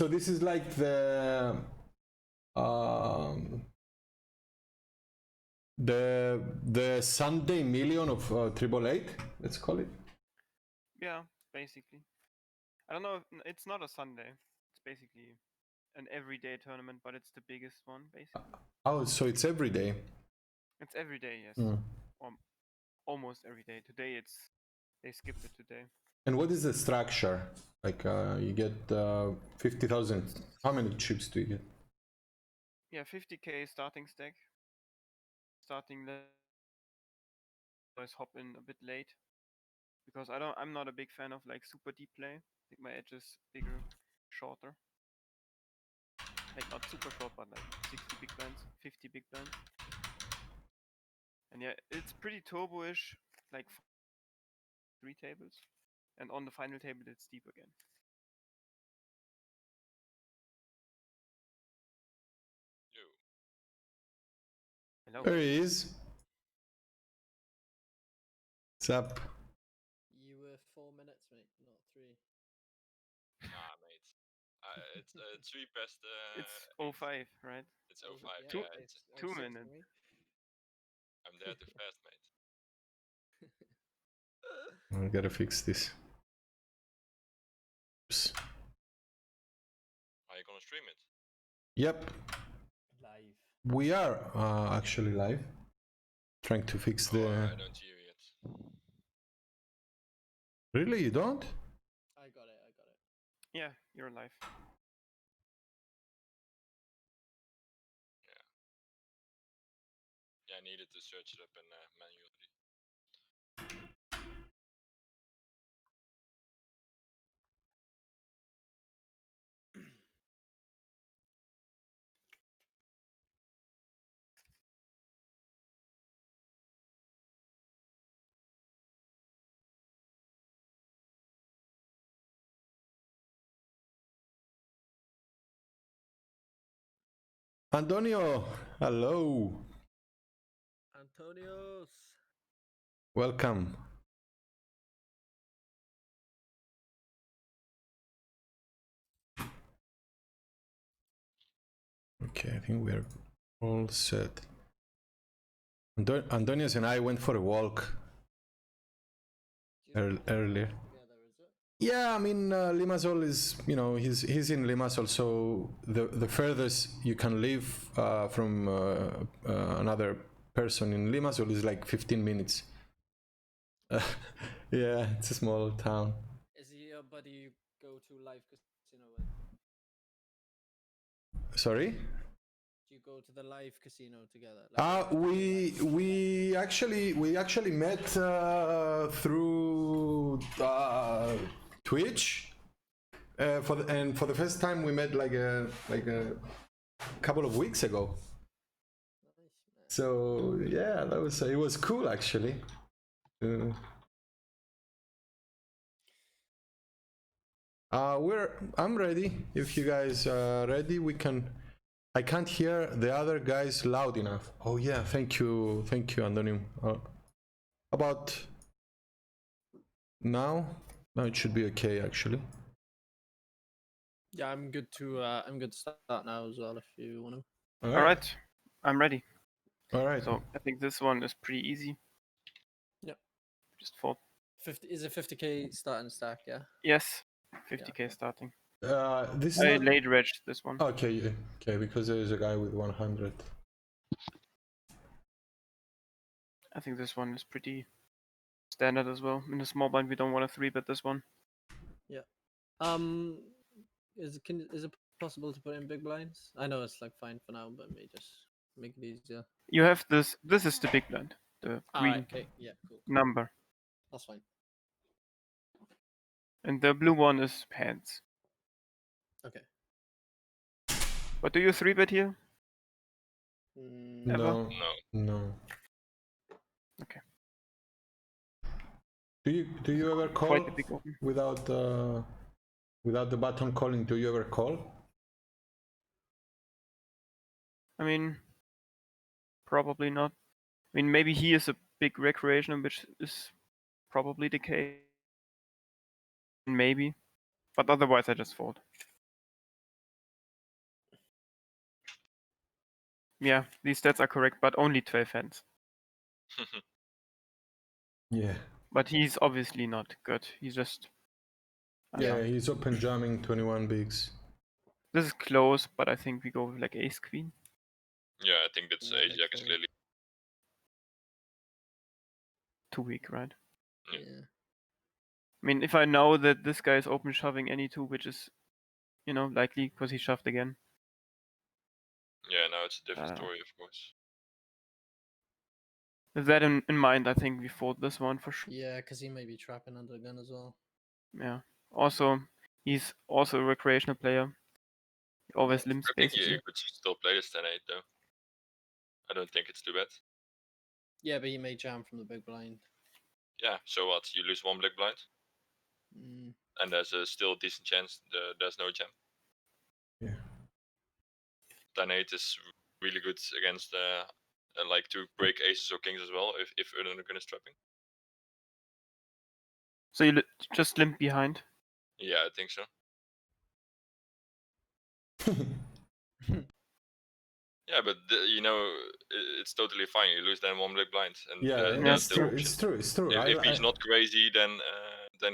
So this is like the Sunday million of 888, let's call it. Yeah, basically. I don't know if it's not a Sunday. It's basically an everyday tournament, but it's the biggest one, basically. Oh, so it's every day. It's every day, yes. Almost every day. Today they skipped it today. And what is the structure? Like you get 50,000. How many chips do you get? Yeah, 50k starting stack. Starting always hop in a bit late because I'm not a big fan of like super deep play. I think my edge is bigger, shorter. Like not super short, but like 60 big blinds, 50 big blinds. And yeah, it's pretty turbo-ish, like 3 tables. And on the final table, it's deep again. Hello. There he is. What's up? You were 4 minutes, mate, not 3. Nah, mate. It's 3 past. It's 05, right? It's 05. Yeah, Yeah, it's 2 06 for minutes. me. I'm there too fast, mate. I gotta fix this. Oops. Are you gonna stream it? Yep, Live. we are actually live. Trying to fix the. I don't hear yet. Really, you don't? I got it. Yeah, you're live. Yeah, I needed to search it up in manually. Antonio, hello. Antonios. Welcome. Okay, I think we're all set. Antonios and I went for a walk earlier. Together, is it? Yeah, I mean Limassol is, you know, he's in Limassol, so the furthest you can live from another person in Limassol is like 15 minutes. Yeah, it's a small town. Is he your buddy you go to live casino with? Sorry? Do you go to the live casino together? Like We actually met through Twitch. For the first time we met like a couple of weeks ago. Nice, man. So yeah, it was cool actually. I'm ready. If you guys are ready, we can. I can't hear the other guys loud enough. Oh yeah, thank you, Andonim. About now it should be okay actually. Yeah, I'm good to start now as well if you want to. All right, I'm ready. All right. So I think this one is pretty easy. Yep. Just fold. 50 is a 50k starting stack, yeah. Yes, 50k starting. This is I not... late reg this one. Okay, because there is a guy with 100. I think this one is pretty standard as well. In a small blind, we don't want to 3-bet this one. Yeah. Is it possible to put in big blinds? I know it's like fine for now, but may just make it easier. You have this. This is the big blind, the green Okay. Yeah. Cool. number, That's fine. and the blue one is hands. Okay. But do you 3-bet here? No. Okay. Do you ever call Quite a big open. without the button calling? Do you ever call? I mean, probably not. I mean, maybe he is a big recreational, which is probably the case. Maybe, but otherwise I just fold. Yeah, these stats are correct, but only 12 hands. Yeah. But he's obviously not good. He's just. I don't Yeah, know. he's open jamming 21 bigs. This is close, but I think we go with like ace queen. Yeah, I think that's Yeah, ace makes jack is sense. clearly. Too weak, right? Yeah. Yeah. I mean, if I know that this guy is open shoving any two, which is, likely because he shoved again. Yeah, now it's a different Uh, story, of course. With that in mind, I think we fold this one for sure. Yeah, because he may be trapping under the gun as well. Yeah. Also, he's also a recreational player. He always limps I think basically. you could still play this 10-8 though. I don't think it's too bad. Yeah, but he may jam from the big blind. Yeah, so what? You lose one big blind, Mm. and there's a still decent chance there's no jam. Yeah. 10-8 is really good against like to break aces or kings as well if Gun is trapping. So you just limp behind. Yeah, I think so. Yeah, but it's totally fine. You lose then one big blind, and Yeah, there's it's the true. option. It's true. It's true. If he's not crazy, then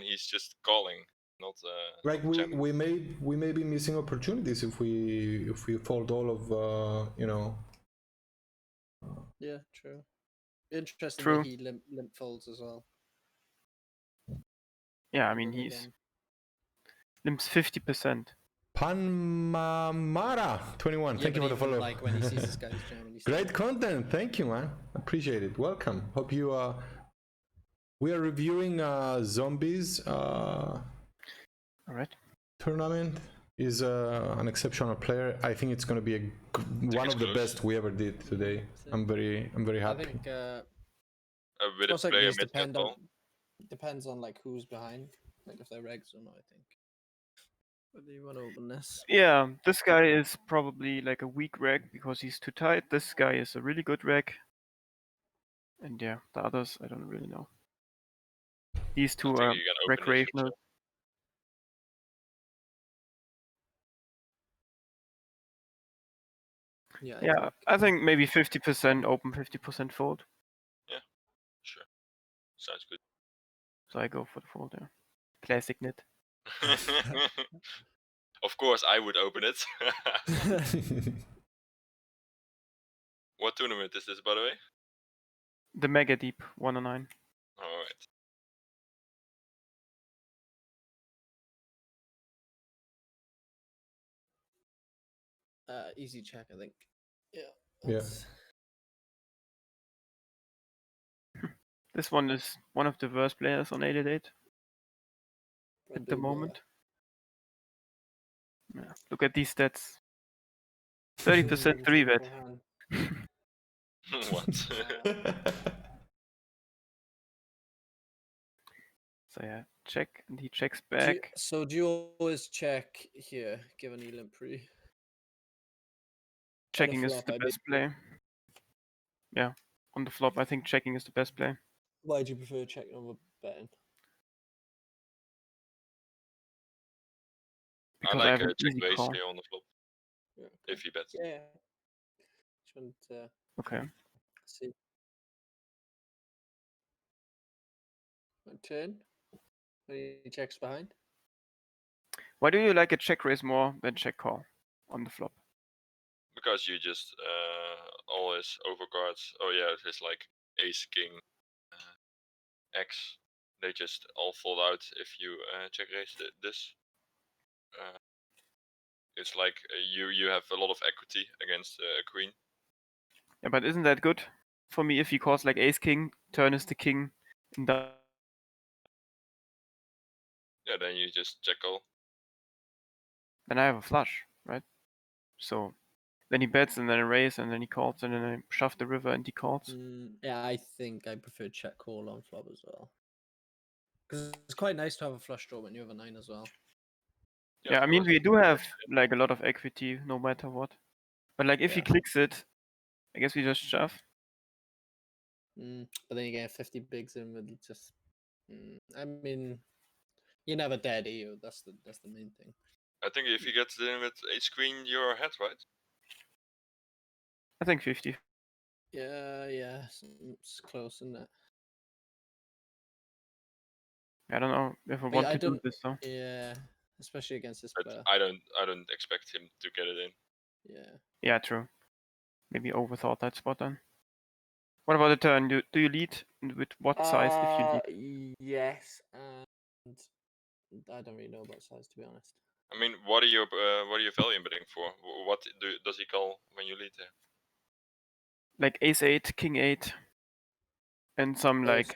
he's just calling, not like not jamming. we may be missing opportunities if we fold all of Yeah, true. Interesting True. that he limp folds as well. Yeah, I mean Then he's again. limps 50%. Panmamara 21. Yeah, Thank you but for the even, follow. like when he sees this guy's jamming, he's Great content. Thank you, man. Appreciate it. Welcome. Hope you we are reviewing zombies All right. tournament. Is an exceptional player. I think it's going to be one it's of the close. best we ever did today. I'm very I happy. think With a most likely player these mid depends on like who's behind, like if they're regs or not. I think. Whether you want to open this. Yeah, this guy is probably like a weak reg because he's too tight. This guy is a really good reg. And yeah, the others I don't really know. These I two think are you can open this recreational. yourself. Yeah. Yeah, I think maybe 50% open, 50% fold. Sure, sounds good. So I go for the fold, yeah. Classic knit. Of course, I would open it. What tournament is this, by the way? The Megadeep 109. All right. Easy check, I think. Yeah. Yeah. This one is one of the worst players on 888 at the moment. Yeah. Look at these stats. 30% 3-bet. What? So yeah, check, and he checks back. So do you always check here, given you limp pre? Checking is flop, the I best play. Yeah, on the flop, I think checking is the best play. Why do you prefer checking over betting? Because I I like have an check easy raise call. here on the flop Yeah, if he bets. yeah. Just want to Okay. see. My turn. When he checks behind. Why do you like a check raise more than check call on the flop? Because you just always overcards. Oh yeah, it's like ace, king, X. They just all fall out if you check raise this. It's like you have a lot of equity against a queen. Yeah, but isn't that good for me if he calls like ace king, turn is the king, and Yeah, then you just check call. then I have a flush, right? So then he bets and then a raise and then he calls and then I shove the river and he calls. Yeah, I think I prefer check call on flop as well. Because it's quite nice to have a flush draw when you have a 9 as well. Yeah, I mean we do have like a lot of equity no matter what. But like if he clicks it, I guess we just shove. But then you get 50 bigs in with just. I mean, you're never dead, are you? That's the main thing. I think if you get in with ace queen, you're ahead, right? I think 50. Yeah, it's close, isn't it? I don't know if I But want I to do don't- this though. Yeah, especially against this But player. I don't expect him to get it in. Yeah. Yeah, true. Maybe overthought that spot then. What about the turn? Do you lead? With what size if you lead? Yes, and I don't really know about size, to be honest. I mean, what are you value betting for? What does he call when you lead there? Like ace 8, king 8, and some like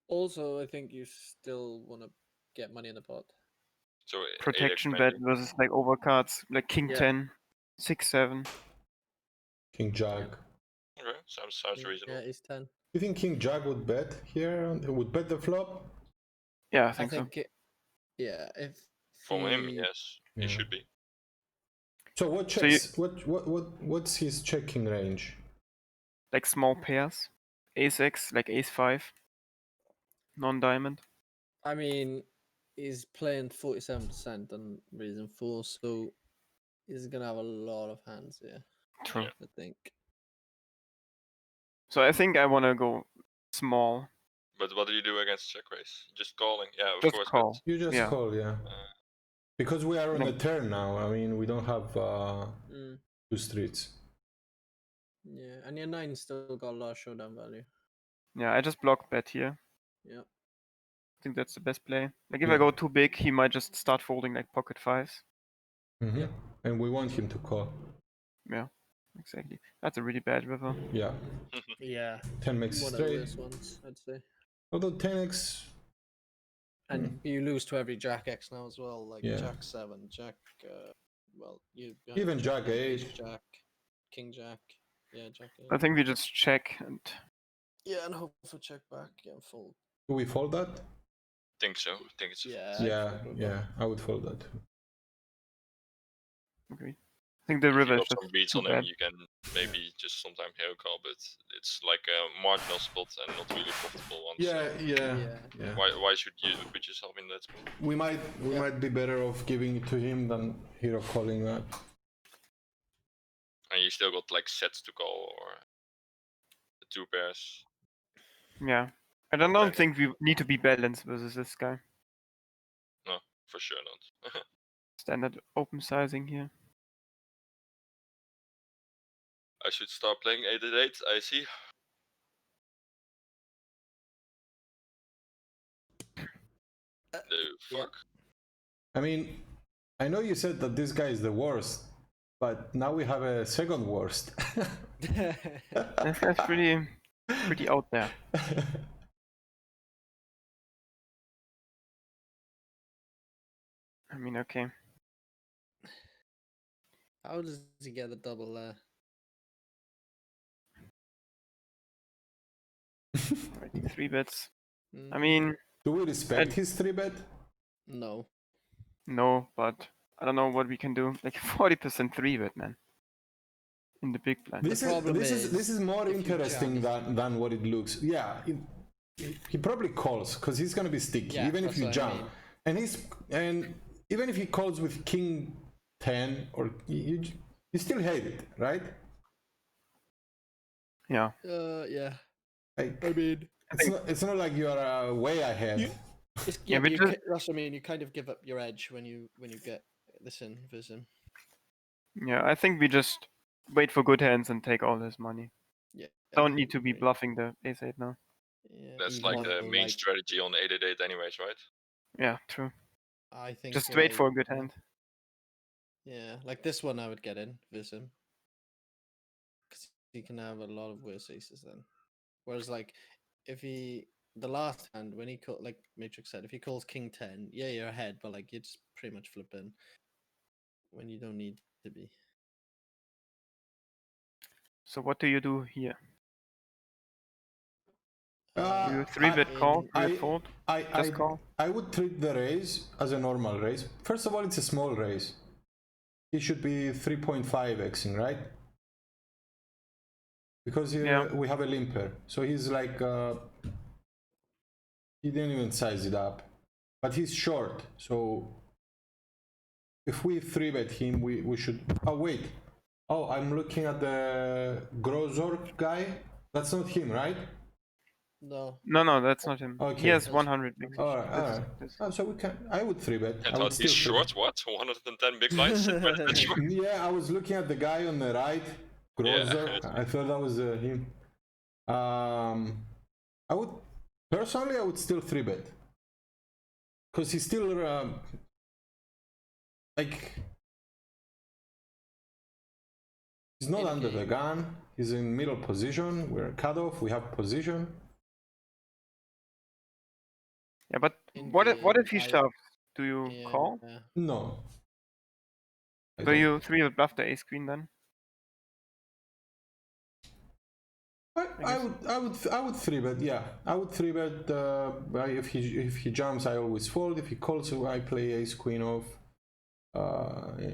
Also, I think you still want to get money in the pot. So 8x protection mainly. bet versus like overcards, like king Yeah. 10, 6, 7. King Jack. Okay, sounds reasonable. Yeah, ace 10. You think King Jack would bet here? Would bet the flop? Yeah, I I think so. think yeah, if From him, he- yes, Yeah. he should be. So what So you- checks? What's his checking range? Like small pairs, ace X, like ace 5, non-diamond. I mean, he's playing 47% on reason 4, so he's gonna have a lot of hands here. True. Yeah. I think. So I think I want to go small. But what do you do against check raise? Just calling, yeah, of Just course. call. You just Yeah. call, yeah. Because we are on No. the turn now. I mean, we don't have Mm, two streets. yeah, and your 9 still got a lot of showdown value. Yeah, I just block bet here. Yeah. I think that's the best play. Like if Yeah. I go too big, he might just start folding like pocket 5s. Mhm. Yeah. And we want him to call. Yeah, exactly. That's a really bad river. Yeah. Yeah. 10 makes One of the straight. worst ones, I'd say. Although 10x. And you lose to every Jack X now as well, like Yeah. Jack 7, Jack. Well, you Even Jack Ace 8. Jack, King Jack. Yeah, Jack 8. I think we just check and Yeah, and hope for check back and fold. Do we fold that? Think so. I think it's Yeah. I'd Yeah, fold with yeah. I would fold that. agree. I think the if river you is got some just beats too on him, bad. you can maybe just sometime hero call, but it's like a marginal spot and not really profitable one. Yeah, So yeah. why should you put yourself in that spot? We might be better off giving it to him than hero calling that. And you still got like sets to call or the 2 pairs. Yeah. I don't think we need to be balanced versus this guy. No, for sure not. Standard open sizing here. I should start playing 8-8, I see. No, yeah. fuck. I mean, I know you said that this guy is the worst, but now we have a second worst. That's pretty out there. I mean, okay. How does he get the double there? Alright, 3 bets. I Mm, mean, Do we respect his 3-bet? no. no, but I don't know what we can do. Like 40% 3 bet, man. In the big blind. This problem is more if you interesting jam- than what it looks. Yeah, he probably calls because he's gonna be sticky, Yeah, even if that's you what I jump. mean. And even if he calls with King 10 or you still hate it, right? Yeah. Yeah. Like, I mean, it's not like you are way ahead. Yeah, but just- that's what I mean. You kind of give up your edge when you get this in vision. Yeah, I think we just wait for good hands and take all his money. Yeah. Don't need to be agree. bluffing the ace 8 now. Yeah, That's even like the though, main strategy on 8-8 anyways, right? Yeah, true. I think Just wait for a like, good hand. Yeah, like this one I would get in Vism. Because he can have a lot of worse aces then. Whereas like if he the last hand when he called like Matrix said, if he calls King 10, yeah, you're ahead, but like you're just pretty much flipping when you don't need to be. So what do you do here? Do you Uh, 3-bet call? in- 3-bet fold? Just call? I would treat the raise as a normal raise. First of all, it's a small raise. He should be 3.5xing, right? Because Yeah. we have a limper. So he's like, he didn't even size it up. But he's short, so if we 3-bet him, we should... Oh, wait. Oh, I'm looking at the Grozork guy. That's not him, right? No. No, that's not him. He Okay. has That's 100 big. All right, all This- right. this- Oh, so we can. I would 3-bet. And I would thought he's still short, what? 110 big blinds? Yeah, I was looking at the guy on the right, Grozork. I thought that was him. I would personally, I would still 3-bet because he's still like he's not In under game. the gun. He's in middle position. We're cut off. We have position. Yeah, but In what if game, he I- shoves? Do you Yeah. call? No. I So don't. you 3 bluff the ace queen then? I would 3-bet. Yeah, I would 3-bet. If he jumps, I always fold. If he calls, I play ace queen off.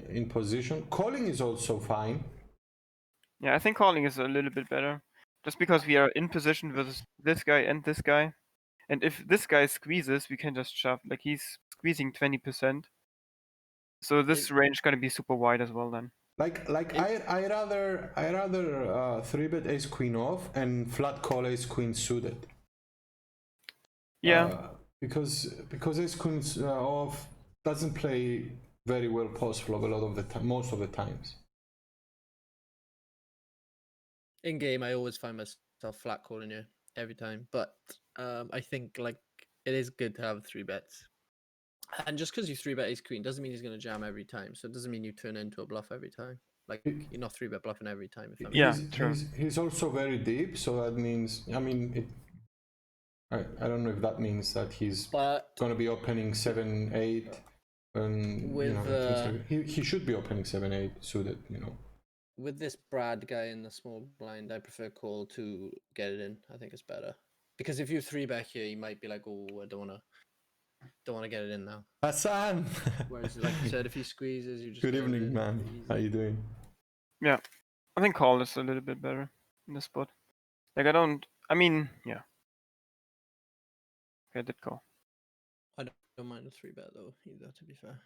In position, calling is also fine. Yeah, I think calling is a little bit better. Just because we are in position with this guy and this guy. And if this guy squeezes, we can just shove. Like he's squeezing 20%. So this range gonna be super wide as well then. I rather 3-bet ace queen off and flat call ace queen suited. Yeah. Because ace queen off doesn't play very well post flop a lot of the time, most of the times. In game, I always find myself flat calling you every time, but I think like it is good to have 3-bets. And just because you 3-bet ace queen doesn't mean he's going to jam every time. So it doesn't mean you turn into a bluff every time. Like you're not 3-bet bluffing every time. If that Yeah, makes sense. true. He's also very deep, so that means I don't know if that means that he's But gonna be opening 7-8, and With, he should be opening 7-8 suited, with this Brad guy in the small blind, I prefer call to get it in. I think it's better because if you 3-bet here, you might be like, oh, I don't want to get it in now. Hassan. Whereas, like you said, if he squeezes, you just Good get it evening, in man. pretty easy. How you doing? Yeah. I think call is a little bit better in this spot. Like yeah. Okay, I did call. I don't mind a 3-bet though, either, to be fair.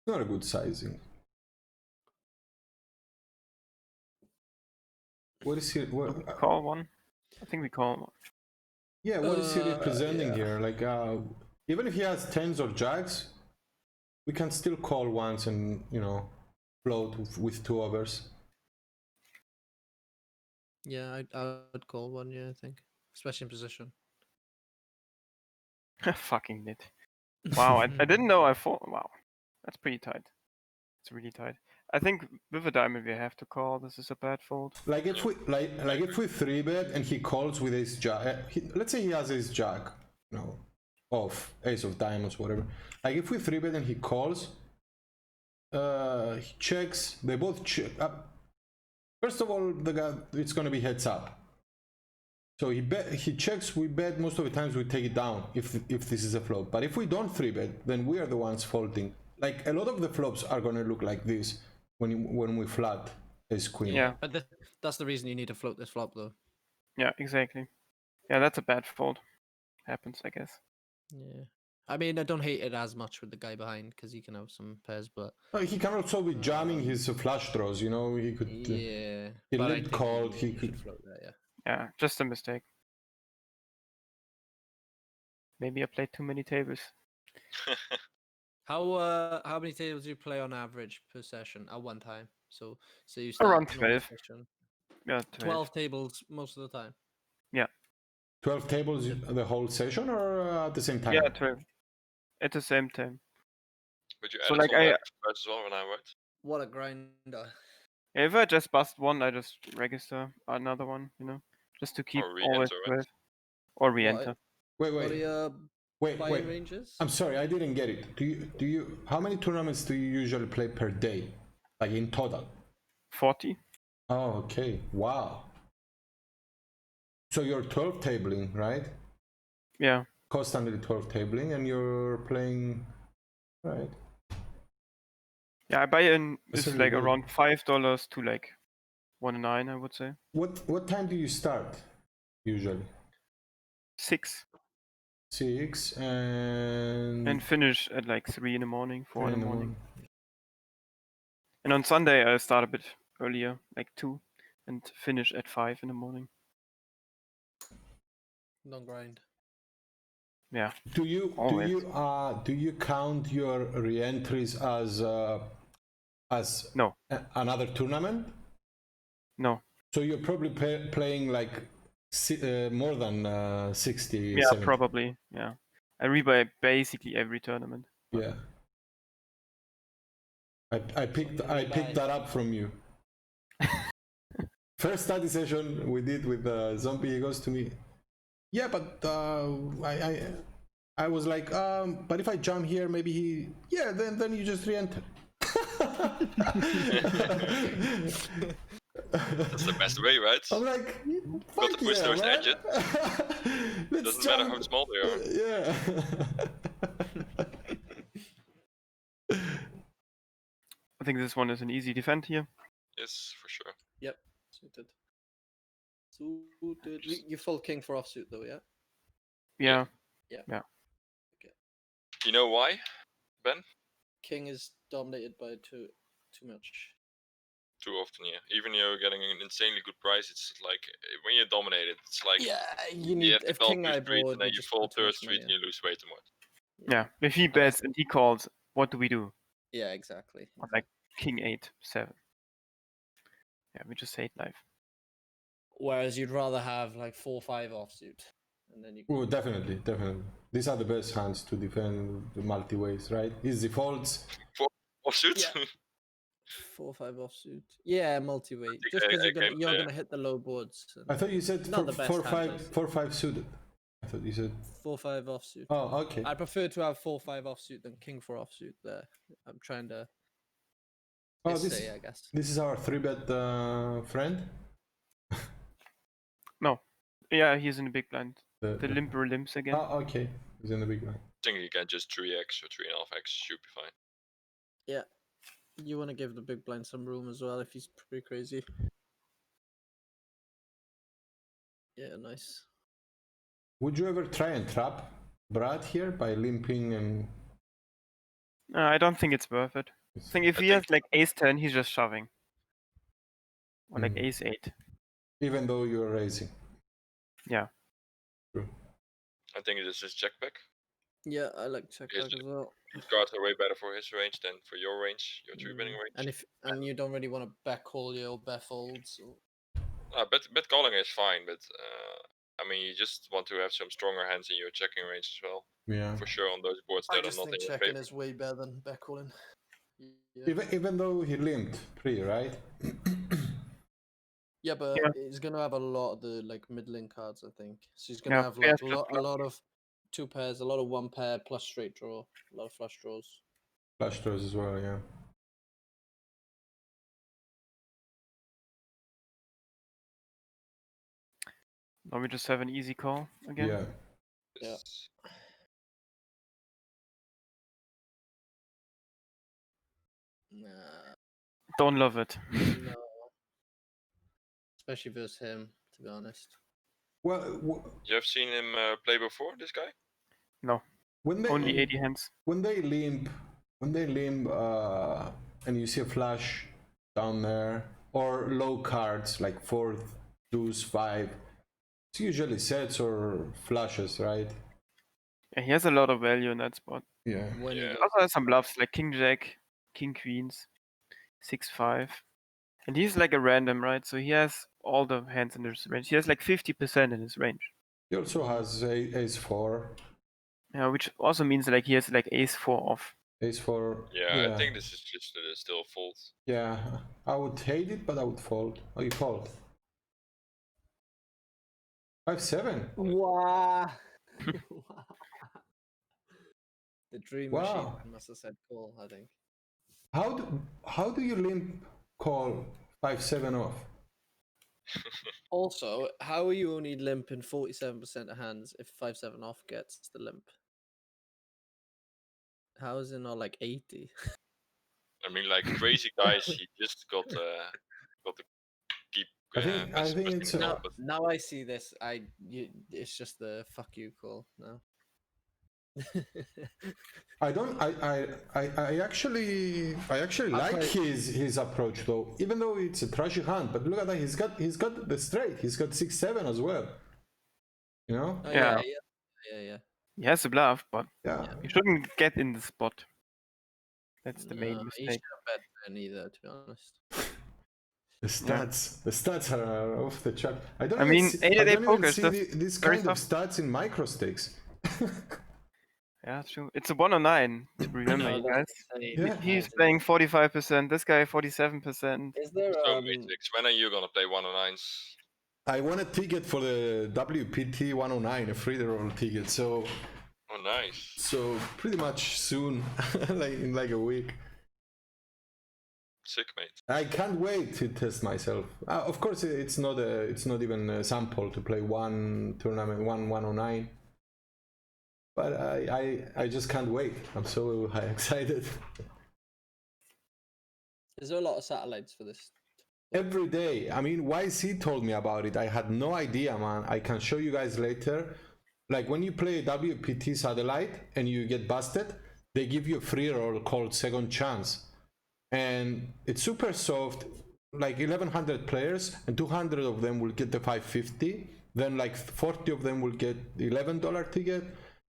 Not a good sizing. What is he? What? Call one. I think we call one. Yeah, what is he representing yeah. here? Like, even if he has tens or jacks, we can still call once and float with 2 overs. Yeah, I would call one. Yeah, I think, especially in position. Fucking did. Wow, I didn't know I thought. Wow, that's pretty tight. It's really tight. I think with a diamond we have to call. This is a bad fold. Like if we if we 3-bet and he calls with ace jack, let's say he has ace jack, off ace of diamonds, whatever. Like if we 3-bet and he calls, he checks. They both check. First of all, the guy, it's gonna be heads up. So he checks. We bet most of the times. We take it down if this is a flop. But if we don't 3-bet, then we are the ones folding. Like a lot of the flops are gonna look like this when we flat ace queen. Yeah. But that's the reason you need to float this flop, though. Yeah, exactly. Yeah, that's a bad fold. Happens, I guess. Yeah. I mean, I don't hate it as much with the guy behind because he can have some pairs, but He can also be jamming his flush draws. He could. yeah. He but I lit think called. you He could. should float that, yeah. Yeah, just a mistake. Maybe I played too many tables. How many tables do you play on average per session at one time? So you start Around normal 12. session, Yeah, 12 tables most of the time. 12 tables the whole session or at the same time? Yeah, 12. At the same time. But you So, added like, some I- cards as well when I worked. What a grinder. If I just bust one, I just register another one, just to keep Or always re-enter, right? 12. Or re-enter. What are Wait, your wait, buy-in wait. ranges? I'm sorry, I didn't get it. Do you? How many tournaments do you usually play per day, like in total? 40? Oh, okay. Wow. So you're 12 tabling, right? Yeah. Constantly 12 tabling, and you're playing, right? Yeah, I buy in That's is really like good. around $5 to like 1.9, I would say. What time do you start usually? 6. 6, and and finish at like 3 in the morning, 4 in in the the morning. And on Sunday I start a bit earlier, like 2, and finish at 5 in the morning. Long grind. Yeah. Do you Always. do you count your re-entries as No. Another tournament? No. So you're probably playing like more than 60, Yeah, 70. probably. Yeah. I rebuy basically every tournament. Yeah. I picked that up from you. First study session we did with Zombie, he goes to me, yeah, but I was like, but if I jump here, maybe he, yeah, then you just re-enter. That's the best way, right? I'm like, Got to fuck push yeah, those man. edges. Let's Doesn't matter how jump. small they are. Yeah. I think this one is an easy defend here. Yes, for sure. Yep. Suited. You full king for offsuit though, yeah? Yeah. You know why, Ben? King is dominated by too much. Too often, yeah. Even you're getting an insanely good price, it's like when you're dominated, it's like Yeah, you you need have to if call king two I streets board, and then you just fall put too third much street money and you lose way too much. Yeah. If he bets and he calls, what do we do? Yeah, exactly. Or like king 8, 7. Yeah, we just hate life. Whereas you'd rather have like 4-5 offsuit, and then you. Oh, definitely. These are the best hands to defend the multi-ways, right? His defaults. Offsuit? Yeah. 4-5 offsuit. Yeah, multi-way. Just I because you're came gonna hit the low boards. I thought you said Not the best 4-5 suited. I thought you said 4-5 offsuit. Oh, okay. I prefer to have 4-5 offsuit than king 4 offsuit. There, I'm trying to. Oh, Say, I guess. This is our 3-bet friend. No. Yeah, he's in the big blind. The limper limps again. Oh, okay. He's in the big one. I think you can just 3x or 3.5x should be fine. Yeah. You want to give the big blind some room as well if he's pretty crazy. Yeah, nice. Would you ever try and trap Brad here by limping and? I don't think it's worth it. I think if he has like ace 10, he's just shoving. Or like ace 8. Even though you're raising. Yeah. True. I think this is check back. Yeah, I like check back as well. His cards are way better for his range than for your range, your 3-betting range. And you don't really want to back call your bet folds. Bet calling is fine, but I mean you just want to have some stronger hands in your checking range as well. Yeah. For sure on those boards I that just are not think in your checking favor. is way better than back calling. Yeah. Even though he limped 3, right? Yeah, but he's gonna have a lot of the like middling cards, I think. So he's gonna Yeah, have like pairs a lot of 2 pairs, a lot of 1 pair plus straight draw, a lot of flush draws. Flush draws as well, yeah. Now we just have an easy call again. Yeah. Yeah. Nah, Don't love it. no. Especially versus him, to be honest. Well, You have seen him play before, this guy? No. Only 80 hands. When they limp, and you see a flash down there, or low cards like 4th, deuce, 5, it's usually sets or flushes, right? Yeah, he has a lot of value in that spot. Yeah. When Yeah. He also has some bluffs like king jack, king queens, 6-5. And he's like a random, right? So he has all the hands in his range. He has like 50% in his range. He also has ace 4. Yeah, which also means like he has like ace 4 off. Ace 4. Yeah, I think this is just still a fold. Yeah, I would hate it, but I would fold. Oh, you fold. 5-7. Wow. The dream machine Wow. must have said call, I think. How do you limp call 5-7 off? Also, how are you only limping 47% of hands if 5-7 off gets the limp? How is it not like 80? I mean, like crazy guys, he just got to keep. I think it's Now I see this. It's just the fuck you call now. I don't. I actually like his approach though, even though it's a trashy hand. But look at that. He's got the straight. He's got 6-7 as well. You know. Oh, Yeah. yeah. He has a bluff, but Yeah. he shouldn't get in the spot. That's the main He mistake. shouldn't bet then either, to be honest. The stats are off the chart. I don't I even mean, see, 8 I at 8 don't poker even is see just this very kind of soft. stats in micro stakes. Yeah, true. It's a 109. Remember, No, you that's guys. insane. Yeah. He's That's playing insane. 45%. This guy 47%. Is there So Matrix, when are you gonna play 109s? I won a ticket for the WPT 109, a free roll ticket. So Oh, nice. pretty much soon, like in like a week. Sick, mate. I can't wait to test myself. Of course, it's not even a sample to play one tournament, 109. But I just can't wait. I'm so excited. Is there a lot of satellites for this? Every day. I mean, YC told me about it. I had no idea, man. I can show you guys later. Like when you play a WPT satellite and you get busted, they give you a free roll called Second Chance. And it's super soft, like 1100 players, and 200 of them will get the 550. Then like 40 of them will get the $11 ticket,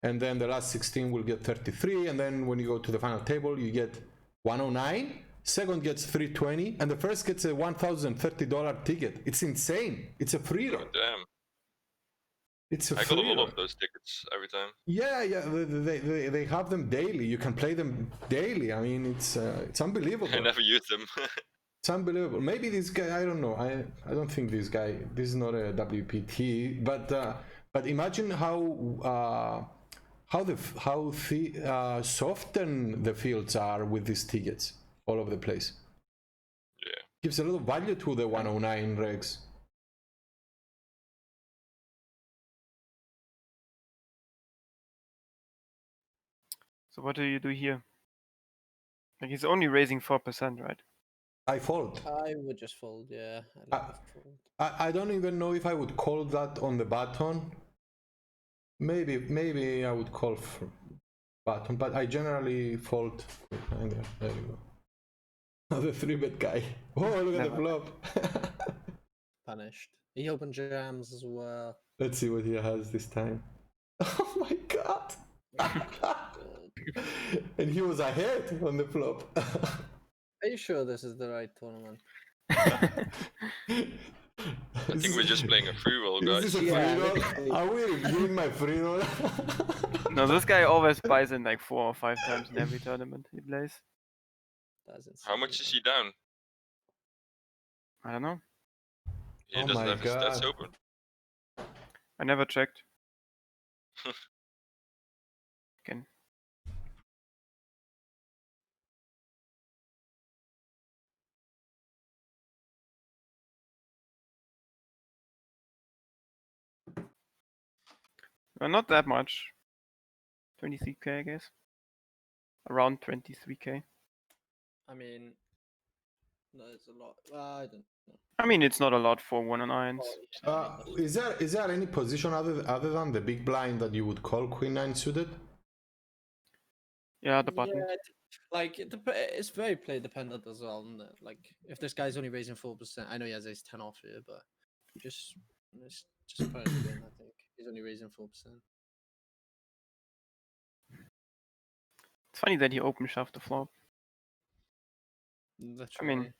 and then the last 16 will get 33. And then when you go to the final table, you get 109. Second gets 320, and the first gets a $1,030 ticket. It's insane. It's a free roll. Oh, damn. It's a I free got a lot roll. of those tickets every time. Yeah, they have them daily. You can play them daily. I mean, it's unbelievable. I never use them. It's unbelievable. Maybe this guy, I don't know. I don't think this is not a WPT, but imagine how soften the fields are with these tickets all over the place. Yeah. Gives a lot of value to the 109 regs. So what do you do here? Like he's only raising 4%, right? I fold. I would just fold, yeah. I don't even know if I would call that on the button. Maybe I would call for button, but I generally fold. There you go. The 3-bet guy. Oh, look at the flop. Punished. He opened jams as well. Let's see what he has this time. Oh my god! And he was ahead on the flop. Are you sure this is the right tournament? I think we're just playing a free roll, Is guys. this a free Yeah, roll? literally. Are we reviewing my free roll? No, this guy always buys in like 4 or 5 times in every tournament he plays. That's insane. How much is he down? I don't know. He Oh doesn't my have his stats God. open. I never checked. Again. Not that much. 23k, I guess. Around 23k. I mean, no, it's a lot. I don't know. I mean, it's not a lot for 109s. Oh, yeah, Is there any position other than the big blind that you would call Queen 9 suited? Yeah, the button. Yeah, like it's very play dependent as well. Isn't it? Like if this guy's only raising 4%, I know he has ace 10 off here, but just put it in. I think he's only raising 4%. It's funny that he open shoved the flop. Literally. I mean,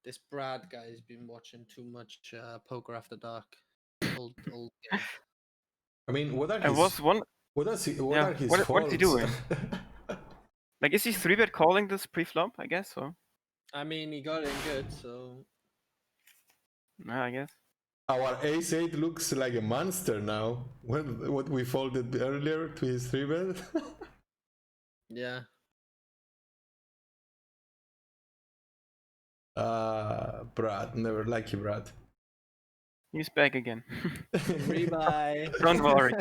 this Brad guy's been watching too much Poker After Dark. Old game. I mean, what are I his, was one. what are his Yeah, faults? what is he doing? Like, is he 3-bet calling this pre-flop? I guess so. I mean, he got in good, so Yeah, I guess. Our ace 8 looks like a monster now. What we folded earlier to his 3-bet. yeah. Brad, never like you, Brad. He's back again. Rebuy. Don't worry.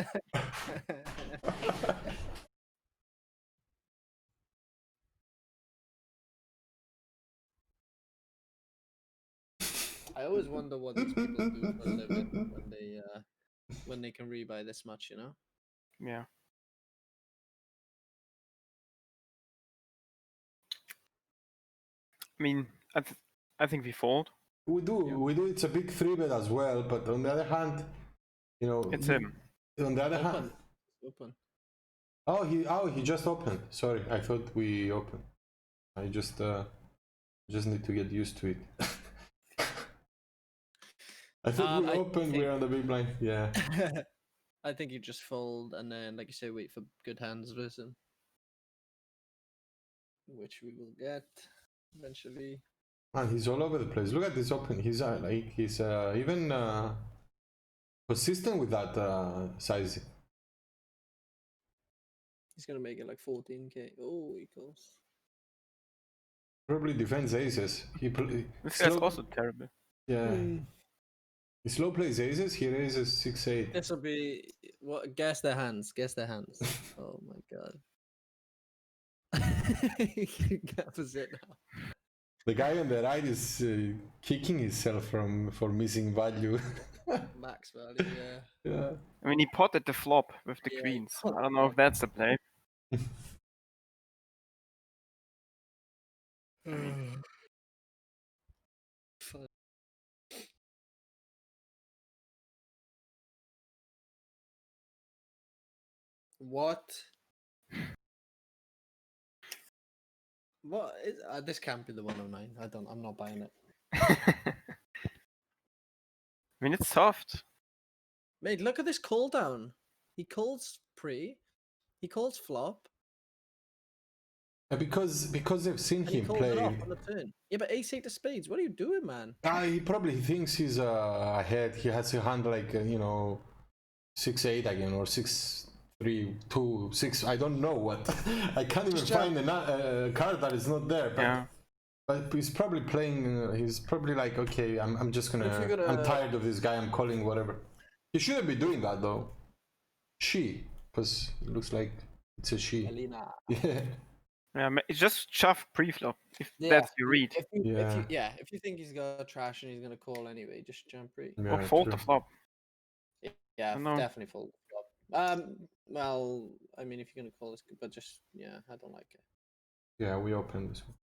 I always wonder what these people do for a living when they when they can rebuy this much, you know? Yeah. I mean, I think we fold. We do. It's a big 3-bet as well, but on the other hand, you know, It's him. on the other hand, Open. Open. he just opened. Sorry, I thought we opened. I just need to get used to it. I thought we opened. We're on the big blind. Yeah. I think you just fold and then, like you say, wait for good hands versus him, which we will get eventually. Man, he's all over the place. Look at this open. He's even consistent with that size. He's gonna make it like 14k. Oh, he goes. Probably defends aces. This guy's also terrible. Yeah. He slow plays aces. He raises 6-8. This will be what? Guess their hands. Guess their hands. Oh my god. Opposite now. The guy on the right is kicking himself for missing value. Max value, yeah. Yeah. I mean, he potted the flop with the Yeah, he queens. potted I don't know if that's the play. Fun. What? What is this? Can't be the 109. I'm not buying it. I mean, it's soft. Mate, look at this call down. He calls pre. He calls flop. Because they've seen And he him calls play. it off on the turn. Yeah, but ace-8 of spades. What are you doing, man? He probably thinks he's ahead. He has a hand like 6-8 again or 6-3, 2, 6. I don't know what. I can't even find a card that is not there. But, Yeah. but he's probably playing. He's probably like, okay, I'm just gonna. I'm tired of this guy. I'm calling whatever. He shouldn't be doing that though. Because it looks like it's a she. Elena. Yeah. Yeah, it's just shove pre-flop if that's your read. If you think he's got trash and he's gonna call anyway, just jump pre. Yeah, Or fold true. the flop. Yeah, I know. definitely fold flop. Well, I mean, if you're gonna call this, but just I don't like it. Yeah, we opened this one.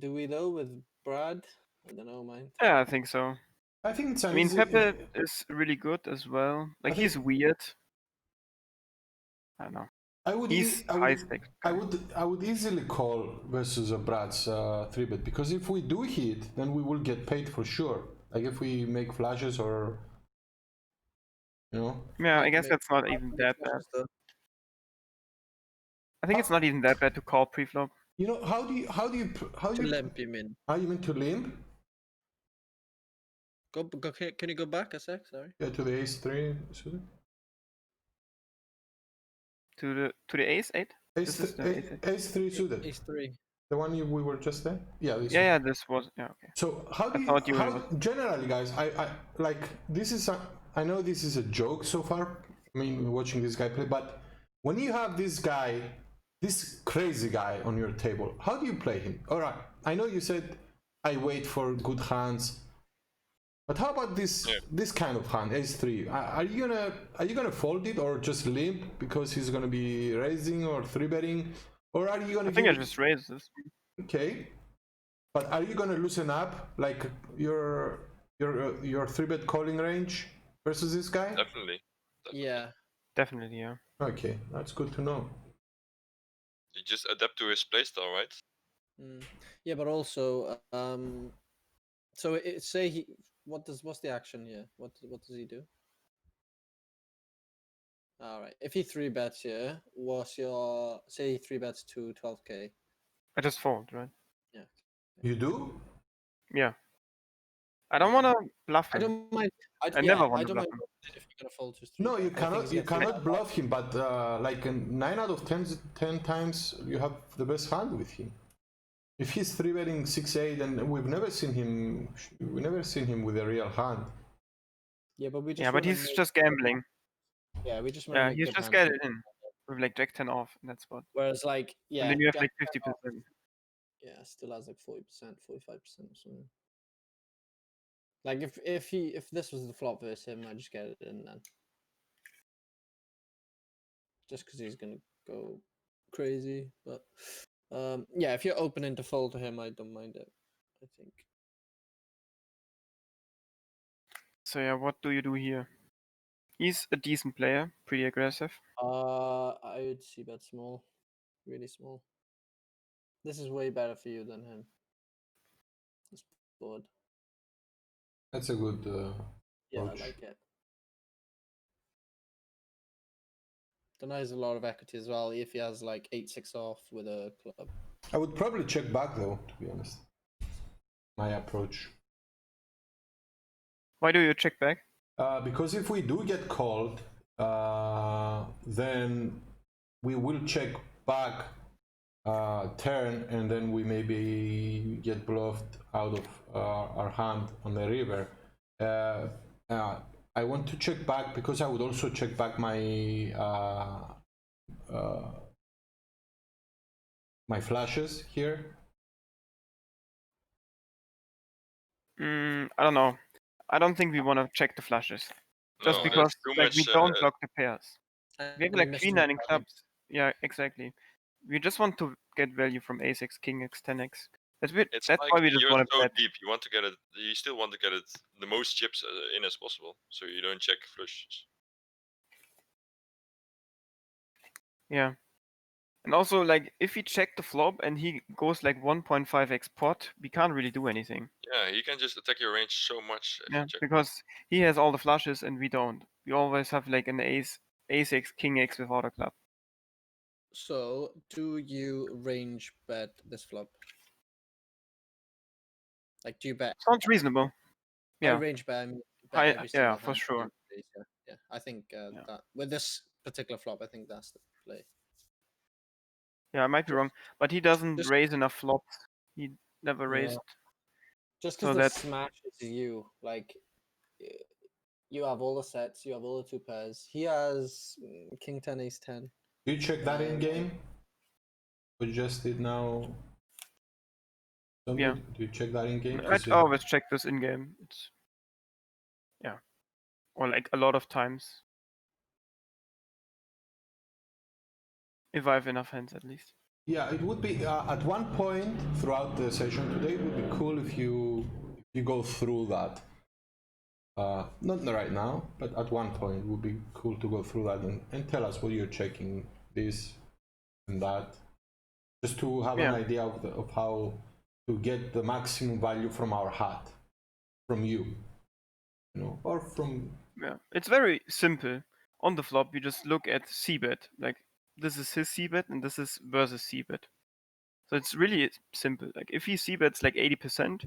Do we though with Brad? I don't know, man. Yeah, I think so. I think it's. I mean, Pepe is really good as well. Like, he's weird. I don't know. He's high stakes. I would easily call versus a Brad's 3-bet because if we do hit, then we will get paid for sure. Like if we make flashes or Yeah, I guess that's not even that bad. I think it's not even that bad to call pre-flop. How do you limp him in? How you mean to limp? Go. Can you go back a sec? Sorry. Yeah, to the ace-3 suited. To the ace-8. Ace-3 suited. Ace-3. The one we were just there. Yeah. This Yeah, this was okay. So how do you? Generally, guys, I like this is. I know this is a joke so far. I mean, watching this guy play, but when you have this guy, this crazy guy on your table, how do you play him? All right, I know you said I wait for good hands, but how about this kind of hand, ace-3? Are you gonna fold it or just limp because he's gonna be raising or 3-betting, or are you gonna? I think I just raise this. Okay, but are you gonna loosen up like your 3-bet calling range versus this guy? Definitely. Yeah. Definitely, yeah. Okay, that's good to know. You just adapt to his playstyle, right? Yeah, but also, so say he, what's the action here? What does he do? All right, if he 3-bets here, say he 3-bets to 12k? I just fold, right? Yeah. You do? Yeah. I don't want to bluff him. I don't mind. I never want to don't bluff mind him. if you're gonna fold his 3-bet. No, you cannot. You cannot bluff him. But like 9 out of 10 times, you have the best hand with him. If he's 3-betting 6-8, and we've never seen him with a real hand. Yeah, but but he's just gambling. Yeah, we just. Yeah, he's just get it in with like Jack 10 off in that spot. Whereas, like, and then you have like 50%. Yeah, still has like 40%, 45% or something. Like if this was the flop versus him, I just get it in then. Just because he's gonna go crazy, but yeah, if you're opening to fold to him, I don't mind it. I think. So yeah, what do you do here? He's a decent player, pretty aggressive. I would see bet small, really small. This is way better for you than him. This board. That's a good Yeah, I approach. like it. Denies has a lot of equity as well if he has like 8-6 off with a club. I would probably check back though, to be honest. My approach. Why do you check back? Because if we do get called, then we will check back turn, and then we maybe get bluffed out of our hand on the river. I want to check back because I would also check back my my flashes here. I don't know. I don't think we want to check the flushes. Just No, because that's too like we much, don't block the pairs. We have And like he missed queen his 9 in value. clubs. Yeah, exactly. We just want to get value from ace x, king x, 10x. That's It's that's like why we just you're want to so bet. deep. You want to get it. You still want to get it the most chips in as possible, so you don't check flushes. Yeah. And also, like, if we check the flop and he goes like 1.5x pot, we can't really do anything. Yeah, he can just attack your range so much if Yeah, you check. because he has all the flushes and we don't. We always have like an ace x, king x without a club. So, do you range bet this flop? Like, do you bet? Sounds reasonable. I Yeah. range bet I- every single yeah, for hand sure. you raise, yeah. Yeah, I think Yeah. that with this particular flop, I think that's the play. Yeah, I might be wrong, but he doesn't just- raise enough flops. He never Yeah. raised. Just So because the that's smash is you, like you have all the sets, you have all the two pairs. He has king 10, ace 10. Do you check that in game? We just did now. Yeah. Do you check that in game? I always check this in game. It's yeah, or like a lot of times. If I have enough hands, at least. Yeah, it would be at one point throughout the session today. It would be cool if you go through that. Not right now, but at one point it would be cool to go through that and tell us what you're checking, this and that, just to have an idea of how to get the maximum value from our hat, from you know, or from. Yeah, it's very simple. On the flop, you just look at c-bet. Like this is his c-bet and this is versus c-bet. So it's really simple. Like if he c-bets like 80%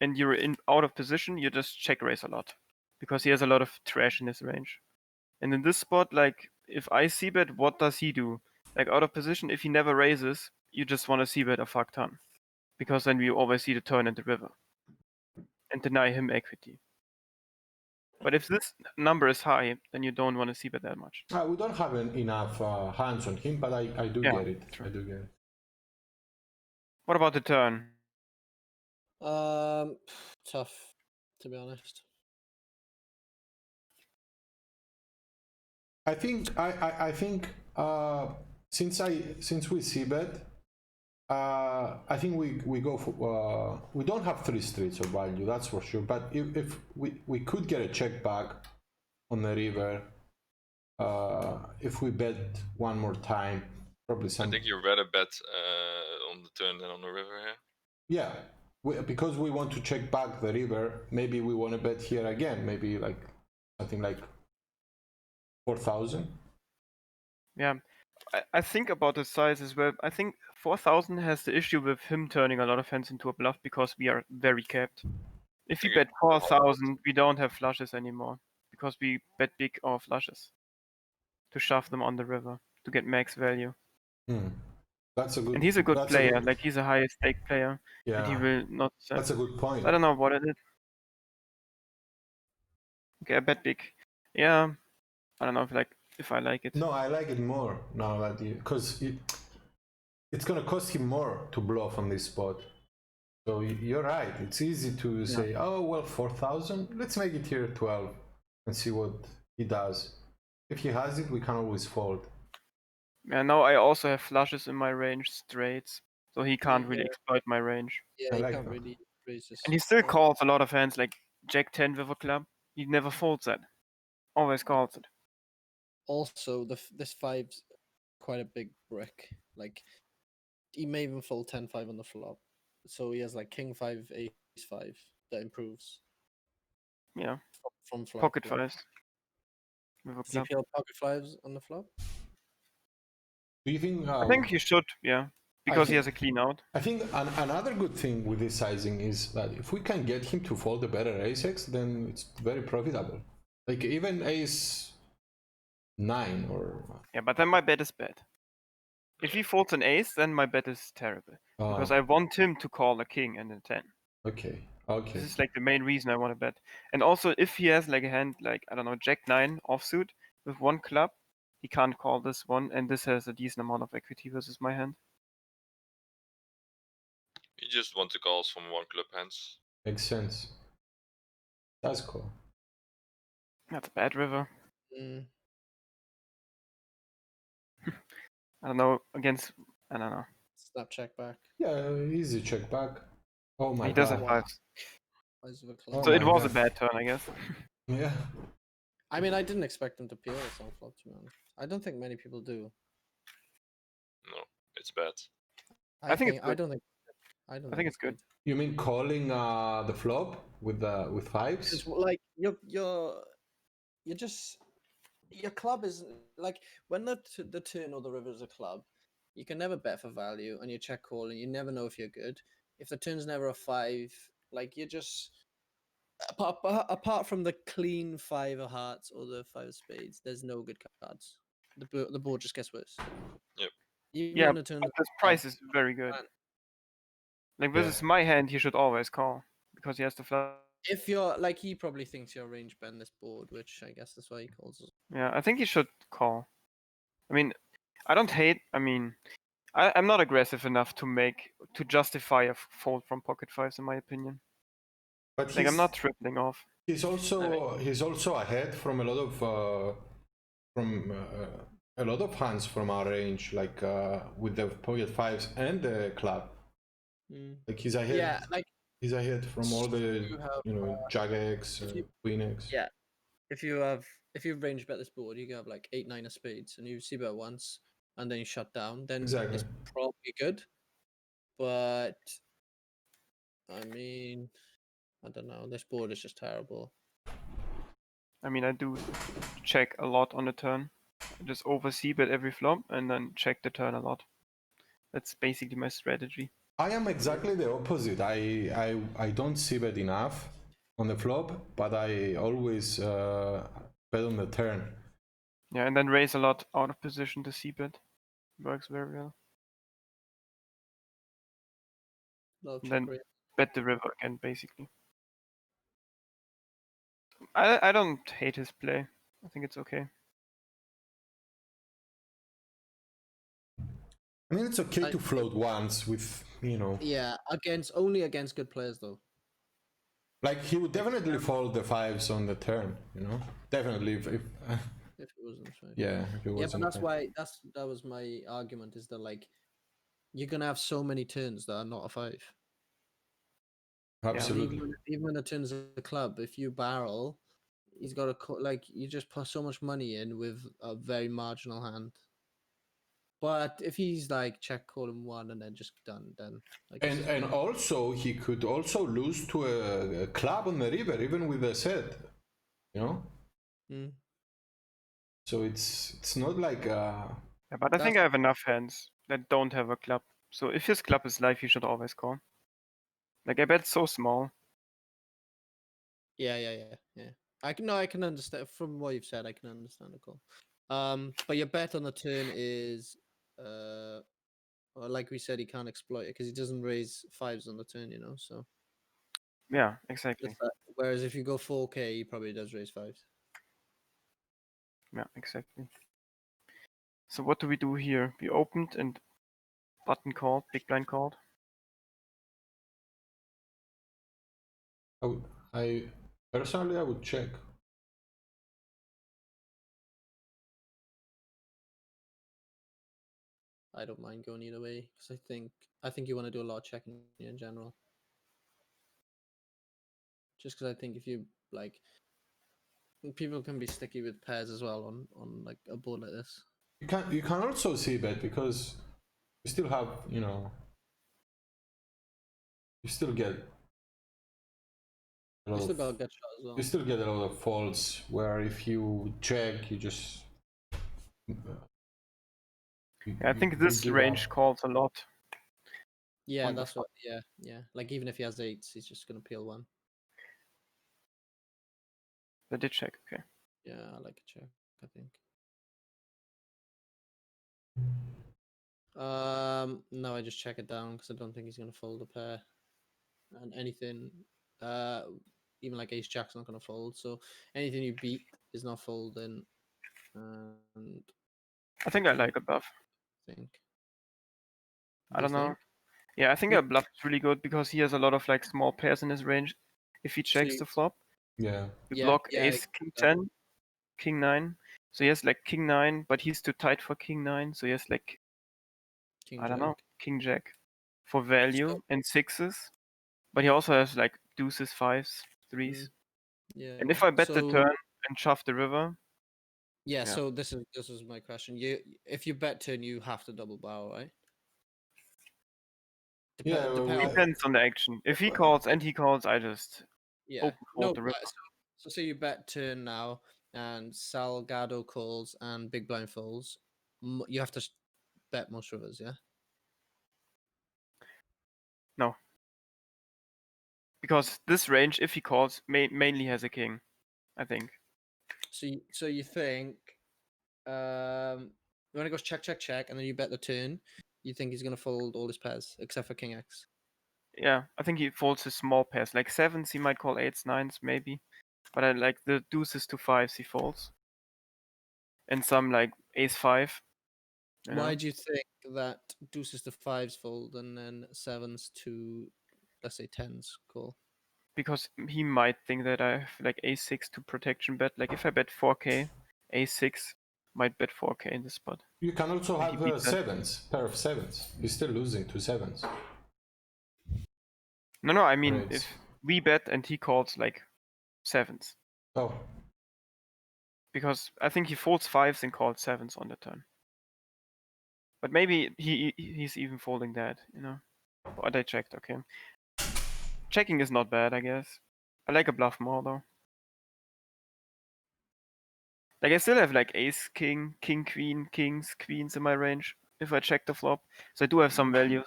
and you're out of position, you just check raise a lot because he has a lot of trash in his range. And in this spot, like if I c-bet, what does he do? Like out of position, if he never raises, you just want to c-bet a fuck ton because then we always see the turn and the river and deny him equity. But if this number is high, then you don't want to c-bet that much. We don't have enough hands on him, but I do get it. True. I do get it. What about the turn? Tough, to be honest. I think since we see bet, I think we go for we don't have 3 streets of value, that's for sure. But if we could get a check back on the river, if we bet one more time, probably some. I think you'd rather bet on the turn than on the river here. Yeah, because we want to check back the river. Maybe we want to bet here again. Maybe like something like 4,000. Yeah, I think about the size as well. I think 4,000 has the issue with him turning a lot of hands into a bluff because we are very capped. If you bet 4,000, we don't have flushes anymore because we bet big or flushes to shove them on the river to get max value. That's a good. And he's a good player. Like he's a high stake player. Yeah. And he will not. That's a good point. I don't know what it is. Okay, I bet big. Yeah, I don't know if I like it. No, I like it more now that because it's gonna cost him more to bluff on this spot. So you're right. It's easy to say, oh well, 4,000. Let's make it here 12 and see what he does. If he has it, we can always fold. Yeah, now I also have flushes in my range, straights, so he can't really Yeah. exploit my range. Yeah, I he like can't that. really raise his. And he still board. calls a lot of hands like Jack 10 with a club. He never folds that. Always calls it. Also, this five's quite a big brick. Like he may even fold 10-5 on the flop. So he has like king 5, ace 5 that improves Yeah, from flop. pocket Like, fives with a does he club. peel pocket fives on the flop? Do you think? I think he should, yeah, because he think- has a clean out. I think another good thing with this sizing is that if we can get him to fold a better ace-x, then it's very profitable. Like even ace 9 or. Yeah, but then my bet is bad. If he folds an ace, then my bet is terrible. Because Oh, I want him to call a king and a 10. okay, okay. This is like the main reason I want to bet. And also, if he has like a hand like, I don't know, Jack 9 offsuit with one club, he can't call this one, and this has a decent amount of equity versus my hand. You just want to calls from one club hands. Makes sense. That's cool. That's a bad river. Mm. I don't know, against, I don't know. Snap check back. Yeah, easy check back. Oh my He does god. have Wow. fives. Eyes of a Oh club. So it my was a God. bad turn, I guess. Yeah. I mean, I didn't expect him to peel this on flop, to be honest. I don't think many people do. No, it's bad. I think it's I good. don't think. I don't I think it's good. You mean calling the flop with fives? Because like you're just your club is like when the turn or the river is a club, you can never bet for value and you check call and you never know if you're good. If the turn's never a 5, like you're just apart from the clean 5 of hearts or the 5 of spades, there's no good cards. The board just gets worse. Yep. Even Yeah, when the turn but this price is very good. Man. Like, Yeah. this is my hand, he should always call. Because he has the flush. if you're like he probably thinks you're range bend this board, which I guess that's why he calls us. Yeah, I think he should call. I mean, I don't hate, I mean, I'm not aggressive enough to justify a fold from pocket fives, in my opinion. But Like, I'm not tripling off. he's also ahead from a lot of a lot of hands from our range, like with the pocket fives and the club. Like he's ahead. Yeah, like He's ahead from all the you have, Jack X, if you- Queen X. yeah. If you range bet this board, you can have like 8-9 of spades, and you see bet once, and then you shut down. Then Exactly. it's probably good. But I mean, I don't know. This board is just terrible. I mean, I do check a lot on the turn. I just oversee bet every flop and then check the turn a lot. That's basically my strategy. I am exactly the opposite. I don't see bet enough on the flop, but I always bet on the turn. Yeah, and then raise a lot out of position to see bet. Works very well. Love And check then raise. bet the river again, basically. I don't hate his play. I think it's okay. I mean, it's okay to float once with, Yeah, only against good players though. like he would definitely fold the fives on the turn, Definitely if If it wasn't right. yeah, if it Yeah, but wasn't that's okay. why that was my argument is that like you're gonna have so many turns that are not a 5. And Absolutely. even when the turns a club, if you barrel, he's got to like you just put so much money in with a very marginal hand. But if he's like check call him one and then just done, then like And also he could also lose to a club on the river even with a set, Mm. So it's not like Yeah, but I think I have enough hands that don't have a club. So if his club is live, he should always call. Like, I bet so small. Yeah. I can understand from what you've said. I can understand the call. But your bet on the turn is, well, like we said, he can't exploit it because he doesn't raise fives on the turn. So Yeah, exactly. whereas if you go 4K, he probably does raise fives. Yeah, exactly. So what do we do here? We opened and button called, big blind called. I personally I would check. I don't mind going either way because I think you want to do a lot of checking in general. Just because I think if you like, people can be sticky with pairs as well on like a board like this. You can also see bet because you still have, you know, you still get a You lot still got to of, get shot as well. you still get a lot of folds where if you check you just I think this give range up. calls a lot. Yeah, on the that's what. Yeah. Like even if he has 8s, he's just gonna peel one. I did check. Okay. Yeah, I like a check. I think. No, I just check it down because I don't think he's gonna fold a pair, and anything, even like ace jack's not gonna fold. So anything you beat is not folding, and I think I like a bluff. I think. I You don't know. think? Yeah, I think Yeah. a bluff is really good because he has a lot of like small pairs in his range. If he checks the flop, Yeah. you Yeah, block yeah, ace king 10, king 9. So he has like king 9, but he's too tight for king 9. So he has like, King I don't jack. know, king jack for value and 6s. But he also has like deuces, 5s, 3s. Yeah. And if I bet the So turn and shove the river, yeah, yeah. so this is my question. If you bet turn, you have to double barrel, right? Yeah, Depends on the action. If he calls and he calls, I just Yeah. open fold the river. So say you bet turn now, and Salgado calls and big blind folds. You have to bet most rivers, yeah. No. Because this range, if he calls, mainly has a king, I think. So you think, when it goes check check check, and then you bet the turn, you think he's gonna fold all his pairs except for king x. Yeah, I think he folds his small pairs. Like 7s, he might call 8s, 9s, maybe. But I like the deuces to 5s he folds. And some like ace 5. You know? Why do you think that deuces to 5s fold and then 7s to, let's say, 10s call? Because he might think that I have like ace 6 to protection bet. Like if I bet 4k, ace 6 might bet 4k in this spot. You can also And he have beats that. sevens, pair of sevens. You're still losing to sevens. No, I mean Right. if we bet and he calls like 7s. Oh, Because I think he folds 5s and calls 7s on the turn. But maybe he's even folding that, you know. But I checked, okay. Checking is not bad, I guess. I like a bluff more though. Like I still have like ace, king, king, queen, kings, queens in my range if I check the flop. So I do have some value.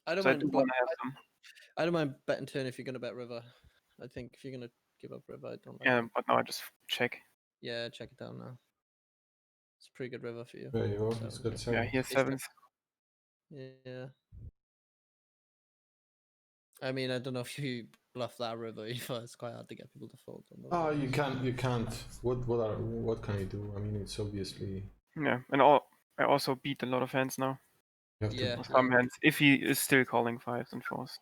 I don't So I mind. do want to have some. I don't mind betting turn if you're gonna bet river. I think if you're gonna give up river, I don't like. Yeah, but now I just check. Yeah, check it down now. It's a pretty good river for you. there you go. So, He's got Yeah, sevens. he has 7s. yeah. I mean, I don't know if you bluff that river either. It's quite hard to get people to fold on those. Oh, rivers. you can't. What can you do? I mean, it's obviously Yeah, and I also beat a lot of hands now. you have Yeah, to. Or some hands, if he is still calling 5s and 4s.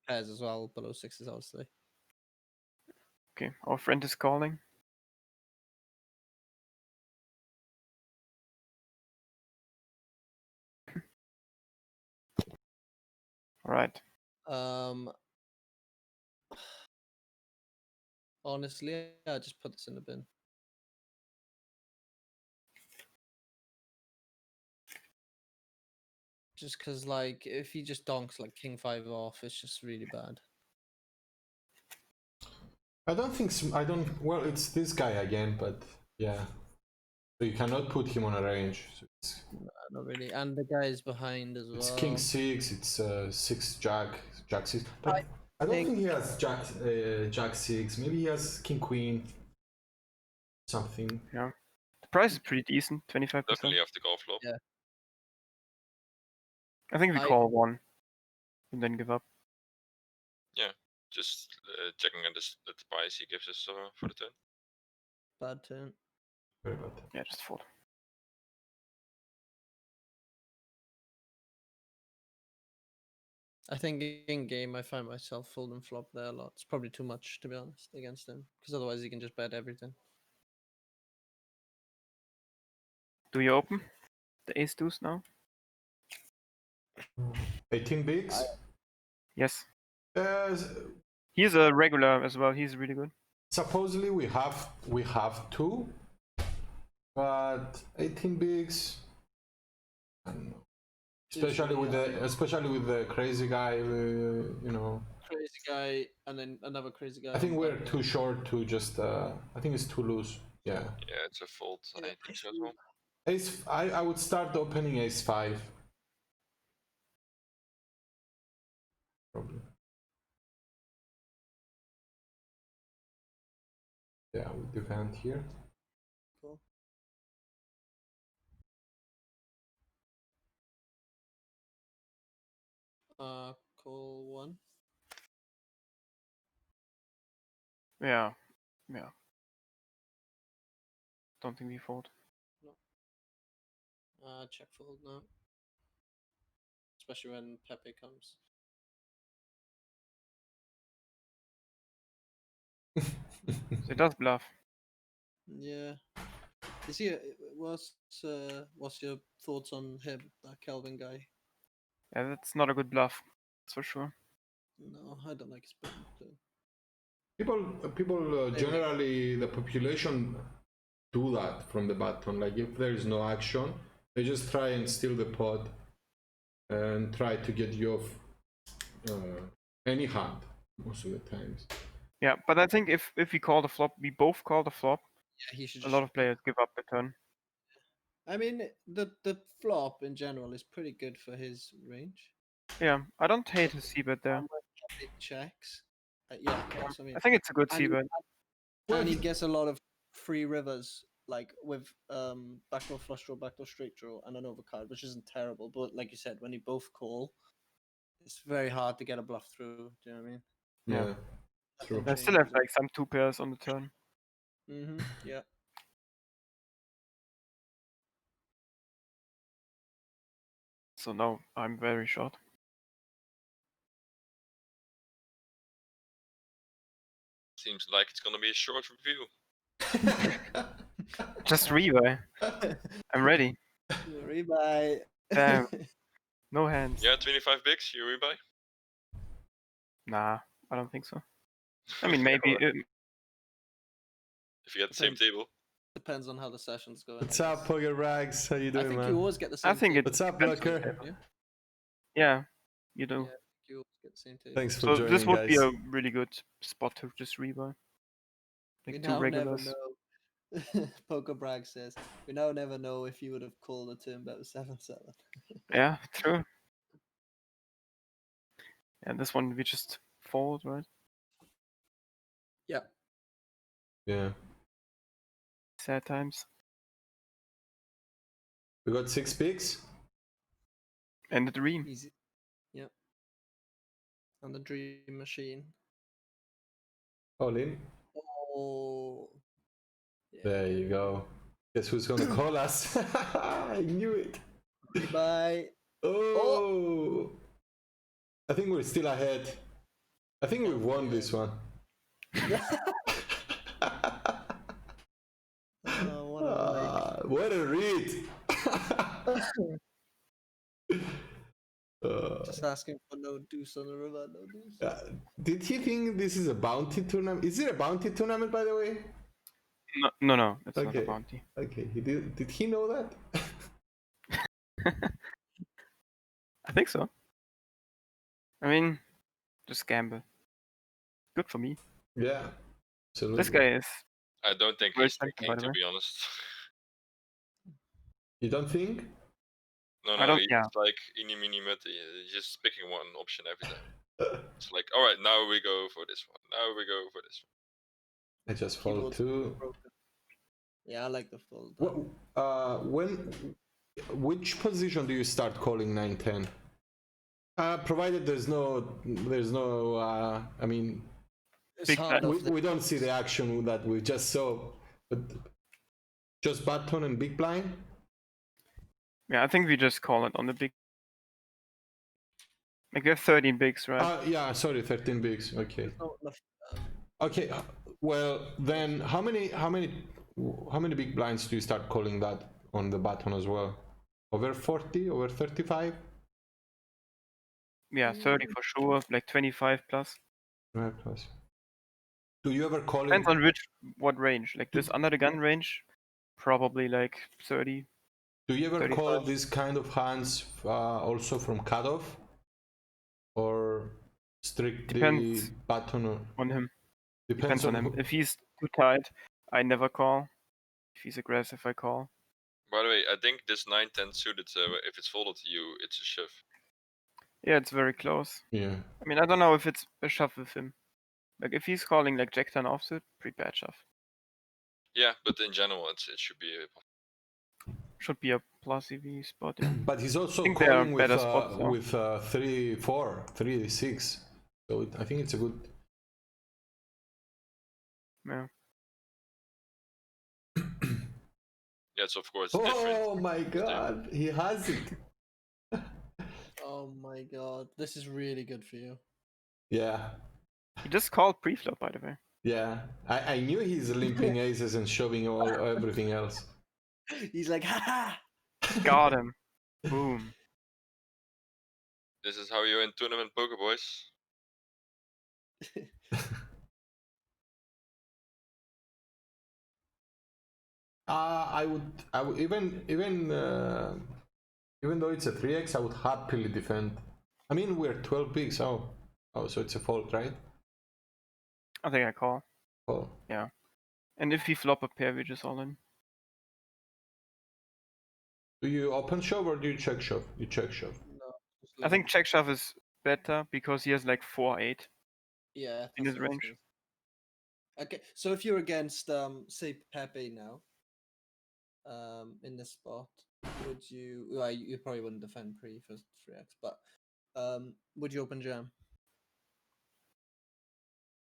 pairs as well, below 6s, obviously. Okay, our friend is calling. Alright. Honestly, I just put this in the bin. Just because, like, if he just donks like king 5 off, it's just really bad. I don't think. I don't. Well, it's this guy again, but yeah. So you cannot put him on a range. So Not really. And the guy is behind as well. it's king 6. It's 6 jack 6. Like I don't think he has jack 6. Maybe he has king queen. Something. Yeah. The price is pretty decent, 25%. Definitely have to call flop. Yeah. I think we call 1 and then give up. Just checking at the price he gives us for the turn. Bad turn. Very bad. Yeah, just fold. I think in game I find myself folding flop there a lot. It's probably too much, to be honest, against him, because otherwise he can just bet everything. Do you open the ace deuce now? 18 bigs. Yes. Uh, He's a regular as well. He's really good. supposedly we have two, but 18 bigs. I don't know. Especially with the crazy guy, you know. Crazy guy, and then another crazy guy. I think on we're back too end. short to just. I think it's too loose. Yeah. Yeah, it's a fold. I Yeah, think so as well. Ace. I would start opening ace 5. Probably. Yeah, with the hand here. Cool. Call 1. Yeah. Yeah. Don't think we fold. Check fold now. Especially when Pepe comes. So it does bluff. Yeah. Is he? What's your thoughts on him, that Kelvin guy? Yeah, that's not a good bluff. That's for sure. No, I don't like his button too. People generally, the population do that from the button. Like if there is no action, they just try and steal the pot and try to get you off any hand most of the times. Yeah, but I think if we call the flop, we both call the flop. Yeah, he should. A lot of players give up the turn. I mean, the flop in general is pretty good for his range. Yeah, I don't hate his c-bet there. Big checks. Yeah, of course. I mean, I think it's a good and he- c-bet. and he gets a lot of free rivers, like with backdoor flush draw, backdoor straight draw, and an overcard, which isn't terrible. But like you said, when you both call, it's very hard to get a bluff through. Do you know what I mean? Yeah, true. I still have like some 2 pairs on the turn. Yeah. So now I'm very short. Seems like it's gonna be a short review. Just rebuy. I'm ready. Rebuy. Damn. No hands. Yeah, 25 bigs, you rebuy? Nah, I don't think so. I mean, maybe. If you get the same table. Depends on how the session's going. What's up, Poker Rags? How you I doing, think man? you always get the same. I think table. What's up, depends on the Blocker? table. Yeah, you do. Yeah, you always get the same table. Thanks for So joining, this would guys. be a really good spot to just rebuy. We Like now 2 regulars. never know. Poker Bragg says, we now never know if you would have called a turn bet with 7-7. Yeah, true. And this one we just fold, right? Yeah. Yeah. Sad times. We got 6 bigs. And the dream. Easy. Yep. On the dream machine. All in. Oh. Yeah, There you go. Guess who's gonna call us? I knew it. Bye. Oh. I think we're still ahead. I think we won this one. What a read! Just asking for no deuce on the river, no deuce. Did he think this is a bounty tournament? Is it a bounty tournament, by the way? No, it's not Okay. a bounty. Okay, he did he know that? I think so. I mean, just gamble. Good for me. Yeah, absolutely. This guy is. I don't think Very he's simple, thinking, by the to way. be honest. You don't think? No, I don't- he's yeah. like eeny meeny mutty. He's just picking one option every time. It's like, alright, now we go for this one. Now we go for this one. I just fold Keyboard's 2. broken. Yeah, I like the fold. Which position do you start calling 9-10? Provided there's no I mean, It's Big hard bet. off the- we don't see the action that we just saw, but just button and big blind. Yeah, I think we just call it on the big. Like we have 13 bigs, right? Yeah, sorry, 13 bigs. Okay. There's not enough, Okay. Well, then how many big blinds do you start calling that on the button as well? Over 40? Over 35? Yeah, 30 for sure. Like 25 plus. Right, plus. Do you ever call it? Depends on what range. Like this under the gun range, probably like 30. Do you ever call 35. these kind of hands also from cutoff, or strictly Depends button? Or on him. depends on him. If he's too tight, I never call. If he's aggressive, I call. By the way, I think this 9-10 suited, if it's folded to you, it's a shove. Yeah, it's very close. Yeah. I mean, I don't know if it's a shove with him. Like if he's calling like Jack 10 offsuit, pretty bad shove. Yeah, but in general, it should be Should be a plus EV spot. Yeah. But he's also think there are calling better spots, though. with 3-4, 3-6. So I think it's a good. Yeah. Yeah, it's of course different. Oh my god, he has it. oh my god, this is really good for you. Yeah. He just called pre-flop, by the way. Yeah. I knew he's limping aces and shoving everything else. He's like, haha. Got him. Boom. This is how you win tournament poker, boys. I would even though it's a 3x, I would happily defend. I mean, we're 12 bigs. Oh, so it's a fold, right? I think I call. Oh. Yeah. And if we flop a pair, we just all in. Do you open shove or do you check shove? You check shove. No, just I think check shove is better because he has like 4-8 yeah, in that's his what I was range. gonna say. Okay, so if you're against say Pepe now, in this spot, would you? Well, you probably wouldn't defend pre for 3x, but would you open jam?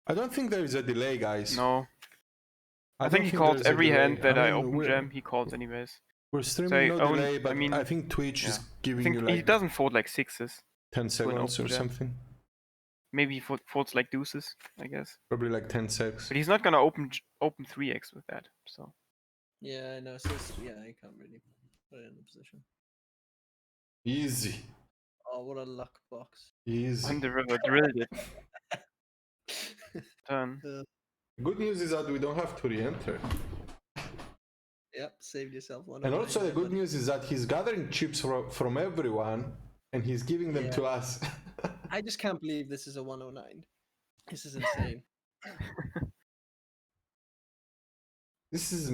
I don't think there is a delay, guys. No. I don't think he calls there's a every delay. hand that I mean, open jam, he calls anyways. We're streaming So no I delay, but I mean, I think Twitch is I giving think you he like doesn't fold like sixes. 10 seconds open or jam. something. Maybe he folds like deuces, I guess. Probably like 10 secs. But he's not gonna open 3x with that. So Yeah, I know. So yeah, you can't really put it in the position. Easy. Oh, what a luck box. Easy. on the river drilled it. Turn. Good news is that we don't have to re-enter. Yep, saved yourself one. And also the good news is that he's gathering chips from everyone and he's giving them to us. I just can't believe this is a 109. This is insane. This is,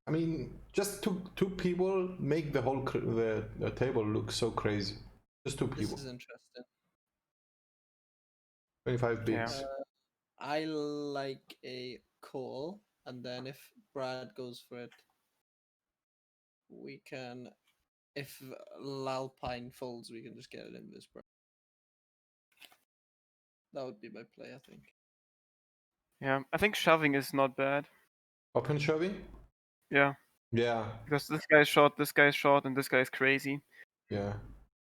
I mean, just two people make the whole the table look so crazy. Just two This people. is interesting. 25 bigs. Yeah. I like a call, and then if Brad goes for it, we can. If Lalpine folds, we can just get it in this Brad. That would be my play, I think. Yeah, I think shoving is not bad. Open shoving? Yeah, Yeah, because this guy's short, and this guy's crazy. yeah.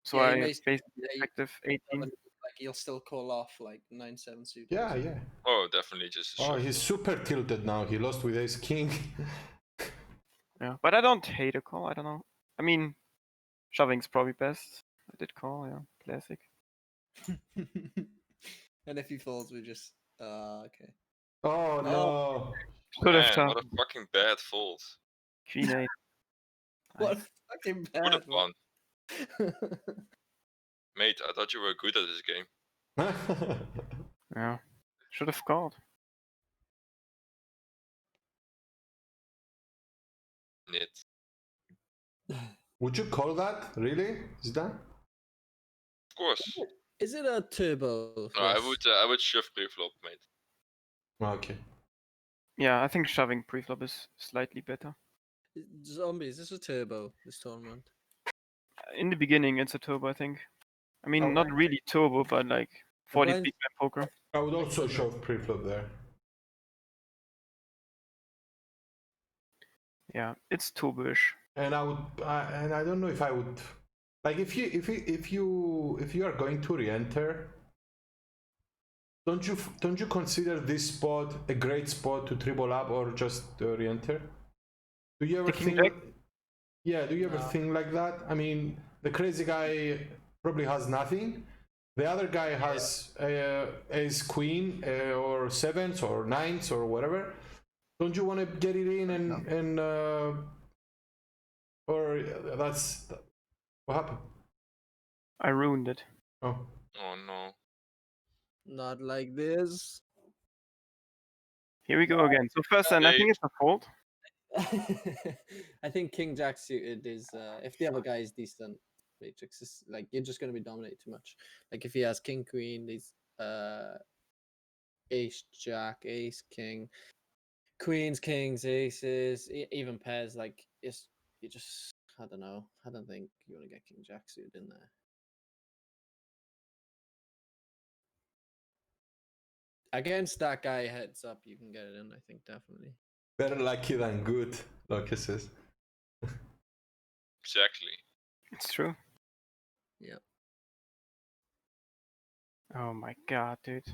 So Yeah, I he makes- basically yeah, he- effective 18. Like he'll still call off like 9-7 suited. Yeah, yeah. Oh, definitely just a Oh, shove. he's super tilted now. He lost with ace king. Yeah, but I don't hate a call. I don't know. I mean, shoving's probably best. I did call. Yeah, classic. And if he folds, we just okay. Oh no. Could have Man, what shoved a fucking bad fold. queen 8. What Nice. fucking Would have bad. won. Mate, I thought you were good at this game. Yeah, should have called. Nit. Would you call that? Really? Is that? Of course. Is it a turbo? No, I this? would shove pre-flop, mate. Okay. Yeah, I think shoving preflop is slightly better. Zombie, is this a turbo? This tournament? In the beginning, it's a turbo, I think. I mean, Oh. not really turbo, but like 40 blind- big man poker. I would also shove pre-flop there. Yeah, it's turbo-ish. And I would, and I don't know if I would Like if you are going to re-enter, don't you consider this spot a great spot to triple up or just re-enter? Do you ever The king think? jack? Yeah, do you ever No. think like that? I mean, the crazy guy probably has nothing. The other guy has ace queen or sevens or nines or whatever. Don't you want to get it in and or that's what happened? I ruined it. Oh, Oh no. Not like this. Here we go again. So first, I think it's a fold. I think King Jack suited is if the other guy is decent, Matrix is like you're just gonna be dominated too much. Like if he has King Queen, these Ace Jack, Ace King, Queens, Kings, Aces, even pairs. Like it's you just I don't know. I don't think you want to get King Jack suited in there. Against that guy heads up, you can get it in. I think definitely. better lucky than good, Loki says. Exactly. It's true. Yeah. Oh my god, dude.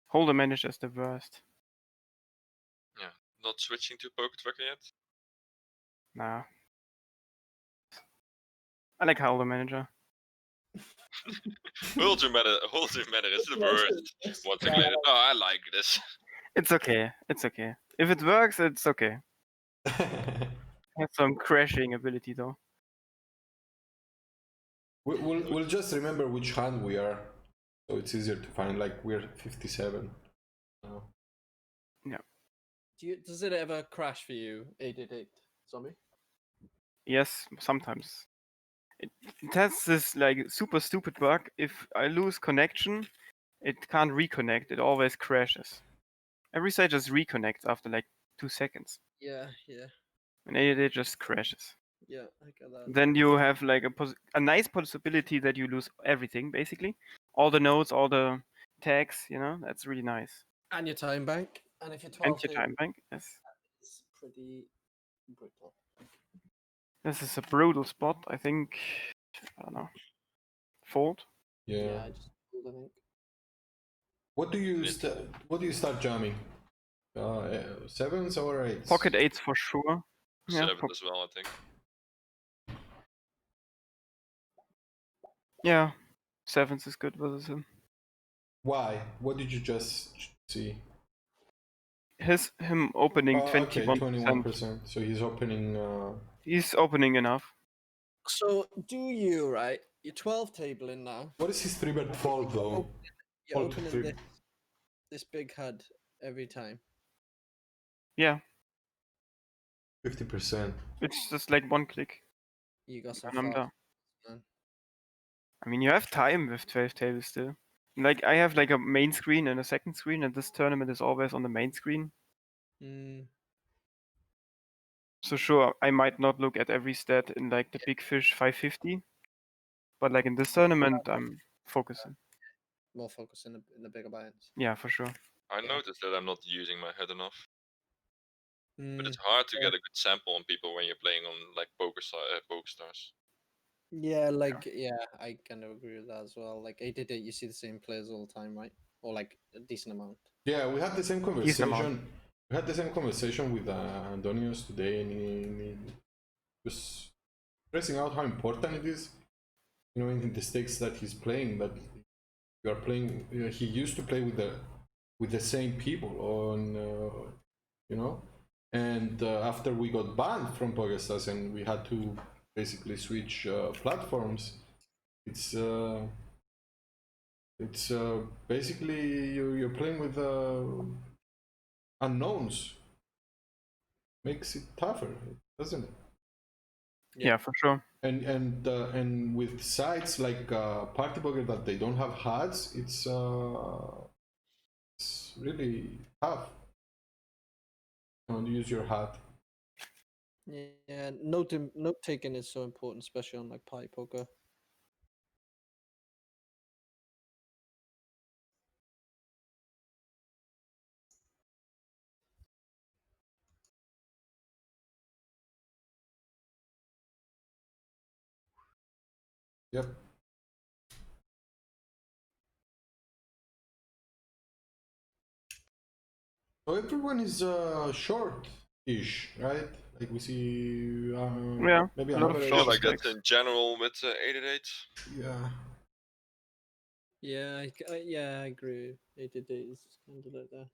Holder manager is the worst. Not switching to Poker Tracker yet? Nah. I like holder manager. Holder Matter is the worst. Once again, no, I like this. It's okay. It's okay. If it works, it's okay. Has some crashing ability though. We'll just remember which hand we are, so it's easier to find. Like we're 57. Does it ever crash for you? 888 zombie. Yes, sometimes. It has this like super stupid bug. If I lose connection, it can't reconnect. It always crashes. Every site just reconnects after like 2 seconds. Yeah. And it just crashes. Yeah, I get that. Then you have like a nice possibility that you lose everything, basically. All the nodes, all the tags, that's really nice. And your time bank. And if you're And 12 your time bank, yes. it's pretty brutal. This is a brutal spot, I think. I don't know. Fold? Yeah. I just I think. What do you start jamming? Sevens or eights? Pocket eights for sure. Yeah, 7 as well, I think. yeah. Sevens is good versus him. Why? What did you just see? Him opening Okay, 21%. 21%. So he's opening. He's opening enough. So do you right? You're 12 table in now. What is his 3-bet fold though? You're Fold to opening three. this big HUD every time. Yeah, 50%. it's just like one click. You got some And I'm fast, done. man. I mean, you have time with 12 tables still. Like, I have like a main screen and a second screen, and this tournament is always on the main screen. So sure, I might not look at every stat in like the Big Fish 550, but like in this tournament, I'm focusing. More focus in the bigger buy-ins. Yeah, for sure. I Yeah. noticed that I'm not using my head enough. But Mm, it's hard to get a good sample on people when you're playing on like PokerStars. yeah, like I kind of agree with that as well. Like 888, you see the same players all the time, right? Or like a decent amount. Yeah, we had the same Decent amount. conversation. We had the same conversation with Antonios today, and he was stressing out how important it is. In the stakes that he's playing, that you are playing. He used to play with the same people on, and after we got banned from PokerStars and we had to basically switch platforms, it's basically you're playing with unknowns. Makes it tougher, doesn't it? Yeah, for sure. And with sites like Party Poker that they don't have HUDs, it's really tough. To use your HUD. Yeah, note taking is so important, especially on like party poker. Yep. So everyone is short-ish, right? Like we see Yeah, maybe a lot of another Yeah, short like stacks. that's in general with 888. Yeah. Yeah, yeah, I agree. 88 is kind of like that.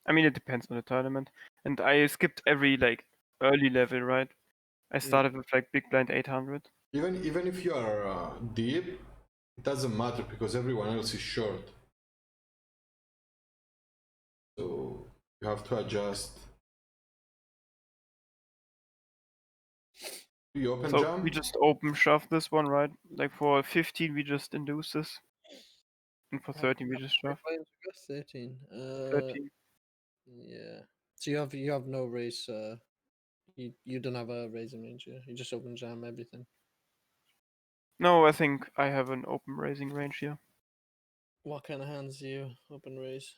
I mean, it depends on the tournament. And I skipped every like early level, right? I started with like big blind 800. Even if you are deep, it doesn't matter because everyone else is short. So you have to adjust. Do you open So jump? we just open shove this one, right? Like for 15, we just induce this. And for 13, we just shove. 13. 13. Yeah. So you have no race. You don't have a raising range. Yeah? You just open jam everything. No, I think I have an open raising range here. What kind of hands do you open raise?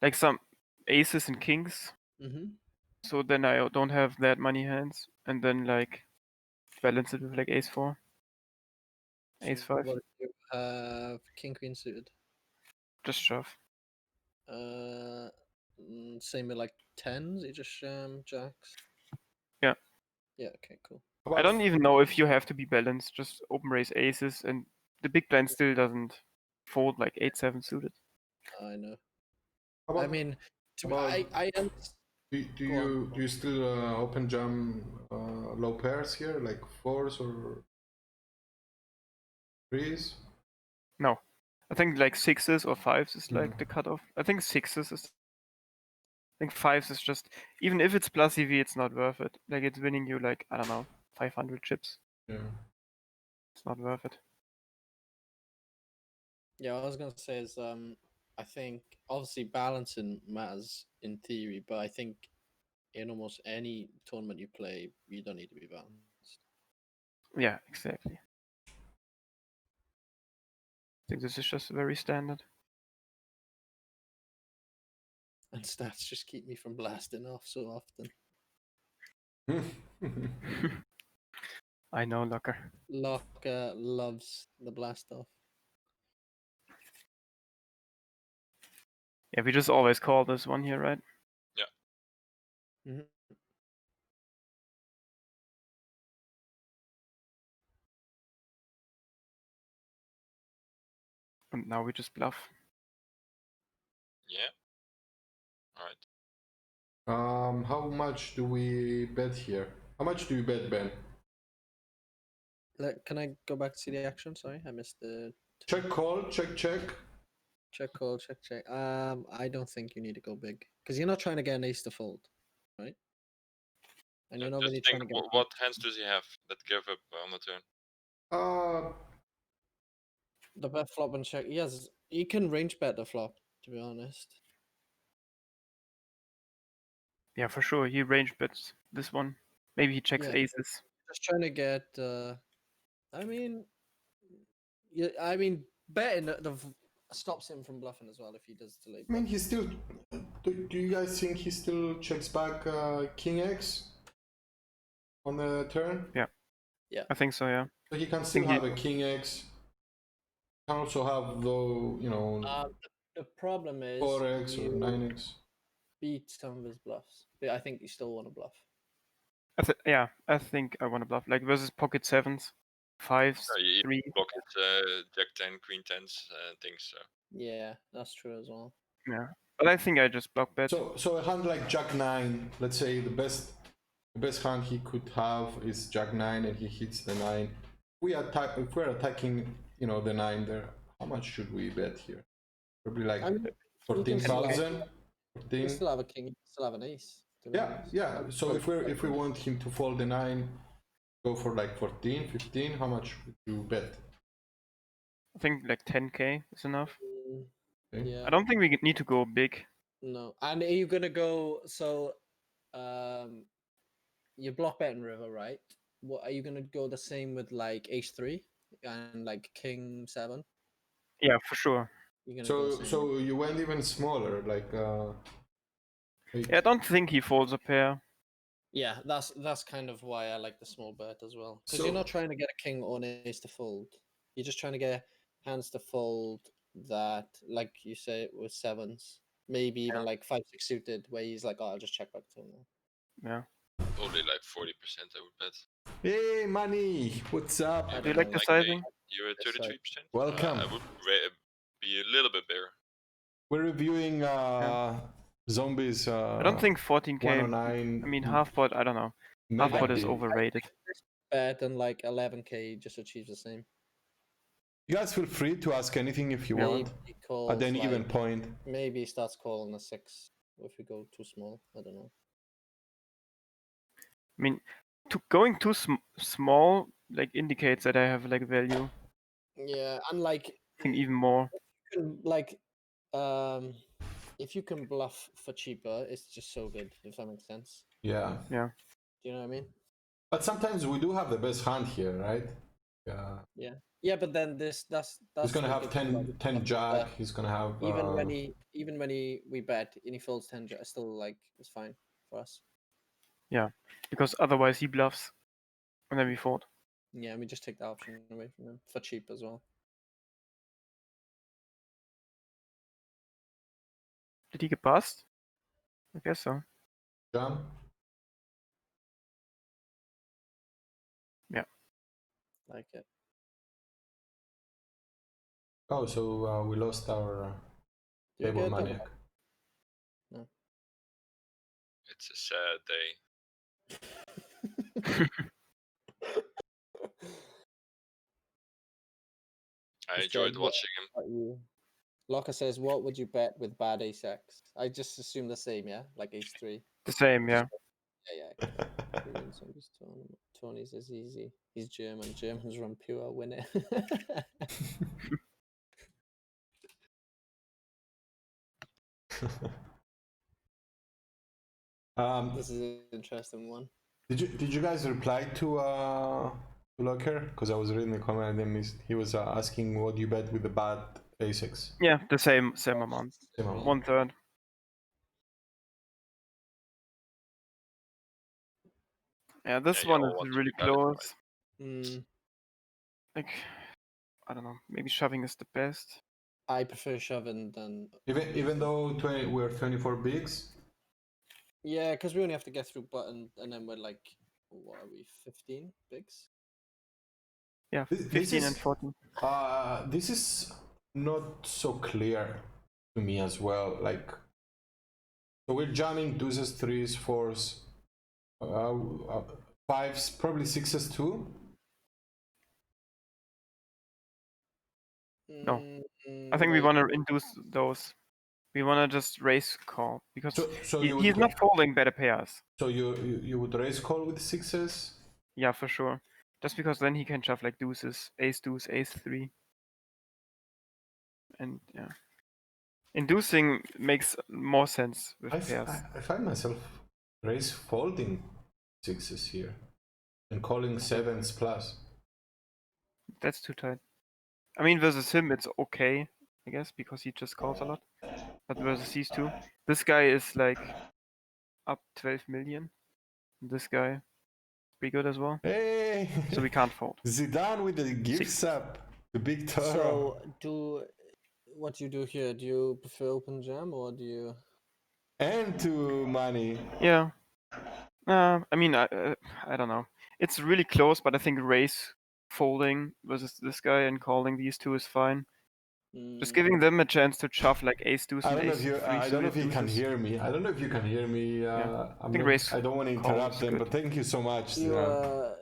Like some aces and kings. Mm-hmm. So then I don't have that many hands. And then like balance it with like ace 4, ace 5. What if you have king queen suited? Just shove. Same with like tens. You just jacks. Yeah. Yeah. Okay. Cool. How I about don't even know if you have to be balanced. Just open raise aces, and the big blind still doesn't fold like 8-7 suited. I know. how I about, mean, about I do Go on. you still open jam low pairs here like fours or threes? No. I think like sixes or fives is like Mhm. the cutoff. I think sixes is. I think fives is just, even if it's plus EV, it's not worth it. Like it's winning you like, I don't know, 500 chips. Yeah. It's not worth it. Yeah, what I was gonna say is I think obviously balancing matters in theory, but I think in almost any tournament you play, you don't need to be balanced. Yeah, exactly. I think this is just very standard. And stats just keep me from blasting off so often. I know, Locker. Locke loves the blast off. Yeah, we just always call this one here, right? Mm-hmm. And now we just bluff. Yeah. Alright. How much do we bet here? How much do you bet, Ben? Can I go back to see the action? Sorry, I missed the Check call, check check. check call, check. I don't think you need to go big because you're not trying to get an ace to fold, right? And you're not Just really think, trying to get. what hands does he have that give up on the turn? The bet flop and check. Yes, you can range bet the flop. To be honest, Yeah, for sure. He range bets this one. Maybe he checks Yeah. aces. just trying to get. I mean, yeah. I mean, betting stops him from bluffing as well if he does delay. I mean, he still. Do you guys think he still checks back King X on the turn? Yeah. Yeah. I think so, yeah. So he can still think he- have a King X. Can also have though, you know, The problem is 4X or you 9X. beat some of his bluffs, but I think you still want to bluff. yeah, I think I want to bluff. Like versus pocket sevens, fives, You three. block it, Jack 10, Queen 10s, things. So. Yeah, that's true as well. Yeah. But I think I just block bet. So a hand like Jack 9, let's say the best hand he could have is Jack 9 and he hits the 9. If we're attacking, you know, the 9 there, how much should we bet here? Probably like I mean, 14,000. you still have a king. You still have an ace. to be Yeah, honest. yeah. So if we want him to fold the 9, go for like 14, 15, how much would you bet? I think like 10k is enough. Okay. Yeah. I don't think we need to go big. No. And are you gonna go? So, you block bet and river, right? What are you gonna go the same with like ace 3 and like king 7? Yeah, for sure. You're gonna go the same. So you went even smaller, like Yeah, I don't think he folds a pair. Yeah, that's kind of why I like the small bet as well. Because So- you're not trying to get a king or an ace to fold. You're just trying to get hands to fold that, like you say, with sevens. Maybe even like 5-6 suited, where he's like, oh, I'll just check back to him now. Yeah. Probably like 40%, I would bet. Hey, Money, what's up? I Do you don't like know, the sizing? You're at Yes, 33%? Welcome. I would be a little bit bigger. We're reviewing zombies. I don't think 14k. 109. I mean, half pot. I don't know. Half pot is Megadeep. overrated. Bet and like 11k just achieves the same. You guys feel free to ask anything if you Yeah. want Maybe he calls, at any given like, point. maybe he starts calling a 6 if we go too small. I don't know. I mean, going too small like indicates that I have like value. Yeah, and like I think even more. like if you can bluff for cheaper, it's just so good, if that makes sense. Yeah. Yeah. Do you know what I mean? But sometimes we do have the best hand here, right? Yeah. Yeah, but then that's He's gonna still have good 10, like, 10 jack. He's gonna have even when we bet and he folds 10 jack, still like it's fine for us. Yeah. Because otherwise he bluffs, and then we fold. Yeah, and we just take the option away from him for cheap as well. Did he get past? I guess so. jam. Like it. Oh, so we lost our Do you table get maniac. It's a sad day. I It's enjoyed dead. watching him. Locker says, "What would you bet with bad ace X?" I just assume the same, yeah, like ace 3. The same, yeah. Yeah. Brilliant, so just Tony's is easy. He's German. Germans run pure, win it. This is an interesting one. Did you guys reply to Locker? Because I was reading the comment and he was asking what you bet with the bad ace. Yeah, the same amount. Same amount. 1/3. Yeah, this Yeah, one y'all is want to really be valid, right? close. Mm, Like, I don't know. Maybe shoving is the best. I prefer shoving than Even though we're 24 bigs. yeah, because we only have to get through button, and then we're like, what are we, 15 bigs? Yeah, This 15 and is- 14. This is not so clear to me as well. Like, so we're jamming deuces, threes, fours, fives, probably sixes too. No. I think we Wait, want to induce those. We want to just raise call because So he's not folding better pairs. So you would raise call with sixes? Yeah, for sure. Just because then he can shove like deuces, ace deuce, ace 3. And yeah. Inducing makes more sense with pairs. I find myself raise folding sixes here and calling sevens plus. That's too tight. I mean, versus him, it's okay, I guess, because he just calls a lot. But versus these two, this guy is like up 12 million. This guy, pretty good as well. Hey! So we can't fold. Zidane with the gift Six. sub. The big Toro. so what do you do here? Do you prefer open jam or do you? And to money. Yeah. I mean, I don't know. It's really close, but I think raise folding versus this guy and calling these two is fine. Just giving them a chance to shove like ace deuce I and don't know ace if you. 3 I don't know if you suited can deuces. hear me. I don't know if you can hear me. I think raise I don't want to call interrupt is them, good. but thank you so much. You Zidane.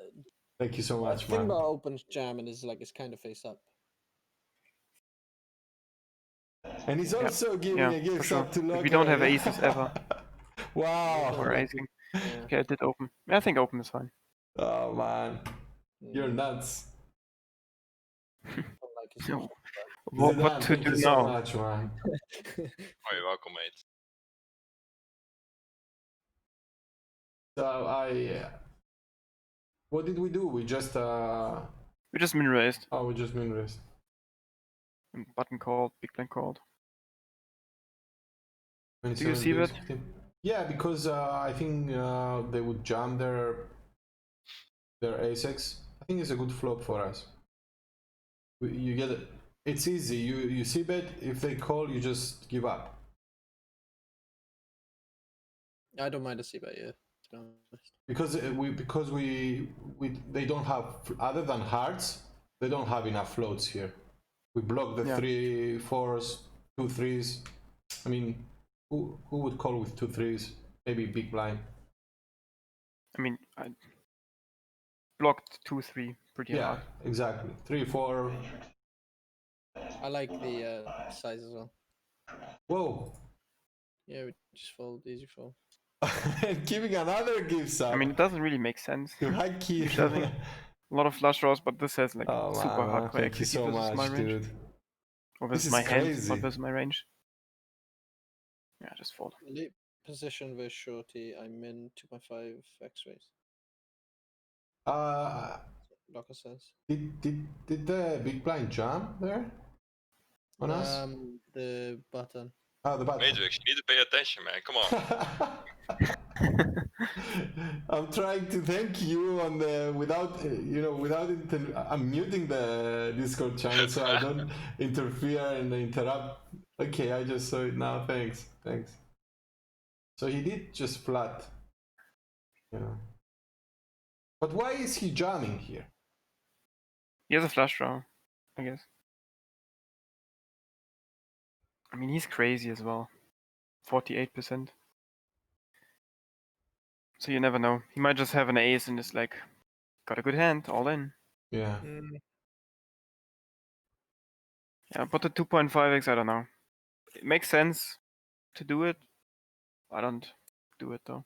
Thank you so the much, thing man. about open jamming is like it's kind of face up. And he's also giving Yeah, a gift for sure. sub to But Locker. we don't have aces ever. Wow. For raising. Yeah. Okay, I did open. I think open is fine. Oh man, you're nuts. Like it's No. not- What Zidane, to thank do you so now? much, man. Oh, you're welcome, mate. So what did we do? We just We just min raised. we just min raised. And button called, big blind called. Do 27 you see bigs, that? 15. Yeah, because I think they would jam their ace-x. I think it's a good flop for us. You get it. It's easy. You see bet. If they call, you just give up. I don't mind a c-bet, yeah, to be honest. Because they don't have, other than hearts, they don't have enough floats here. We block the Yeah. 3 4s, 2 3s. I mean, who would call with 2 3s? Maybe big blind. I mean, I blocked 2-3 pretty Yeah, hard. exactly. 3 4. I like the size as well. Whoa. Yeah, we just fold, easy fold. And giving another gift sub I mean, it doesn't really make sense. to Haki. Usually I think a lot of flush draws, but this has like Oh super man, hardcore thank you equity so versus my much, range. dude. Or This versus is my hand, crazy. not versus my range. Yeah, just fold. Late position with shorty, I'm in 2.5 x raise. Locker says. Did the big blind jam there on us? The button. Oh, the button. Matrix, you need to pay attention, man. Come on. I'm trying to thank you on the without I'm muting the Discord channel so I don't interfere and interrupt. Okay, I just saw it now. Thanks. So he did just flat. Yeah. But why is he jamming here? He has a flush draw, I guess. I mean, he's crazy as well. 48%. So you never know. He might just have an ace and is like, got a good hand, all in. Yeah. Yeah, but the 2.5x, I don't know. It makes sense to do it. I don't do it though.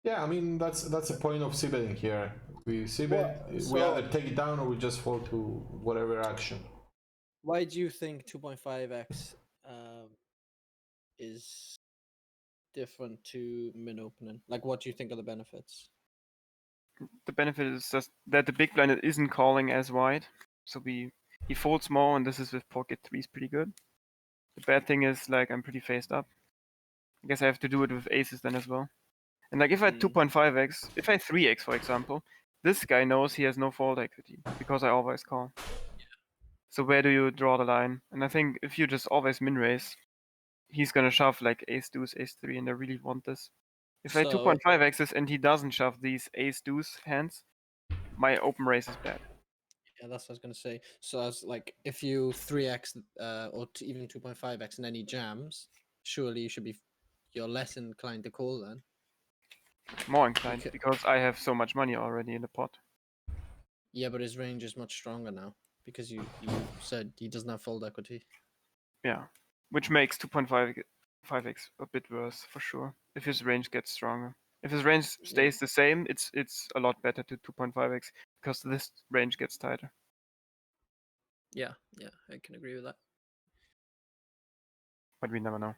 Yeah, I mean that's the point of c-betting here. We c-bet, we so- either take it down or we just fall to whatever action. Why do you think 2.5x is different to min opening? Like, what do you think are the benefits? The benefit is just that the big blind isn't calling as wide. So he folds more, and this is with pocket threes pretty good. The bad thing is like I'm pretty faced up. I guess I have to do it with aces then as well. And like if I 2.5x, if I 3x for example, this guy knows he has no fold equity because I always call. So where do you draw the line? And I think if you just always min raise, he's gonna shove like ace deuce, ace three, and I really want this. If I So- 2.5x's and he doesn't shove these ace deuce hands, my open raise is bad. Yeah, that's what I was gonna say. So I was like, if you 3x or even 2.5x and then he jams, surely you're less inclined to call then. More inclined Okay. because I have so much money already in the pot. Yeah, but his range is much stronger now because you said he doesn't have fold equity. Yeah, which makes 2.5x a bit worse for sure. If his range gets stronger, if his range stays the same, it's a lot better to 2.5x because this range gets tighter. Yeah, I can agree with that. But we never know.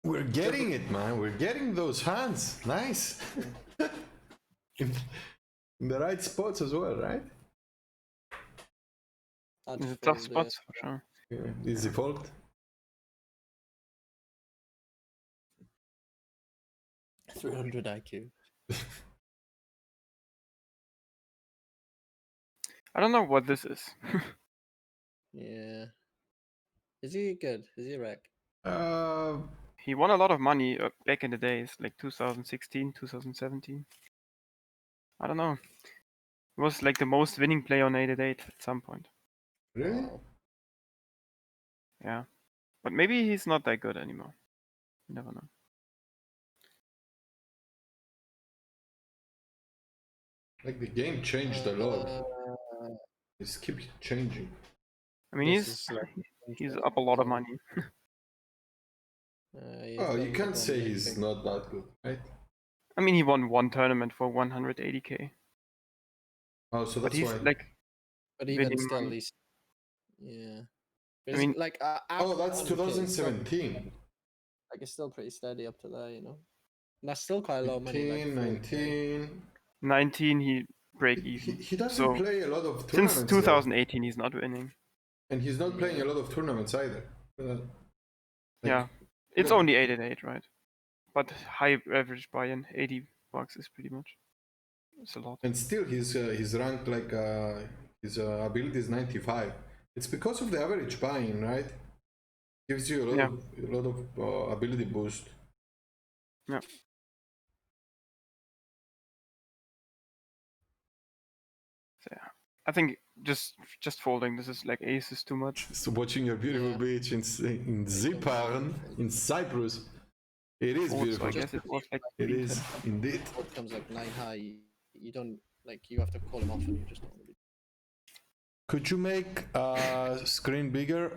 We're getting it, man. We're getting those hands. Nice. in the right spots as well, right? Hard It's a to tough fold, spots for sure. Yeah. Easy fold. Yeah. 300 IQ. I don't know what this is. Yeah. Is he good? Is he a wreck? He won a lot of money back in the days, like 2016, 2017. I don't know. He was like the most winning player on 888 at some point. Really? Wow. Yeah. But maybe he's not that good anymore. You never know. Like the game changed a lot. Uh, It keeps changing. I mean, this he's is like he's up a lot of money. he's Oh, you done can't the say one he's thing. not that good, right? I mean, he won one tournament for 180k. Oh, so But that's he's why. like, But even winning still, money. he's yeah. I mean- like Oh, that's 100K, 2017. Like it's still pretty steady up to there, you know. And that's still quite a lot of money. Like 18, 19. 19, he break even. He doesn't So, play a lot of Since tournaments. though. 2018, he's not winning. And he's not playing a lot of tournaments either. Yeah, it's only 8 and 8, right? But high average buy-in, $80 is pretty much. It's a lot. And still, he's ranked like his ability is 95. It's because of the average buy-in, right? Gives you a lot of ability boost. Yeah. So, yeah. I think just folding. This is like ace is too much. So watching your beautiful beach in Zypern, in Cyprus. It is Fold, beautiful. So I guess it was like It 3-10. is indeed. It comes like 9 high. You don't like. You have to call him off, and you just don't want to be. Could you make screen bigger?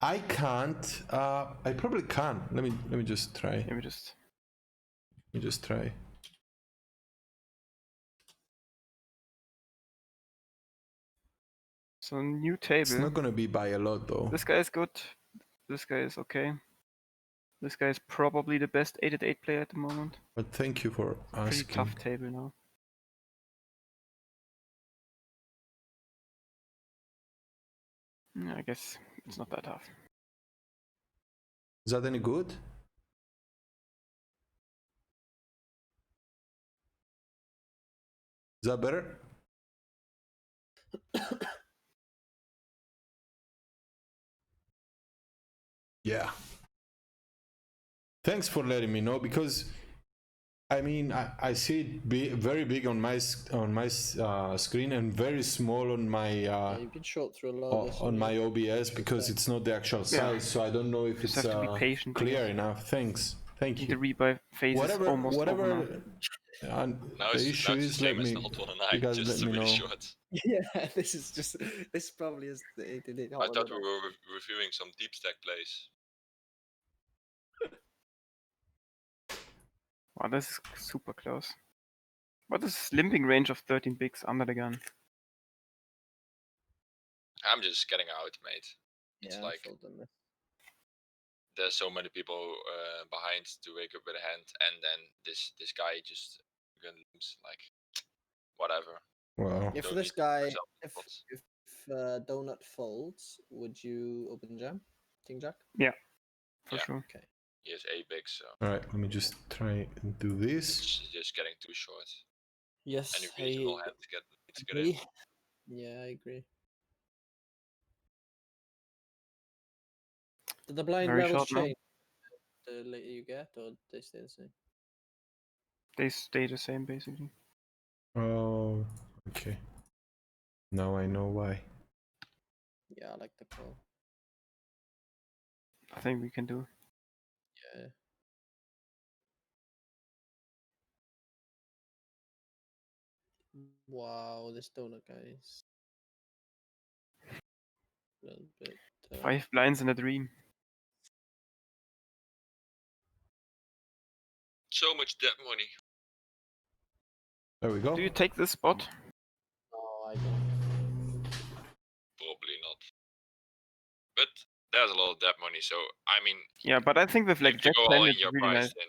I can't. I probably can. Let me just try. Let me just try. So new table. It's not gonna be by a lot though. This guy is good. This guy is okay. This guy is probably the best 8-8 player at the moment. But thank you for Pretty asking. tough table now. I guess it's not that tough. Is that any good? Is that better? Yeah. Thanks for letting me know, because I mean I see it very big on my screen and very small on my You've been short through a lot of this on my OBS because it's not the actual size. So I don't know if Just it's have to be patient, I clear guess. enough. Thank you. The rebuy phase is almost over now. Now the it's issue is same let as me. the hot one and You I, guys just let me really know. short. Yeah, this probably is the 8-8. I thought we were reviewing some deep stack plays. Wow, this is super close. What is limping range of 13 bigs under the gun? I'm just getting out, mate. It's Yeah, like there's so many people behind to wake up with a hand, and then this guy just gonna lose. Like, whatever. Wow. If Don't this need to guy, myself if spots. Donut folds, would you open jam, King Jack? Yeah, for Yeah. sure. Okay. He has a big, so All right, let me just try and do this. it's just getting too short. Yes, Any reasonable hand needs to get in. agree. Yeah, I agree. Did the blind Very levels short now. change the later you get, or they stay the same? They stay the same basically. Oh, okay. Now I know why. Yeah, I like the call. I think we can do. Yeah. Wow, this donut guys. A little bit. 5 blinds in a dream. So much debt money. There we go. Do you take this spot? No, I don't. Probably not. But there's a lot of debt money, so I mean, Yeah, but I think with like if you Jack go 10, all in, it's your really price nice. then.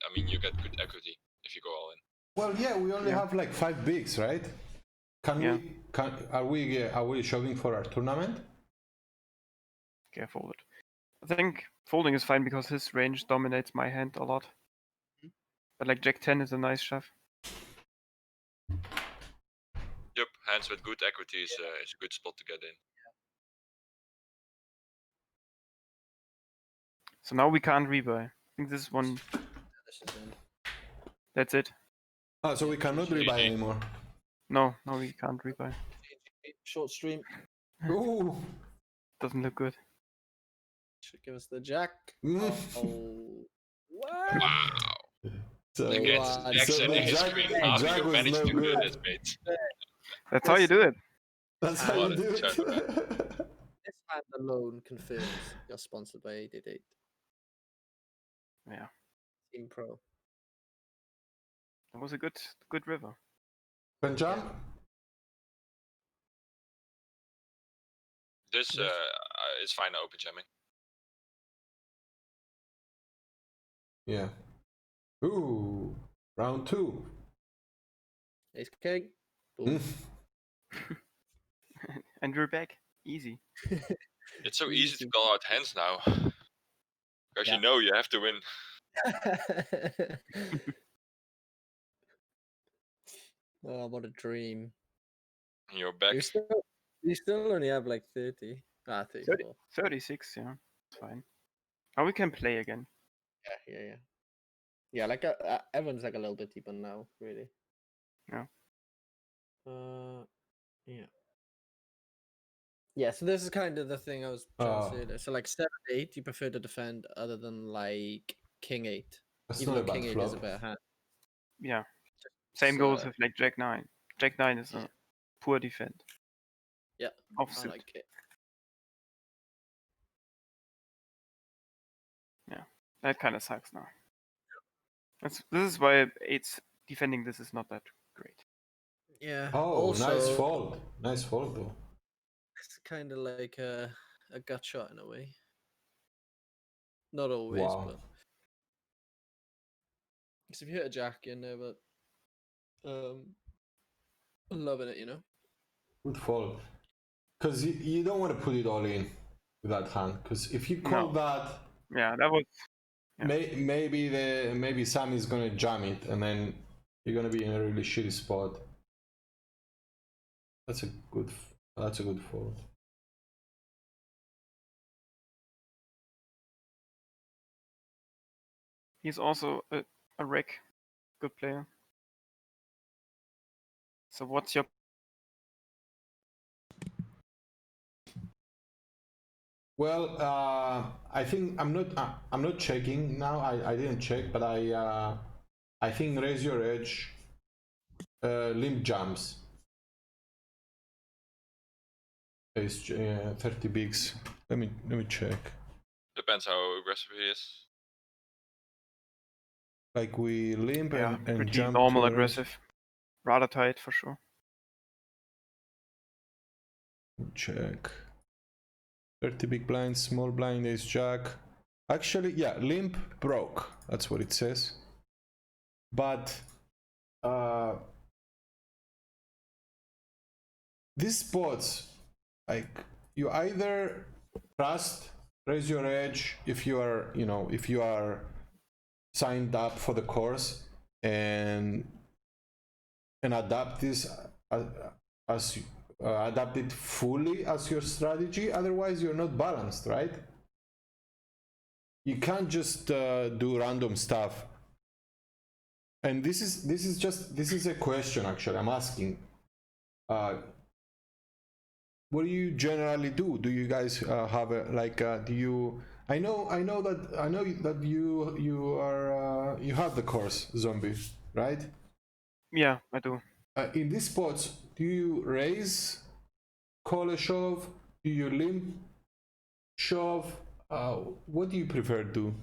I mean, you get good equity if you go all in. Well, yeah, we only have like 5 bigs, right? Are we shoving for our tournament? Okay, fold it. I think folding is fine because his range dominates my hand a lot. But like Jack 10 is a nice shove. Yep, hands with good equity is a good spot to get in. So now we can't rebuy. I think this is one. This is in. That's it. Ah, so we cannot rebuy anymore. No, we can't rebuy. Short stream. Ooh. Doesn't look good. Should give us the jack. Mm. Oh. What? Wow. So, Against Wow. Jackson in his Jack- screen, how do Jack you was manage no to do good. this, mate? That's how you do it. That's how What you a do it. turnaround. This hand alone confirms you're sponsored by 888 Yeah, Team Pro. that was a good river. Benjam? This is fine open jamming. Yeah. Ooh, round 2. Ace king. Hmm. Boom. And we're back. Easy. It's so easy to Easy. call out hands now. Because Yeah. you know you have to win. Oh, what a dream. And you're back. You still only have like 30. 34. 36, yeah. It's fine. Oh, we can play again. Yeah. Yeah, like everyone's like a little bit deeper now, really. Yeah. Yeah. Yeah, so this is kind of the thing I was trying to say there. So like 7-8, you prefer to defend other than like King 8. That's Even not a though King bad 8 is a flop. better hand. Yeah. Same goes So, with like Jack 9. Jack 9 is Yeah. a poor defend. yeah, Offsuit. I like it. Yeah. That kind of sucks now. This is why 8's defending this is not that great. Yeah. Oh, also, nice fold. Nice fold though. it's kind of like a gut shot in a way. Not always, Wow. but because if you hit a jack in there, but loving it, you know. Good fold. Because you don't want to put it all in with that hand. Because if you call No. that, Yeah, that was. Yeah. maybe Sam is gonna jam it, and then you're gonna be in a really shitty spot. That's a good fold. He's also a wreck. Good player. So what's your Well, I think I'm not checking now. I didn't check, but I think raise your edge, limp jumps. It's 30 bigs. Let me check. Depends how aggressive he is. Like we limp and pretty jump normal to the raise. aggressive? Rather tight for sure. Check. 30 big blinds, small blind, ace jack. Actually, yeah, limp broke. That's what it says. But these spots, like you either trust, raise your edge if you are, if you are signed up for the course and adapt this as adapt it fully as your strategy. Otherwise, you're not balanced, right? You can't just do random stuff. And this is a question actually I'm asking. What do you generally do? Do you guys have a do you? I know that you have the course zombie, right? Yeah, I do. In these spots, do you raise, call a shove? Do you limp, shove? What do you prefer to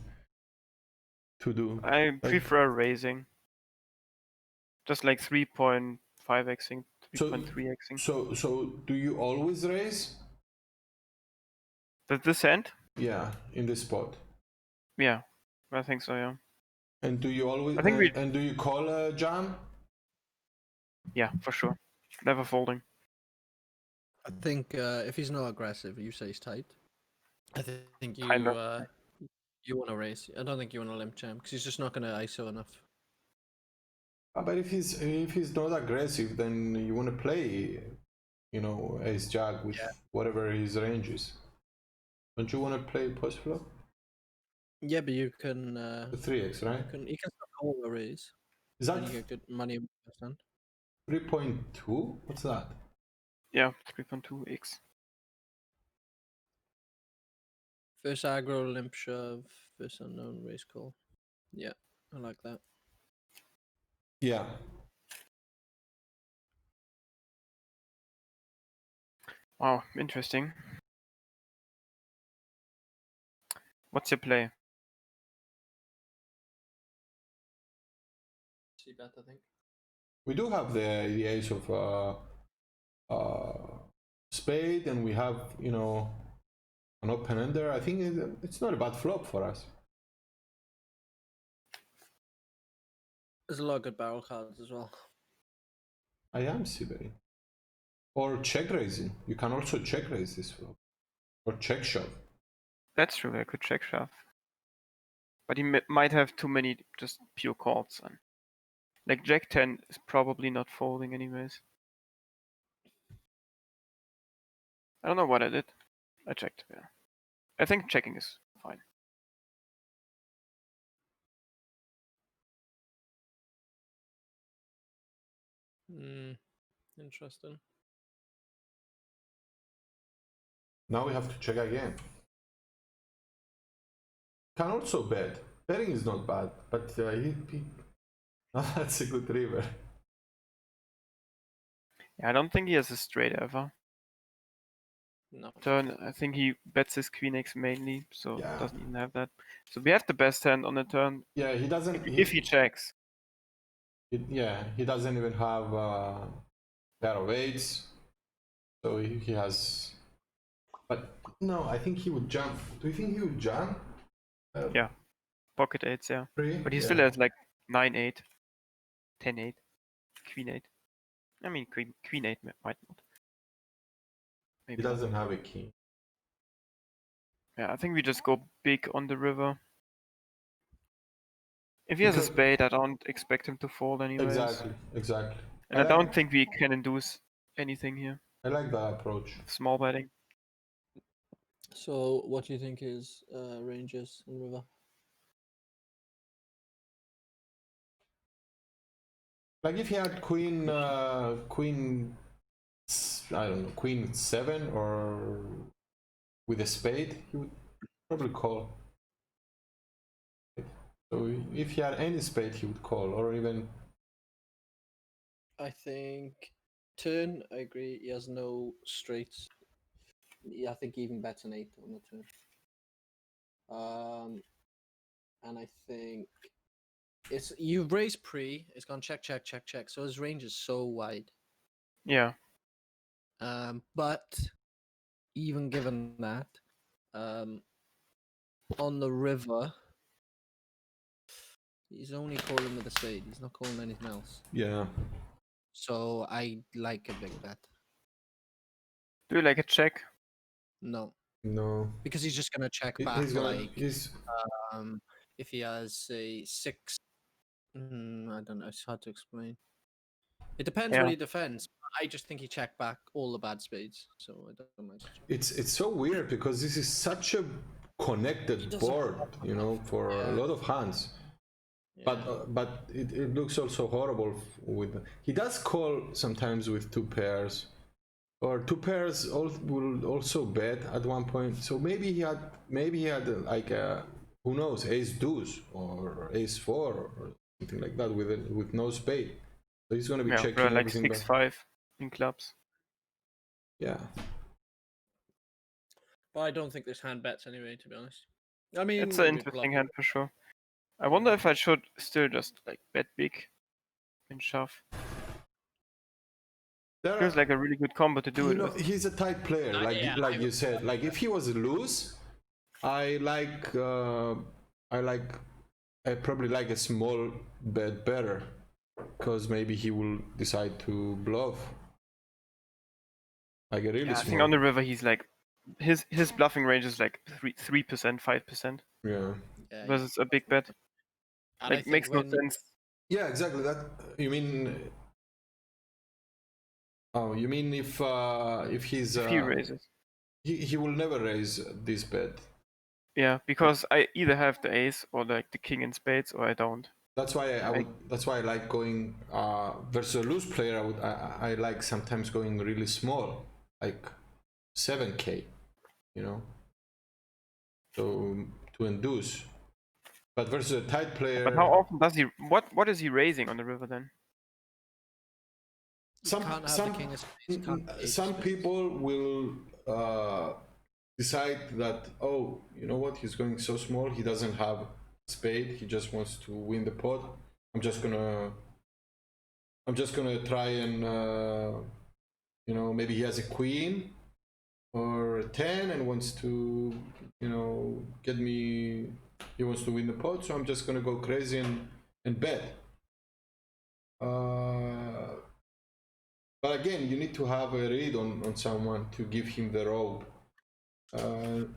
do? I prefer raising. Just like 3.5xing, 3.3xing. So do you always raise? Does this end? Yeah, in this spot. Yeah, I think so, yeah. And do you always I think and do you call a jam? Yeah, for sure. Never folding. I think if he's not aggressive, you say he's tight. I think you Kinda. you want to raise. I don't think you want to limp jam because he's just not going to ISO enough. But if he's not aggressive, then you want to play, ace jack with whatever his range is. Don't you want to play post flop? Yeah, but you can. The 3x, right? You can still call a raise. Is And that you get good money in first hand. 3.2? What's that? Yeah, 3.2x. First aggro, limp shove, first unknown raise call. Yeah, I like that. Yeah. Wow, interesting. What's your play? See bet, I think. We do have the ace of spade, and we have an open ender. I think it's not a bad flop for us. There's a lot of good barrel cards as well. I am Siberi. Or check raising. You can also check raise this flop. Or check shove. That's true. I could check shove, but he might have too many just pure calls. And like Jack 10 is probably not folding anyways. I don't know what I did. I checked. Yeah, I think checking is fine. Interesting. Now we have to check again. Can also bet. Betting is not bad, but that's a good river. Yeah, I don't think he has a straight ever. No. Turn, I think he bets his queen x mainly, so Yeah. doesn't even have that. So we have the best hand on the turn Yeah, he doesn't. if he checks. He doesn't even have pair of eights, so he has. But no, I think he would jump. Do you think he would jump? Yeah, pocket eights, yeah. Three? But he Yeah. still has like 9-8, 10-8, queen 8. I mean, queen 8 might not. He Maybe not. doesn't have a king. Yeah, I think we just go big on the river. If he has a Because- spade, I don't expect him to fold anyways. Exactly. And I don't think we can induce anything here. I like that approach. Small betting. So, what do you think his ranges in river? Like if he had queen, I don't know, queen 7 or with a spade, he would probably call. So if he had any spade, he would call, or even. I think turn. I agree. He has no straights. Yeah, I think he even bets an 8 on the turn. And I think it's you've raised pre. It's gone check, check, check, check. So his range is so wide. Yeah. But even given that, on the river, he's only calling with a spade. He's not calling anything else. Yeah. So I like a big bet. Do you like a check? No, No. because he's just gonna check He- back He's gonna. like He's. if he has a 6. I don't know. It's hard to explain. It depends Yeah. what he defends. I just think he checked back all the bad spades, so I don't like. It's so weird because this is such a connected doesn't board, have you know, for a Yeah. lot of hands. But it looks also horrible with. He does call sometimes with 2 pairs, or 2 pairs will also bet at one point. So maybe he had like a, who knows, ace deuce or ace 4 or something like that with no spade. So he's gonna be Yeah, checking like everything. 6-5 in clubs. Yeah. But I don't think this hand bets anyway. To be honest, I mean It's an maybe interesting bluff. hand for sure. I wonder if I should still just like bet big and shove. There Feels are, like a really good combo to do you it know, with. he's a tight player, like yeah, like I you would- said. Like if he was loose, I probably like a small bet better, because maybe he will decide to bluff. Like a really Yeah, I small. think on the river he's like his bluffing range is like 3%, 5%. Yeah. Yeah, Versus a big bet. and I Like think makes no when- sense. Yeah, exactly. That you mean? Oh, you mean if he's If he raises. he will never raise this bet. Yeah, because I either have the ace or like the king in spades or I don't. That's why that's why I like going versus a loose player. I like sometimes going really small, like 7K, you know, so to induce. But versus a tight player, But how often does he? What is he raising on the river then? some can't have the king of spades, can't have the ace of some spades. people will decide that, oh, you know what, he's going so small, he doesn't have spade, he just wants to win the pot. I'm just gonna try and you know, maybe he has a queen or a 10 and wants to, you know, he wants to win the pot, so I'm just gonna go crazy and bet. But again, you need to have a read on someone to give him the robe. You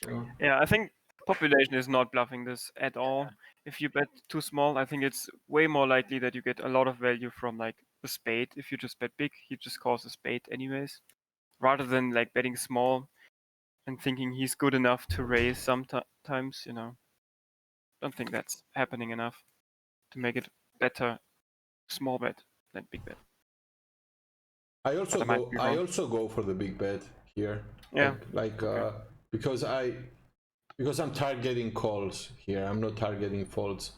know. Yeah, I think population is not bluffing this at all. If you bet too small, I think it's way more likely that you get a lot of value from like the spade. If you just bet big, he just calls a spade anyways, rather than like betting small and thinking he's good enough to raise sometimes. You know, don't think that's happening enough to make it better small bet than big bet. I also But I might go. be I wrong. also go for the big bet here. Yeah. Like because I'm targeting calls here. I'm not targeting folds.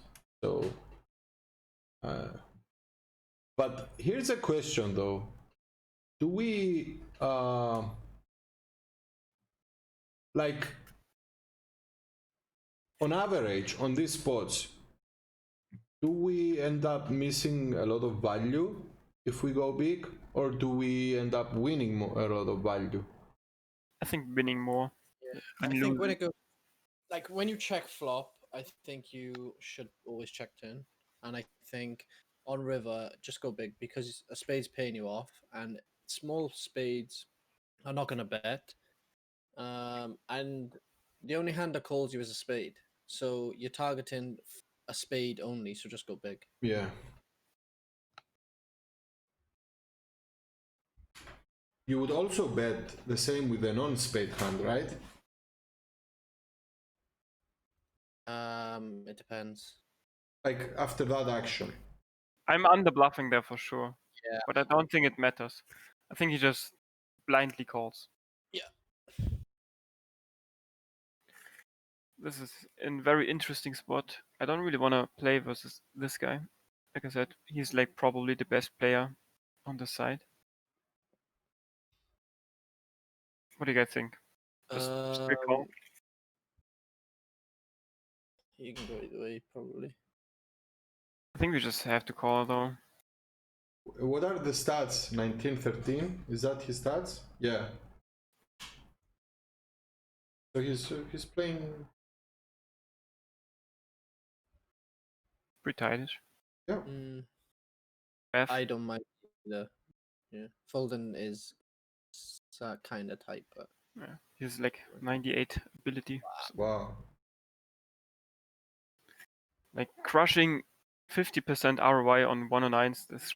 So. But here's a question though. Do we like on average on these spots? Do we end up missing a lot of value if we go big, or do we end up winning a lot of value? I think winning more. Yeah, than I think when losing. it goes, like when you check flop, I think you should always check turn, and I think on river just go big because a spade's paying you off, and small spades are not going to bet. And the only hand that calls you is a spade, so you're targeting a spade only. So just go big. Yeah. You would also bet the same with a non-spade hand, right? It depends. Like after that action. I'm under bluffing there for sure. Yeah. But I don't think it matters. I think he just blindly calls. Yeah. This is a very interesting spot. I don't really want to play versus this guy. Like I said, he's like probably the best player on the side. What do you guys think? Just straight call? You can go either way, probably. I think we just have to call though. What are the stats? 1913? Is that his stats? Yeah. So he's playing. Pretty tightish. Yeah. F. I don't mind either. Yeah, Folding is kind of tight, but Yeah. He's like 98 ability. So, Wow. like crushing 50% ROI on 109s. That's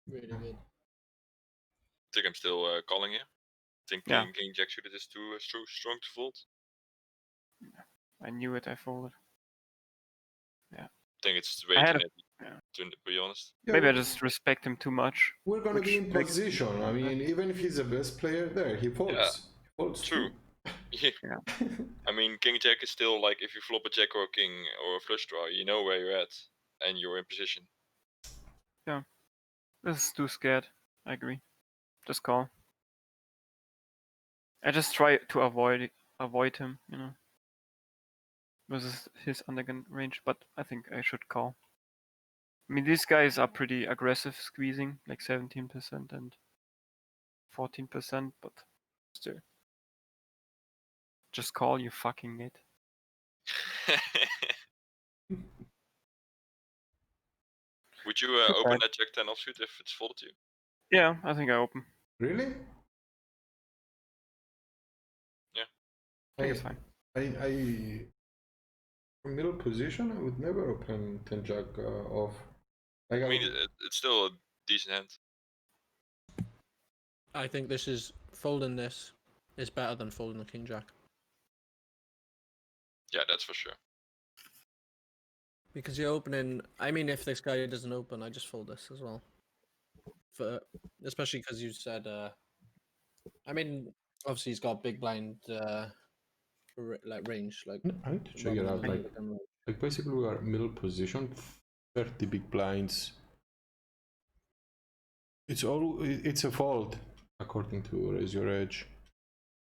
really good. I think I'm still calling here. I think Yeah. King Jack suited is too strong to fold. I knew it. I folded. I think it's way I too had a- heavy, yeah. to be honest. Yeah, Maybe I well, just respect him too much. we're gonna be which in makes- position. I mean, even if he's the best player there, he folds. Yeah. He folds True. too. Yeah. I mean, King Jack is still like if you flop a Jack or a King or a flush draw, you know where you're at and you're in position. This is too scared. I agree. Just call. I just try to avoid him, you know, versus his undergun range. But I think I should call. I mean, these guys are pretty aggressive squeezing, like 17% and 14%, but still. Just call, you fucking nit. Would you Too open bad. that Jack 10 offsuit if it's folded to you? Yeah, I think I open. Really? Yeah. I think it's fine. I from middle position, I would never open 10 jack off. Like I mean, it's still a decent hand. I think this is folding. This is better than folding the king jack Yeah, that's for sure. because you're opening. I mean, if this guy doesn't open, I just fold this as well. For especially because you said. I mean, obviously he's got big blind like range. Like I need to check it out. Like basically, we are middle position, 30 big blinds. It's a fold according to Raise Your Edge.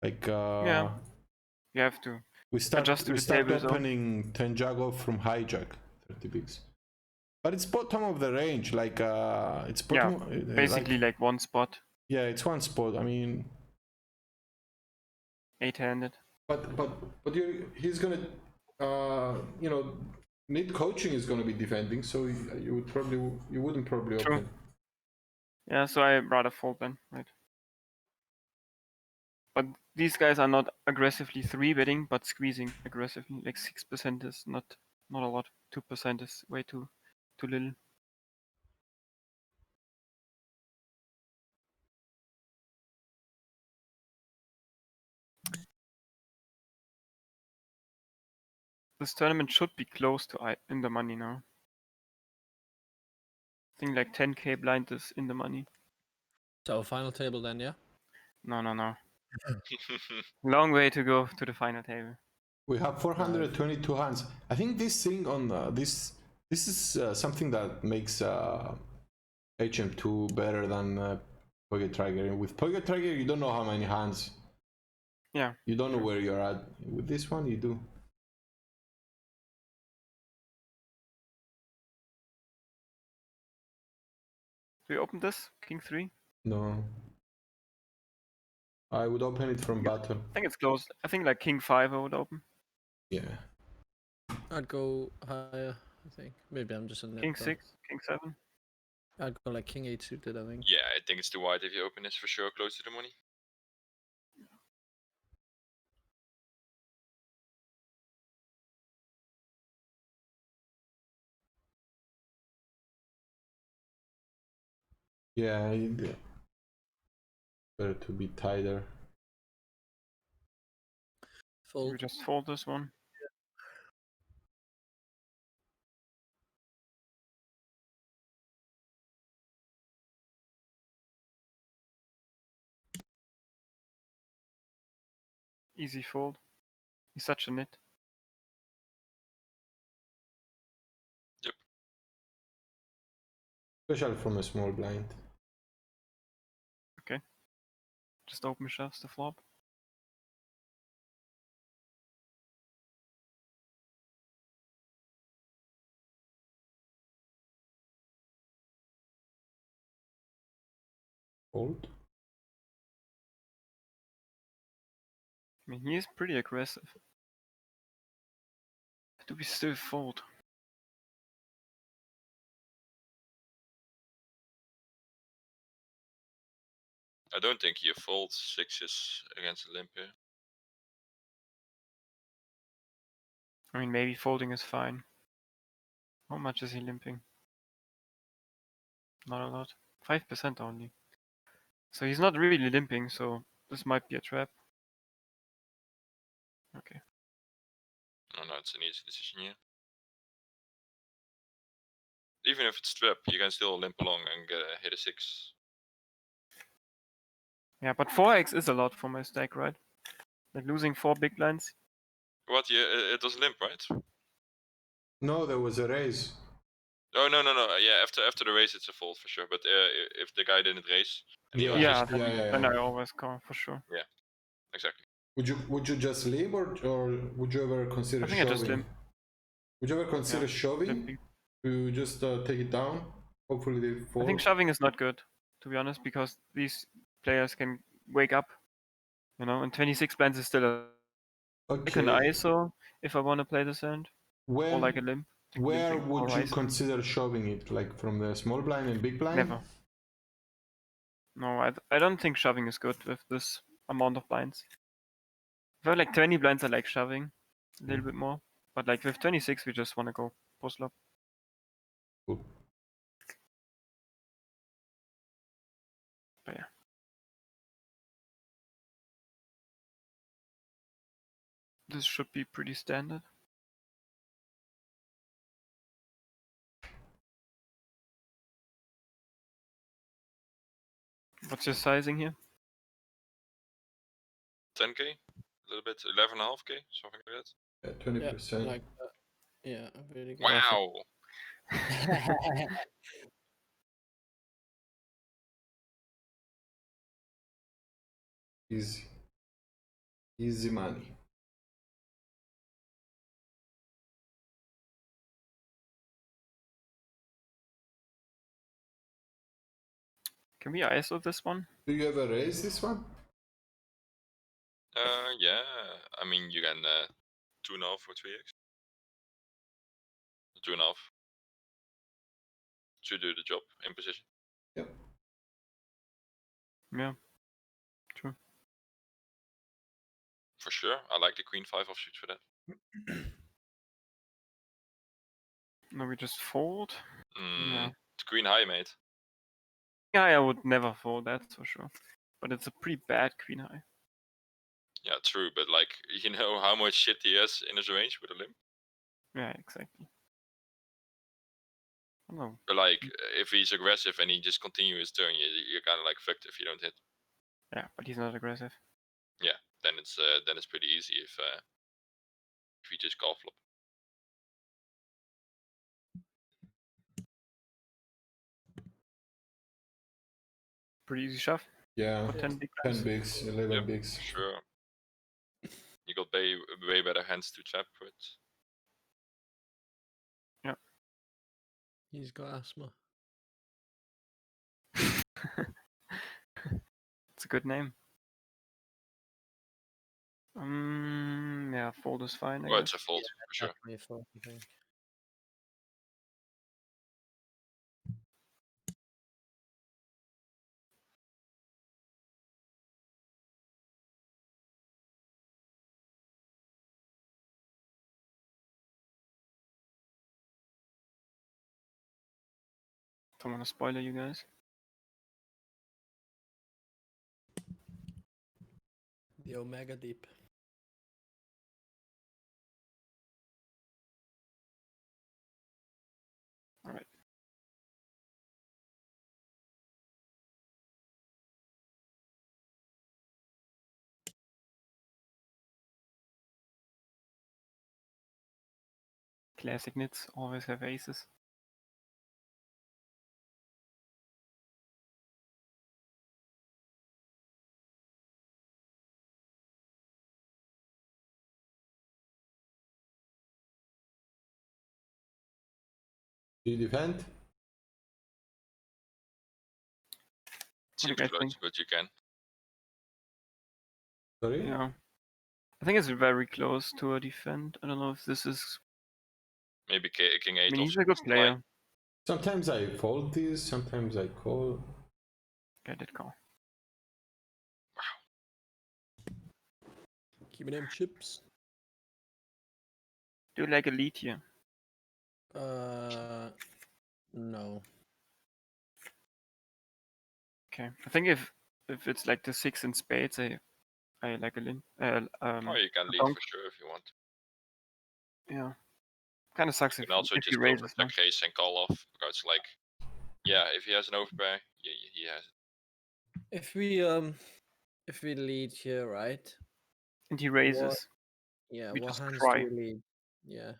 Like Yeah. You have to. we start adjust to the start table, though. opening 10 jack off from hijack, 30 bigs. But it's bottom of the range, like it's bottom. Basically like one spot, Yeah, it's one spot. I mean, 8-handed. but he's gonna, you know, Need coaching is gonna be defending, so you wouldn't probably True. open. Yeah, so I rather fold then, right? But these guys are not aggressively 3-betting, but squeezing aggressively. Like 6% is not a lot. 2% is way too little. This tournament should be close to in the money now. I think like 10k blind is in the money. So final table then, yeah. No. Long way to go to the final table. We have 422 hands. I think this thing on this is something that makes HM2 better than Pocket Trigger. With Pocket Trigger, you don't know how many hands. Yeah. You don't know where you're at. With this one, you do. Do we open this? King 3? No. I would open it from battle. I think it's close. I think like King 5 I would open. Yeah. I'd go higher, I think. Maybe I'm just a nit. King though. 6, King 7. I'd go like King 8 suited, I think. Yeah, I think it's too wide if you open this for sure, close to the money. Yeah, better to be tighter. Fold. We just fold this one. Easy fold. He's such a nit. Especially from a small blind. Just open shoves the flop. Fold. I mean, he is pretty aggressive. Do we still fold? I don't think he folds sixes against a limp here. I mean, maybe folding is fine. How much is he limping? Not a lot. 5% only. So he's not really limping, so this might be a trap. Okay. Oh no, it's an easy decision here. Even if it's trap, you can still limp along and hit a 6. Yeah, but 4x is a lot for my stack, right? Like losing 4 big blinds. What? Yeah, it was limp, right? No, there was a raise. Oh no. Yeah, after the race, it's a fold for sure. But if the guy didn't race, and he was Yeah, just, then I always call for sure. exactly. Would you just limp or would you ever consider I think shoving? I just limp. Would you ever consider shoving Limping. to just take it down? Hopefully they fall. I think shoving is not good, to be honest, because these players can wake up. You know, and 26 blinds is still a like an Okay. ISO if I want to play this hand, or like a limp. Like Where limping would or you rising. consider shoving it? Like from the small blind and big blind? Never. No, I don't think shoving is good with this amount of blinds. If I have like 20 blinds, I like shoving a little bit more. But like with 26, we just want to go post flop. Cool. But yeah. This should be pretty standard. What's your sizing here? 10k, a little bit, 11.5k, something like that. 20%. Like that. Yeah, really good. Wow. Easy. Easy money. Can we ISO this one? Do you ever raise this one? Yeah. I mean, you can 2.5 or 3x. 2.5 to do the job in position. Yep. Yeah. True. For sure, I like the queen 5 offsuit for that. No, we just fold. Yeah. It's queen high, mate. Yeah, I would never fold, that's for sure. But it's a pretty bad queen high. Yeah, true, but like, you know how much shit he has in his range with a limp? Yeah, exactly. I don't know. But like, if he's aggressive and he just continues his turn, you're kind of like fucked if you don't hit. Yeah, but he's not aggressive. Yeah, then it's pretty easy if you just call flop. Pretty easy shove. Yeah. For 10 big 10 blinds. bigs, 11 Yep, bigs. sure. You got way better hands to trap with. He's got asthma. It's a good name. Yeah, fold is fine. I Well, guess. it's a fold for sure. Definitely a fold, I think. Don't want to spoiler you guys. The Omega Deep. All right. Classic nits always have aces. Do you defend? do you Seems guys close, think? but you can. Sorry? Yeah. I think it's very close to a defend. I don't know if this is. Maybe king 8 I mean, he's offsuit a good is the line. player. Sometimes I fold this, sometimes I call. Yeah, did call. Keeping them chips. Do you like a lead here? No. Okay. I think if it's like the 6 in spades, I like a lin. Or you can lead donk. for sure if you want. Yeah. Kind of sucks You if can also he just go for raises. No? check case and call off. Because like, yeah, if he has an overpair, he has it. If we lead here, right? And he raises. Yeah, We what just hands cry. do we lead? Yeah.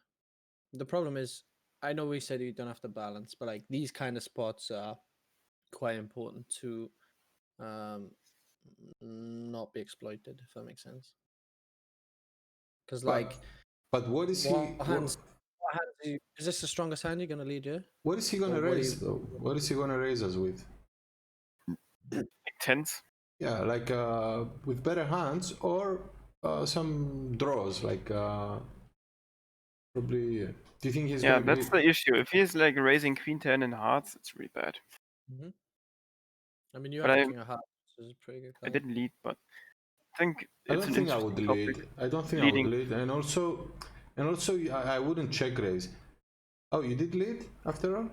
The problem is, I know we said you don't have to balance, but like these kind of spots are quite important to not be exploited, if that makes sense. Because like, But what is he? what hands is this the strongest hand you're gonna lead here? What is he gonna Or what do raise though? What is he gonna raise us with? Like tens. Yeah, like with better hands or some draws, like probably. Do you think he's Yeah, gonna that's be? the issue. If he's like raising queen 10 in hearts, it's really bad. I mean, you But have I- a king of hearts, which is a pretty good I card. didn't lead, but I think I it's don't an think I interesting would topic. lead. I don't think Leading. I would lead, and also I wouldn't check raise. Oh, you did lead after all?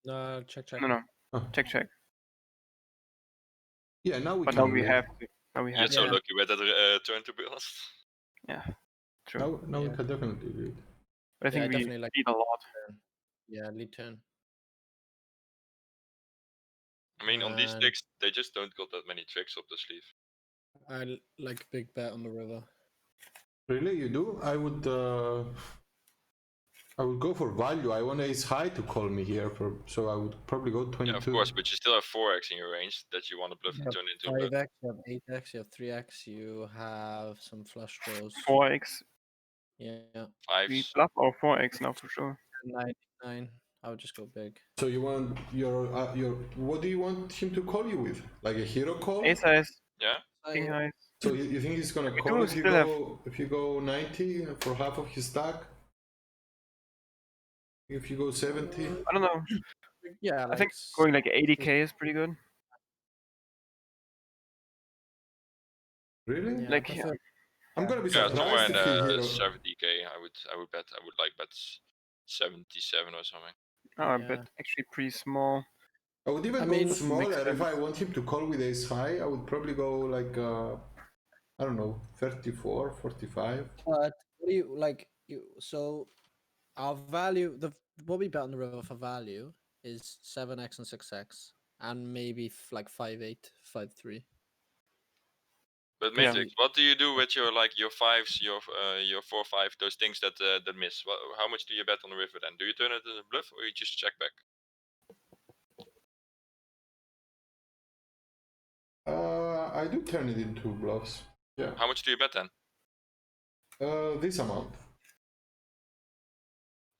No, check. No. Oh. Check. Yeah, now we But can now we lead. have to. Now we You're have so to. lucky with that turn, to be honest. Yeah. True. Now we Yeah. can definitely lead. But I think I we definitely like lead a lot. Yeah, lead turn. I mean, on these And decks, they just don't got that many tricks up the sleeve. I like big bet on the river. Really, you do? I would go for value. I want ace high to call me here, so I would probably go 22. Yeah, of course, but you still have 4x in your range that you want to bluff and turn into a bluff. 5x, you have 8x, you have 3x, you have some flush draws. 4x. Yeah, 3 5s. bluff or 4x now for sure. 99. I would just go big. So you want your what do you want him to call you with? Like a hero call? Ace highs, Yeah? king highs. So you think he's gonna We call do if you still have- go 90 for half of his stack? If you go 70, I don't know. Yeah, I think going like 80k is pretty good. really? Yeah, Like, prefer- I'm gonna be Yeah, somewhere surprised in if he the hero. 70k. I would bet. I would like bet 77 or something. I Yeah. bet actually pretty small. I would even I go mean, smaller if I want him to call with ace high. I would probably go like I don't know, 34, 45. but what do you like? So our value, what we bet on the river for value is 7x and 6x, and maybe like 5-8, 5-3. But Yeah. Matrix, what do you do with your like your fives, your 4-5, those things that that miss? How much do you bet on the river then? Do you turn it into a bluff or you just check back? I do turn it into bluffs. Yeah. How much do you bet then? This amount.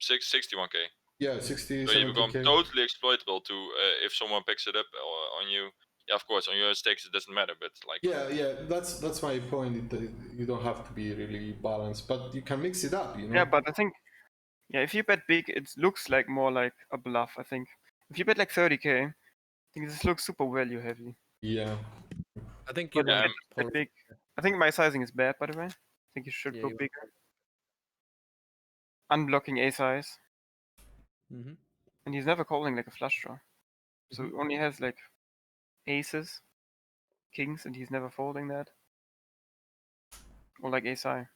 61k. Yeah, 60, So you become 70k. totally exploitable to if someone picks it up on you. Yeah, of course, on your stakes it doesn't matter, but like. Yeah, that's my point. You don't have to be really balanced, but you can mix it up, you know. Yeah, but I think, yeah, if you bet big, it looks like more like a bluff. I think if you bet like 30k, I think this looks super value heavy. Yeah. I think you But want bet to pull. big. I think my sizing is bad, by the way. I think you should Yeah, go you- bigger. Unblocking a size, Mhm. and he's never calling like a flush draw. So Mhm. only has like aces, kings, and he's never folding that. Or like ace high.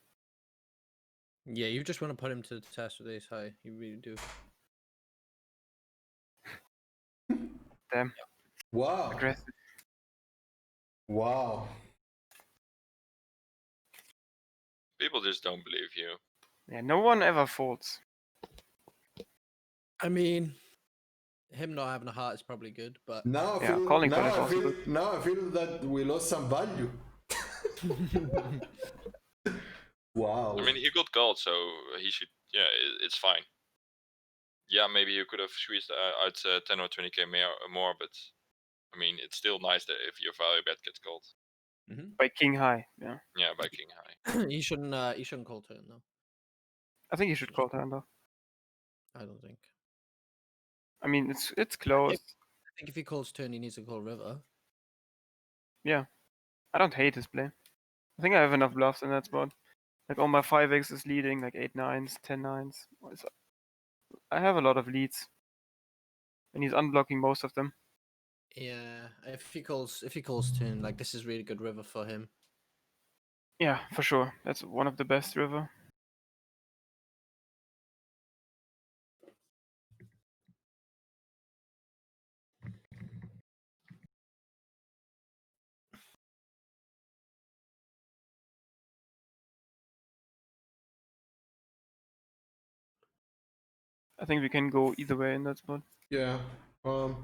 Yeah, you just want to put him to the test with ace high. You really do. Damn, Wow. aggressive. Wow. People just don't believe you. Yeah, no one ever folds. I mean, him not having a heart is probably good, but Now I Yeah, feel calling now call is I also feel good. now I feel that we lost some value. Wow. I mean, he got called, so he should. Yeah, it's fine. Yeah, maybe you could have squeezed out 10 or 20k more, but I mean, it's still nice that if your value bet gets called. By king high, yeah. Yeah, by king high. he shouldn't call turn though. I think you should call turn though. I don't think. I mean, it's close. I think if he calls turn, he needs to call river. Yeah, I don't hate his play. I think I have enough bluffs in that spot. Like all my 5x is leading, like 8 9s, 10 9s. I have a lot of leads, and he's unblocking most of them. Yeah, if he calls turn, like this is really good river for him. Yeah, for sure. That's one of the best river. I think we can go either way in that spot. Yeah.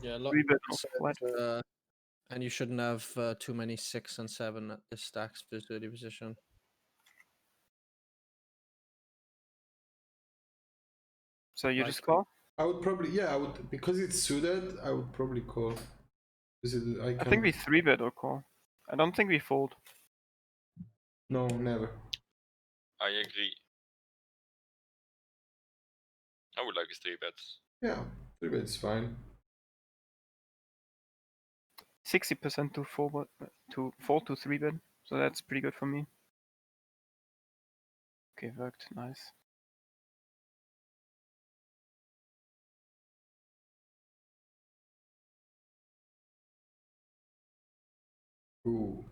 Yeah, Three bet off white. and you shouldn't have too many 6 and 7 at the stacks for 30 position. So you Like- just call? I would probably I would, because it's suited, I would probably call. I think we 3-bet or call. I don't think we fold. No, never. I agree. I would like a 3-bet. Yeah, 3-bet is fine. 60% to fold to 3-bet. So that's pretty good for me. Okay, worked. Nice. Ooh.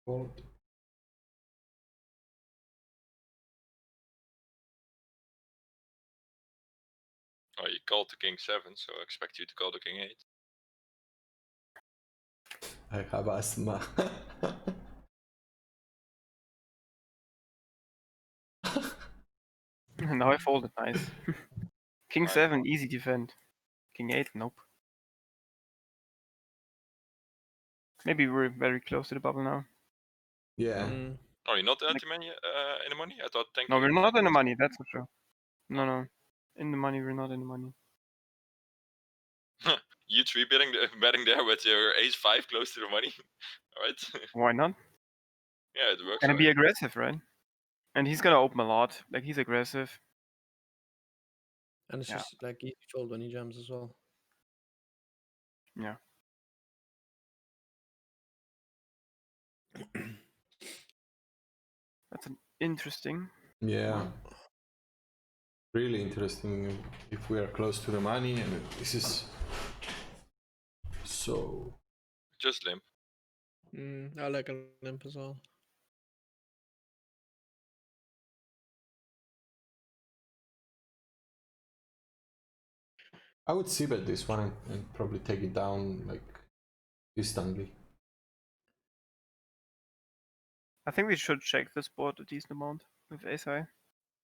Fold. Oh, you called the king 7, so I expect you to call the king 8. I have asthma. Now I folded. Nice. King Nice. 7, easy defend. King 8, nope. Maybe we're very close to the bubble now. Yeah. Oh, you're not anti-money in the money? I thought thank No, you. we're not in the money, that's for sure. No. In the money, we're not in the money. You 3-betting betting there with your ace 5 close to the money. Alright. Why not? Yeah, it works. Gonna be Right? aggressive, right? And he's gonna open a lot. Like he's aggressive. And it's Yeah. just like easy fold when he jams as well. Yeah. That's an interesting. Yeah. Really interesting if we are close to the money, and this is so. Just limp. I like a limp as well. I would see bet this one and probably take it down like instantly. I think we should check this board a decent amount with ace high.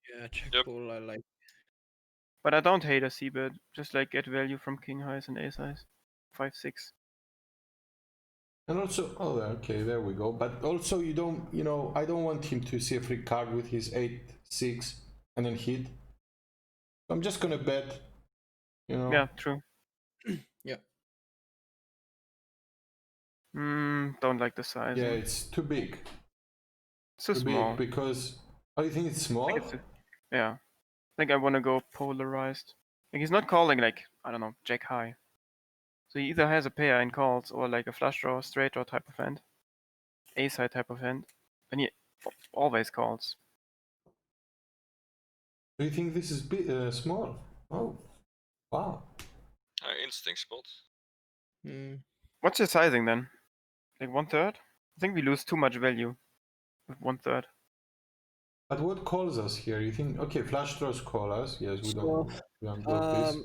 Yeah, check Yep. call I like. But I don't hate a c-bet. Just like get value from king highs and ace highs. 5-6. And also, oh, okay, there we go. But also, you don't, I don't want him to see a free card with his 8-6 and then hit. I'm just gonna bet, Yeah, true. Yeah. Don't like the size. Yeah, it's too big. It's too Too small. big because. Oh, you think it's small? Yeah. I think I want to go polarized. Like he's not calling like, I don't know, jack high. So he either has a pair and calls or like a flush draw, straight draw type of hand. Ace high type of hand. And he always calls. Do you think this is small? Oh, wow. Interesting spot. What's your sizing then? Like 1/3? I think we lose too much value with 1/3. But what calls us here? You think, okay, flush draws call us. Yes, we don't block this.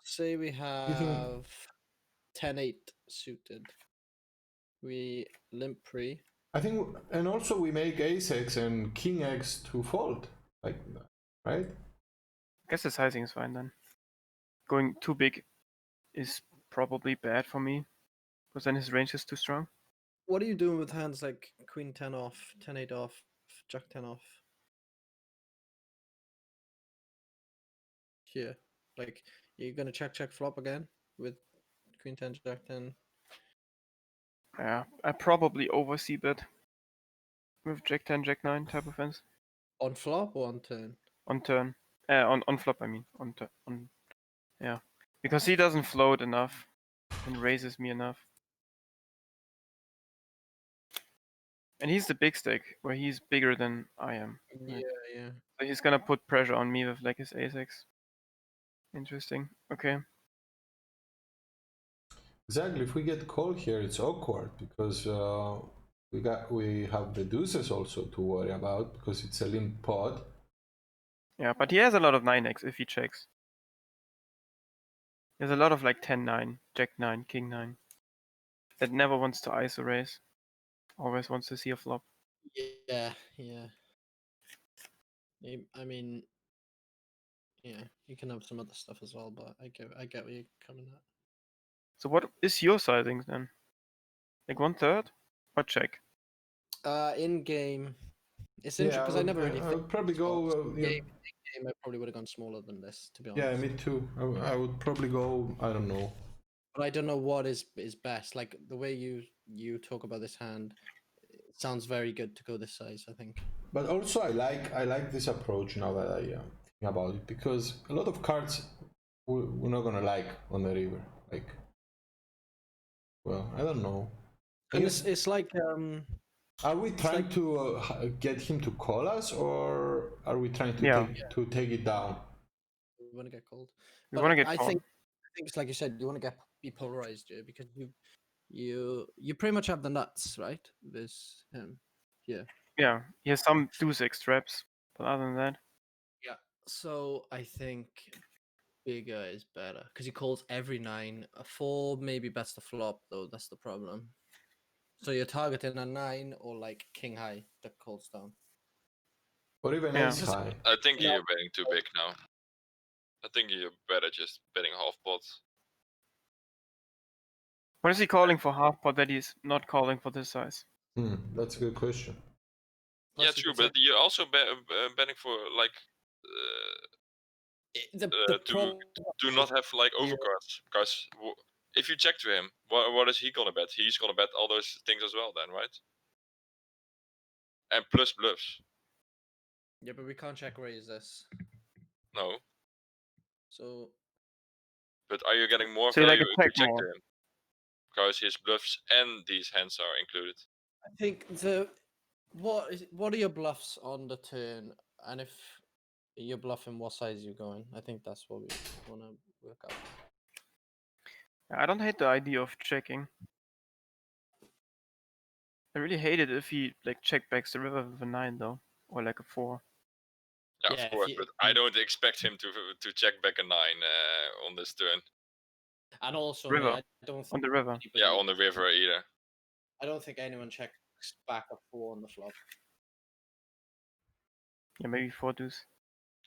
Say we You think- have 10-8 suited. We limp pre. I think, and also we make ace x and king x to fold, like, right? I guess the sizing is fine then. Going too big is probably bad for me, because then his range is too strong. What are you doing with hands like queen 10 off, 10-8 off, jack 10 off? Here. Like, you're gonna check flop again with queen 10, jack 10. Yeah, I probably over c-bet with jack 10, jack 9 type of hands. On flop or on turn? On turn. On flop, I mean. Yeah. Because he doesn't float enough and raises me enough. And he's the big stack, where he's bigger than I am. Yeah, yeah. So he's gonna put pressure on me with like his ace-x. Interesting. Okay. Exactly. If we get called here, it's awkward because we have the deuces also to worry about because it's a limp pot. Yeah, but he has a lot of 9x if he checks. There's a lot of like 10-9, jack 9, king 9. That never wants to ISO raise. Always wants to see a flop. Yeah, yeah. I mean, yeah, you can have some other stuff as well, but I get where you're coming at. So what is your sizing then? Like 1/3? Or check? In game, it's interesting because I never really. I would probably go. In game, I probably would have gone smaller than this, to be honest. Yeah, me too. I would probably go. I don't know. But I don't know what is best. Like the way you talk about this hand, it sounds very good to go this size, I think. But also, I like this approach now that I think about it because a lot of cards we're not gonna like on the river. Like, well, I don't know. And it's like Are we trying to get him to call us, or are we trying to take it down? we want to get cold. We want to get I called. think it's like you said, you want to be polarized, yeah, because you pretty much have the nuts, right? This him. Yeah. Yeah, he has some deuce-x traps, but other than that. Yeah. So I think bigger is better because he calls every 9. A 4 maybe bets the flop though. That's the problem. So you're targeting a 9 or like king high that calls down. Or even ace high. I think you're betting too big now. I think you're better just betting half pots. What is he calling for half pot that he's not calling for this size? That's a good question. Yeah, true, but you're also betting for like to not have like overcards because if you check to him, what is he gonna bet? He's gonna bet all those things as well, then, right? and plus bluffs. Yeah, but we can't check raise this. No, So but are you getting more So you like value a if you check check more? to him? Because his bluffs and these hands are included. I think what are your bluffs on the turn, and if you're bluffing, what size you're going? I think that's what we want to work out. I don't hate the idea of checking. I really hate it if he like check backs the river with a 9 though, or like a 4. Yeah, Yeah, of if course, you- but I don't expect him to check back a 9 on this turn. And also, River. I don't On think the river. anybody, Yeah, on the river either. I don't think anyone checks back a 4 on the flop. Yeah, maybe 4 deuce.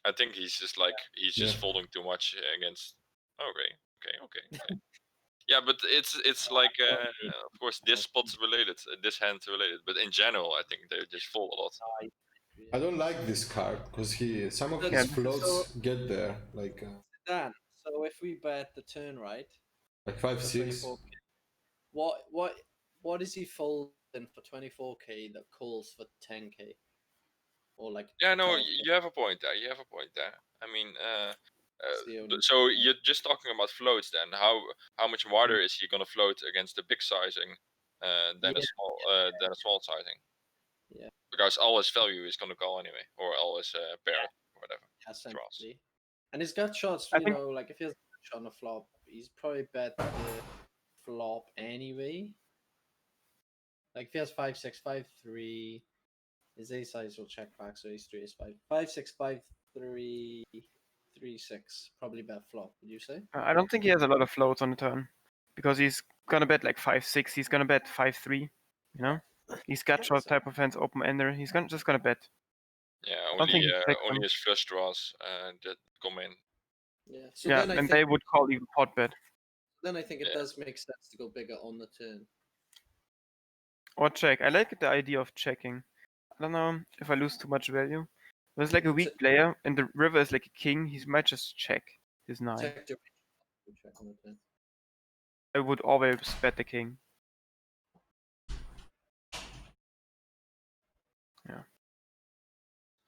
I think he's just like he's just Yeah. folding too much against. Okay. Yeah, but it's like of course this spot's related, this hand's related, but in general I think they just fold a lot. I don't like this card because some of Yeah, his floats get there, like Dan, so if we bet the turn right, 5 for 6. 24k, what is he folding for 24k that calls for 10k? Or like Yeah, no, 12K? you have a point there. You have a point there. I mean, That's the only so thing. you're just talking about floats then. How much wider is he gonna float against the big sizing than a small sizing? Yeah. Because all his value is gonna call anyway, or all his pair or whatever. Essentially. And his gut shots, I you think- know, like if he has a gut shot on the flop, he's probably bet the flop anyway. Like if he has 5 6 5 3, his ace size will check back, so ace 3 is 5 5 6 5 3 3 6. Probably bet flop, would you say? I don't think he has a lot of floats on the turn, because he's gonna bet like 5 6. He's gonna bet 5 3. You know, he's got short type of hands, open ender. He's just gonna bet. Yeah, don't think only he checks only them. his flush draws that come in. Yeah. So Yeah, then I and think they would call even pot bet. it Yeah. does make sense to go bigger on the turn. Or check. I like the idea of checking. I don't know if I lose too much value. There's like a weak player, and the river is like a king. He might just check his 9. Check your check on the turn. I would always bet the king.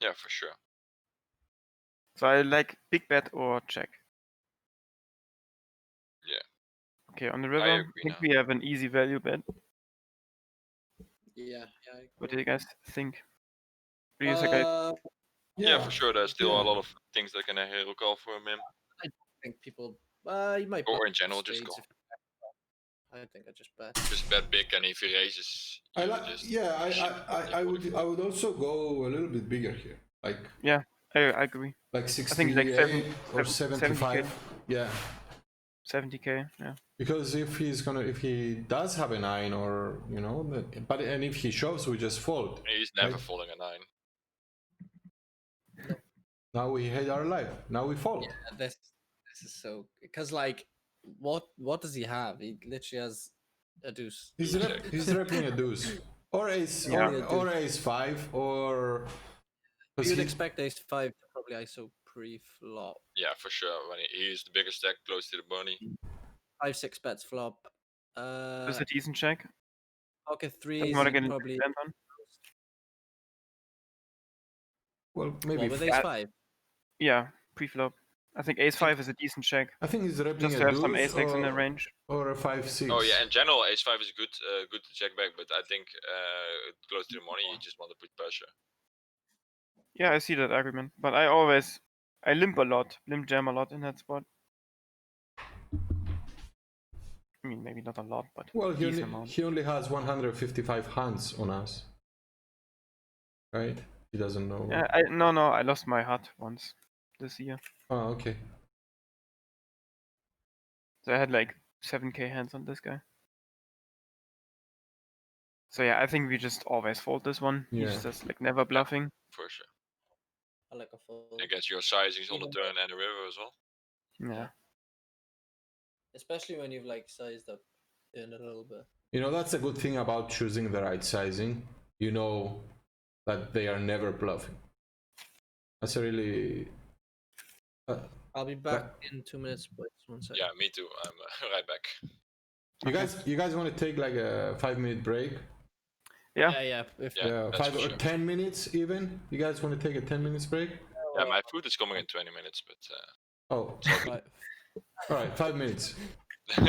Yeah, for sure. So I like big bet or check. Yeah. Okay, on the river, I agree think now. we have an easy value bet. Yeah. What do you guys think? Do you think Yeah, for sure. There's still a yeah. lot of things that can hero call for him, I think people. You might. or bet in general just spades call. if you bet. I think I just bet. Just bet big, and if he raises, I you like. just Yeah, ship I would also go a little bit bigger here, like I agree. like I think like 68 or 70K. 75. Yeah, 70K, yeah. because if he does have a 9, or and if he shoves, we just fold. He's never Right. folding a 9. Now we hate our life. Now we fold. Yeah, this is so because like what does he have? He literally has a deuce. He's Deuce repping a deuce, or ace, Yeah. or ace 5, or. 'cause You'd he- expect ace 5 to probably ISO pre-flop. Yeah, for sure. When he's the biggest stack close to the money. 5 6 bets flop. That's a decent check. Pocket Doesn't 3 want to get into probably slam on. well, maybe. with ace 5. Yeah, pre-flop. I think ace 5 is a decent check. I think he's repping Just a to have some deuce, ace X in the range. or a 5 6. Oh yeah, in general, ace 5 is good to check back, but I think close to the money, you just want to put pressure. Yeah, I see that argument. But I limp a lot, limp jam a lot in that spot. I mean, maybe not a lot, but Well, decent amount. he only has 155 hands on us, right? He doesn't know. Yeah, I lost my heart once this year. Oh, okay. So I had like 7k hands on this guy. So yeah, I think we just always fold this one. Yeah. He's just like never bluffing. For sure. I like a fold. I guess your sizing's on the Even turn and the river as well. Yeah. Especially when you've like sized up in a little bit. That's a good thing about choosing the right sizing. You know that they are never bluffing. That's a really. I'll be back in 2 minutes, boys. 1 second. Yeah, me too. I'm right back. You guys want to take like a 5-minute break? Yeah. Yeah. If Yeah, that's 5 for or sure. 10 minutes even. You guys want to take a 10 minutes break? Yeah, my food is coming in 20 minutes, but Oh, it's all good. But all right, 5 minutes. I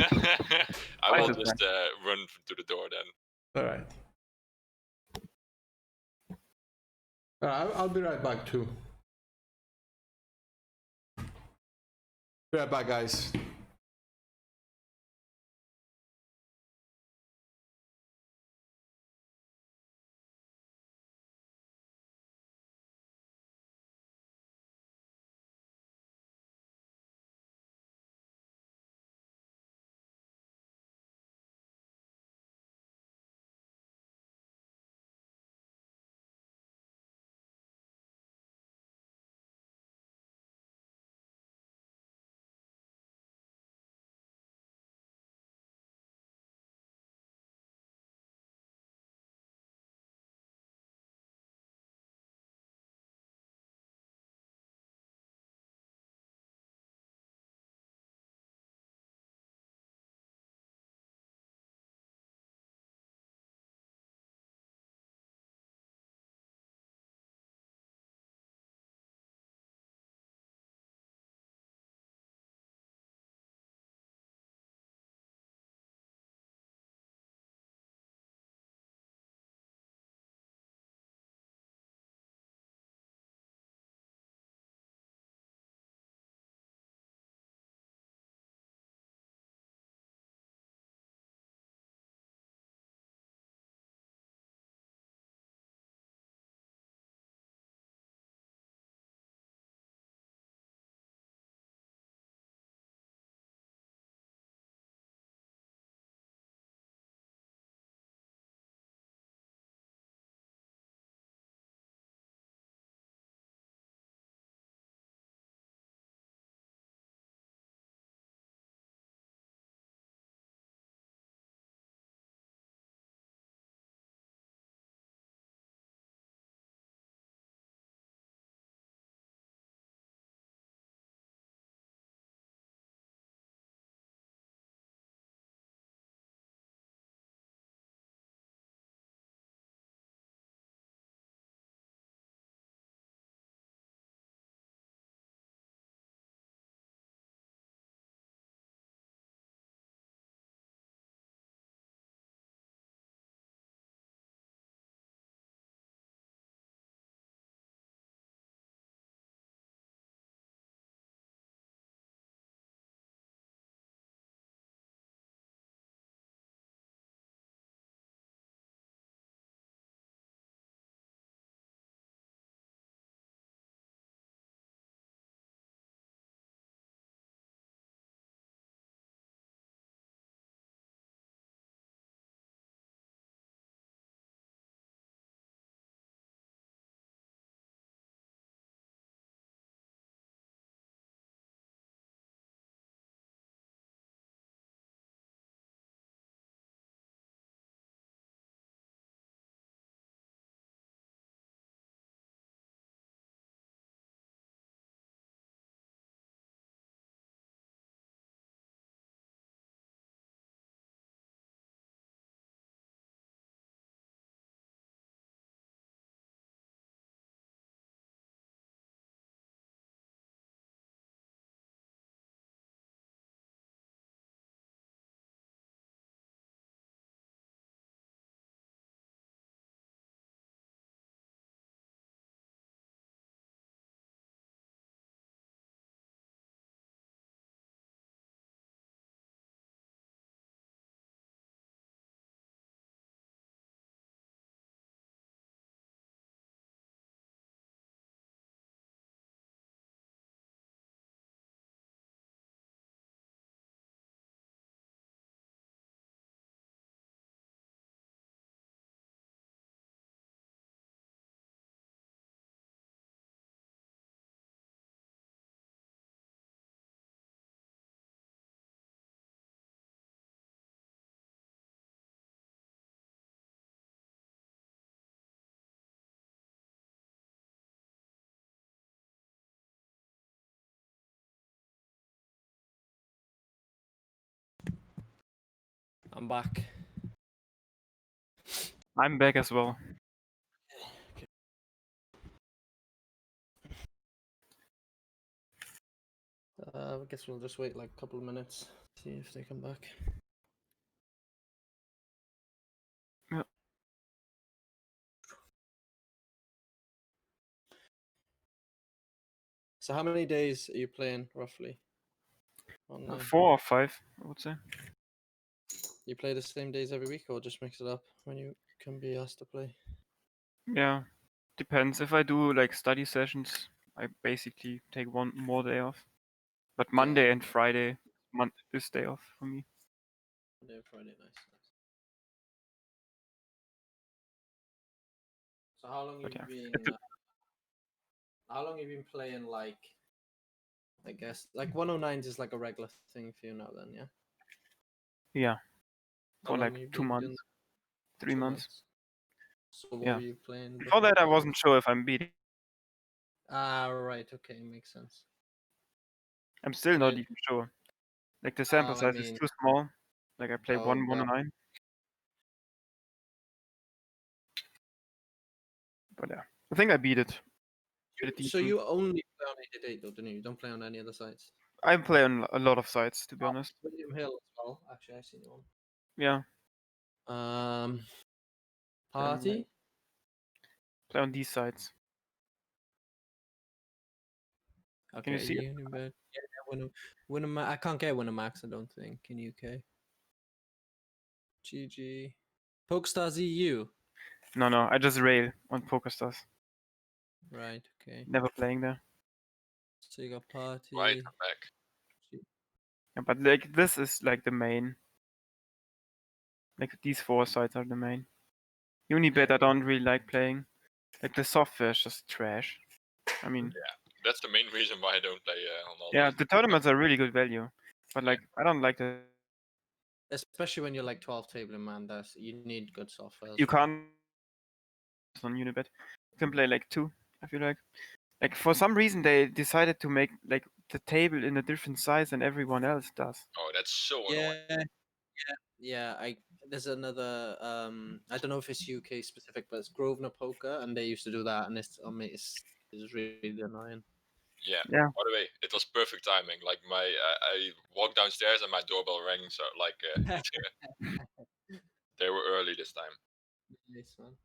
Five will is just run to the door then. All right. I'll be right back too. Be right back, guys. I'm back. I'm back as well. I guess we'll just wait like a couple of minutes, see if they come back. Yeah. So how many days are you playing roughly? Online? 4 or 5, I would say. You play the same days every week, or just mix it up when you can be asked to play? Yeah, depends. If I do like study sessions, I basically take one more day off. But Monday and Friday, this day off for me. Monday and Friday, nice. So how long But have yeah, you been? How long have you been playing? Like, I guess like 109s is like a regular thing for you now, then, yeah. yeah, How for long like have you 2 been months, doing 3 2 months. So what Yeah. were you playing Before that, I then? wasn't sure if I'm beating. Ah, right. Okay, makes sense. I'm still not Right. even sure. Like the sample I size is mean, too small. Like I play oh, one God. 109. But yeah, I think I beat it. Pretty So decent. you only play on 888 though, don't you? You don't play on any other sites. I play on a lot of sites, to be honest. William Hill as well. Actually, I've seen you Yeah, on. play on, Party. play on these sites. Can you Okay, see it? Unibet. Yeah, Winamax. I can't get Winamax. I don't think in UK. GG. PokeStars EU. No, I just rail on PokerStars. Right. Okay. Never playing there. So you got Party. Right, I'm back. Yeah, but like this is like the main. Like these 4 sites are the main. Unibet I don't really like playing. Like the software is just trash. I mean, That's the main reason why I don't play on all yeah, those. the tournaments are really good value, but like I don't like the. Especially when you're like 12 tabling, man. You need good software. As You well. can't on Unibet. You can play like 2. I feel like. Like for some reason they decided to make like the table in a different size than everyone else does. Oh, that's so annoying. Yeah. There's another. I don't know if it's UK specific, but it's Grosvenor Poker, and they used to do that, and it's really annoying. Yeah. Yeah. By the way, it was perfect timing. Like I walked downstairs and my doorbell rang. So like they were early this time. Nice one.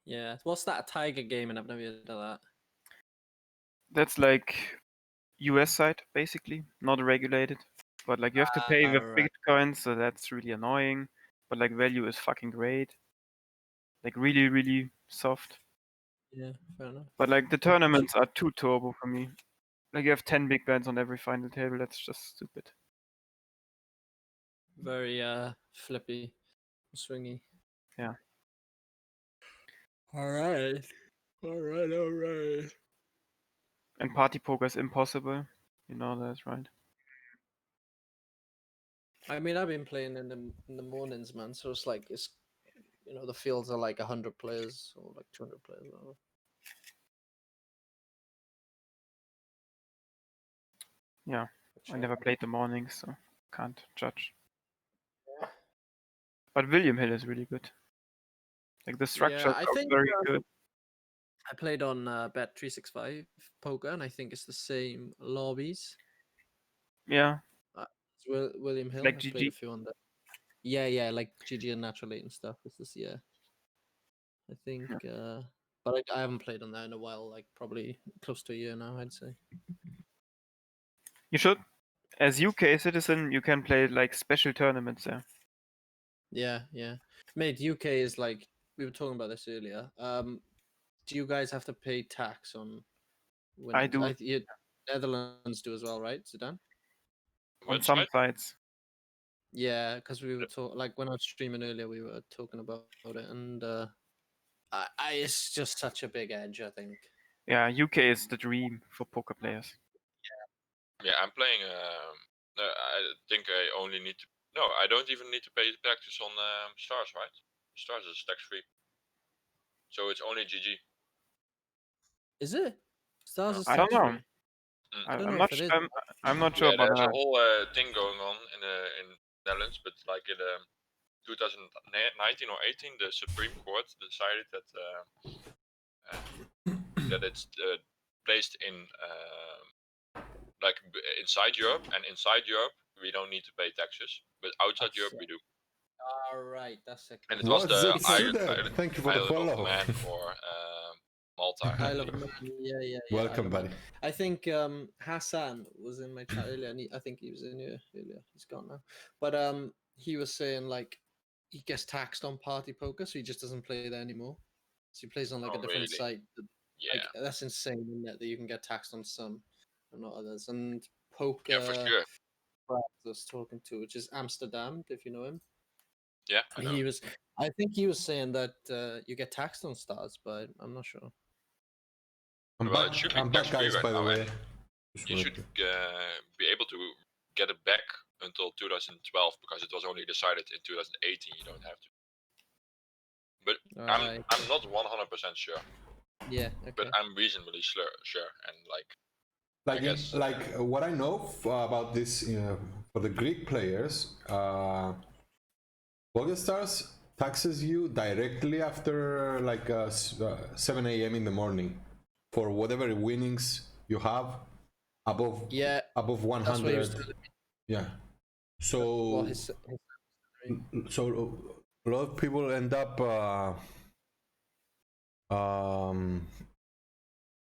Yeah, what's that Tiger game? And I've never heard of that. That's like US side basically, not regulated. But like you have to pay with right. Bitcoin, so that's really annoying. But like value is fucking great. Like really, really soft. Yeah, fair enough. But like the tournaments are too turbo for me. Like you have 10 big blinds on every final table, that's just stupid. Very flippy, swingy. Yeah. All right. And party poker is impossible. You know that, right? I mean, I've been playing in the mornings, man. So it's like the fields are like 100 players or like 200 players. Whatever. Yeah. I never played the mornings, so can't judge. Yeah. But William Hill is really good. Like the structure I is think very good. I played on Bet365 Poker, and I think it's the same lobbies. Yeah. William Hill. Like I played a GG. few on that. Yeah, like GG and Natural Eight and stuff. It's this year. I think, but I haven't played on that in a while. Like probably close to a year now, I'd say. You should. As UK citizen, you can play like special tournaments there. Yeah. Mate, UK is like we were talking about this earlier. Do you guys have to pay tax on I winnings? do. Netherlands do as well, right, Zidane? On Which some side? sites. Yeah, because we were talking like when I was streaming earlier, we were talking about it, and it's just such a big edge. I think. Yeah, UK is the dream for poker players. Yeah, I'm playing. No, I think I only need to. No, I don't even need to pay the taxes on stars, right? Stars is tax free. So it's only GG. Is it? Stars No. is I don't tax know. free. I don't I'm know not. if it is. I'm not sure Yeah, about there's a that. whole thing going on in Netherlands, but like in 2019 or 18, the Supreme Court decided that that it's placed in inside Europe, and inside Europe we don't need to pay taxes, but outside That's Europe it. we do. All right, that's it. And it was What's the up, Zidanevd? Thank you for the Isle of follow. Man or Malta. I Isle of believe. Man, yeah. Welcome, Isle of Man. buddy. I think Hassan was in my chat earlier, and I think he was in here earlier. He's gone now, but he was saying like he gets taxed on party poker, so he just doesn't play there anymore. So he plays on like Oh, a different really? site. Yeah, Like that's insane, isn't it? That you can get taxed on some and not others. And poker, yeah, for sure. I was talking to, which is Amsterdam, if you know him. Yeah, I And know. I think he was saying that you get taxed on stars, but I'm not sure. I'm Well, back, it should be I'm back, tax-free guys, right by the now, way. and Just you wanted should to- be able to get it back until 2012 because it was only decided in 2018. You don't have to. But Alright. I'm not 100% sure, Yeah. but Okay. I'm reasonably sure, and like Like, I guess what I know about this for the Greek players, PokerStars taxes you directly after like 7 a.m. in the morning for whatever winnings you have above Yeah. above That's what he was 100. telling me. Yeah. Well, So his so a lot of people end up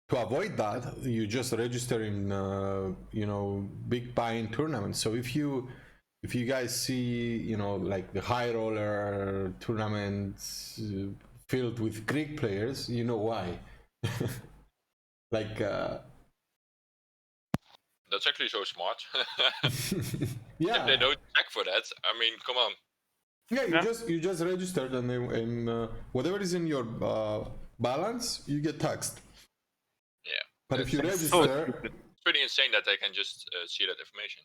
to avoid that, you just register in big buying tournaments. So if you guys see like the high roller tournaments filled with Greek players, you know why. Like that's actually so smart. yeah, If they don't check for that, I mean, come on. yeah, Yeah. you just registered, and whatever is in your balance you get taxed. Yeah, But if you So register, stupid. it's pretty insane that they can just see that information.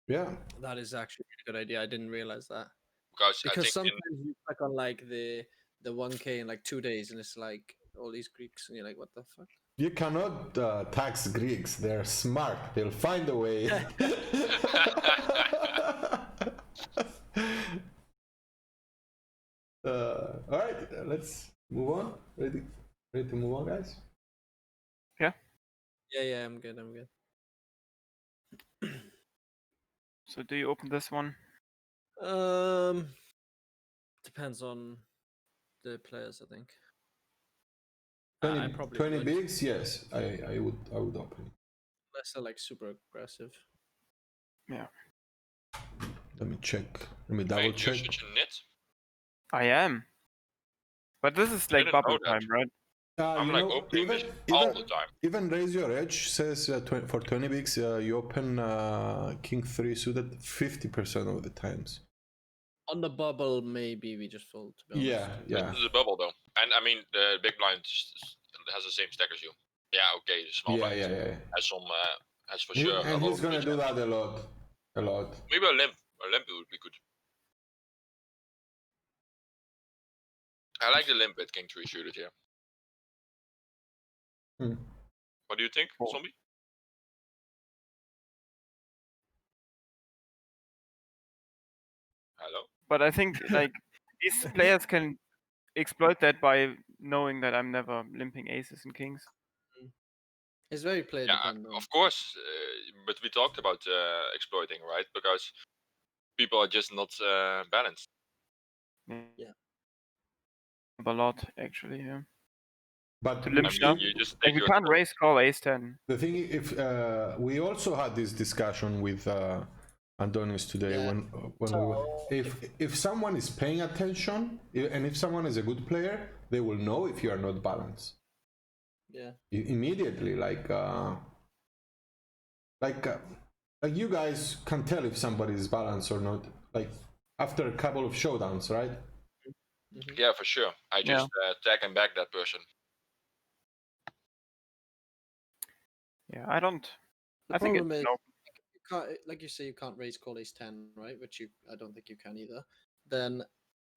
yeah, that is actually a good idea. I didn't realize that. Because I Because think sometimes you click on like the 1K in like 2 days, and it's like all these Greeks, and you're like, what the fuck? you cannot tax Greeks. They're smart. They'll find a way. All right, let's move on. Ready to move on, guys? Yeah, I'm good. So do you open this one? Depends on the players, I think. 20, I probably 20 would, bigs, yes. I would open it. unless they're like super aggressive. Yeah. Let me check. Let me double mate, you're check. such a nit. I am. But this is like didn't bubble know that. time, right? I'm like opening this all the time. Even Raise Your Edge says for 20 bigs, you open King 3 suited 50% of the times. On the bubble, maybe we just fold. To be honest. Yeah. This is a bubble though, and I mean the big blind has the same stack as you. Yeah, okay, the small blind has some has for sure. And a lot he's of gonna good do hands. that a lot. Maybe a limp would be good. I like the limp with King 3 suited here. What do you think, Oh. Zombie? Hello? But I think like these players can exploit that by knowing that I'm never limping aces and kings. It's very player Yeah, dependent. of course, but we talked about exploiting, right? Because people are just not balanced. Yeah. A lot actually, yeah. But To limp I mean, shove. you just Like take we your can't raise call ace 10. the thing, if we also had this discussion with Antonius today, Yeah. when we were, if someone is paying attention and if someone is a good player, they will know if you are not balanced. Yeah. Immediately, like you guys can tell if somebody is balanced or not, like after a couple of showdowns, right? Yeah, for sure. I just tag and back that person. Yeah, I don't. The I think problem it's is, no. you can't, like you say, you can't raise call ace 10, right? Which I don't think you can either. Then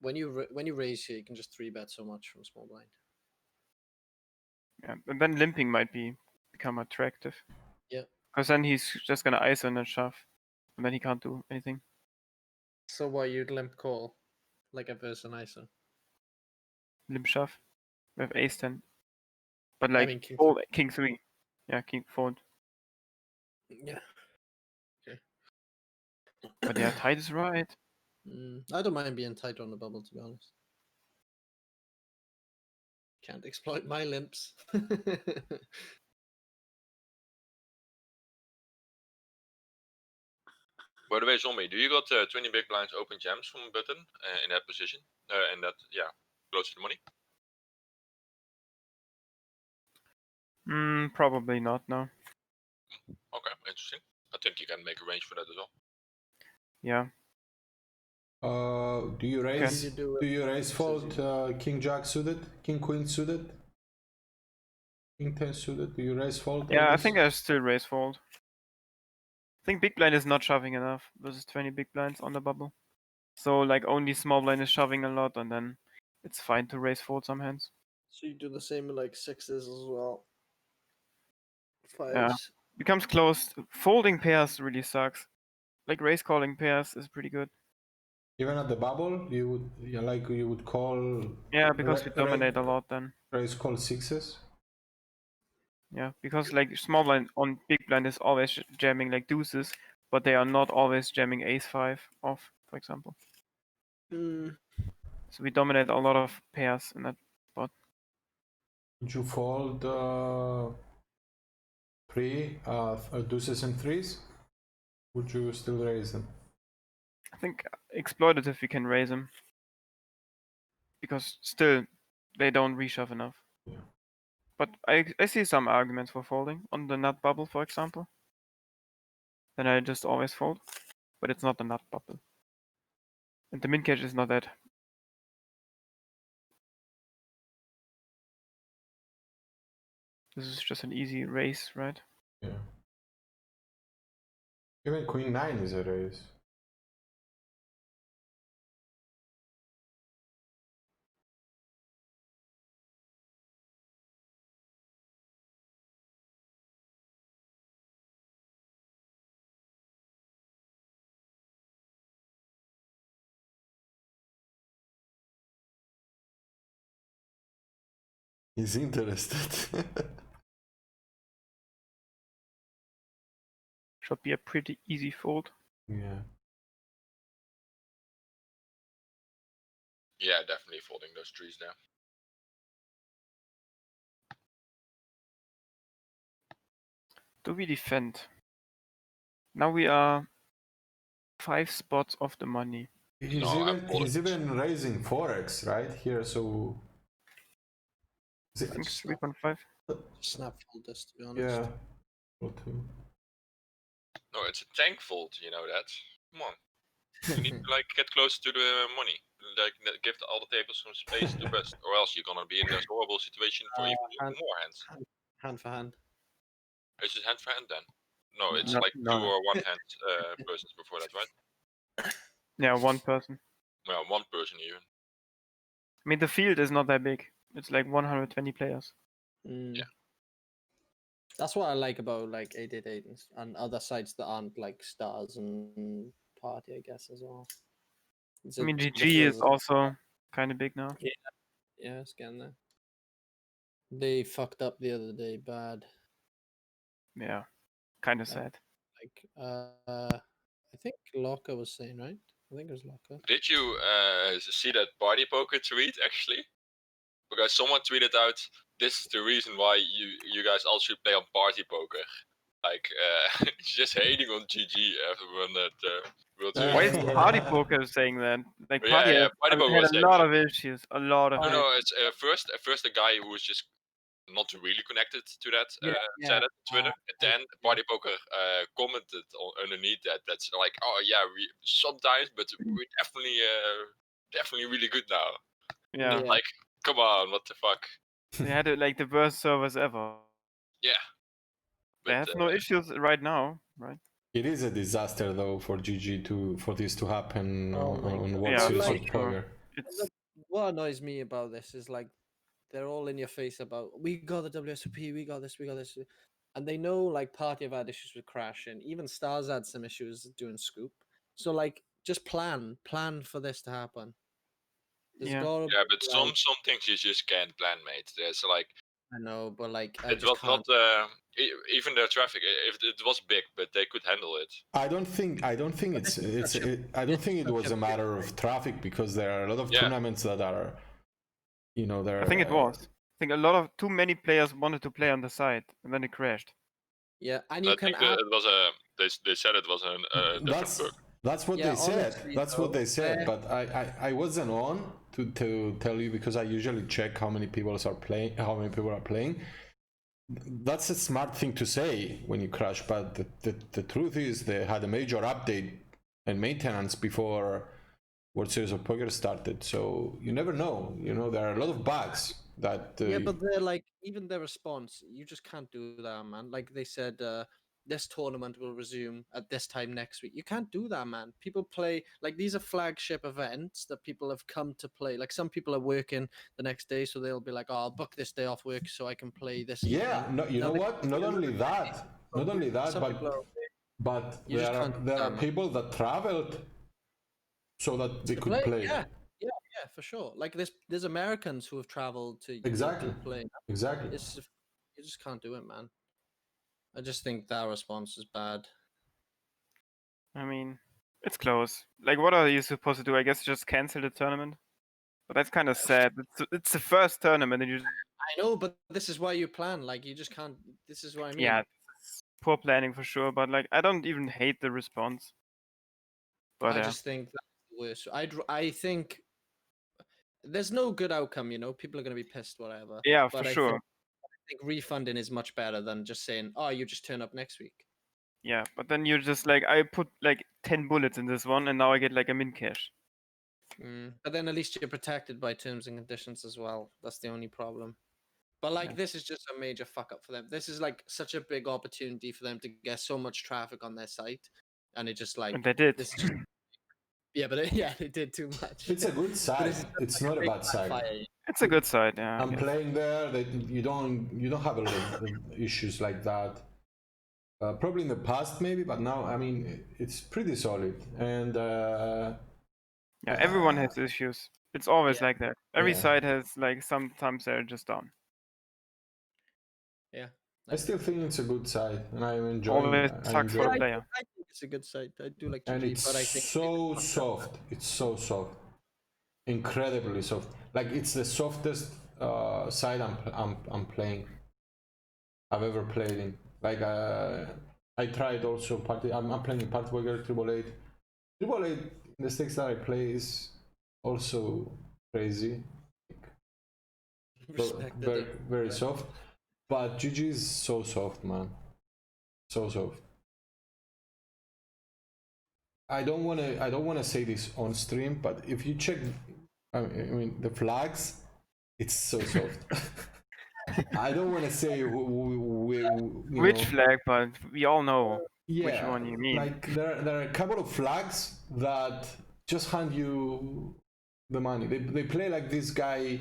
when you raise here, you can just 3-bet so much from small blind. Yeah, and then limping might become attractive. Yeah. Because then he's just gonna ISO and then shove, and then he can't do anything. So what, you'd limp call like a versus an ISO? Limp shove with ace 10. But I like mean, king fold king 3. Yeah, king fold. Yeah. But yeah, tight is right. I don't mind being tight on the bubble, to be honest. Can't exploit my limps. By the way, Zombie, do you got 20 big blinds open jams from button in that position? In that, yeah, close to the money? Probably not, no. Okay, interesting. I think you can make a range for that as well. Yeah. Do you raise? You do Do you raise says fold King Jack suited, King Queen suited, King 10 suited? Do you raise fold? Yeah, I always? think I still raise fold. I think big blind is not shoving enough versus 20 big blinds on the bubble. So like only small blind is shoving a lot, and then it's fine to raise fold some hands. So you do the same with like sixes as well. Yeah. Fives. Becomes close. Folding pairs really sucks. Like raise calling pairs is pretty good. Even at the bubble, you would you would call. Yeah, because we dominate a lot then. Raise call sixes. Yeah, because like small blind on big blind is always jamming like deuces, but they are not always jamming ace 5 off, for example. So we dominate a lot of pairs in that spot. Would you fold deuces and threes? Would you still raise them? I think exploitative we can raise them. Because still they don't reshove enough. Yeah. But I see some arguments for folding on the nut bubble, for example. Then I just always fold. But it's not the nut bubble. And the min catch is not that. This is just an easy raise, right? Yeah. Even Queen 9 is a raise. He's interested. Should be a pretty easy fold. Yeah. Yeah, definitely folding those trees there. Do we defend? Now we are 5 spots off the money. He's even raising 4x right here, so. I think 3.5. Snap fold this, to be honest. Yeah. Or two. No, it's a tank fold, you know that. Come on. You need to like get close to the money. Like give all the tables some space to rest, or else you're gonna be in this horrible situation for even more hands. Hand for hand. Is it hand for hand then? No, it's No, like no, 2 no. or 1 hand persons before that, right? Yeah, one person. Well, 1 person even. I mean, the field is not that big. It's like 120 players. Yeah. That's what I like about like 888 and other sites that aren't like Stars and Party, I guess, as well. I mean, GG is also kind of big now. Yeah, it's getting there. They fucked up the other day bad. Yeah, kind of sad. Like, I think Locker was saying, right? I think it was Locker. Did you see that party poker tweet actually? Because someone tweeted out, "This is the reason why you guys all should play on party poker." Like, just hating on GG when that World Series. Why is Party Poker saying that? Like Yeah, Party yeah, has Party Poker had was a saying lot that. of issues. A lot of No, issues. no, it's first a guy who was just not really connected to that said it on Twitter, and then Party Poker commented underneath that. That's like, oh yeah, we sometimes, but we're definitely really good now. Yeah. Like, come on, what the fuck? They had like the worst servers ever. Yeah. They have no issues right now, right? It is a disaster though for GG for this to happen on World Yeah, Series for of sure. Poker. What annoys me about this is like they're all in your face about we got the WSOP, we got this, and they know like Party have had issues with crashing. Even Stars had some issues doing scoop. So like, just plan for this to happen. There's Yeah. gotta Yeah, be, but like, some things you just can't plan, mate. There's like I know, but like I it just was can't. not even the traffic. If it was big, but they could handle it. I don't think But this is such a- I don't this think is it such was a a big matter thing. of traffic because there are a lot of Yeah. tournaments that are, you know, they're. I think it was. I think a lot of too many players wanted to play on the side, and then it crashed. Yeah, and you I can think that add. it was a. They said it was a different bug. That's what Yeah, they said. honestly, That's what though, they said. fair- But I wasn't on to tell you because I usually check how many people are playing. That's a smart thing to say when you crash, but the truth is they had a major update and maintenance before World Series of Poker started. So you never know. You know, there are a lot of bugs that. Yeah, but they're like, even their response, you just can't do that, man. Like they said, this tournament will resume at this time next week. You can't do that, man. People play, like, these are flagship events that people have come to play. Like, some people are working the next day, so they'll be like, oh, I'll book this day off work so I can play this Yeah, evening. no, you Now know they what? can Not do only it that, not only that, Some people are but You just there are can't do there that, are man. people that traveled so that they to could play. Yeah, for sure. Like there's Americans who have traveled to Exactly. to play. Exactly. It's just, you just can't do it, man. I just think that response is bad. I mean, it's close. Like, what are you supposed to do? I guess just cancel the tournament. But that's kind of sad. It's the first tournament, and you. I know, but this is why you plan. Like you just can't. This is what I mean. Yeah, it's poor planning for sure. But like, I don't even hate the response. But I just think that's the worst. I think there's no good outcome. You know, people are gonna be pissed, whatever. yeah, But for I sure. think refunding is much better than just saying, "Oh, you just turn up next week." Yeah, but then you're just like, I put like 10 bullets in this one, and now I get like a min cash. But then at least you're protected by terms and conditions as well. That's the only problem. But like, Yeah. this is just a major fuck up for them. This is like such a big opportunity for them to get so much traffic on their site, and it just like And they did. this is just yeah, but they did too much. It's a good side. It's not a bad side. It's a good side, yeah. I I'm guess. playing there. You don't have a lot of issues like that. Probably in the past, maybe, but now, I mean, it's pretty solid. And Yeah, everyone has issues. It's always Yeah. like that. Every Yeah. side has like sometimes they're just down. Yeah, I still think it's a good side, and I'm enjoying. Always I sucks for enjoy the it. player. I think it's a good site. I do like And GG, it's but I think so soft. It's so soft, incredibly soft. Like it's the softest side I'm playing. I've ever played in. Like I tried also party. I'm playing in Party Poker 888. 888 in the stakes that I play is also crazy. respected Very, it. very soft. But GG is so soft, man. So soft. I don't wanna say this on stream, but if you check, I mean the flags, it's so soft. I don't wanna say Which flag, but we all know which one you mean. Like there are a couple of flags that just hand you the money. They play like this guy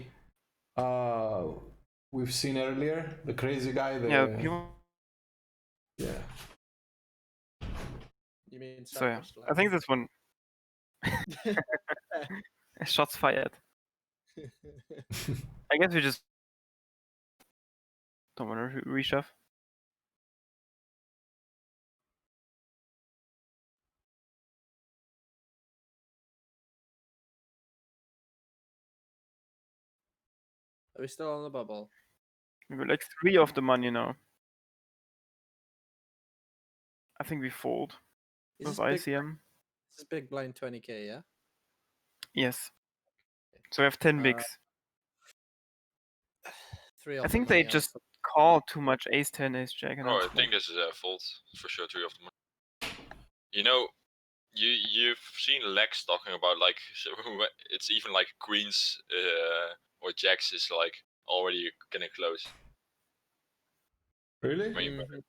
we've seen earlier, the crazy guy. Yeah, people. Yeah. You mean So yeah, Cyprus I think this one. Shots fired. I guess we just don't want to reshove. Are we still on the bubble? We got like 3 of the money now. I think we fold. Is With this big, ICM. this is big blind 20k, yeah? Yes. So we have 10 bigs. 3 I off think the they money, just call too much ace 10, ace jack. And Oh, I that's think this is a fault for sure. 3 of them. You know, you've seen Lex talking about like it's even like queens or jacks is like already getting close. Really? When you- Mhm.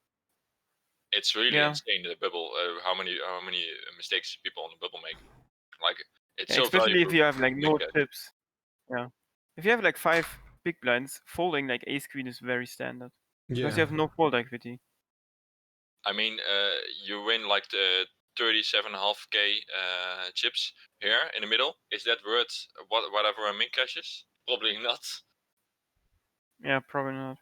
It's really Yeah. insane the bubble. How many mistakes people on the bubble make. Like it's Yeah, so especially if valuable you have like to no look at. chips. Yeah. If you have like 5 big blinds, folding like ace queen is very standard. Because you Yeah. have no fold equity. I mean, you win like the 37.5k chips here in the middle. Is that worth whatever a min cash is? Probably not. Yeah, probably not.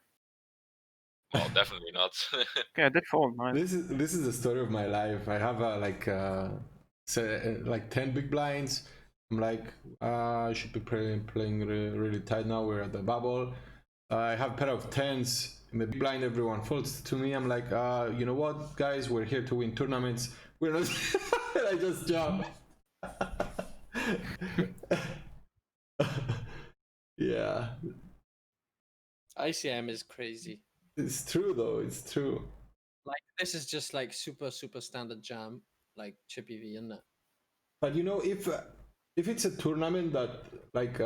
Well, definitely not. Okay, I did fold, nice. This is the story of my life. I have like 10 big blinds. I'm like, I should be playing really tight now. We're at the bubble. I have a pair of 10s in the big blind. Everyone folds to me. I'm like, you know what, guys? We're here to win tournaments. We're not. I just jump. Yeah, ICM is crazy. it's true though. It's true. Like this is just like super standard jam, like chippy V, isn't it? But you know, if it's a tournament that like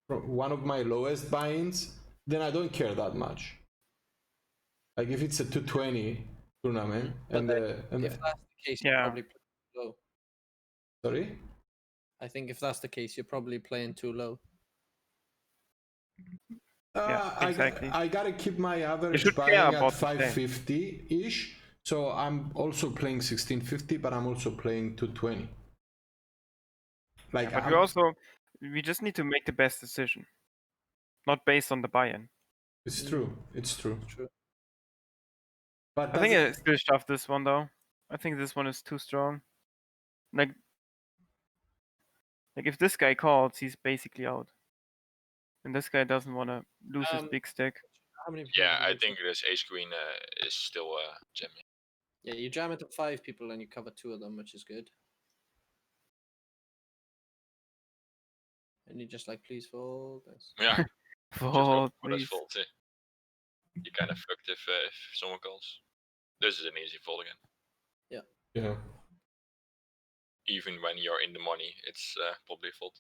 one of my lowest buy-ins, then I don't care that much. Like if it's a 220 tournament, But and if that's the case, Yeah. you're probably playing too low. sorry. I think if that's the case, you're probably playing too low. Yeah, exactly. I gotta keep my average should buying care at about the 550 ish. So I'm also playing 1650, but I'm also playing 220. Like, But we just need to make the best decision, not based on the buy-in. it's true. It's true. True. But I think I still shove this one though. I think this one is too strong. Like if this guy calls, he's basically out. And this guy doesn't want to lose his big stack. How many? Yeah, people I do think this ace queen is still jamming. Yeah, you jam into 5 people and you cover 2 of them, which is good. And you just like, please fold. Nice. Yeah, just go Fold, for this please. fold too. You kind of fucked if someone calls. This is an easy fold again. yeah. Even when you're in the money, it's probably a fold.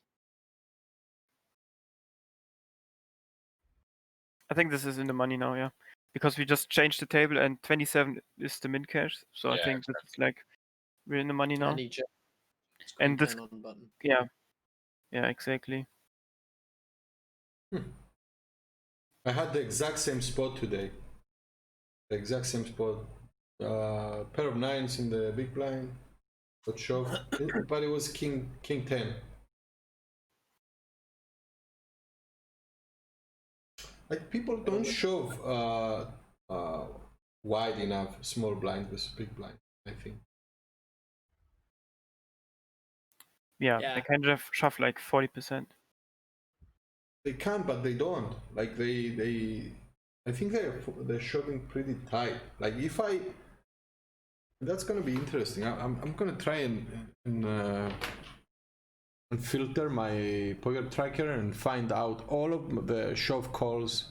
I think this is in the money now, yeah. Because we just changed the table and 27 is the min cash. So I Yeah, think this is like we're in the money now. And he just And this- 10 on button. Yeah. Yeah, exactly. I had the exact same spot today. The exact same spot. Pair of 9s in the big blind. Got shoved, but it was king 10. Like people don't shove wide enough small blind versus big blind, I think. Yeah, Yeah. they kind of shove like 40%. They can, but they don't. Like they I think they're shoving pretty tight. Like if I, that's gonna be interesting. I'm gonna try and filter my poker tracker and find out all of the shove calls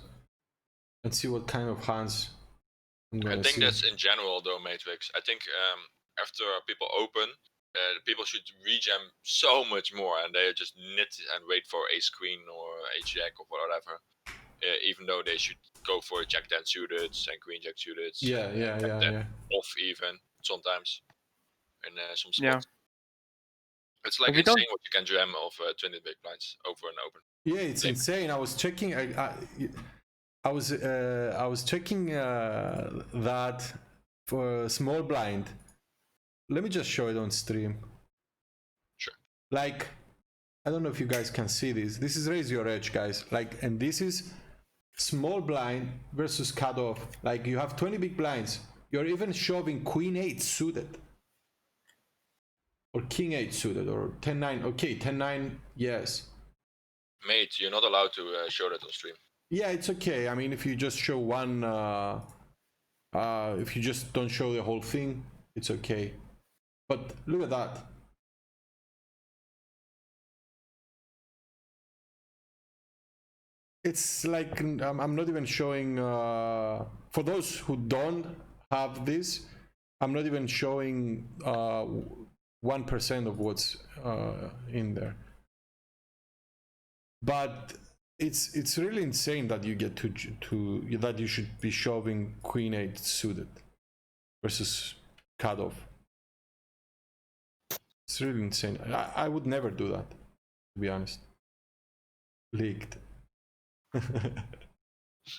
and see what kind of hands I'm I gonna think see. that's in general though, Matrix. I think after people open, people should rejam so much more, and they just knit and wait for ace queen or ace jack or whatever. Even though they should go for jack 10 suited and queen jack suited. Yeah. Off even sometimes in some spots. Yeah. It's like But we insane what you can jam of 20 big blinds over and over. Yeah, it's insane. I was checking. I was checking that for small blind. Let me just show it on stream. Sure. Like, I don't know if you guys can see this. This is raise your edge, guys. Like, and this is small blind versus cutoff. Like, you have 20 big blinds. You're even shoving queen 8 suited. Or king 8 suited, or 10-9. Okay, 10-9, yes. Mate, you're not allowed to show that on stream. Yeah, it's okay. I mean, if you just show one, if you just don't show the whole thing, it's okay. But look at that. It's like, I'm not even showing, for those who don't have this, I'm not even showing 1% of what's in there. But it's really insane that you get to that you should be shoving queen 8 suited versus cutoff. It's really insane. I would never do that, to be honest. Leaked.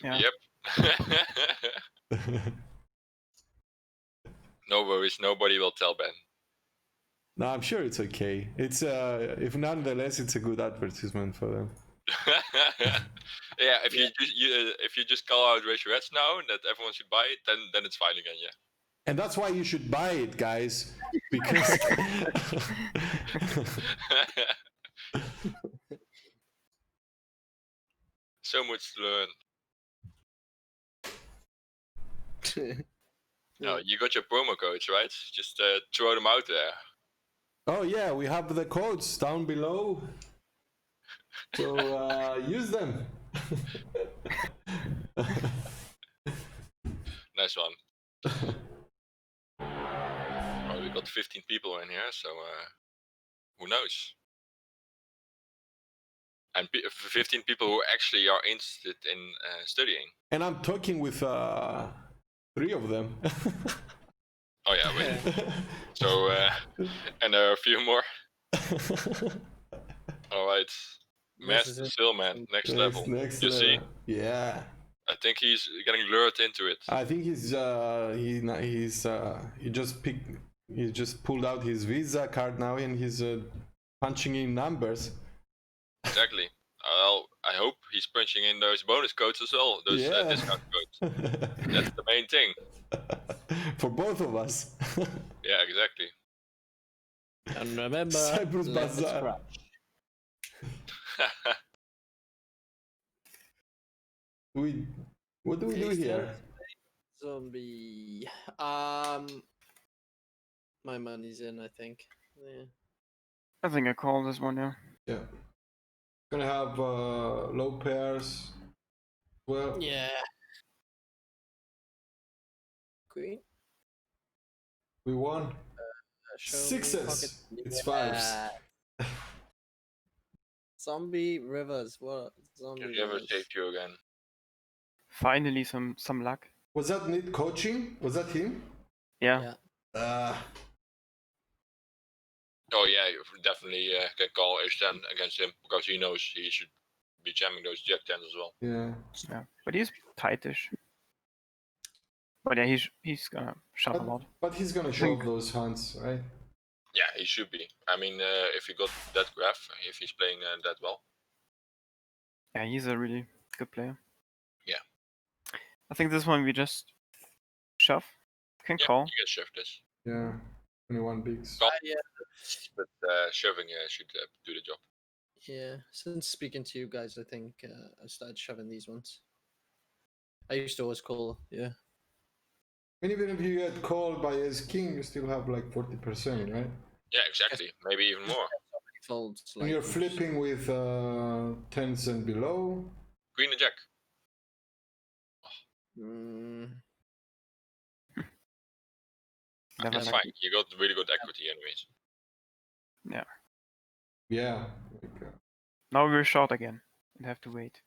Yeah. Yep. No worries, nobody will tell Ben. No, I'm sure it's okay. It's if nonetheless, it's a good advertisement for them. Yeah, if you just call out Raise Your Heads now that everyone should buy it, then it's fine again. Yeah. And that's why you should buy it, guys, because So much to learn. No, you got your promo codes, right? Just throw them out there. oh yeah, we have the codes down below, so use them. Nice one. Oh, we got 15 people in here, so who knows? And 15 people who actually are interested in studying. And I'm talking with 3 of them. Oh yeah, wait. So and there are a few more. All right, Master Stillman, next level. Next You see? Yeah. I think he's getting lured into it. I think he just pulled out his Visa card now and he's punching in numbers. Exactly. I hope he's punching in those bonus codes as well, those discount codes. That's the main thing. For both of us. Yeah, exactly. And remember, Cyprus let's Bazaar. scratch. What do we do here? Zombie. My money's in, I think. Yeah. I think I call this one now. Yeah. Gonna have low pairs. Well, Yeah. Queen. we won. Show me Sixes. pocket- It's fives. Zombie rivers. What? Zombie Rivers rivers. saved you again. Finally, some luck. Was that Need coaching? Was that him? Yeah. Oh yeah, you definitely can call H10 against him because he knows he should be jamming those Jack 10s as well. Yeah. But he's tightish. But yeah, he's gonna shove a lot. But he's gonna show off those hands, right? Yeah, he should be. I mean, if he got that graph, if he's playing that well. Yeah, he's a really good player. Yeah. I think this one we just shove. Can Yeah, call. you can shove this. Yeah. 21 bigs. Call, Yeah. but shoving should do the job. Yeah. Since speaking to you guys, I think I started shoving these ones. I used to always call. Yeah. And even if you get called by ace king, you still have like 40%, right? Yeah, exactly. Maybe even more. Folds. And you're flipping with 10s and below. Queen and Jack. Never That's lucky. fine. You got really good equity anyways. Yeah. Yeah. Now we're short again and have to wait.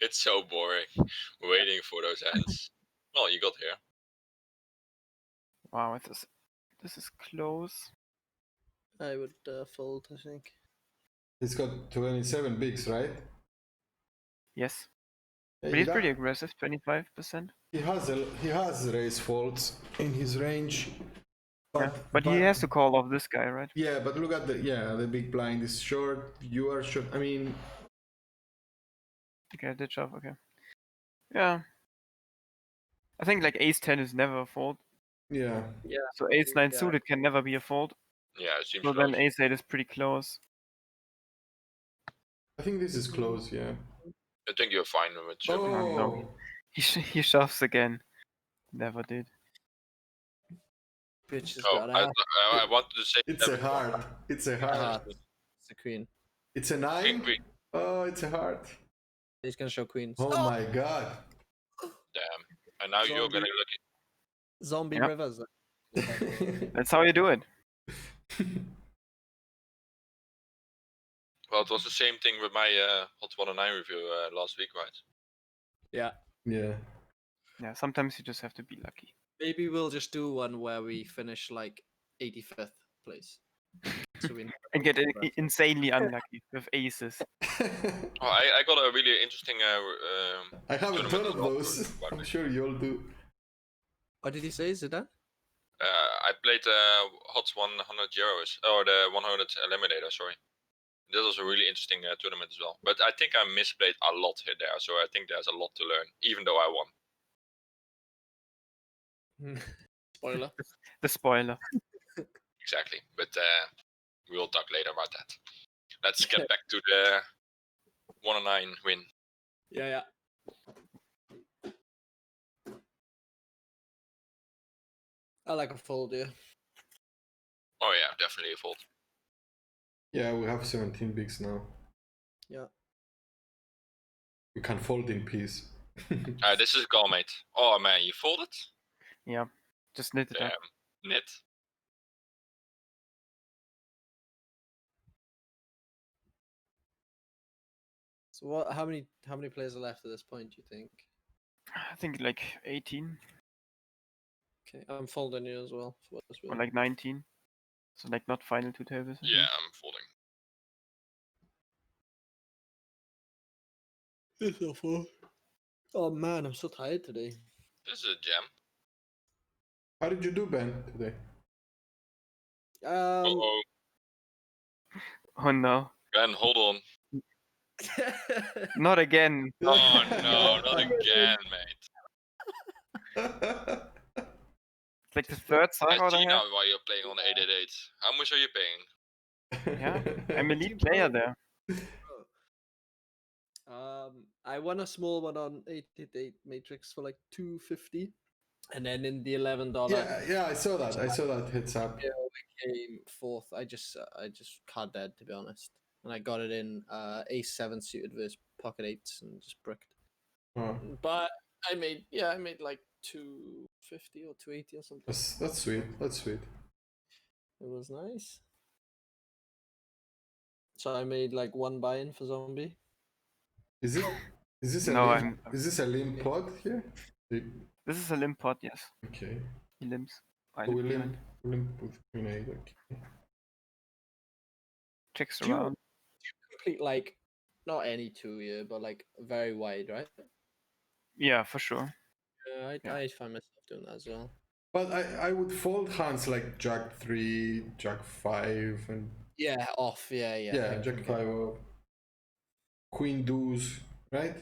It's so boring waiting for those hands. Well, you got here. Wow, this is close. I would fold, I think. He's got 27 bigs, right? Yes. Yeah, But he's pretty aggressive, 25%. He has raise folds in his range. But he has to call off this guy, right? Yeah, but look at the big blind is short. You are short. I mean, Okay, I did shove, okay. Yeah. I think like ace-10 is never a fold. yeah. Yeah. So ace-9 suited can never be a fold. Yeah, it seems So close. then ace-8 is pretty close. I think this is close. Yeah. I think you're fine with it. Oh, He shoves again. Never did. Bitch has Oh, got I wanted to say it's a that heart. It's a heart. It's a queen. It's a King, 9. queen. Oh, it's a heart. He's gonna show queens. Oh my god. Damn. And now you're Zombie. getting lucky. Zombie Yep. rivers. That's how you do it. Well, it was the same thing with my Hot 109 review last week, right? Yeah. Yeah. Yeah, sometimes you just have to be lucky. Maybe we'll just do one where we finish like 85th place. So we And get insanely unlucky with aces. Oh, I got a really interesting. I have a ton tournament of as well those. for I'm sure you all do. What did he say, Zidane? I played Hot 100 Euros, or the 100 Eliminator, sorry. That was a really interesting tournament as well. But I think I misplayed a lot here there, so I think there's a lot to learn, even though I won. Spoiler. The spoiler. Exactly, but we will talk later about that. Let's get back to the 109 win. Yeah. I like a fold, yeah. Oh yeah, definitely a fold. Yeah, we have 17 bigs now. Yeah. We can fold in peace. This is call, mate. Oh man, you folded? Yeah. Just knit it up. Knit. So what? How many players are left at this point? Do you think? I think like 18 Okay, I'm folding you as well. or like 19. So like not final two tables. I Yeah, think. I'm folding. It's so full. Oh man, I'm so tired today. This is a jam. How did you do, Ben, today? Uh-oh. Oh no. Ben, hold on. Not again. Oh no, not again, mate. It's like the third I Saga see I now have. why you're playing on 888. How much are you paying? Yeah, I'm a lead player there. I won a small one on 888 Matrix for like 250, and then in the $11. Yeah, I saw that. I saw that heads up. I came fourth. I just card dead, to be honest, and I got it in ace-7 suited versus pocket eights and just bricked. Oh, But I made like 250 or 280 or something. that's sweet. That's sweet. It was nice. So I made like one buy-in for zombie. Is this a No, limp, is this a limp pod here? This is a limp pot, yes. Okay. He limps. I So we limp limp, behind. with grenade. Okay. Checks Do you- around. Complete like not any two here, but like very wide, right? Yeah, for sure. Yeah, Yeah. I find myself doing that as well. But I would fold hands like Jack 3, Jack 5, and Yeah, off. Yeah. yeah, Jack 5 off. Queen deuce, right?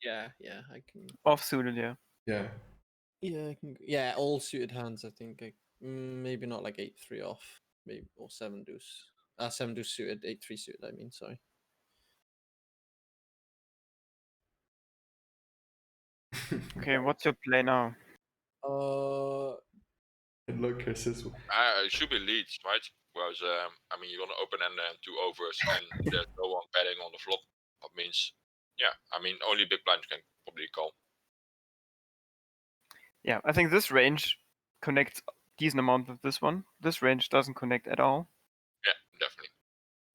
Yeah, I can. Offsuited, yeah. Yeah. Yeah, I can. Yeah, all suited hands. I think. Maybe not like 8-3 off, maybe or 7 deuce. 7 deuce suited, 8-3 suited. I mean, sorry. Okay, what's your play now? And Locker says, It should be leads, right? Whereas, I mean, you're gonna open and 2 overs, and there's no one betting on the flop. That means, yeah, I mean, only big blinds can probably call. Yeah, I think this range connects decent amount with this one. This range doesn't connect at all. Yeah, definitely.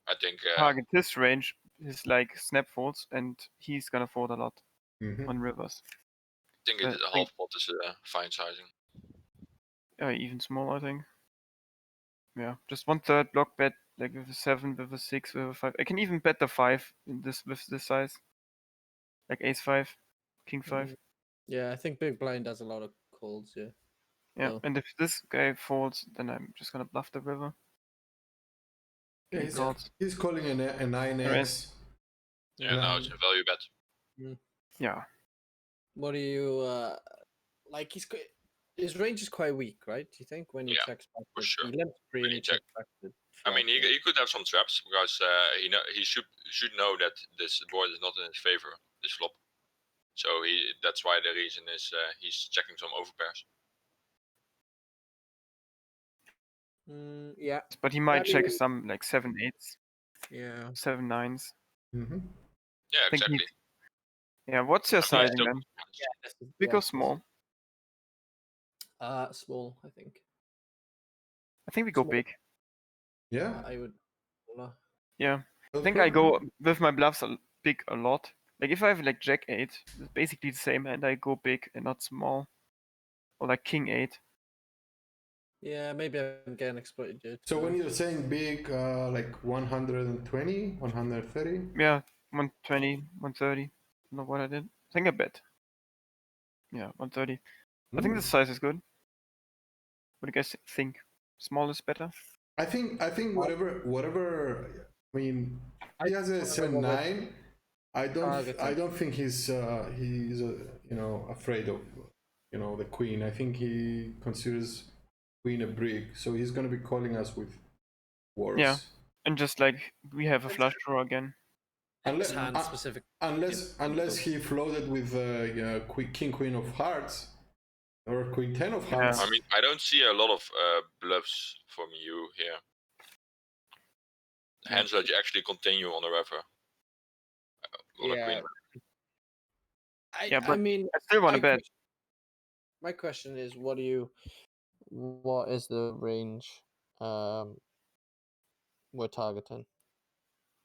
I think. Target this range is like snap folds, and he's gonna fold a lot on rivers. I think a half pot is fine sizing. Even small, I think. Yeah, just 1/3 block bet, like with a 7, with a 6, with a 5. I can even bet the 5 in this with this size, like ace 5, king 5. Yeah, I think big blind does a lot of calls. Yeah. Yeah, Oh. and if this guy folds, then I'm just gonna bluff the river. yeah, he's calling a 9x. Yeah, now it's a value bet. Yeah. What do you like? His range is quite weak, right? Do you think when he Yeah, checks back? for sure. He limps free When and he he checks back. I mean, he could have some traps because he should know that this board is not in his favor, this flop. So that's why the reason is he's checking some overpairs. Yeah. But he might check mean- some like 7/8s, Yeah. 7/9s. Mm-hmm. Yeah, I think exactly. Yeah, what's your I mean, sizing still- then? Big or small? Small, I think. I think we go Small. big. Yeah. I would. Yeah. I think I go with my bluffs big a lot. Like if I have like Jack 8, it's basically the same hand. I go big and not small. Or like King 8. Yeah, maybe I'm getting exploited, dude. So when you're saying big, like 120, 130? Yeah, 120, 130. I don't know what I did. I think I bet. Yeah, 130. I think the size is good. What do you guys think? Small is better? I think whatever. I mean, he has a whatever with 7-9. I targeting. don't think he's afraid of the queen. I think he considers queen a brick, so he's gonna be calling us with wars. Yeah. And just like we have a flush draw again. This hand specific. Unless he floated with king queen of hearts or queen 10 of hearts. I mean, I don't see a lot of bluffs from you here. Hands that you actually continue on the river. On a queen. But I mean, I still want to bet. My question is, what is the range we're targeting?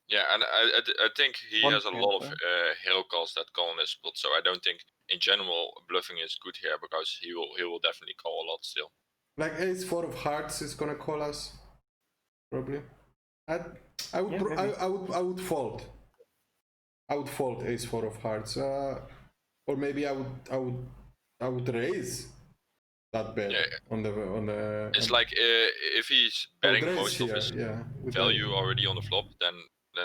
Yeah, and I think he has a lot of One hero calls that call on this spot, so I don't think in general bluffing is good here because he will definitely call a lot still. Like ace 4 of hearts is gonna call us, probably. I would fold. I would fold ace 4 of hearts, or maybe I would raise that bet on the. It's like if he's betting most here, of his value already on the flop, then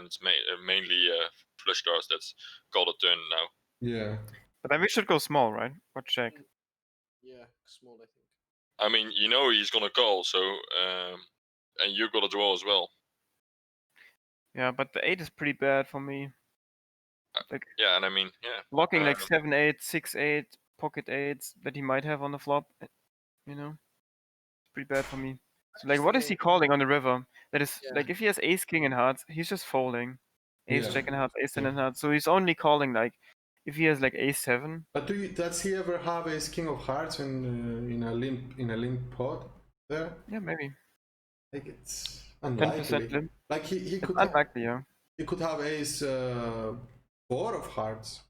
it's mainly flush draws that's called a turn now. Yeah. But then we should go small, right? Or check. Yeah, small, I think. I mean, he's gonna call, so and you got a draw as well. Yeah, but the 8 is pretty bad for me. Like, yeah, and I mean, blocking like 7-8, 6-8, pocket 8s that he might have on the flop, pretty bad for me. So like, what is he calling on the river? That is like, if he has ace king and hearts, he's just folding. Ace jack and hearts, ace 10 and hearts. So he's only calling like if he has like ace 7. But does he ever have ace king of hearts in a limp pot there? Yeah, maybe. Like it's unlikely. 10% limp. Like he could unlikely, yeah. He could have ace 4 of hearts.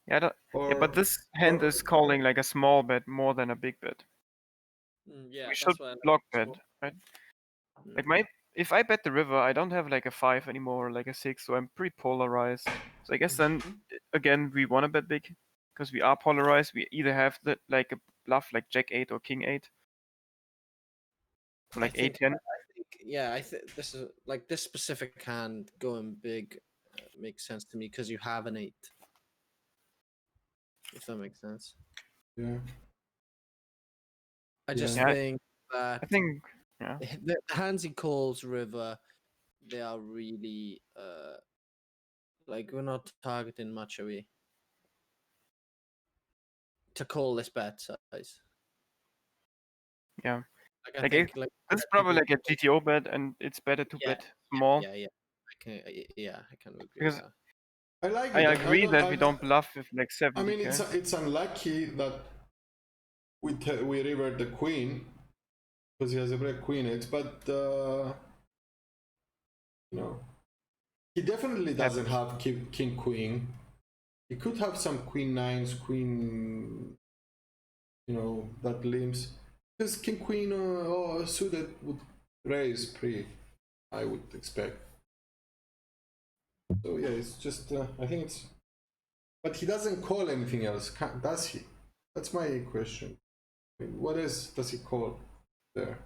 Yeah, but this hand is calling like a small bet more than a big bet. Yeah, we should block bet, right? Like if I bet the river, I don't have like a 5 anymore, or like a 6, so I'm pretty polarized. So I guess then again we want to bet big because we are polarized. We either have like a bluff like jack 8 or king 8, or like 8-10. I think this is like this specific hand going big makes sense to me because you have an 8. If that makes sense. Yeah. I just think that yeah. The hands he calls river, they are really like we're not targeting much, are we? To call this bet size. Yeah. Like, I think this is probably like a GTO bet, and it's better to bet small. Yeah. I can agree because with that. I like it. I agree that we don't bluff with like 70. I mean, it's unlucky that we river the queen because he has a break queen X, but he definitely doesn't have king queen. He could have some queen 9s, queen, that limps. Because king queen or suited would raise pre, I would expect. So yeah, it's just I think it's, but he doesn't call anything else, does he? That's my question. I mean, what else does he call there?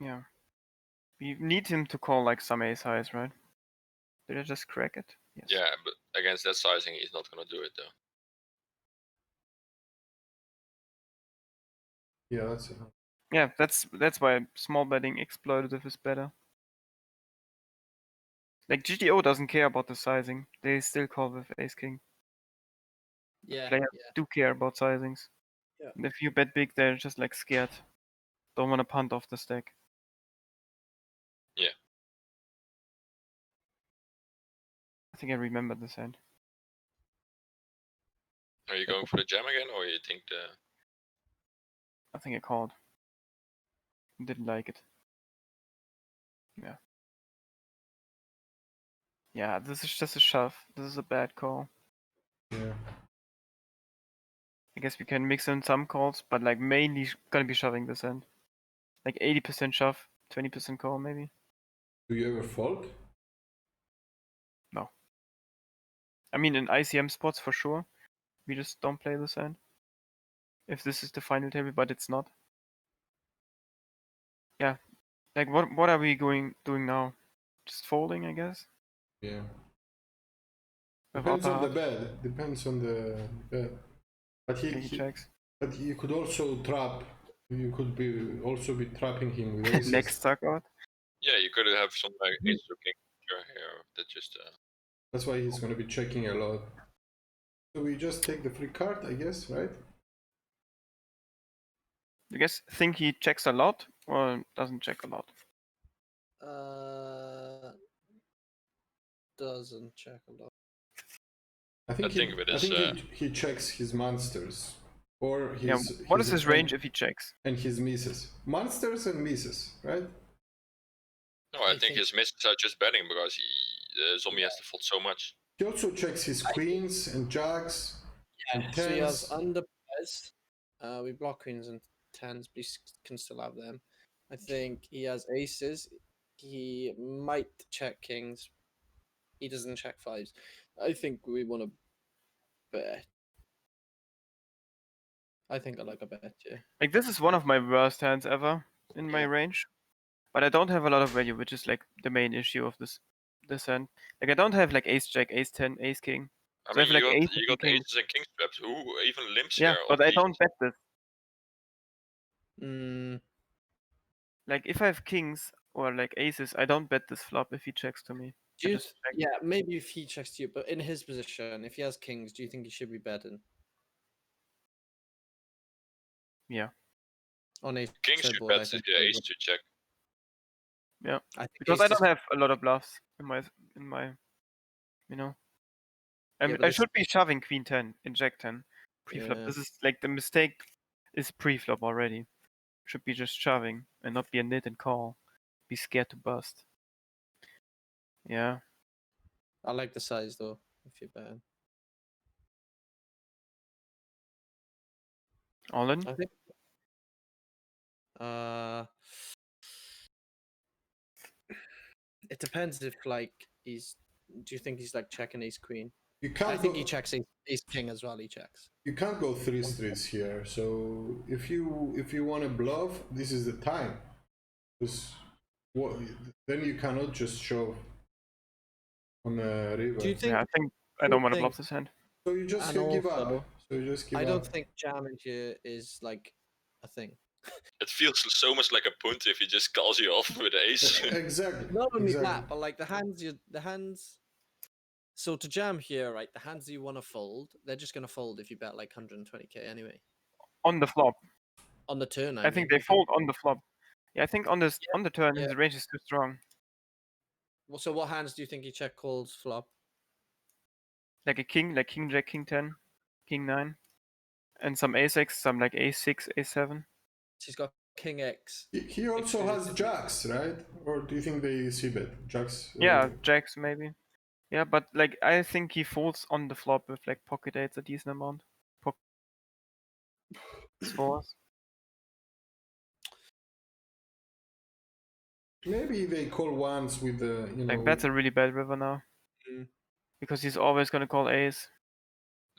Yeah. We need him to call like some ace highs, right? Did I just crack it? Yes. Yeah, but against that sizing, he's not gonna do it though. Yeah, that's it. Yeah, that's why small betting exploitative is better. Like GTO doesn't care about the sizing; they still call with ace king. Players do care about sizings. Yeah. And if you bet big, they're just like scared. Don't want to punt off the stack. Yeah. I think I remember this hand. Are you going for the jam again, or you think I think I called. Didn't like it. Yeah. Yeah, this is just a shove. This is a bad call. Yeah. I guess we can mix in some calls, but like mainly gonna be shoving this end. Like 80% shove, 20% call maybe. Do you ever fold? No. I mean, in ICM spots for sure. We just don't play this hand. If this is the final table, but it's not. Yeah. Like, what are we doing now? Just folding, I guess. Yeah. Without Depends the on the heart. bed. Depends on the bed. But He checks. but you could also trap. You could also be trapping him with aces. Next suck out. Yeah, you could have some like ace or king here that just. That's why he's gonna be checking a lot. So we just take the free card, I guess, right? You guys think he checks a lot or doesn't check a lot? Doesn't check a lot. I think with he checks his monsters or his. Yeah. What is his and- range if he checks? And his misses, monsters and misses, right? No, I think his misses are just betting because Zombie has to fold so much. He also checks his queens and jacks. Yeah, and so he has tens. under pairs. We block queens and tens, but he can still have them. I think he has aces. He might check kings. He doesn't check fives. I think we want to bet. I think I like a bet, yeah. Like, this is one of my worst hands ever in my range. But I don't have a lot of value, which is like the main issue of this hand. Like, I don't have like ace jack, ace 10, ace king. I So mean, I have like aces you and got kings. aces and king straps. Who even limps Yeah, here? but I don't bet this. Like, if I have kings or like aces, I don't bet this flop if he checks to me. Yeah, maybe if he checks to you, but in his position, if he has kings, do you think he should be betting? Yeah. On a King should board, bet the ace to check. Yeah, I think because I don't have a lot of bluffs in my, you know. I should be shoving queen 10 in jack 10 pre-flop. Yeah. This is like the mistake is pre-flop already. Should be just shoving and not be a nit and call. Be scared to bust. Yeah. I like the size though, if you're betting. All in? I think. It depends if like he's. Do you think he's like checking ace queen? You can't. I think he checks ace king as well. He checks. You can't go three streets here. So if you want to bluff, this is the time. Because then you cannot just shove on a river. Do you think? Yeah, I think I don't want to bluff this hand. So you just give up. So you just give up. I don't think jamming here is like a thing. It feels so much like a punt if he just calls you off with ace. Exactly. Not only that, but like the hands. So to jam here, right? The hands you want to fold, they're just gonna fold if you bet like 120k anyway. On the flop. On the turn, I think they fold on the flop. Yeah, I think on the turn his range is too strong. Well, so what hands do you think he check calls flop? Like a king, like king jack, king 10, king 9, and some ace x, some like ace 6, ace 7. He's got king x. He also has jacks, right? Or do you think they see bet jacks? Yeah, jacks maybe. Yeah, but like I think he folds on the flop with like pocket eights a decent amount. Pocket fours. Maybe they call ones with the Like that's a really bad river now. Because he's always gonna call ace.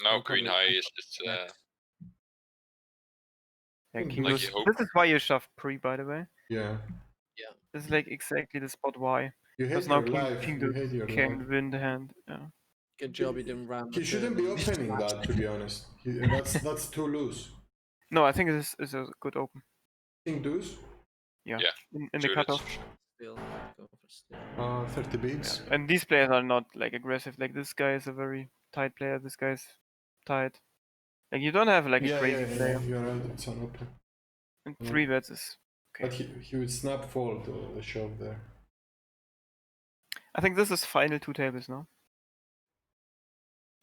No, queen high is just. Yeah, king like deuce. This is why you shove pre, by the way. Yeah. Yeah. This is like exactly the spot why. You hate Because now your life. king You hate your can life. win the hand. Yeah. Good job he didn't ram. He shouldn't be opening that, to be honest. That's too loose. No, I think this is a good open. King deuce? Yeah. In the cutoff. 30 bigs. Yeah. And these players are not like aggressive. Like this guy is a very tight player. This guy's tight. Like you don't have like a crazy player. Yeah, you're right. It's an open. And 3 bets is okay. But he would snap fold the shove there. I think this is final 2 tables now.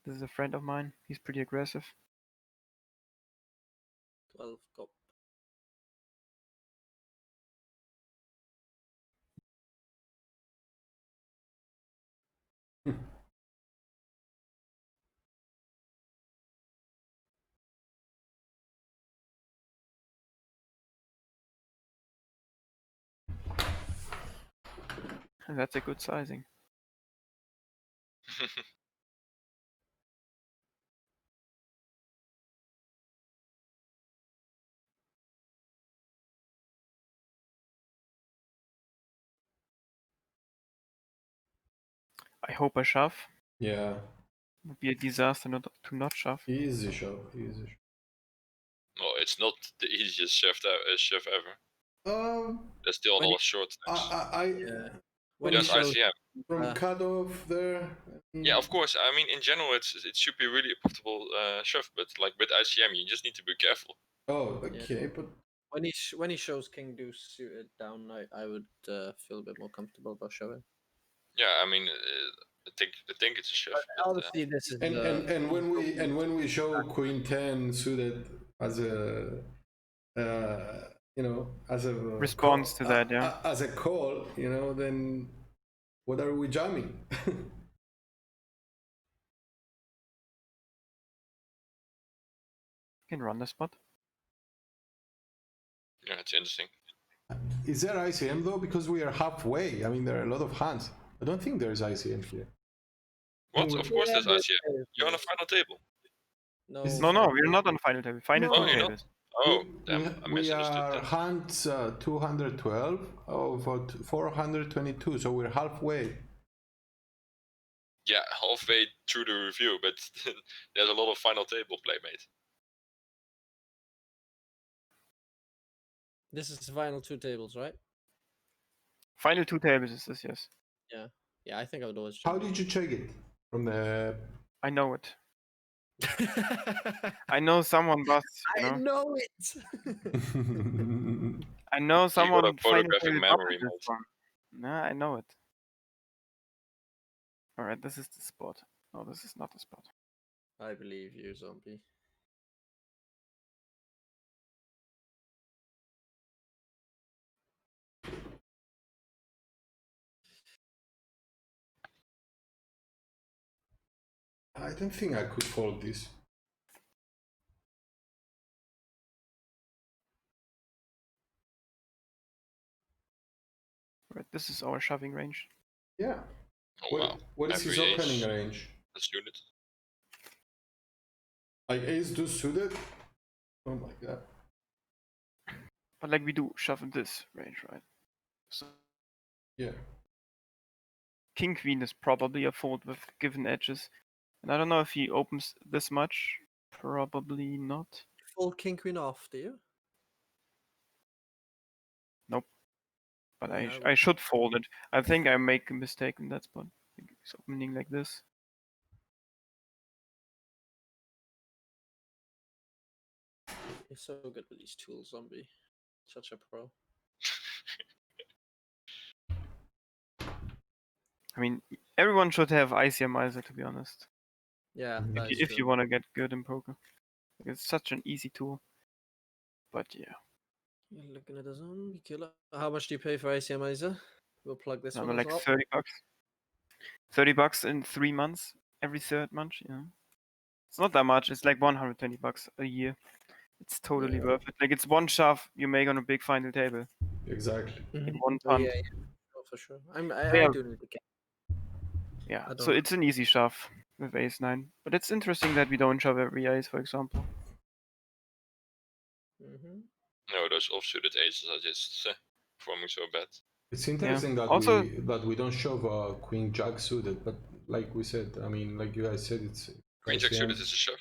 This is a friend of mine. He's pretty aggressive. 12 go. And that's a good sizing. I hope I shove. Yeah, Would be a disaster not to not shove. easy shove, easy shove. No, it's not the easiest shove ever. There's still a When lot of short things. Yeah. When Just he shows ICM. from cutoff there. Yeah, of course. I mean, in general, it should be really a profitable shove, but like with ICM, you just need to be careful. Oh, okay, but when he shows King Deuce suited down, I would feel a bit more comfortable about shoving. Yeah, I mean, I think it's a shove. But, Obviously, this is and when we show Queen 10 suited as a as a Response to that, yeah. as a call, then what are we jamming? Can run the spot. yeah, it's interesting. Is there ICM though? Because we are halfway. I mean, there are a lot of hands. I don't think there's ICM here. What? Of course, there's ICM. Yeah, You're on a final table. No, No, we're not on final table. Final Oh, two you're not? tables. Oh, damn! I we misunderstood are that. hands 212 of 422, so we're halfway. Yeah, halfway through the review, but there's a lot of final table play, mate. This is the final two tables, right? Final two tables is this, yes. Yeah, I think I would always. How did you check it? From the I know it. I know someone busts, I know it. I know someone a final photographic table memory, busted this one. Nah, I know it. Alright, this is the spot. No, this is not the spot. I believe you, zombie. I don't think I could fold this. Right, this is our shoving range. Yeah. Oh wow! What is his Every opening ace. range? That's unit. Like ace deuce suited? Oh my god. But like we do shove in this range, right? So Yeah. King Queen is probably a fold with given edges. And I don't know if he opens this much. Probably not. Full King Queen off, do you? Nope. But Yeah, I should fold it. I think I make a mistake in that spot. I think it's opening like this. You're so good with these tools, zombie. Such a pro. I mean, everyone should have ICMizer, to be honest. Yeah, that is If true. you want to get good in poker. It's such an easy tool. But yeah. You're looking at a zombie killer. How much do you pay for ICMizer? We'll plug this I one don't know, as like well. 30 bucks. 30 bucks in 3 months. Every third month, It's not that much. It's like 120 bucks a year. It's totally Yeah. worth it. Like it's one shove you make on a big final table. Exactly. Like one Oh, punt. yeah, oh, for sure. I Yeah. do need to get. Yeah. I So don't- it's an easy shove with ace 9. But it's interesting that we don't shove every ace, for example. No, those offsuited aces are just performing so bad. It's interesting that Also- we don't shove queen jack suited, but like we said, I mean, like you guys said, it's Queen jack ICM. suited is a shove.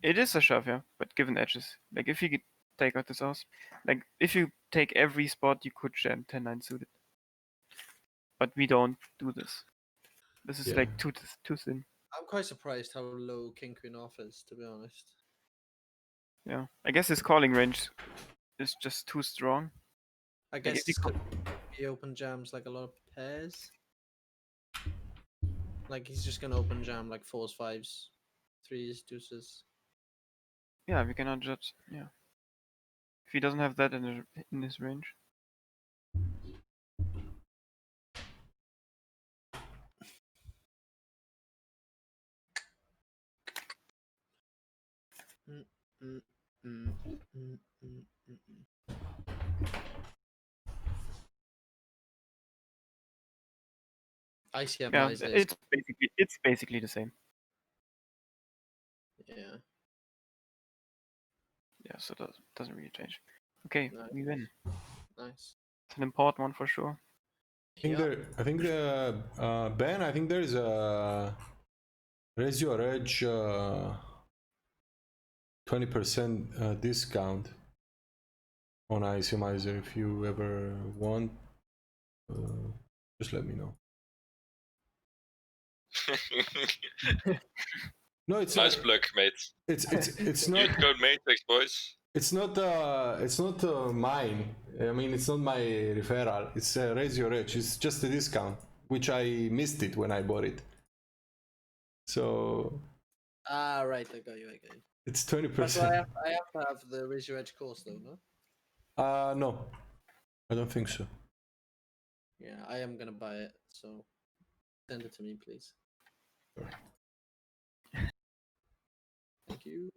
It is a shove, yeah, but given edges. Like if you could take out this ace, like if you take every spot, you could jam 10-9 suited. But we don't do this. This is Yeah. like too thin. I'm quite surprised how low King Queen off is, to be honest. Yeah, I guess his calling range is just too strong. I Like, guess if you it's 'cause he open jams like a lot of pairs. Like he's just gonna open jam like 4s, 5s, 3s, deuces. Yeah, we cannot judge. Yeah, if he doesn't have that in his range. ICM Yeah, is it's basically the same. yeah. Yeah, so that doesn't really change. Okay, Nice. we win. Nice. It's an important one for sure. I think the Ben. I think there is a raise your edge 20% discount on Isomizer if you ever want. Just let me know. No, it's Nice plug, mate. it's not. Use code Matrix, boys. It's not mine. I mean, it's not my referral. It's raise your edge. It's just a discount, which I missed it when I bought it. So Right, I got you. it's But 20%. I have to have the Raise Your Edge course though, no? No, I don't think so. Yeah, I am gonna buy it, so send it to me, please. Sure. Thank you.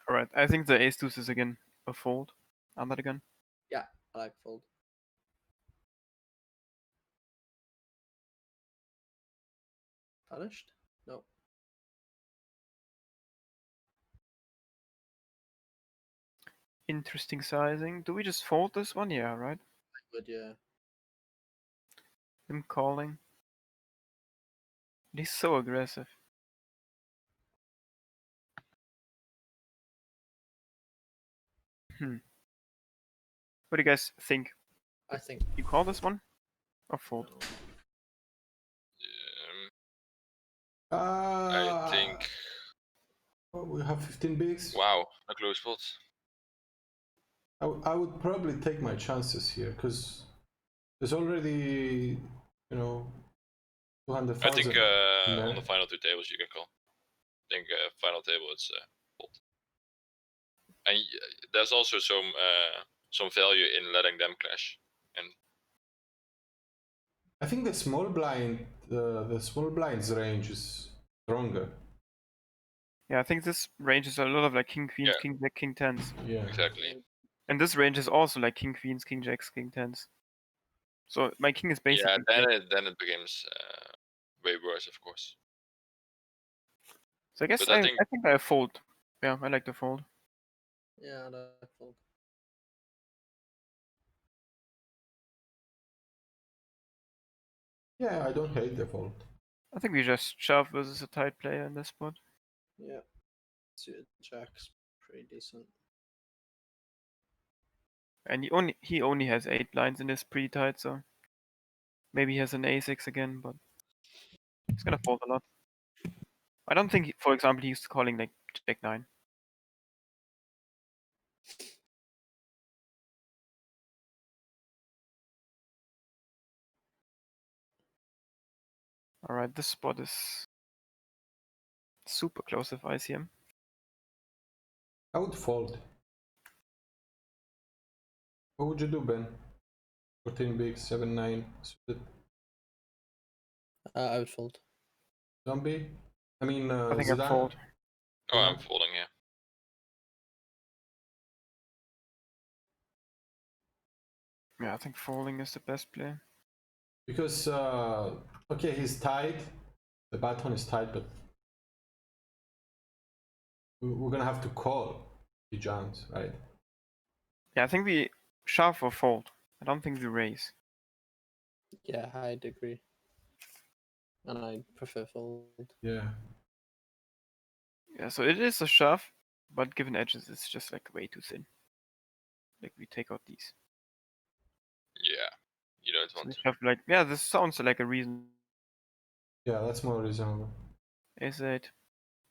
Alright, I think the ace deuce is again a fold. Under the gun. Yeah, I like fold. Punished? No. Interesting sizing. Do we just fold this one? Yeah, right? But yeah. Him calling. He's so aggressive. What do you guys think? I think You call this one? Or fold? I think. Oh, we have 15 bigs. Wow, a close spot. I would probably take my chances here because there's already, 200,000. I think there. on the final two tables you can call. I think final table it's fold. And there's also some value in letting them clash. And I think the small blind's range is stronger. Yeah, I think this range is a lot of like king queens, Yeah. king jack, king tens. Yeah. exactly. And this range is also like king queens, king jacks, king tens. So my king is basically. Yeah, then it becomes way worse, of course. So I guess but I I think- think I fold. Yeah, I like to fold. yeah, I like fold. Yeah, I don't hate the fold. I think we just shove versus a tight player in this spot. Yeah. Suited jack's pretty decent. And he only has 8 blinds in this pretty tight, so maybe he has an a6 again, but he's gonna fold a lot. I don't think, for example, he's calling like jack 9. Alright, this spot is super close if ICM. I would fold. What would you do, Ben? 14 bigs, 7-9 suited. I would fold. Zombie? I mean, I think I Zidane? fold. Oh, Yeah. I'm folding, yeah. Yeah, I think folding is the best play. Because, okay, he's tight. The button is tight, but we're gonna have to call the jams, right? Yeah, I think we shove or fold. I don't think we raise. Yeah, I'd agree. And I prefer fold. Yeah. Yeah, so it is a shove, but given edges, it's just like way too thin. Like we take out these. Yeah, you don't So want we to. shove like, yeah, this sounds like a reason. Yeah, that's more reasonable. Ace 8,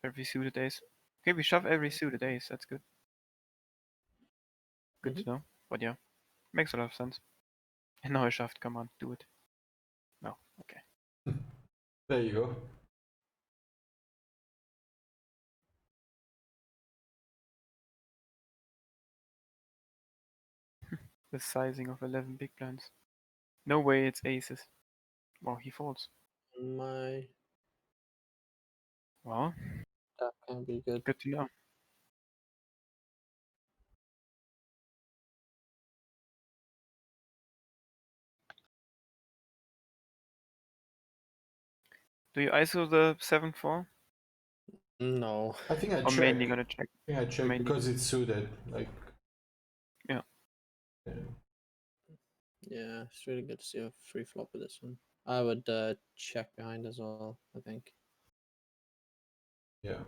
every suited ace. Okay, we shove every suited ace. That's good. Good to know. But yeah, makes a lot of sense. And now I shoved. Come on, do it. No, okay. There you go. The sizing of 11 big blinds. No way it's aces. Wow, he folds. My Well, that can be good. good to know. Do you ISO the 7-4? No. I think I Or check. mainly gonna check? I think I check mainly- because it's suited. Like. Yeah. Yeah. Yeah, it's really good to see a free flop with this one. I would check behind as well, I think. Yeah.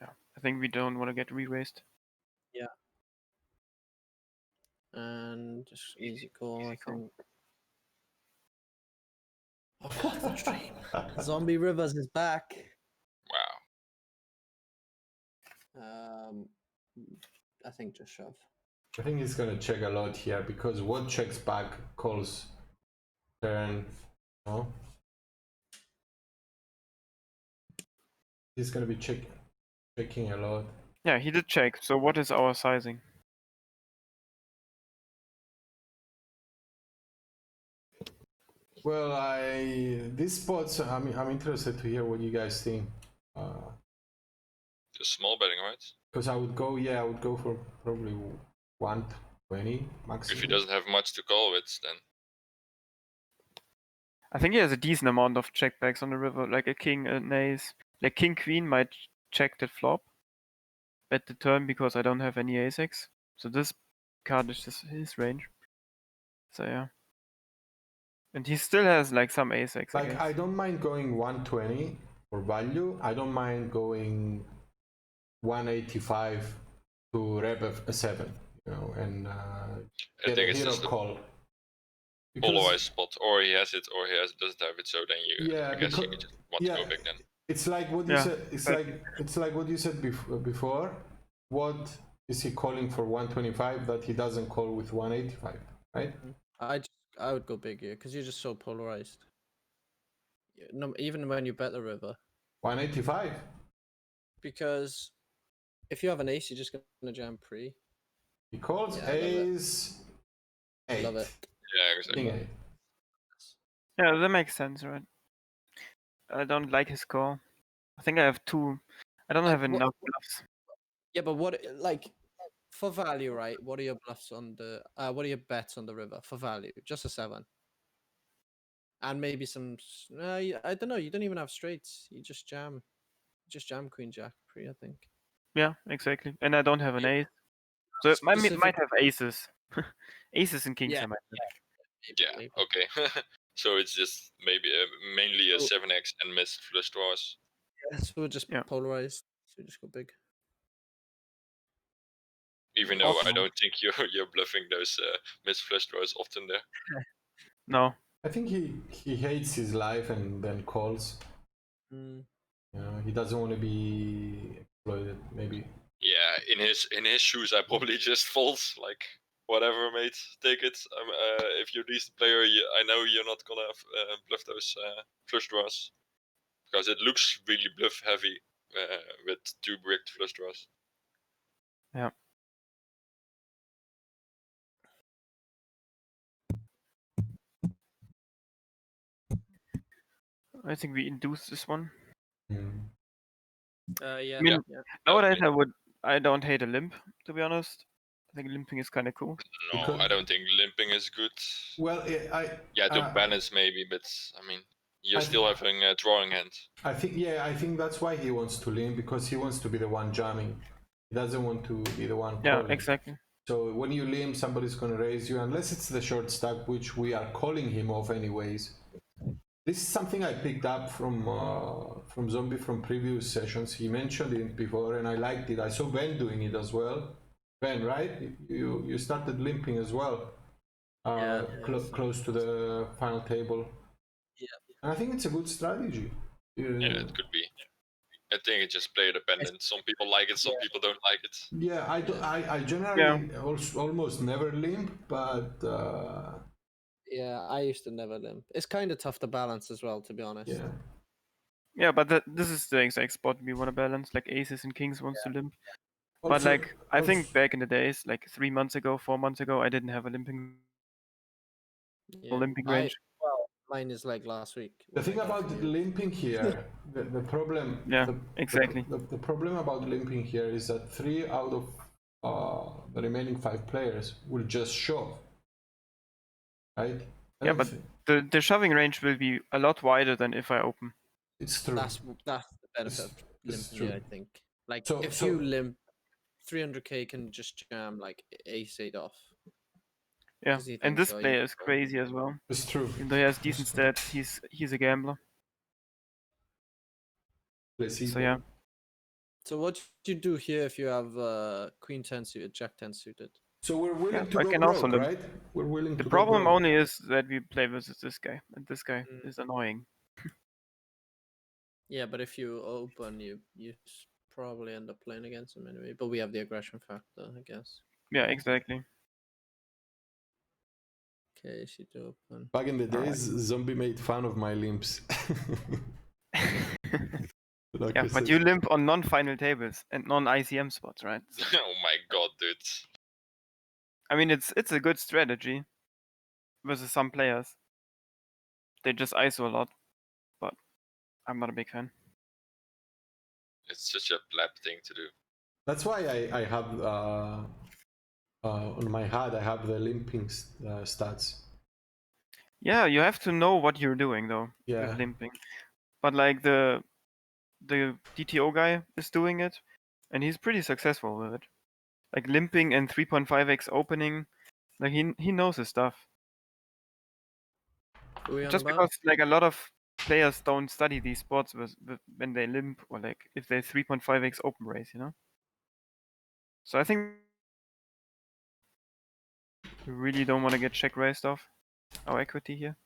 Yeah, I think we don't want to get re-raised. And just easy call, Easy I call. think. Oh, what the dream. Zombie Rivers is back. Wow. I think just shove. I think he's gonna check a lot here because what checks back calls turn. No, he's gonna be checking a lot. Yeah, he did check. So what is our sizing? Well, these spots. I'm interested to hear what you guys think. Just small betting, right? Because I would go for probably 120 maximum. If he doesn't have much to call with, then I think he has a decent amount of checkbacks on the river, like a king, an ace. Like king queen might check the flop, bet the turn because I don't have any ace-x. So this card is just his range. So yeah. And he still has like some ace-x, I Like guess. I don't mind going 120 for value. I don't mind going 185 to rep a 7, you know, and I get think a it's hero just a call. polarized spot, or he has it, or he doesn't have it. So then you, Yeah, I guess you because- just want to go big then. It's like what you Yeah, said. It's like what you said before. What is he calling for 125 that he doesn't call with 185, right? I would go big here because you're just so polarized. No, even when you bet the river, 185. because if you have an ace, you're just gonna jam pre. He calls Yeah, I love it. ace 8. Love it. Yeah, exactly. King 8. Yeah, that makes sense, right? I don't like his call. I think I have two. I don't Like, have what- enough bluffs. Yeah, but what like for value, right? What are your bluffs on the? What are your bets on the river for value? Just a 7. And maybe some. I don't know. You don't even have straights. You just jam. Queen jack pre. I think. Yeah, exactly. And I don't have an Yeah. ace. So I Specific- might have aces. Aces and kings Yeah, I might have. Yeah, maybe. okay. So it's just maybe mainly a So- 7x and missed flush draws. Yeah, so we're just Yeah. polarized. So just go big. Even though I Also- don't think you're bluffing those missed flush draws often there. No. I think he hates his life and then calls. Mm. You know, he doesn't want to be exploited. Maybe. Yeah, in his shoes, I probably just fold like whatever, mate. Take it. If you're a decent player, I know you're not gonna bluff those flush draws because it looks really bluff heavy with 2 bricked flush draws. Yeah. I think we induce this one. Mm. Yeah. I mean, yeah. nowadays I don't hate a limp, to be honest. I think limping is kind of cool. No, Because- I don't think limping is good. Well, Yeah, to balance maybe, but I mean, you're I still having a drawing hand. I think that's why he wants to limp, because he wants to be the one jamming. He doesn't want to be the one Yeah, calling. exactly. So when you limp, somebody's going to raise you, unless it's the short stack, which we are calling him off anyways. This is something I picked up from Zombie from previous sessions. He mentioned it before, and I liked it. I saw Ben doing it as well. Ben, right? You started limping as well. Close to the final table. Yeah. And I think it's a good strategy. Yeah, it could be. I think it's just player dependent. Some people like it, some people don't like it. Yeah, I generally almost never limp, but Yeah, I used to never limp. It's kind of tough to balance as well, to be honest. yeah. Yeah, but this is the exact spot we want to balance. Like aces and kings wants to limp. But Also- like I think also- back in the days, like 3 months ago, 4 months ago, I didn't have a limping Yeah. limping range. Well, mine is like last week. The when I thing got about here. limping here, the problem. Yeah, the, exactly. The problem about limping here is that 3 out of the remaining 5 players will just shove. Right? I Yeah, don't but think- the shoving range will be a lot wider than if I open. it's true. That's the benefit of It's limping, true. I think. Like So- if so- you limp, 300k can just jam like ace 8 off. Yeah, 'Cause he and thinks, this "Oh, you player can is go." crazy as well. It's true. Even though he has It's decent true. stats, he's a gambler. So yeah, So what do you do here if you have Queen 10 suited, Jack 10 suited? So we're willing yeah, to I go can also broke, limp. right? We're willing The to problem go broke. only is that we play versus this guy, and this guy Mm. is annoying. Yeah, but if you open, you probably end up playing against him anyway. But we have the aggression factor, I guess. Yeah, exactly. Okay, she do open. Back in the Alright. days, Zombie made fun of my limps. Yeah, but you limp on non-final tables and non-ICM spots, right? So, Oh my god, dude. I mean, it's a good strategy versus some players. They just ISO a lot, but I'm not a big fan. It's such a pleb thing to do. That's why I have on my HUD I have the limping stats. Yeah, you have to know what you're doing though Yeah. with limping. But like the DTO guy is doing it, and he's pretty successful with it. Like limping and 3.5x opening, like he knows his stuff. Who are we on Just about? because like a lot of players don't study these spots when they limp or like if they 3.5x open race, you know. So I think we really don't want to get check raised off our equity here.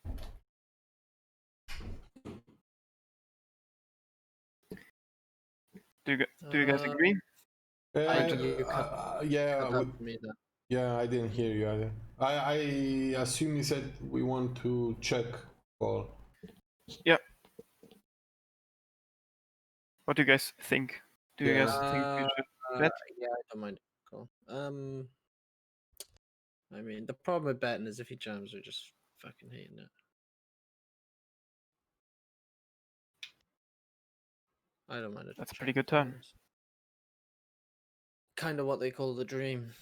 Do you guys agree? You yeah, cut out for me then. yeah, I didn't hear you either. I assume you said we want to check call. Yeah. What do you guys think? Do you Yeah. guys think we should bet? Yeah, I don't mind. Cool. I mean, the problem with betting is if he jams, we're just fucking hating it. I don't mind it. That's a pretty good turn. Kind of what they call the dream.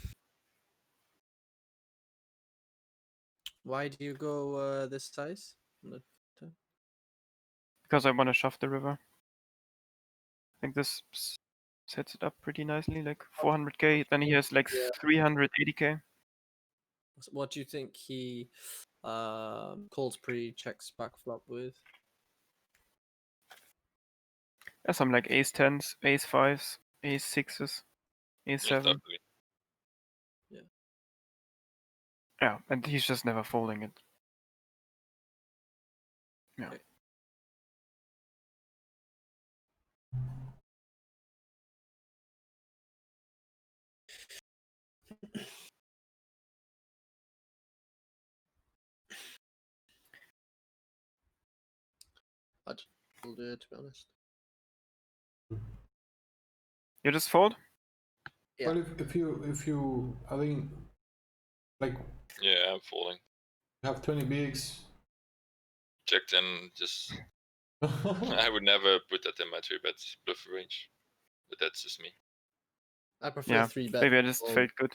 Why do you go this size? Because I want to shove the river. I think this sets it up pretty nicely, like 400k. Then he has like 380k. What do you think he calls pre checks back flop with? Yeah, some like ace 10s, ace 5s, ace 6s, ace 7. Definitely. Yeah, and he's just never folding it. Yeah. Okay. I'll do it, to be honest. You just fold? Yeah. Well, if you, I mean, like Yeah, I'm folding. you have 20 bigs. Check 10, just... I would never put that in my 3-bet bluff range. But that's just me. I prefer Yeah, 3-bet. maybe I just fold. felt good.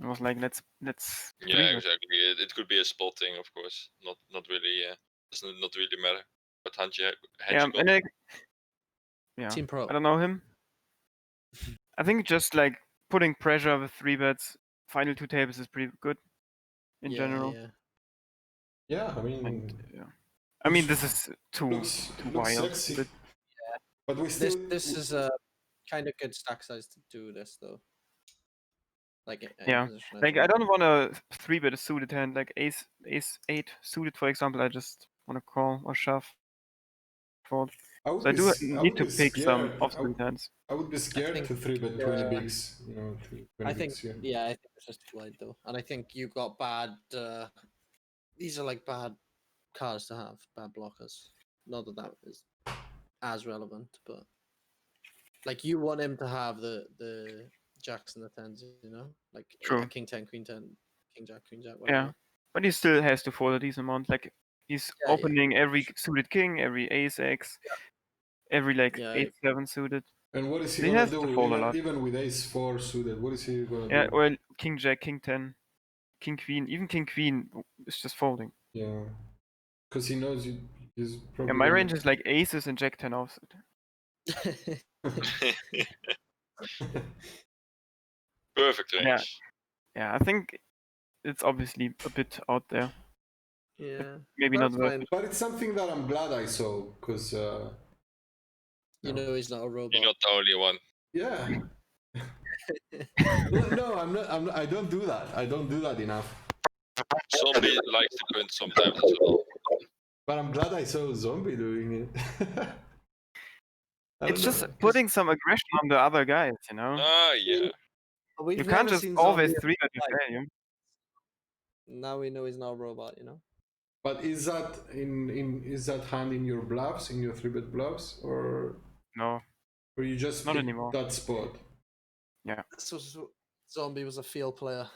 I was like, let's Yeah, 3-bet. exactly. It could be a spot thing, of course. Not really. Does not really matter. What hand you Yeah, got. and yeah, Team Pro. I don't know him. I think just like putting pressure with 3-bets, final 2 tables is pretty good in general. Yeah. Yeah, I mean, And yeah, I mean this is too looks wild. sexy. But we still This is a kind of good stack size to do this though. Like Yeah, position, like I don't want to 3-bet a suited hand like ace 8 suited, for example. I just want to call or shove. Fold. So I do need to pick some offsuit hands. I would be scared to 3-bet 20 bigs, you know. 20 I think bigs, yeah. yeah, I think it's just too wide though, and I think you got bad. These are like bad cards to have, bad blockers. Not that that is as relevant, but like you want him to have the jacks and the tens, you know, like True. king 10, queen 10, king jack, Yeah, whatever. but he still has to fold a decent amount. Like he's Yeah, opening every suited king, every ace X, every like Yeah, 8-7 suited. And what is he He gonna has to do? fold a lot. Even with ace 4 suited, what is he gonna Yeah, do? well, king jack, king 10, king queen, even king queen is just folding. Yeah, because he knows he's probably. Yeah, my range is like aces and jack 10 offsuit. Perfect range. Yeah, I think it's obviously a bit out there. Yeah. Maybe That's not worth fine. it. But it's something that I'm glad I saw, because You know he's not a robot. You're not the only one. yeah. No, I'm not. I don't do that. I don't do that enough. Zombie likes to do it sometimes as well. But I'm glad I saw a zombie doing it. I It's don't just know. putting some aggression on the other guys, you know. Ah, yeah. We've You can't never just seen always zombie 3 at the fight. failure. Now we know he's not a robot, you know? But is that is that hand in your bluffs, in your 3-bet bluffs, or No, you just not picked anymore. that spot? This was zombie was a field player.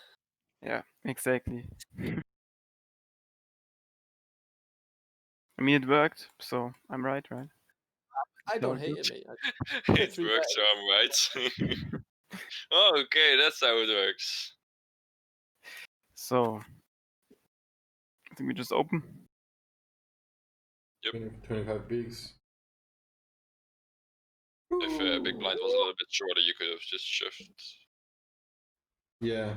Yeah, exactly. I mean, it worked, so I'm right? I don't No, hate good. it, mate. It works, so I'm right. Oh, okay, that's how it works. So, I think we just open. 25 bigs. If big blind was a little bit shorter, you could have just shoved. Yeah.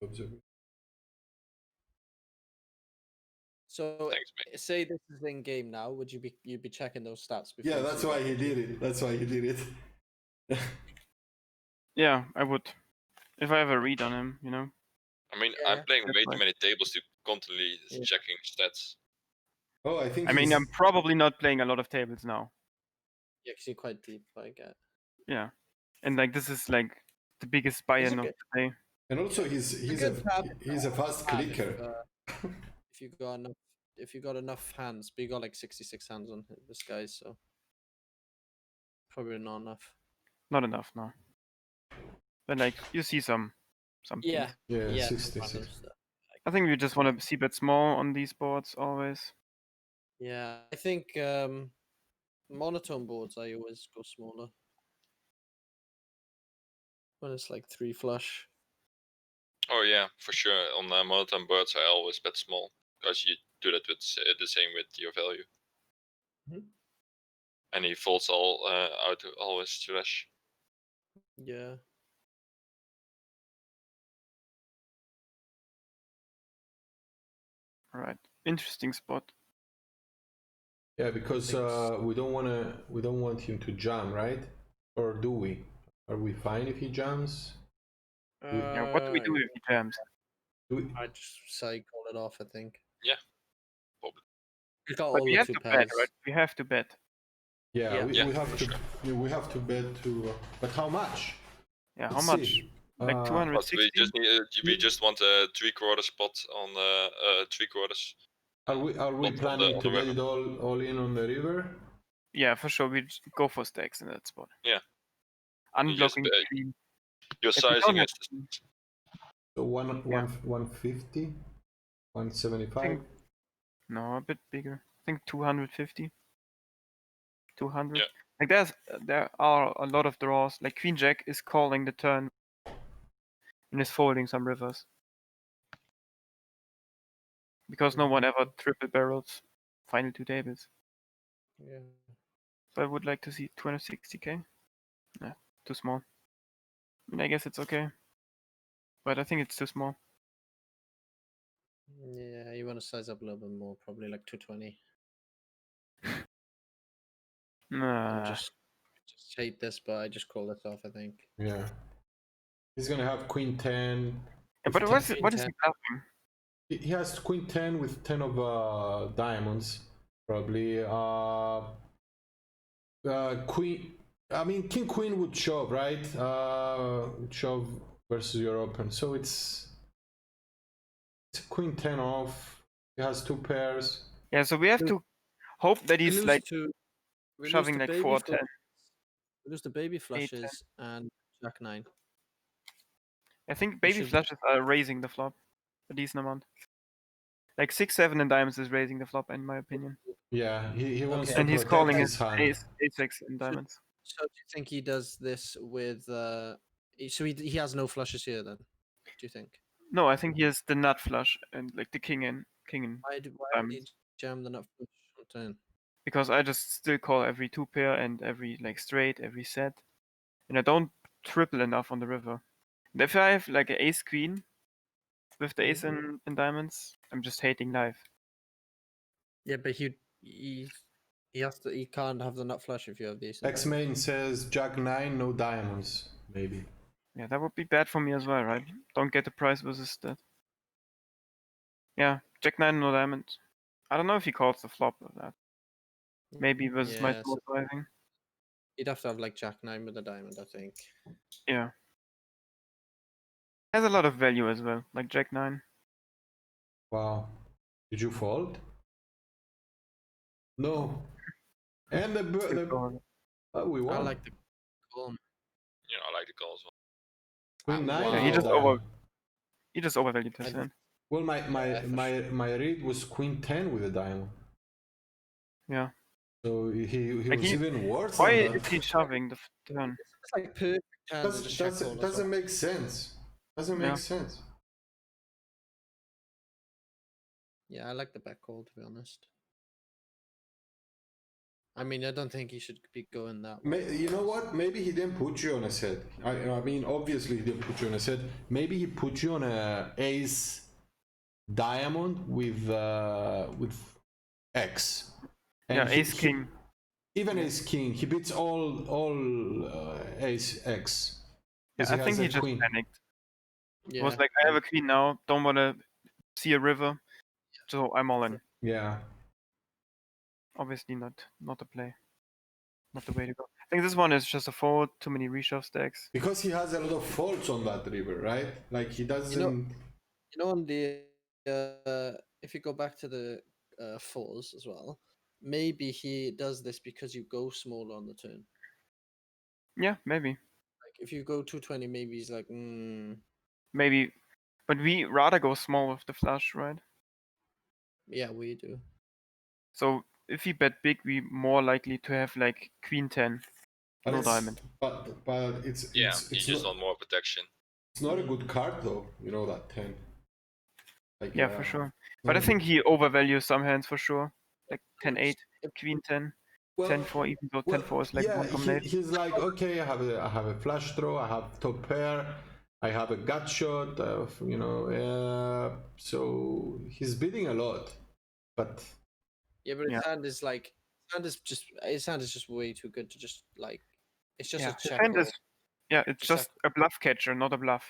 Observe. So Thanks, mate. say this is in game now, would you'd be checking those stats before? Yeah, you that's see why that, he would you? did it. That's why he did it. Yeah, I would. If I have a read on him, you know. I mean, Yeah, I'm playing that's way fine. too many tables to constantly Yeah. checking stats. Oh, I think I mean, he's- I'm probably not playing a lot of tables now. Yeah, because you're quite deep, I get. Yeah, and like this is like the biggest buy-in of okay. the day. and also he's good tab a fast Bad clicker. if you got enough hands, but you got like 66 hands on this guy, so probably not enough. Not enough, no. But like you see some Yeah, peaks. Yeah, yeah. 66. I think we just want to see bet small on these boards always. Yeah, I think monotone boards I always go smaller when it's like 3 flush. Oh yeah, for sure. On monotone boards, I always bet small because you do that with the same with your value. Mhm. And he folds all out always trash. Yeah. Right, interesting spot. Yeah, because we don't want him to jam, right? Or do we? Are we fine if he jams? Yeah, what do we do if he jams? Do we? I just say call it off, I think. Yeah, probably. You got But all we the have 2 to pairs. bet, right? We have to bet. Yeah, Yeah. we Yeah, have for to. sure. We have to bet to. But how much? Yeah, how Let's much? see. Like But 260? we just need, we just want a 3/4 spot on 3/4. Are we Not on planning the to bet river. it all in on the river? Yeah, for sure. We go for stacks in that spot. Yeah. You just Unblocking queen. your If we don't sizing have is queen, So Yeah. 150, 175. Think- no, a bit bigger. I think 250. 200. Yeah. Like there are a lot of draws. Like Queen Jack is calling the turn and is folding some rivers. Because no one ever triple barrels final 2 tables. Yeah. So I would like to see 260k. Yeah, too small. I mean, I guess it's okay. But I think it's too small. Yeah, you want to size up a little bit more, probably like 220. Nah. Just hate this, but I just call this off, I think. Yeah. He's gonna have Queen 10. Yeah, but with what 10 is he bluffing? He has Queen 10 with 10 of diamonds, probably. Queen. I mean, King Queen would shove, right? Would shove versus your open. So it's Queen 10 off. He has 2 pairs. Yeah, so we have to hope that We he's lose like to- we lose shoving the like baby 4-10. We lose the baby flushes and Jack 9. I think We baby should- flushes are raising the flop a decent amount. Like 6-7 and diamonds is raising the flop in my opinion. Yeah, he wants Okay. to And he's protect calling his his hand. ace-6 in diamonds. So do you think he does this with so he has no flushes here then? Do you think? No, I think he has the nut flush and like the king in. Why would he Diamonds. jam the nut flush on turn? Because I just still call every 2 pair and every like straight, every set. And I don't triple enough on the river. If I have like an ace queen with the ace in diamonds, I'm just hating life. Yeah, but he has to. He can't have the nut flush if you have these. X-Main says Jack 9, no diamonds. Maybe. Yeah, that would be bad for me as well, right? Don't get the price versus that. Yeah, Jack 9, no diamond. I don't know if he calls the flop of that. Maybe versus my Yeah, small sizing. He'd have to have like Jack 9 with a diamond, I think. Yeah. Has a lot of value as well, like Jack 9. Wow. Did you fold? No. And we I won. like the call. Yeah, I like the call as well. Queen 9. wow. Yeah, he just overvalued his I- hand. Well, my for my read was Queen 10 with a diamond. Yeah. So he Like was even worse Why than is that. he shoving the turn? It's like perfect hands with a check call as Doesn't well. make sense. Doesn't Yeah. make sense. Yeah, I like the back call, to be honest. I mean, I don't think he should be going that way. You know what? Maybe he didn't put you on a set. I mean, obviously he didn't put you on a set. Maybe he put you on a ace diamond with X. And Yeah, ace king. Even ace king. He beats all ace X. Yeah, 'Cause I he think has he a just queen. panicked. Yeah. It was like, I have a queen now, don't want to see a river, so I'm all in. Yeah. Obviously not a play. Not the way to go. I think this one is just a fold, too many reshove stacks. Because he has a lot of faults on that river, right? Like he doesn't. You know, on the if you go back to the fours as well, maybe he does this because you go smaller on the turn. Yeah, maybe. Like if you go 220, maybe he's like, Maybe. But we rather go small with the flush, right? yeah, we do. So if we bet big, we more likely to have like queen 10, But no it's, diamond. But it's Yeah, it's, he it's just not, want more protection. it's not a good card though. You know that 10. Like, Yeah, for sure. it's But not I a think good- he overvalues some hands for sure. Like 10-8, queen 10, well, 10-4, even though 10-4 is like yeah, one combination. he's like, okay, I have a flush draw, I have top pair, I have a gut shot, you know, so he's bidding a lot, but Yeah, but his Yeah. hand is like his hand is just way too good to just like. It's just Yeah, a his check hand call. is, yeah, it's just a bluff catcher, not a bluff.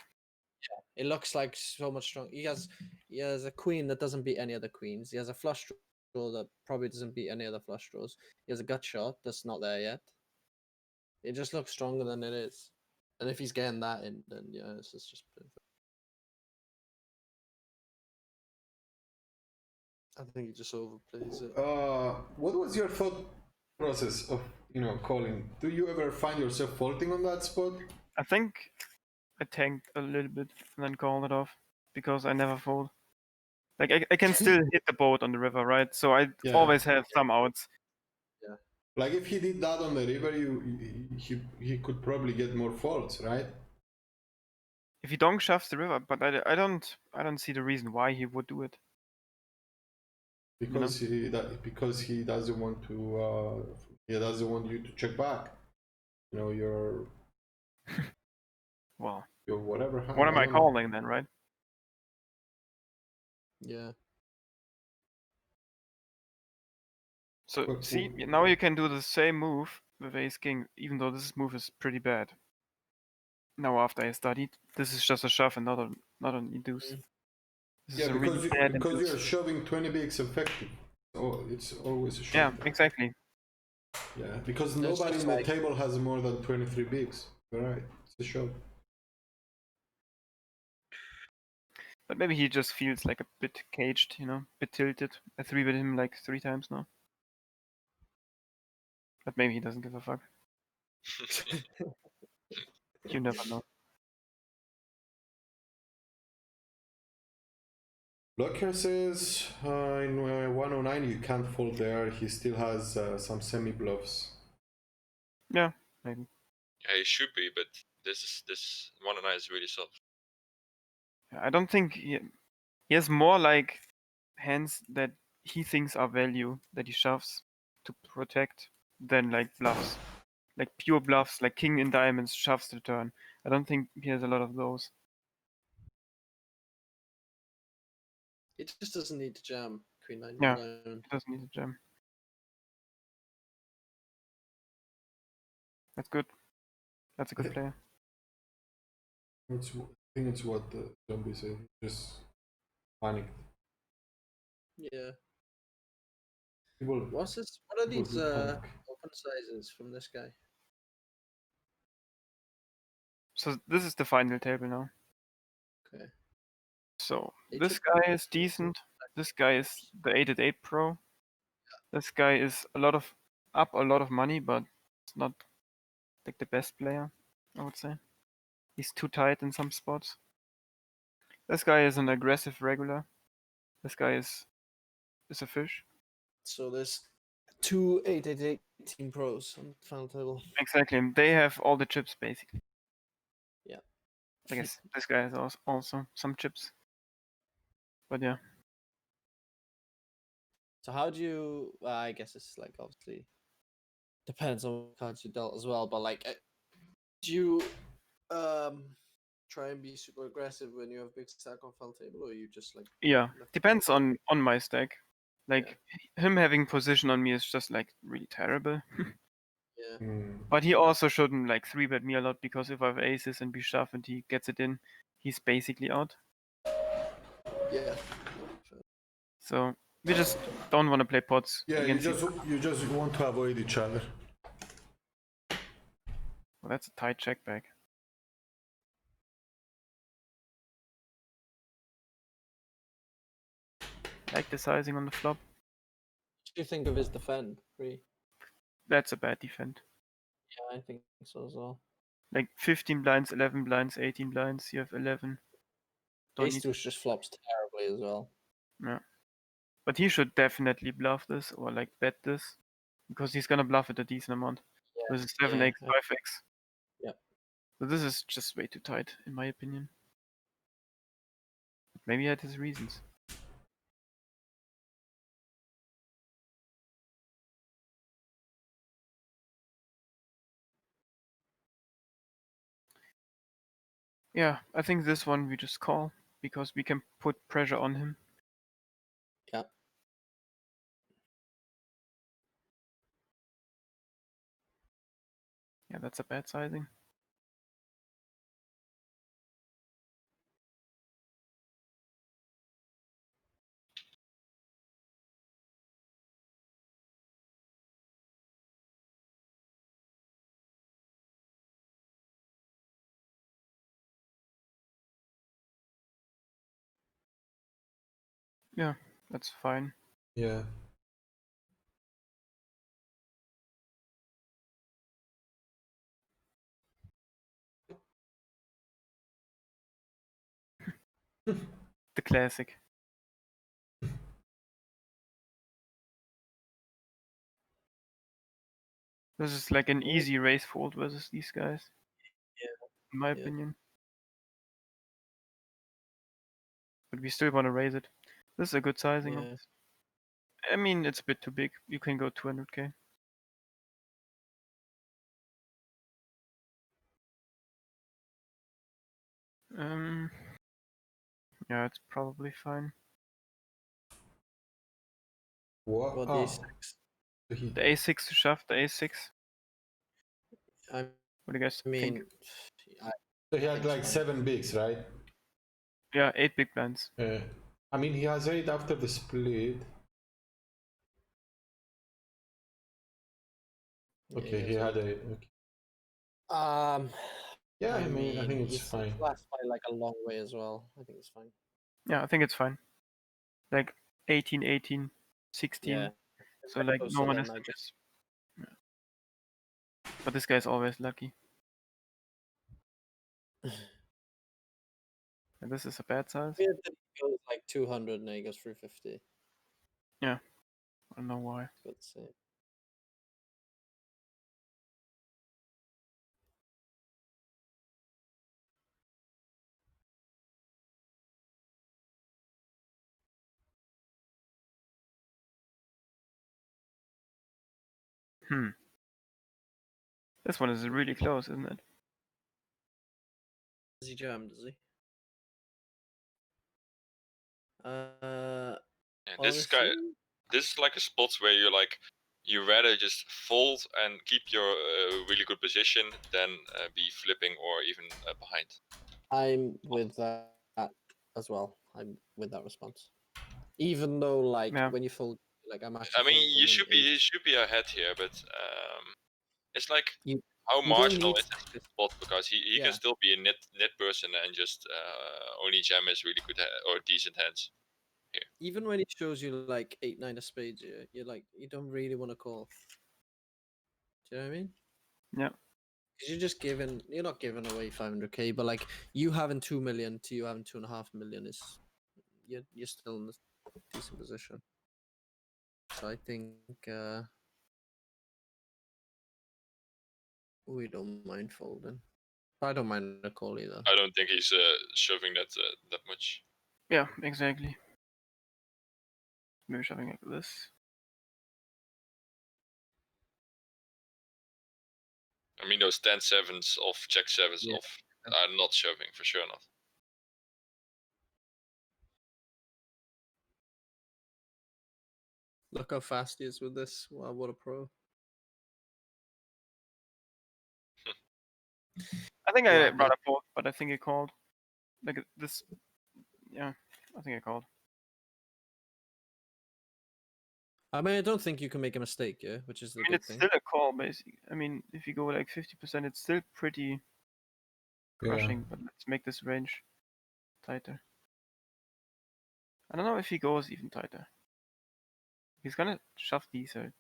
It looks like so much strong. He has a queen that doesn't beat any other queens. He has a flush draw that probably doesn't beat any other flush draws. He has a gut shot that's not there yet. It just looks stronger than it is. And if he's getting that in, then yeah, this is just perfect. I think he just overplays it. what was your thought process of, you know, calling? Do you ever find yourself faulting on that spot? I think I tanked a little bit and then called it off because I never fold. Like I can still hit the boat on the river, right? So I Yeah. always have some outs. Like if he did that on the river, he could probably get more faults, right? If he donk shoves the river, but I don't see the reason why he would do it. Because he doesn't want to he doesn't want you to check back. You know, your Well, whatever hand. what am I don't know. calling then, right? Yeah. So But- see, now you can do the same move with ace king, even though this move is pretty bad. Now after I studied, this is just a shove and not an induce. This is a really bad because induce. you're shoving 20 bigs effective. Oh, it's always a shove. Yeah, exactly. Yeah, because That's nobody just in the like- table has more than 23 bigs. All right, it's a shove. But maybe he just feels like a bit caged, you know, a bit tilted. I 3-bet him like 3 times now. But maybe he doesn't give a fuck. You never know. Blocker says in 109 you can't fold there. He still has some semi bluffs. Yeah, maybe. Yeah, he should be, but this 109 is really soft. I don't think he has more like hands that he thinks are value that he shoves to protect than like bluffs. like pure bluffs, like king in diamonds shoves the turn. I don't think he has a lot of those. He just doesn't need to jam queen nine Yeah. diamond. He doesn't need a gem. That's good. That's a good player. I think it's what the zombie said. Just panicked. Yeah. People, What are people these do panic. open sizes from this guy? So this is the final table now. Okay. So They this took- guy is decent. This guy is the 888 Pro. This guy is a lot of money, but it's not like the best player, I would say. He's too tight in some spots. This guy is an aggressive regular. This guy is a fish. So there's two 888 team pros on the final table. Exactly. They have all the chips basically. Yeah. I guess this guy has also some chips. But yeah. So how do you? I guess it's like obviously depends on what cards you dealt as well. But like, do you try and be super aggressive when you have big stack on final table, or you just like Yeah. left Depends on my stack. Like him having position on me is just like really terrible. Yeah. But he also shouldn't like 3-bet me a lot because if I have aces and we shove and he gets it in, he's basically out. Yeah. So we just don't want to play pots Yeah, against you just want to avoid each other. Well, that's a tight check back. Like the sizing on the flop. What do you think of his defend? Free. That's a bad defend. Yeah, I think so as well. Like 15 blinds, 11 blinds, 18 blinds. You have 11. Don't Ace need. deuce just flops terribly as well. Yeah. But he should definitely bluff this or like bet this because he's gonna bluff it a decent amount. Yeah. This is 7x, yeah. 5x. Yep. So this is just way too tight, in my opinion. Maybe he had his reasons. Yeah, I think this one we just call because we can put pressure on him. Yeah. Yeah, that's a bad sizing. Yeah, that's fine. Yeah. The classic. This is like an easy race fold versus these guys. Yeah. In my Yeah. opinion. But we still want to raise it. This is a good sizing of Yeah. this. I mean, it's a bit too big. You can go 200k. Yeah, it's probably fine. What? What Oh. these six? So he, The a6 to shove, the a6. I What do you guys mean, think? so he had It's like fine. 7 bigs, right? Yeah, 8 big blinds. I mean, he has 8 after the split. Okay, yeah, he so had 8. Okay. Yeah, I mean, I think it's he's fine. last by like a long way as well. I think it's fine. Yeah, I think it's fine. Like 18, 18, 16. Yeah. So like no one then is. I just Yeah. But this guy's always lucky. And this is a bad size. weird that he goes like 200 and then he goes 350. Yeah, I don't know why. Let's see. Hmm. This one is really close, isn't it? Is he jammed? Is he? Uh, Yeah, this guy, honestly, this is like a spot where you like, you rather just fold and keep your really good position than be flipping or even behind. I'm with that as well. I'm with that response. Even though, like, Yeah. when you fold, like, I'm actually. I mean, you folding should be ahead here, but it's like You- how you don't marginal need is this spot, because he Yeah. can still be a net person and just only jam his really good or decent hands. Even when he shows you like 8-9 of spades, you're like, you don't really want to call. Do you know what I mean? Yeah. Because you're not giving away 500k, but like you having 2 million to you having 2.5 million is, you're still in a decent position. So I think we don't mind folding. I don't mind a call either. I don't think he's shoving that much. Yeah, exactly. Maybe something like this. I mean, those 10-7s off, check 7s Yeah. off are not shoving, for sure not. Look how fast he is with this. Wow, what a pro. I think Yeah, I brought a fold, but I think he called. Like this. Yeah, I think I called. I mean, I don't think you can make a mistake, yeah, which is the I mean, good it's thing. still a call, basically. I mean, if you go like 50%, it's still pretty crushing. But let's make this range tighter. I don't know if he goes even tighter. He's gonna shove these out.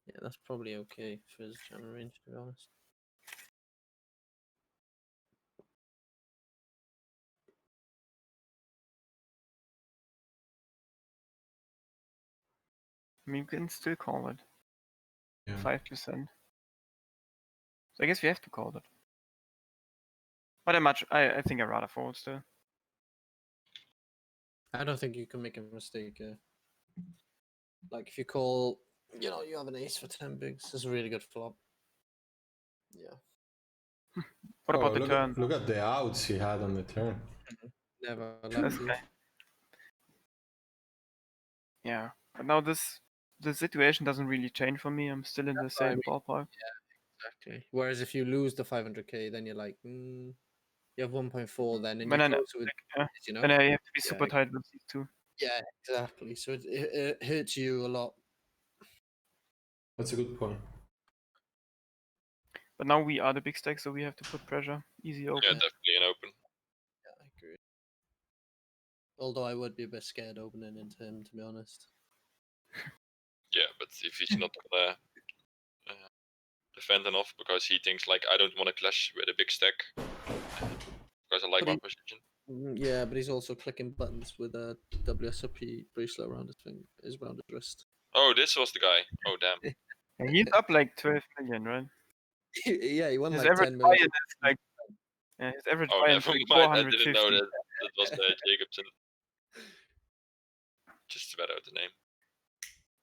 Yeah, that's probably okay for his jam range, to be honest. I mean, you can still call it. Yeah. 5%. So I guess we have to call it. But I think I'd rather fold still. I don't think you can make a mistake. Like if you call, you have an ace for 10 bigs. It's a really good flop. Yeah. What about the look turn? Look at the outs he had on the turn. Never This left guy. Yeah, but now the situation doesn't really change for me. I'm still in the That's what I same mean. ballpark. Exactly. Whereas if you lose the 500k, then you're like, you have 1.4 then, and But you then, close with, then I have to be Yeah, super tight with these two. Yeah, exactly. So it hurts you a lot. That's a good point. But now we are the big stack, so we have to put pressure. Easy open. Yeah, definitely an open. Yeah, I agree. Although I would be a bit scared opening into him, to be honest. Yeah, but if he's not gonna defend enough because he thinks like, I don't want to clash with a big stack because I like But my he- position. Yeah, but he's also clicking buttons with a WSOP bracelet around his wrist. Oh, this was the guy. Oh, damn. And he's up like 12 million, right? Yeah, he won His like average 10 million. buy-in is like his average Oh, buy-in is never like mind. I didn't 450. know that was Jacobson. Just about out the name.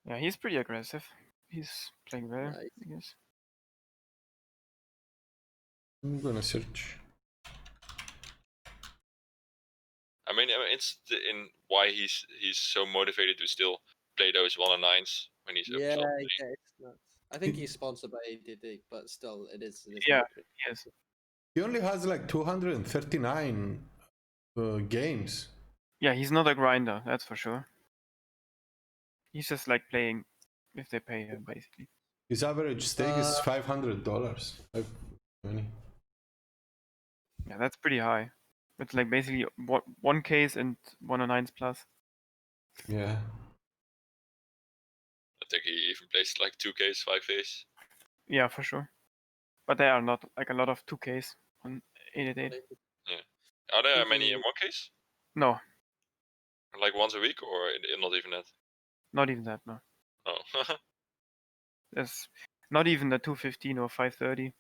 Yeah, he's pretty aggressive. He's playing well, Nice. I guess. I'm gonna search. I mean, it's in why he's so motivated to still play those 1-9s when he's Yeah, up. it's nuts. I think he's sponsored by ADD, but still, it is Yeah, pretty yes. He only has like 239 games. Yeah, he's not a grinder, that's for sure. He's just like playing if they pay him, basically. His average stake is $500. $520. Yeah, that's pretty high. It's like basically one case and 109s plus. Yeah. I think he even plays like 2Ks, 5Ks. Yeah, for sure. But there are not like a lot of 2Ks on 888. Yeah. Are there many in 1Ks? No, Like once a week, or not even that? not even that, no. Oh. There's not even the 215 or 530.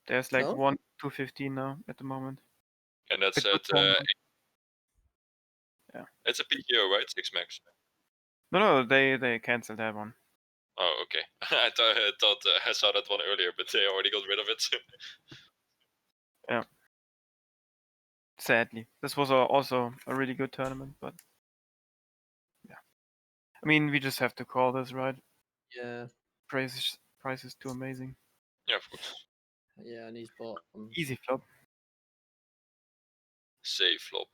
There's like No? one 215 now at the moment. And that's It's at good tournament. Yeah. It's a PKO, right? 6 max. No, they canceled that one. Oh, okay. I thought I saw that one earlier, but they already got rid of it. Sadly, this was also a really good tournament, but yeah. I mean, we just have to call this, right? Yeah, Price is too amazing. Yeah, of course. yeah, and he's bought. Easy flop. Safe flop.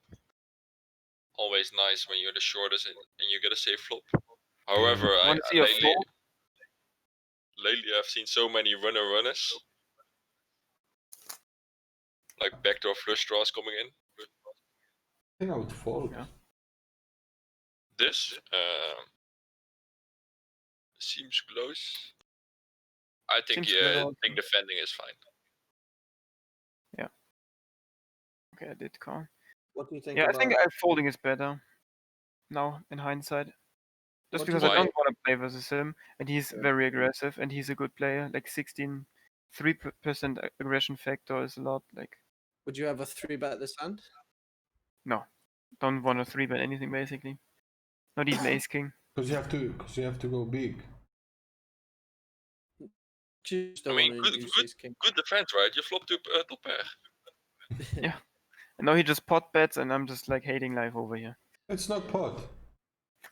Always nice when you're the shortest and you get a safe flop. However, Want to see a fold? lately I've seen so many runners. Like backdoor flush draws coming in. I think I would fold. Yeah. This seems close. I think Seems close. think defending is fine. Yeah. Okay, I did call. What do you think? Yeah, I about... think folding is better now in hindsight. Just What do you because I Why? don't want to play versus him, and he's Yeah. very aggressive, and he's a good player. Like 3% aggression factor is a lot. Like, Would you ever 3-bet this hand? no, don't want to 3-bet anything basically. Not even ace king. Because you have to go big. Just I don't mean, want good, to use good, ace king. good defense, right? You flop to top pair. Yeah. And now he just pot bets, and I'm just like hating life over here. It's not pot.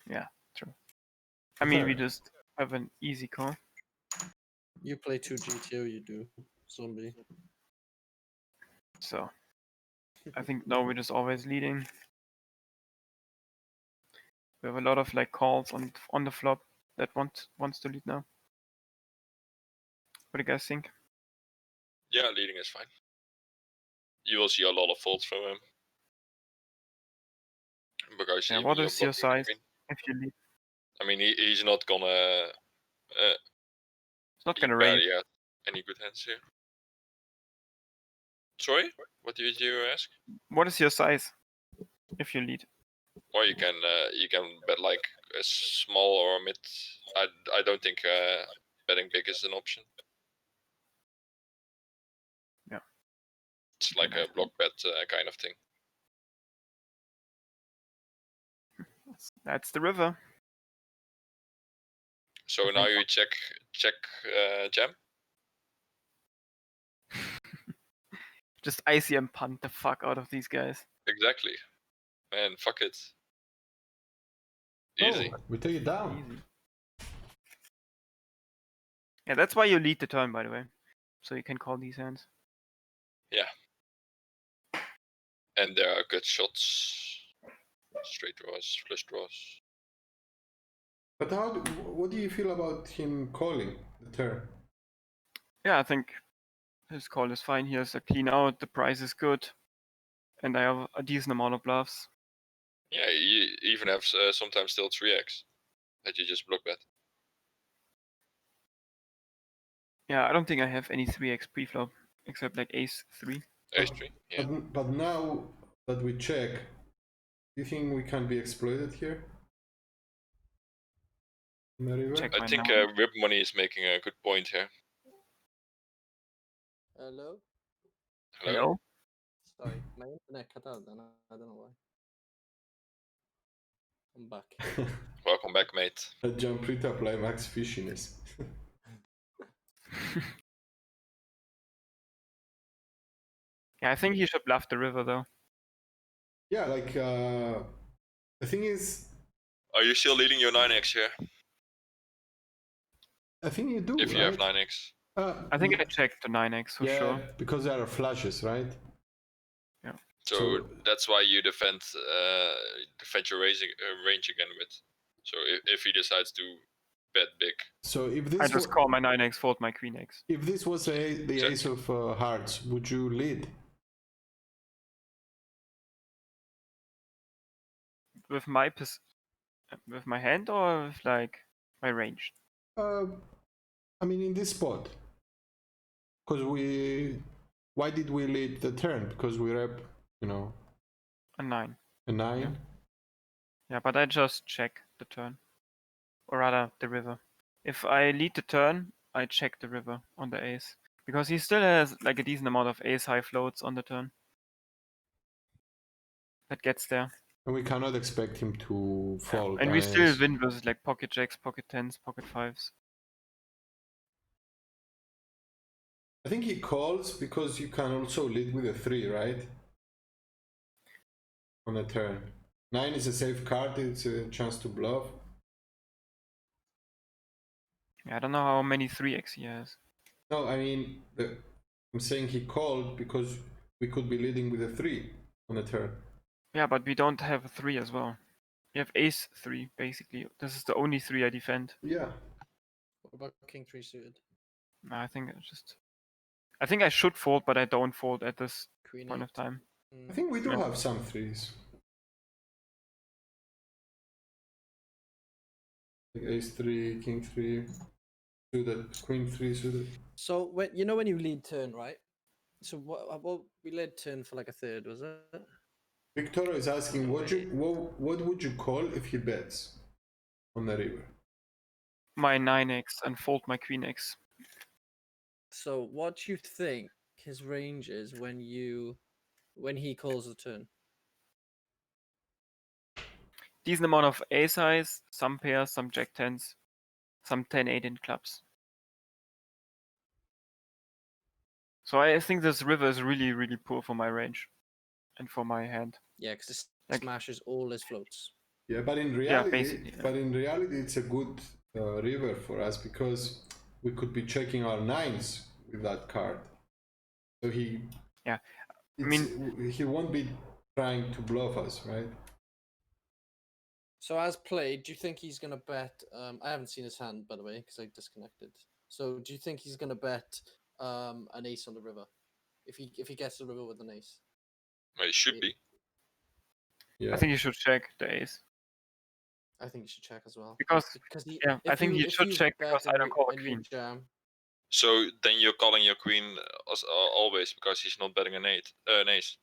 Yeah, true. I mean, we Fair. just have an easy call. You play 2 GTO, you do. Zombie. So I think now we're just always leading. We have a lot of like calls on the flop that wants to lead now. What do you guys think? Yeah, leading is fine. You will see a lot of folds from him. Because Yeah, he what will is your block the size queen. if you lead? I mean, he's not gonna It's not he gonna barely raise. has any good hands here. Sorry, what did you ask? What is your size if you lead? Or you can bet like a small or mid. I don't think betting big is an option. Yeah. It's like a block bet kind of thing. That's the river. So now you check jam. Just ICM punt the fuck out of these guys. Exactly. Man, fuck it. Easy. Oh, we take it down. Easy. Yeah, that's why you lead the turn, by the way. So you can call these hands. Yeah. And there are good shots. Straight draws, flush draws. But what do you feel about him calling the turn? Yeah, I think his call is fine. He has a clean out, the price is good, and I have a decent amount of bluffs. Yeah, you even have sometimes still 3x that you just block bet. Yeah, I don't think I have any 3x preflop except like ace 3. Ace 3, yeah. But now that we check, do you think we can be exploited here? In the river? Check I my think now. Rip Money is making a good point here. Hello? Hello? Sorry, my internet cut out then. I don't know why. I'm back. Welcome back, mate. I jump free to apply max fishiness. Yeah, I think he should bluff the river though. Yeah, like the thing is, Are you still leading your 9x here? I think you do. If you have 9x. I think I checked the 9x for yeah, sure. because there are flashes, right? Yeah. So that's why you defend your range again with. So if he decides to bet big. So if this I just call my 9x, fold my queen x. if this was the ace of hearts, would you lead? With my hand or with like my range? I mean, in this spot, because why did we lead the turn? Because we rep, A 9. a 9. Yeah, but I just check the turn. Or rather, the river. If I lead the turn, I check the river on the ace. Because he still has like a decent amount of ace high floats on the turn. That gets there. And we cannot expect him to fold. And we still win versus like pocket jacks, pocket tens, pocket fives. I think he calls because you can also lead with a 3, right? On a turn. 9 is a safe card, it's a chance to bluff. I don't know how many 3x he has. No, I mean, I'm saying he called because we could be leading with a 3 on a turn. Yeah, but we don't have a 3 as well. We have ace 3, basically. This is the only 3 I defend. Yeah. What about king 3 suited? I think I think I should fold, but I don't fold at this Queen point 8. of time. I think we do Yeah. have some 3s. Like ace 3, king 3, suited, queen 3 suited. So when when you lead turn, right? So what we led turn for like a third, was it? Victoria is asking, what would you call if he bets on the river? My 9x and fold my queen x. So what do you think his range is when he calls the turn? Decent amount of ace highs, some pairs, some jack 10s, some 10-8 in clubs. So I think this river is really, really poor for my range and for my hand. Yeah, because it Like- smashes all his floats. Yeah, but in reality, it's a good river for us because we could be checking our 9s with that card. So he won't be trying to bluff us, right? So as played, do you think he's gonna bet? I haven't seen his hand, by the way, because I disconnected. So do you think he's gonna bet an ace on the river if he gets the river with an ace? Well, it should be. Yeah. I think you should check the ace. I think you should check as well. Because I think he should check bet because I don't call a and you queen. jam. So then you're calling your queen as always because he's not betting an ace.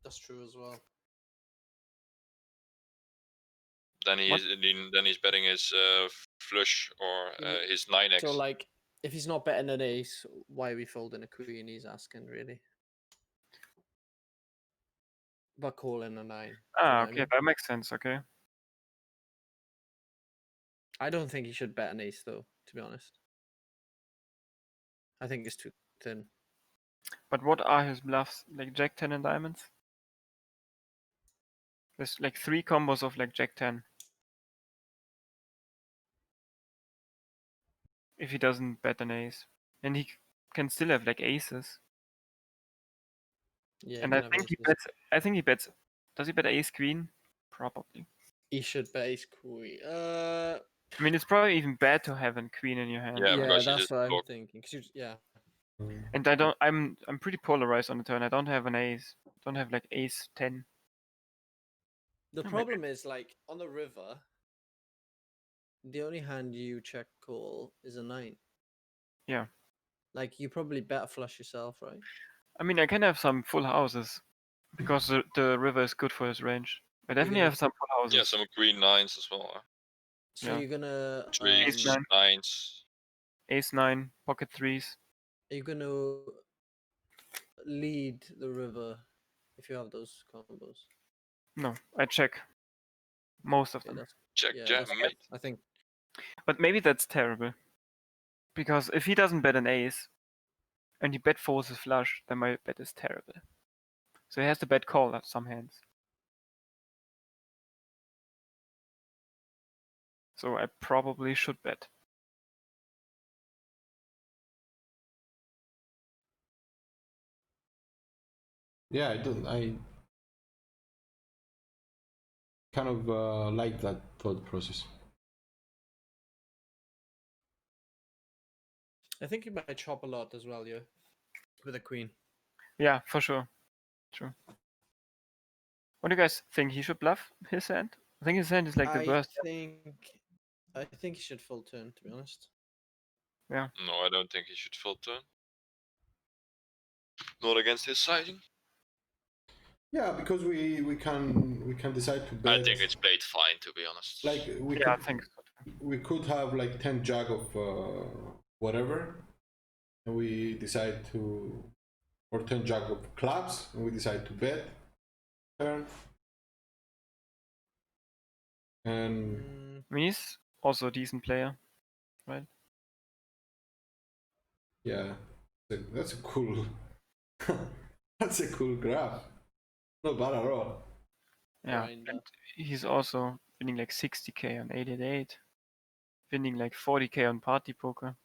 That's true as well. Then What? he's betting his flush or Yeah. his 9x. So like, if he's not betting an ace, why are we folding a queen? He's asking really. But calling a 9. Do you know what I Okay, mean? that makes sense. Okay. I don't think he should bet an ace though, to be honest. I think it's too thin. But what are his bluffs? Like jack 10 and diamonds? There's like 3 combos of like jack 10. If he doesn't bet an ace. And he can still have like aces. Yeah, And I think he bets. Does he bet ace queen? Probably. he should bet ace queen. I mean, it's probably even bad to have a queen in your hand. Yeah, Yeah, because he that's just what I'm blocked. thinking. 'Cause yeah. And I'm pretty polarized on the turn. I don't have an ace. Don't have like ace 10. The maybe. problem is like on the river, the only hand you check call is a 9. Yeah. Like you probably bet a flush yourself, right? I mean, I can have some full houses because the river is good for his range. I definitely gonna- have some full houses. Yeah, some queen 9s as well. So Yeah. you're gonna Threes, Ace 9s. Ace 9, pocket 3s. are you gonna lead the river if you have those combos? No, I check most of Okay, them. that's Check yeah, jam, that's mate. I think But maybe that's terrible. Because if he doesn't bet an ace and he bet folds his flush, then my bet is terrible. So he has to bet call at some hands. So I probably should bet. Yeah, I kind of like that thought process. I think you might chop a lot as well, yeah. With a queen. Yeah, for sure. True. What do you guys think? He should bluff his hand? I think his hand is like the worst. I think he should full turn, to be honest. Yeah. No, I don't think he should full turn. Not against his sizing. Yeah, because we can decide to bet. I think it's played fine, to be honest. Like I think so. we could have like 10 jack of whatever, and we decide to, or 10 jack of clubs, and we decide to bet turn. And I mean, he's also a decent player, right? Yeah, that's a cool. That's a cool graph. Not bad at all. Yeah, Grinder. and he's also winning like 60k on 888, winning like 40k on party poker.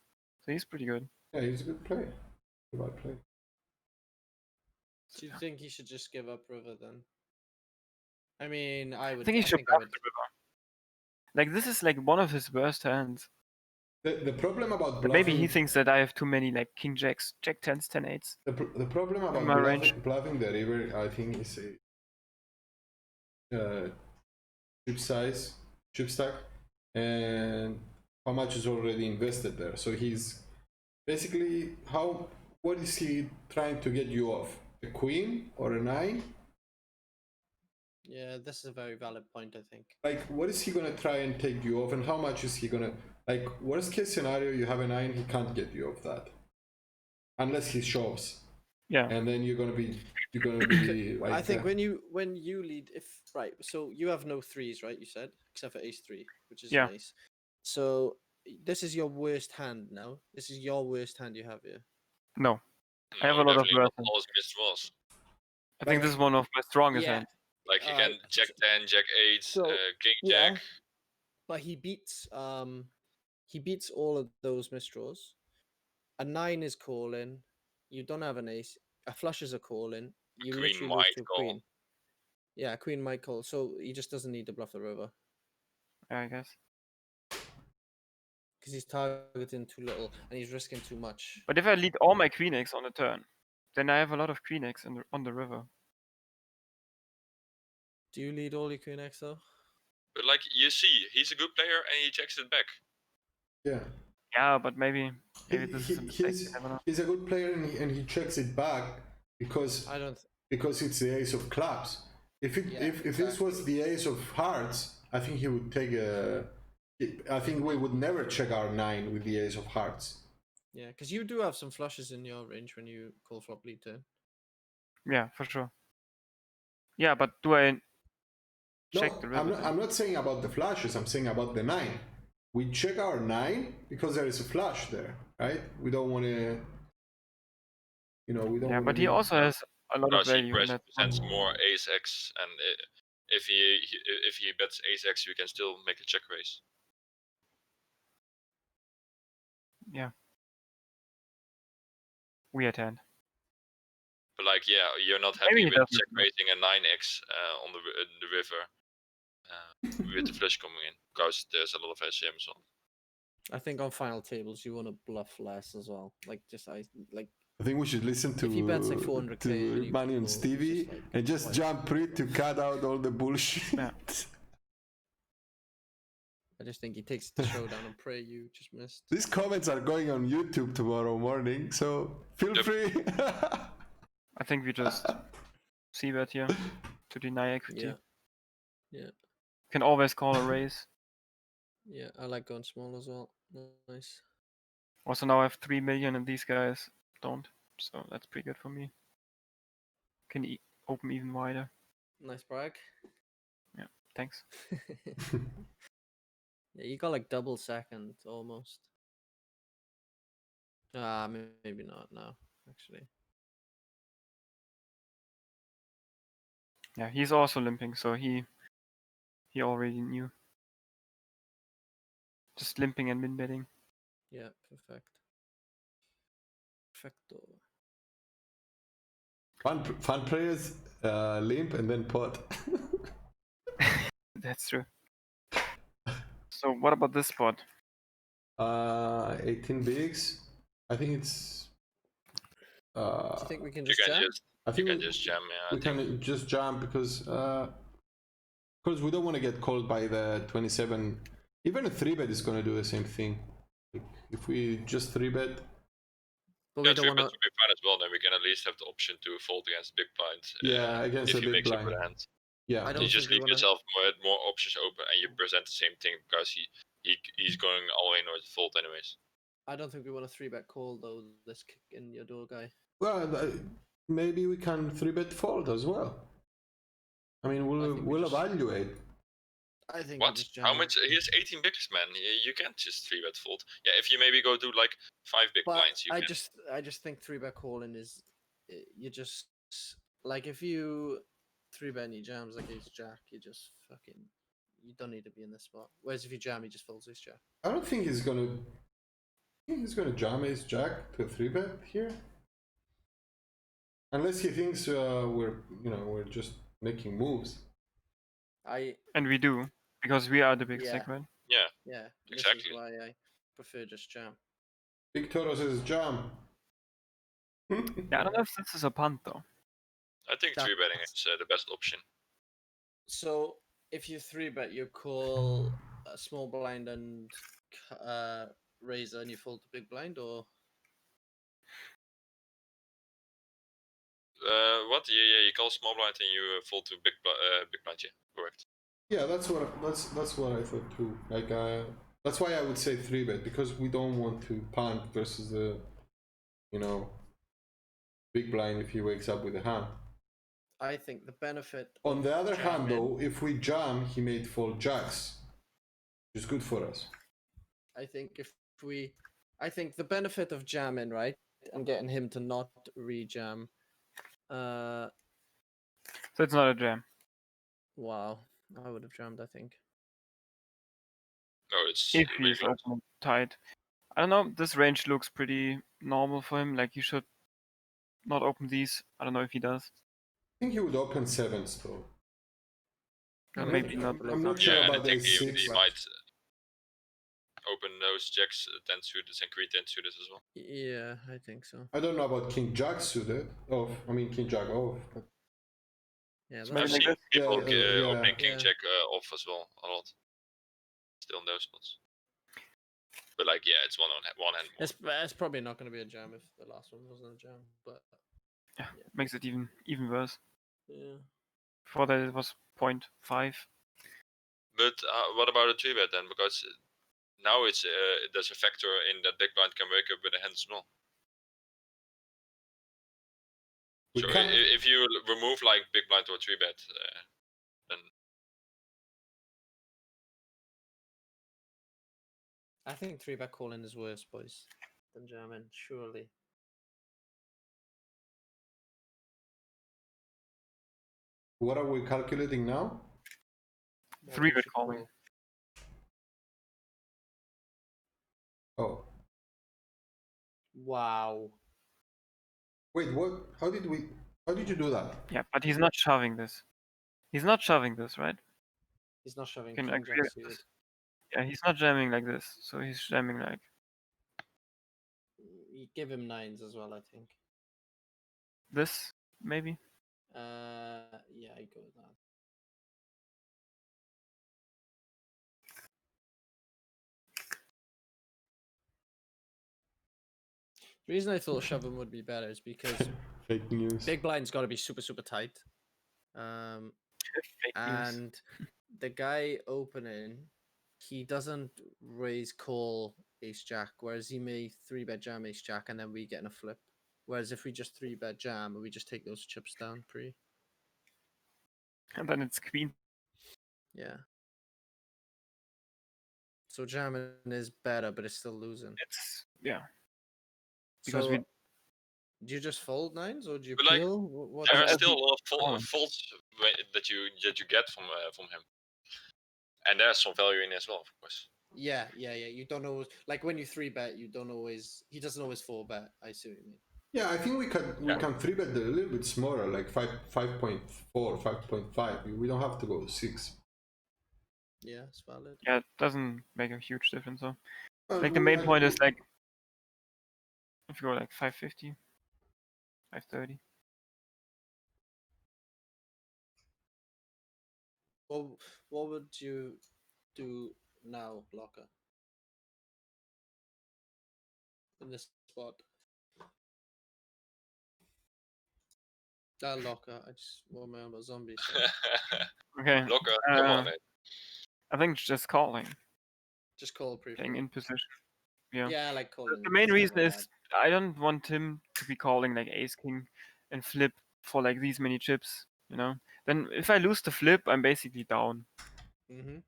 So he's pretty good. Yeah, he's a good player. Good bad player. Do you think he should just give up river then? I mean, I I would. think he I should think I bluff would. the river. Like this is like one of his worst hands. The problem about But maybe he bluffing, thinks that I have too many like king jacks, jack tens, 10-8s. the problem about my range. bluffing the river, I think, is a chip stack, and how much is already invested there. So he's basically what is he trying to get you off? A queen or a 9? Yeah, this is a very valid point. I think. Like, what is he gonna try and take you off, and how much is he gonna, like, worst case scenario, you have a 9, he can't get you off that unless he shoves. Yeah. And then you're gonna be like, I think when you lead, if right, so you have no threes, right? You said except for ace 3, which is Yeah. an ace. So this is your worst hand now. This is your worst hand you have here. No. I have a lot of definitely worse not all his missed was. I think this is one of my strongest Yeah. hands. Like you can jack 10, jack 8, So, king yeah. jack. But he beats all of those misdraws. A 9 is calling. You don't have an ace. A flush is a calling. You Queen literally lose might to a call. queen. Yeah, queen might call. So he just doesn't need to bluff the river Yeah, I guess. because he's targeting too little and he's risking too much. But if I lead all my queen X on the turn, then I have a lot of queen X on the river. Do you lead all your queen X though? But like you see, he's a good player and he jacks it back. yeah. Yeah, but maybe this is a mistake. I don't know. He's a good player, and he checks it back because I don't. because it's the ace of clubs. If this was the ace of hearts, I think he would take a. I think we would never check our 9 with the ace of hearts. Yeah, because you do have some flushes in your range when you call flop lead turn. Yeah, for sure. Yeah, but do I check No, the river? I'm not saying about the flushes. I'm saying about the 9. We check our 9 because there is a flush there, right? We don't want to. We don't. Yeah, wanna but he be- also has a lot of Because he value in that. presents more ace X, and if he bets ace X, we can still make a check raise. Yeah. Weird hand. But like, yeah, you're not Maybe happy he with doesn't check know. raising a 9x on the river with the flush coming in, because there's a lot of SCMs on. I think on final tables you want to bluff less as well. Like I think we should listen to If he bets like 400K and you Manny and call, it's Stevie just like, and just why? jump pre to cut out all the bullshit. Yeah. I just think he takes the showdown and pray you just missed. These comments are going on YouTube tomorrow morning, so feel Yep. free. I think we just see that here to deny equity. Yeah. Yeah. Can always call a raise. Yeah, I like going small as well. Nice. Also now I have 3 million and these guys don't. So that's pretty good for me. Can open even wider. Nice brag. Thanks. Yeah, you got like double second almost. Maybe not now, actually. Yeah, he's also limping, so he already knew. Just limping and min betting. Yeah, perfect. Perfecto. Fun players limp and then pot. That's true. So what about this spot? 18 bigs. I think it's. Do you think we can You just can jam? just I think just jam. Yeah, we can just jump because we don't want to get called by the 27. Even a 3-bet is going to do the same thing. If we just 3-bet. But yeah, we don't 3-bet want would be fine as well. Then we can at least have the option to fold against big blind. Yeah, against if a you big mix up blind. with a hand. Yeah. I don't You just think we leave wanna- yourself more options open, and you present the same thing because he's going all in or to fold anyways. I don't think we want a 3-bet call though. This kick in your door guy. Well, maybe we can 3-bet fold as well. I mean, I think we we'll just- evaluate. I think What? we just How jam much? him. He has 18 bigs, man. You can't just 3-bet fold. Yeah, if you maybe go to like 5 big But blinds, you I can. just think 3-bet calling is you just like if you 3-bet and he jams like ace jack, you don't need to be in this spot. Whereas if you jam, he just folds ace jack. I don't think he's gonna. I think he's gonna jam ace jack to a 3-bet here, unless he thinks we're just making moves. And we do, because we are the big Yeah. stack, right? Yeah, this Exactly. is why I prefer just jam. Big Toro says jam. Yeah, I don't know if this is a punt though. I think That- 3-betting is the best option. So if you 3-bet, you call a small blind and razor, and you fold the big blind, or What? Yeah, you call small blind and you fold to big blind. Yeah, correct. Yeah, that's what I thought too. Like, that's why I would say 3-bet, because we don't want to punt versus the, big blind if he wakes up with a hand. I think the benefit. On of the other hand, jamming- though, if we jam, he may fold jacks, which is good for us. I think I think the benefit of jamming, right, and getting him to not re-jam. So it's not a jam. Wow, I would have jammed. I think. No, it's If really he's close. open tight. I don't know, this range looks pretty normal for him, like he should not open these. I don't know if he does. I think he would open sevens, though. And I'm maybe not, not. I'm not Yeah, sure Yeah, and I about think ace he 6. might open those jacks, 10 suited and queen 10 suited as well. Yeah, I think so. I don't know about king jack suited. King jack off. But Yeah, I've Maybe I've like seen this? people Yeah, opening king yeah. jack off as well a lot. Still in those spots. But like, yeah, it's one hand more. It's probably not going to be a jam if the last one wasn't a jam, but Yeah, makes it even worse. yeah. Before that it was 0.5. But what about a 3-bet then? Because now there's a factor in that big blind can wake up with a hand as well. we So can't. if you remove like big blind or 3-bet, then I think 3-bet calling is worse, boys, than jamming. Surely. What are we calculating now? 3-bet calling. Oh, Wow. wait, what? How did you do that? Yeah, but he's not shoving this. He's not shoving this, right? He's not shoving Can king agree jack with suited. this. Yeah, he's not jamming like this. So he's jamming like You give him nines as well, I think. this, maybe. Yeah, I go with that. The reason I thought shoving would be better is because Fake news. big blind's got to be super tight. Fake news. And the guy opening, he doesn't raise call ace jack, whereas he may 3-bet jam ace jack and then we get in a flip. Whereas if we just 3-bet jam, we just take those chips down pre. And then it's queen. Yeah. So jamming is better, but it's still losing. It's yeah. Because So, we do you just fold nines or do you But, like, peel? What there are as still we- a lot of oh. faults that you get from him, and there's some value in it as well, of course. Yeah. You don't always like when you 3-bet. You don't always. He doesn't always 4-bet. I see what you mean. Yeah, I think we can 3-bet a little bit smaller, like 5.4, 5.5. We don't have to go 6. Yeah, it's valid. Yeah, it doesn't make a huge difference though. Well, Like the main point is like if you go like 550, 530. What would you do now, blocker? In this spot. That locker. I just want my own zombie. So Okay. Locker, come on, man. I think it's just calling, just call pre. getting in position. Yeah. Yeah, I like calling. The main It's reason never is I don't want him to be calling like ace king and flip for like these many chips, you know. Then if I lose the flip, I'm basically down. bad.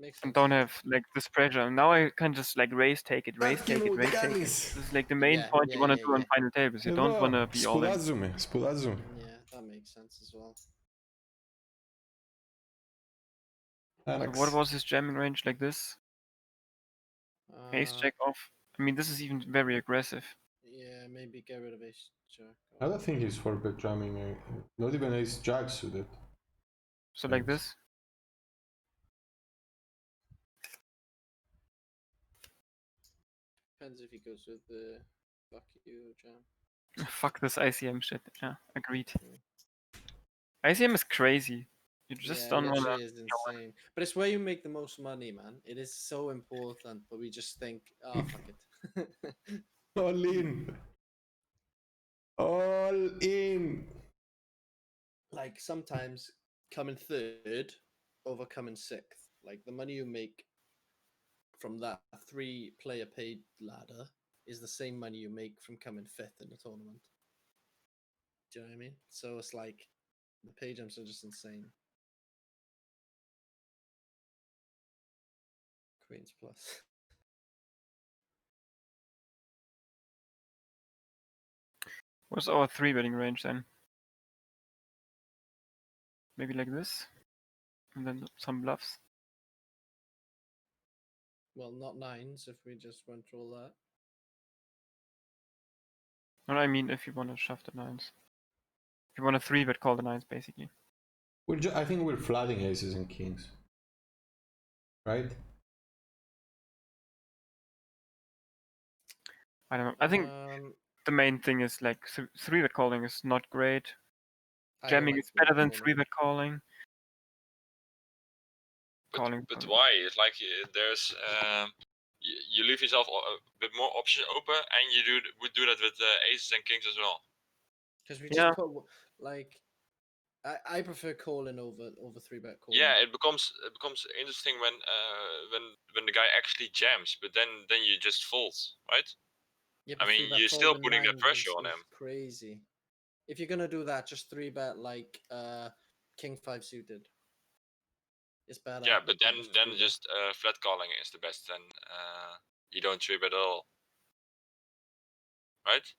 Makes sense. and don't have like this pressure. Now I can just like raise, take it, raise, take it, raise, take it. This is like the main Yeah, point yeah, you want to yeah, do on yeah. final tables. You don't want to be all in. Σπουδάζουμε, σπουδάζουμε. Yeah, that makes sense as well. Alex. What was his jamming range like this? Ace jack off. I mean, this is even very aggressive. Yeah, maybe get rid of ace jack. I don't think he's for bet jamming. Not even ace jack suited. So like this. Depends if he goes with the fuck you jam. Fuck this ICM shit. Yeah, agreed. Mm. ICM is crazy. You just Yeah, don't it want literally to. is insane. But it's where you make the most money, man. It is so important, but we just think, oh fuck it. All in. All in. Like sometimes coming third over coming sixth. Like the money you make from that 3-player paid ladder is the same money you make from coming fifth in the tournament. Do you know what I mean? So it's like the pay jumps are just insane. Queens plus. What's our 3-betting range then? Maybe like this? And then some bluffs? Well, not nines if we just went through all that. No, I mean if you want to shove the 9s. If you want to 3-bet, call the 9s basically. I think we're flooding aces and kings. Right? I don't know. I think the main thing is like 3-bet calling is not great. Jamming is better than 3-bet calling. But why? It's like there's you leave yourself a bit more options open, and you would do that with aces and kings as well. Because we just put like I prefer calling over 3-bet calling. Yeah, it becomes interesting when the guy actually jams, but then you just fold, right? Yeah, I mean, you're still putting that pressure on him. Crazy. If you're gonna do that, just 3-bet like king 5 suited. It's better. Yeah, but then just flat calling is the best. Then you don't 3-bet at all, right?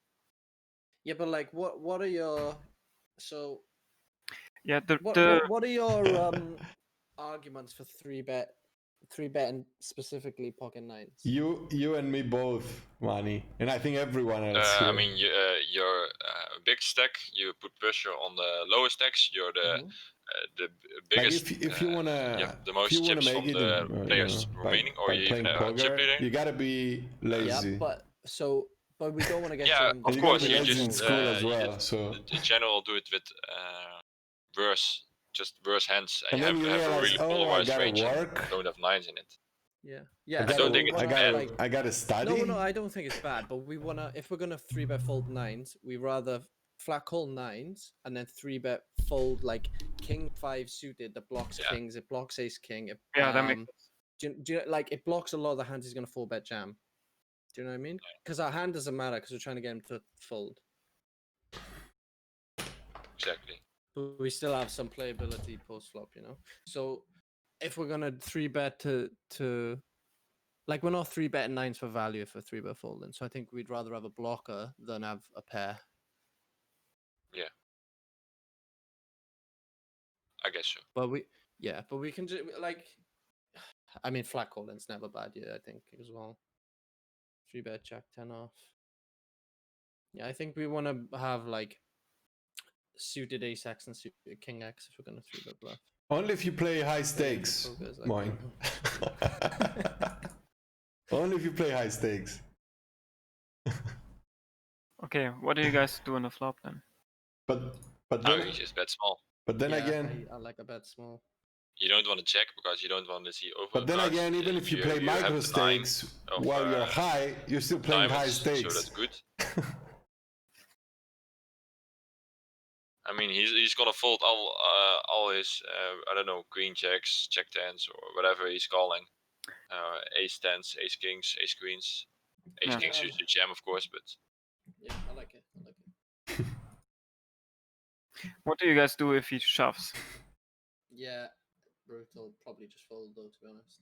Yeah, but like, what are your Yeah, what are your arguments for 3-betting specifically pocket 9s? You and me both, Manny, and I think everyone else here. I mean, you're a big stack. You put pressure on the lower stacks. You're the biggest. Like if you wanna, the most chips from the players remaining, or you even a chip leader. You gotta be lazy. Yeah, but we don't want to get jammed. Of course, you lazy just in school as well. So in general, do it with worse hands, and, then you you have realize, a really polarized range. work. And don't have 9s in it. Yeah. I don't think it's bad. I gotta study. No, I don't think it's bad. But we wanna, if we're gonna 3-bet fold 9s, we rather flat call 9s and then 3-bet fold like king 5 suited that blocks kings. It blocks ace king. that makes sense. Do you like it blocks a lot of the hands he's gonna 4-bet jam. Do you know what I mean? Because our hand doesn't matter because we're trying to get him to fold. Exactly. But we still have some playability post flop, you know. So if we're gonna 3-bet to like, we're not 3-betting 9s for value if we're 3-bet folding. So I think we'd rather have a blocker than have a pair. Yeah. I guess so. But we can just like, I mean, flat calling's never bad, I think as well. 3-bet jack 10 off. Yeah, I think we want to have like suited ace x and suited king x if we're gonna 3-bet bluff. Only if you play high stakes, mine. Only if you play high stakes. Okay, what do you guys do on the flop then? But then you just bet small. But then again, I like a bet small. You don't want to check because you don't want to see over. But then again, even if you play micro stakes while you're high, you're still playing high stakes. So that's good. I mean, he's gonna fold all his I don't know, queen checks, check tens, or whatever he's calling. Ace tens, ace kings, ace queens. Ace kings usually jam, of course, but yeah, I like it. What do you guys do if he shoves? Yeah, brutal. Probably just fold though, to be honest.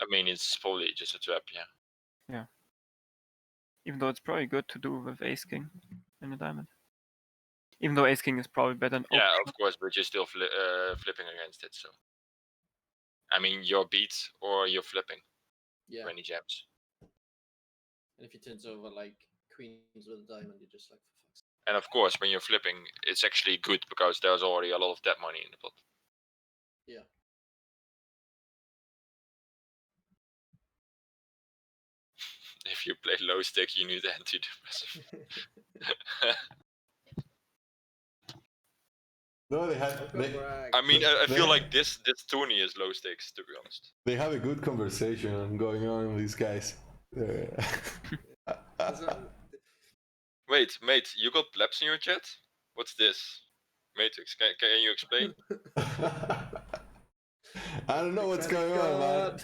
I mean, it's probably just a trap, yeah. Even though it's probably good to do with Ace King in a diamond. Even though Ace King is probably better than Yeah, open of course, but you're still flipping against it, so. I mean, you're beat or you're flipping Yeah. 20 gems. And if he turns over like queens with a diamond, you're just like, for fuck's sake. And of course, when you're flipping, it's actually good because there's already a lot of dead money in the pot. Yeah. If you play low stick, you need antidepressant. No, they had. I mean, I feel like this tourney is low stakes, to be honest. They have a good conversation going on with these guys. Wait, mate, you got plebs in your chat? What's this? Matrix, can you explain? I don't know what's going on, man.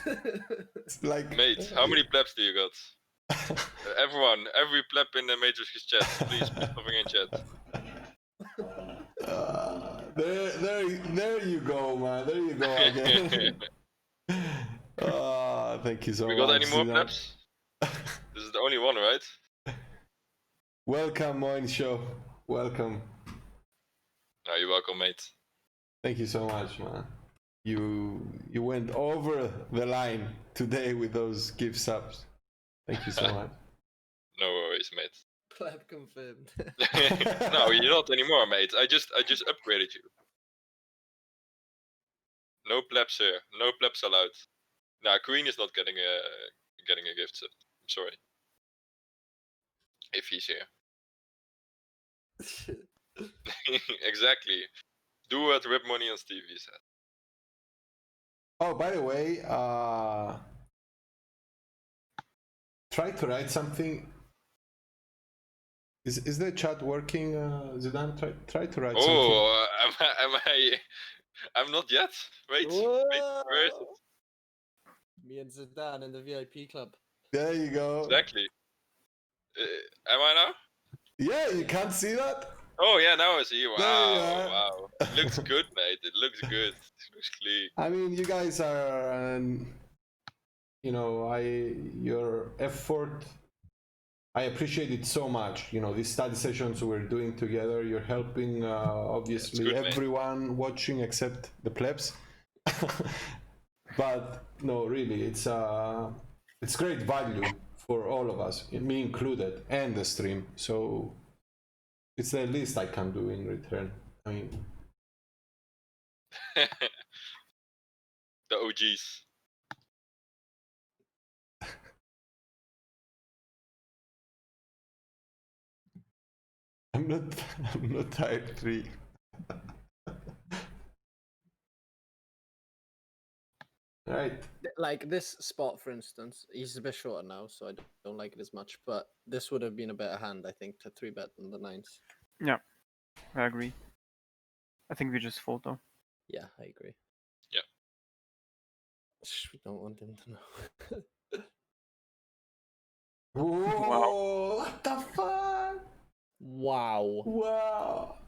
It's like, Mate, how many plebs do you got? Everyone, every pleb in the Matrix chat, please put something in chat. There you go, man. There you go again. Thank you so much. We got any more Zidan. plebs? This is the only one, right? Welcome, Moin Show. Welcome. No, you're welcome, mate. Thank you so much, man. You went over the line today with those gift subs. Thank you so much. No worries, mate. Pleb confirmed. No, you're not anymore, mate. I just upgraded you. No plebs here. No plebs allowed. Nah, Queen is not getting a gift sub. I'm sorry. If he's here. Exactly. Do what Rip Money on Stevie said. Oh, by the way, try to write something. Is the chat working, Zidan? Try to write something. Oh, am I? I'm not yet. Wait, where is it? Me and Zidan in the VIP club. There you go. Exactly. Am I now? Yeah, you can't see that? Oh yeah, now I see. There you are. Wow. It looks good, mate. It looks good. It looks clean. I mean, you guys are, you know, your effort, I appreciate it so much. You know, these study sessions we're doing together, you're helping, obviously, good, everyone watching except the plebs. But no, really, it's great value for all of us, me included, and the stream. So it's the least I can do in return. I mean, The OGs. I'm not type 3. Right. Like this spot, for instance, he's a bit shorter now, so I don't like it as much. But this would have been a better hand, I think, to 3-bet than the 9s. Yeah, I agree. I think we just fold though. Yeah, I agree. Yeah. We don't want him to know. Whoa! What the fuck? Wow. Wow!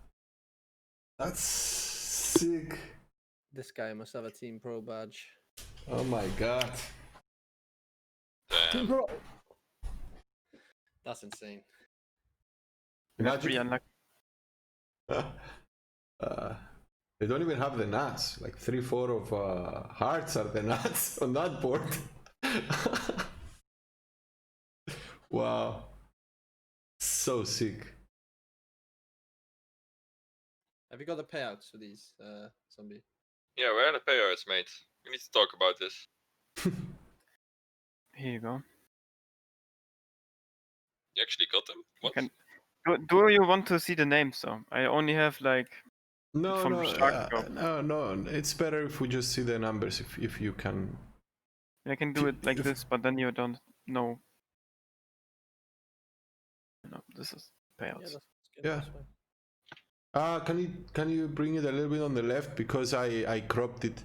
That's sick. This guy must have a Team Pro badge. Oh my god. Damn. Pro. That's insane. Pretty Imagine. unlucky. They don't even have the nuts. Like 3-4 of hearts are the nuts on that board. Wow. So sick. Have you got the payouts for these, Zombie? Yeah, where are the payouts, mate? We need to talk about this. Here you go. You actually got them? What? Can- Do you want to see the names though? I only have like No, From no, Shark Go. no. It's better if we just see the numbers. If you can. I can do it like If- this, but then you don't know. No, this is payouts. That's good. Yeah. That's fine. Can you bring it a little bit on the left because I cropped it.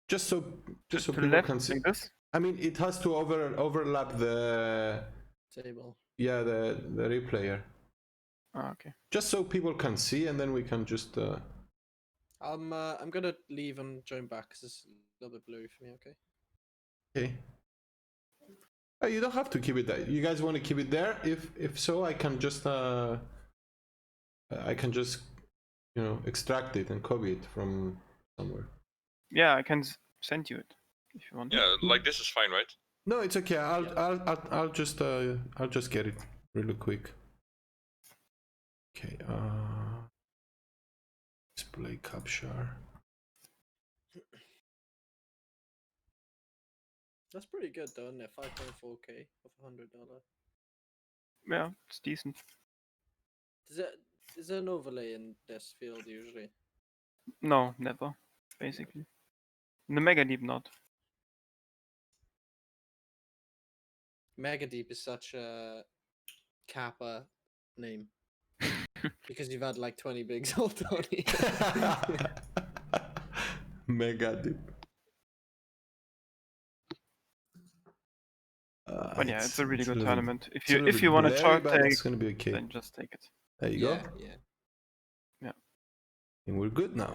Just so To people the left, can see. like this. I mean, it has to overlap the Table. the replayer. Ah, okay. Just so people can see, and then we can just. I'm gonna leave and join back because it's a little bit blurry for me. Okay. Okay. You don't have to keep it there. You guys want to keep it there? If so, I can just extract it and copy it from somewhere. Yeah, I can send you it if you want. Yeah, like this is fine, right? No, it's okay. I'll just get it really quick. Okay. Display capture. That's pretty good though, isn't it? 5.4K of $100. Yeah, it's decent. Is there an overlay in this field usually? No, never. Basically, in the Megadeep not. Megadeep is such a Kappa name because you've had like 20 bigs all on it. Megadeep. But yeah, it's a really good little- tournament. it's If a little you want to blurry, short but take, it's gonna be okay. then just take it. There you go. Yeah. And we're good now.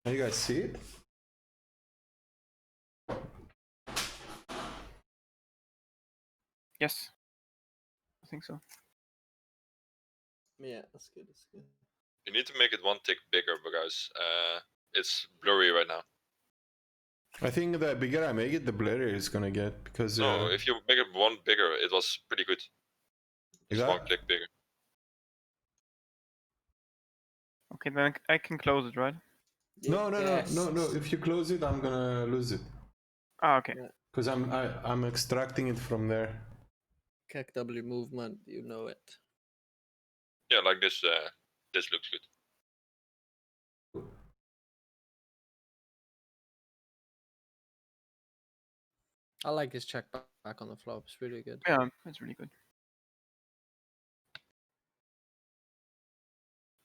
Can you guys see it? Yes, I think so. Yeah, that's good. That's good. You need to make it one tick bigger because it's blurry right now. I think the bigger I make it, the blurrier it's gonna get because. No, if you make it one bigger, it was pretty good. It's one click bigger. Okay, then I can close it, right? No. If you close it, I'm gonna lose it Ah, okay. because I'm extracting it from there. Kek W movement, you know it. Yeah, like this. This looks good. I like his check back on the flop. It's really good. Yeah, it's really good.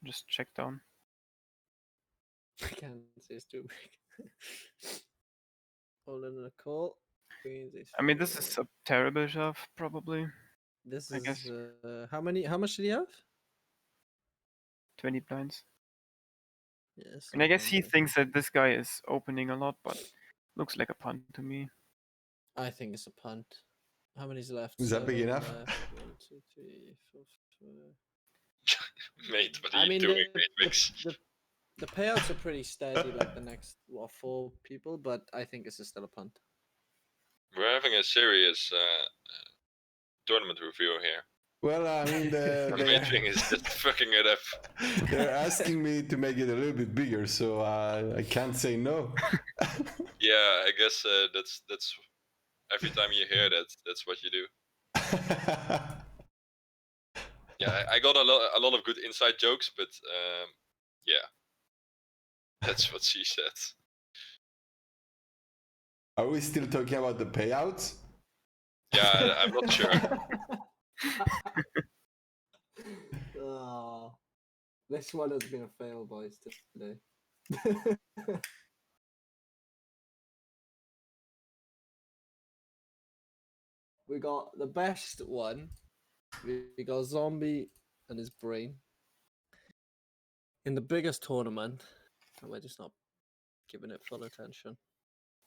Just check down. I can't say it's too big. All in a call. Queens, ace I mean, this four. is a terrible shove, probably. This I is guess. how much did he have? 20 blinds. Yes. And I guess he thinks that this guy is opening a lot, but looks like a punt to me. I think it's a punt. How many's left? Is that big 7 enough? left. 1, 2, 3, 4, 5. Mate, what are I you mean, doing, Matrix? the payouts are pretty steady, like the next 4 people, but I think this is still a punt. We're having a serious tournament review here. Well, I mean, And Matrix is just fucking it up. they're asking me to make it a little bit bigger, so I can't say no. Yeah, I guess that's every time you hear that, that's what you do. Yeah, I got a lot of good inside jokes, but yeah, that's what she said. Are we still talking about the payouts? Yeah, I'm not sure. Oh, this one has been a fail, boys, today. We got the best one. We got Zombie and his brain in the biggest tournament, and we're just not giving it full attention.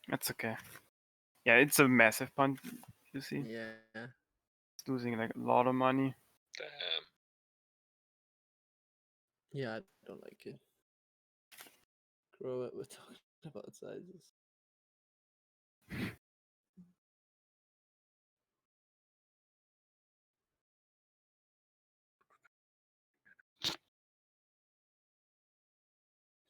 That's okay. Yeah, it's a massive punt, you see. Yeah. It's losing like a lot of money. Damn. Yeah, I don't like it. Grow it, we're talking about sizes.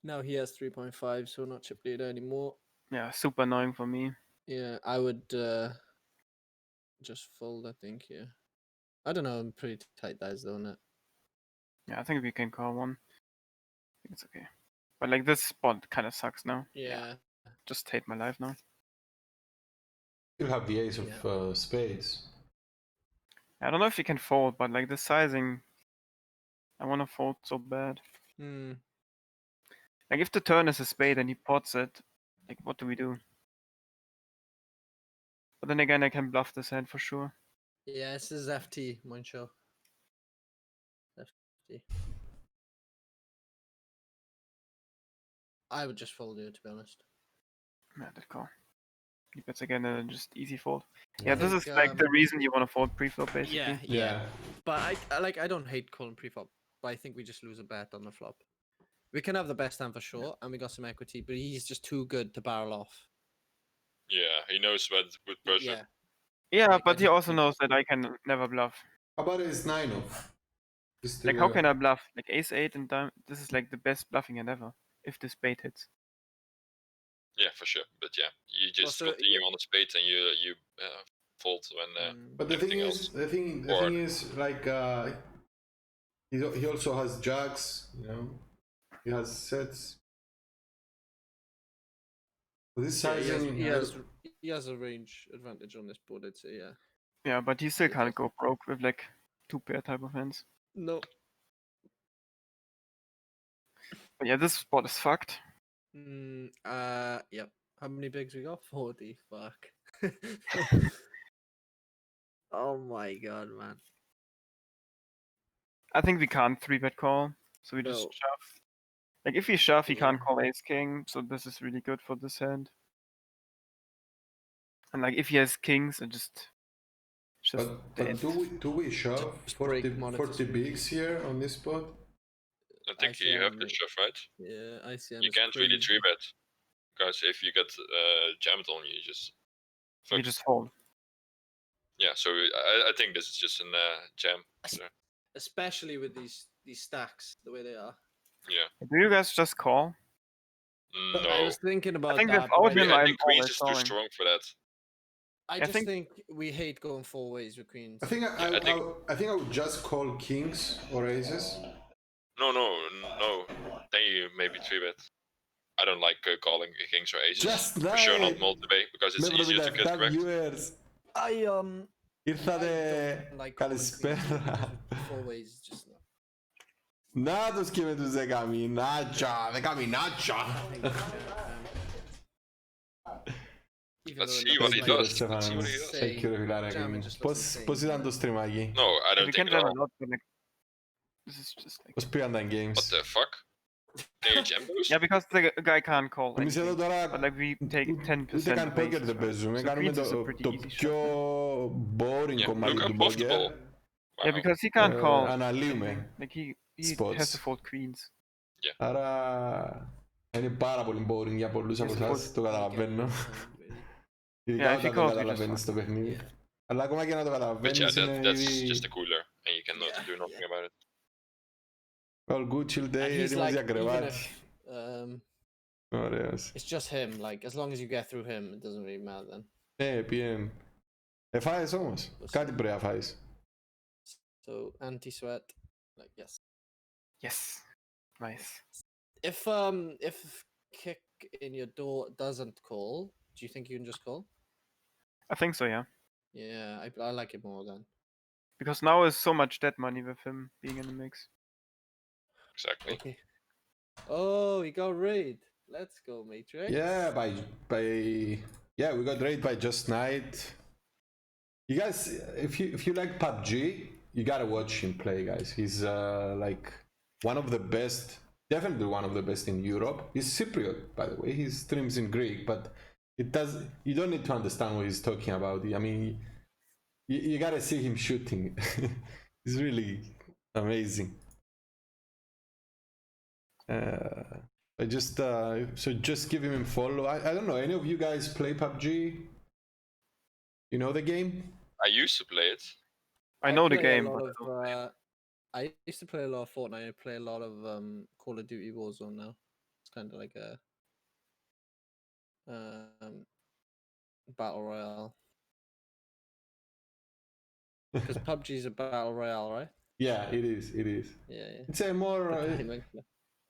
Now he has 3.5, so not chip leader anymore. Yeah, super annoying for me. Yeah, I would just fold, I think, yeah. I don't know, I'm pretty tight dice though, isn't it? Yeah, I think we can call one. I think it's okay. But like this spot kind of sucks now. Yeah. Just hate my life now. You have the ace of spades. I don't know if you can fold, but like the sizing, I want to fold so bad. Hmm. Like if the turn is a spade and he pots it, like what do we do? But then again, I can bluff this hand for sure. Yeah, this is FT, Moncho. FT. I would just fold here, to be honest. Yeah, that call. He bets again and then just easy fold. I Yeah, this think, is like the reason you want to fold pre-flop, basically. Yeah, Yeah. But I don't hate calling pre-flop, but I think we just lose a bet on the flop. We can have the best hand for sure, and we got some equity, but he's just too good to barrel off. Yeah, he knows what with pressure. Yeah. Yeah, Like, I but he just also think- knows that I can never bluff. How about ace 9 off? Just Like, how can I bluff? Like ace 8 and dime. This is like the best bluffing hand ever. If the spade hits. Yeah, for sure. But yeah, you just so, continue on the spade and you fold when. Mm. But the thing everything is, else. the thing Or- is, like, he also has jacks, you know. He has sets. This Yeah, sizing, he has a range advantage on this board, I'd say, yeah. Yeah, but he still He can't does. go broke with like 2-pair type of hands. No. But yeah, this spot is fucked. Yep. How many bigs we got? 40. Fuck. Oh my god, man. I think we can't 3-bet call, so we just No. shove. Like if we shove, he can't Yeah. call ace king, so this is really good for this hand. And like if he has kings, it just but dead. do we shove Just 40 break monetization. bigs here on this spot? I think you have to ICM, shove, right? Yeah, ICM You is can't really crazy. 3-bet. Because if you get jammed on, you just. You fucked. just fold. Yeah, so I think this is just an jam. So, Especially with these stacks, the way they are. yeah. Do you guys just call? I No. was thinking about think that. without but him, I I'm think queens always is too calling. strong for that. I just think we hate going 4 ways with queens. I think I think I would just call kings or aces. No. Then you maybe 3-bet. I don't like calling kings or aces. Just for sure not like- multi-bay because it's easier to get correct. viewers. Ήρθατε, καλησπέρα. 4 ways just not. Να τους και με τους δεκαμινάτσα, δεκαμινάτσα. Let's see what he does. Let's see what he does. Thank you, φιλάρακι. Πώς ήταν το στριμάκι? No, I don't We think can at jam a all. lot, but like this is just like Πώς πήγαν τα What games? the fuck? Can you jam those? yeah, because the guy can't call. Εμείς εδώ anything. τώρα But like we take 10% ούτε καν basis, poker δεν right? παίζουμε. So Κάνουμε queens is a το pretty easy πιο shot. boring Yeah, κομμάτι look του how profitable. poker. Yeah, Wow. because he can't call. Αναλύουμε. Like he spots. has to fold queens. Άρα είναι πάρα πολύ boring για πολλούς από Yes, εσάς, το καταλαβαίνω. Yeah, Ειδικά if he όταν το calls, we just καταλαβαίνεις το παιχνίδι. Αλλά ακόμα και να το But καταλαβαίνεις yeah, είναι that's ήδη... just a cooler, and you cannot do nothing about it. All good, chill day, And he's έτοιμος like, για even κρεβάτι. if Ωραίος. it's just him, like as long as you get through him, it doesn't really matter then. Πιέν. Εφάες όμως. Κάτι πρέπει να φάεις. So anti-sweat, like yes. Yes. Nice. If kick in your door doesn't call, do you think you can just call? I think so, yeah. Yeah, I like it more then. Because now is so much dead money with him being in the mix. Exactly. Okay. Oh, we got raid. Let's go, Matrix. Yeah, yeah, we got raided by Just Knight. You guys, if you like PUBG, you gotta watch him play, guys. He's like one of the best, definitely one of the best in Europe. He's Cypriot, by the way. He streams in Greek, but you don't need to understand what he's talking about. I mean, you gotta see him shooting. He's really amazing. So just give him a follow. I don't know, any of you guys play PUBG? You know the game? I used to play it. I know the play a game. lot But of, I used to play a lot of Fortnite. I play a lot of Call of Duty Warzone now. It's kind of like a battle royale. Because PUBG is a battle royale, right? Yeah, it is. Yeah. It's a more Depending.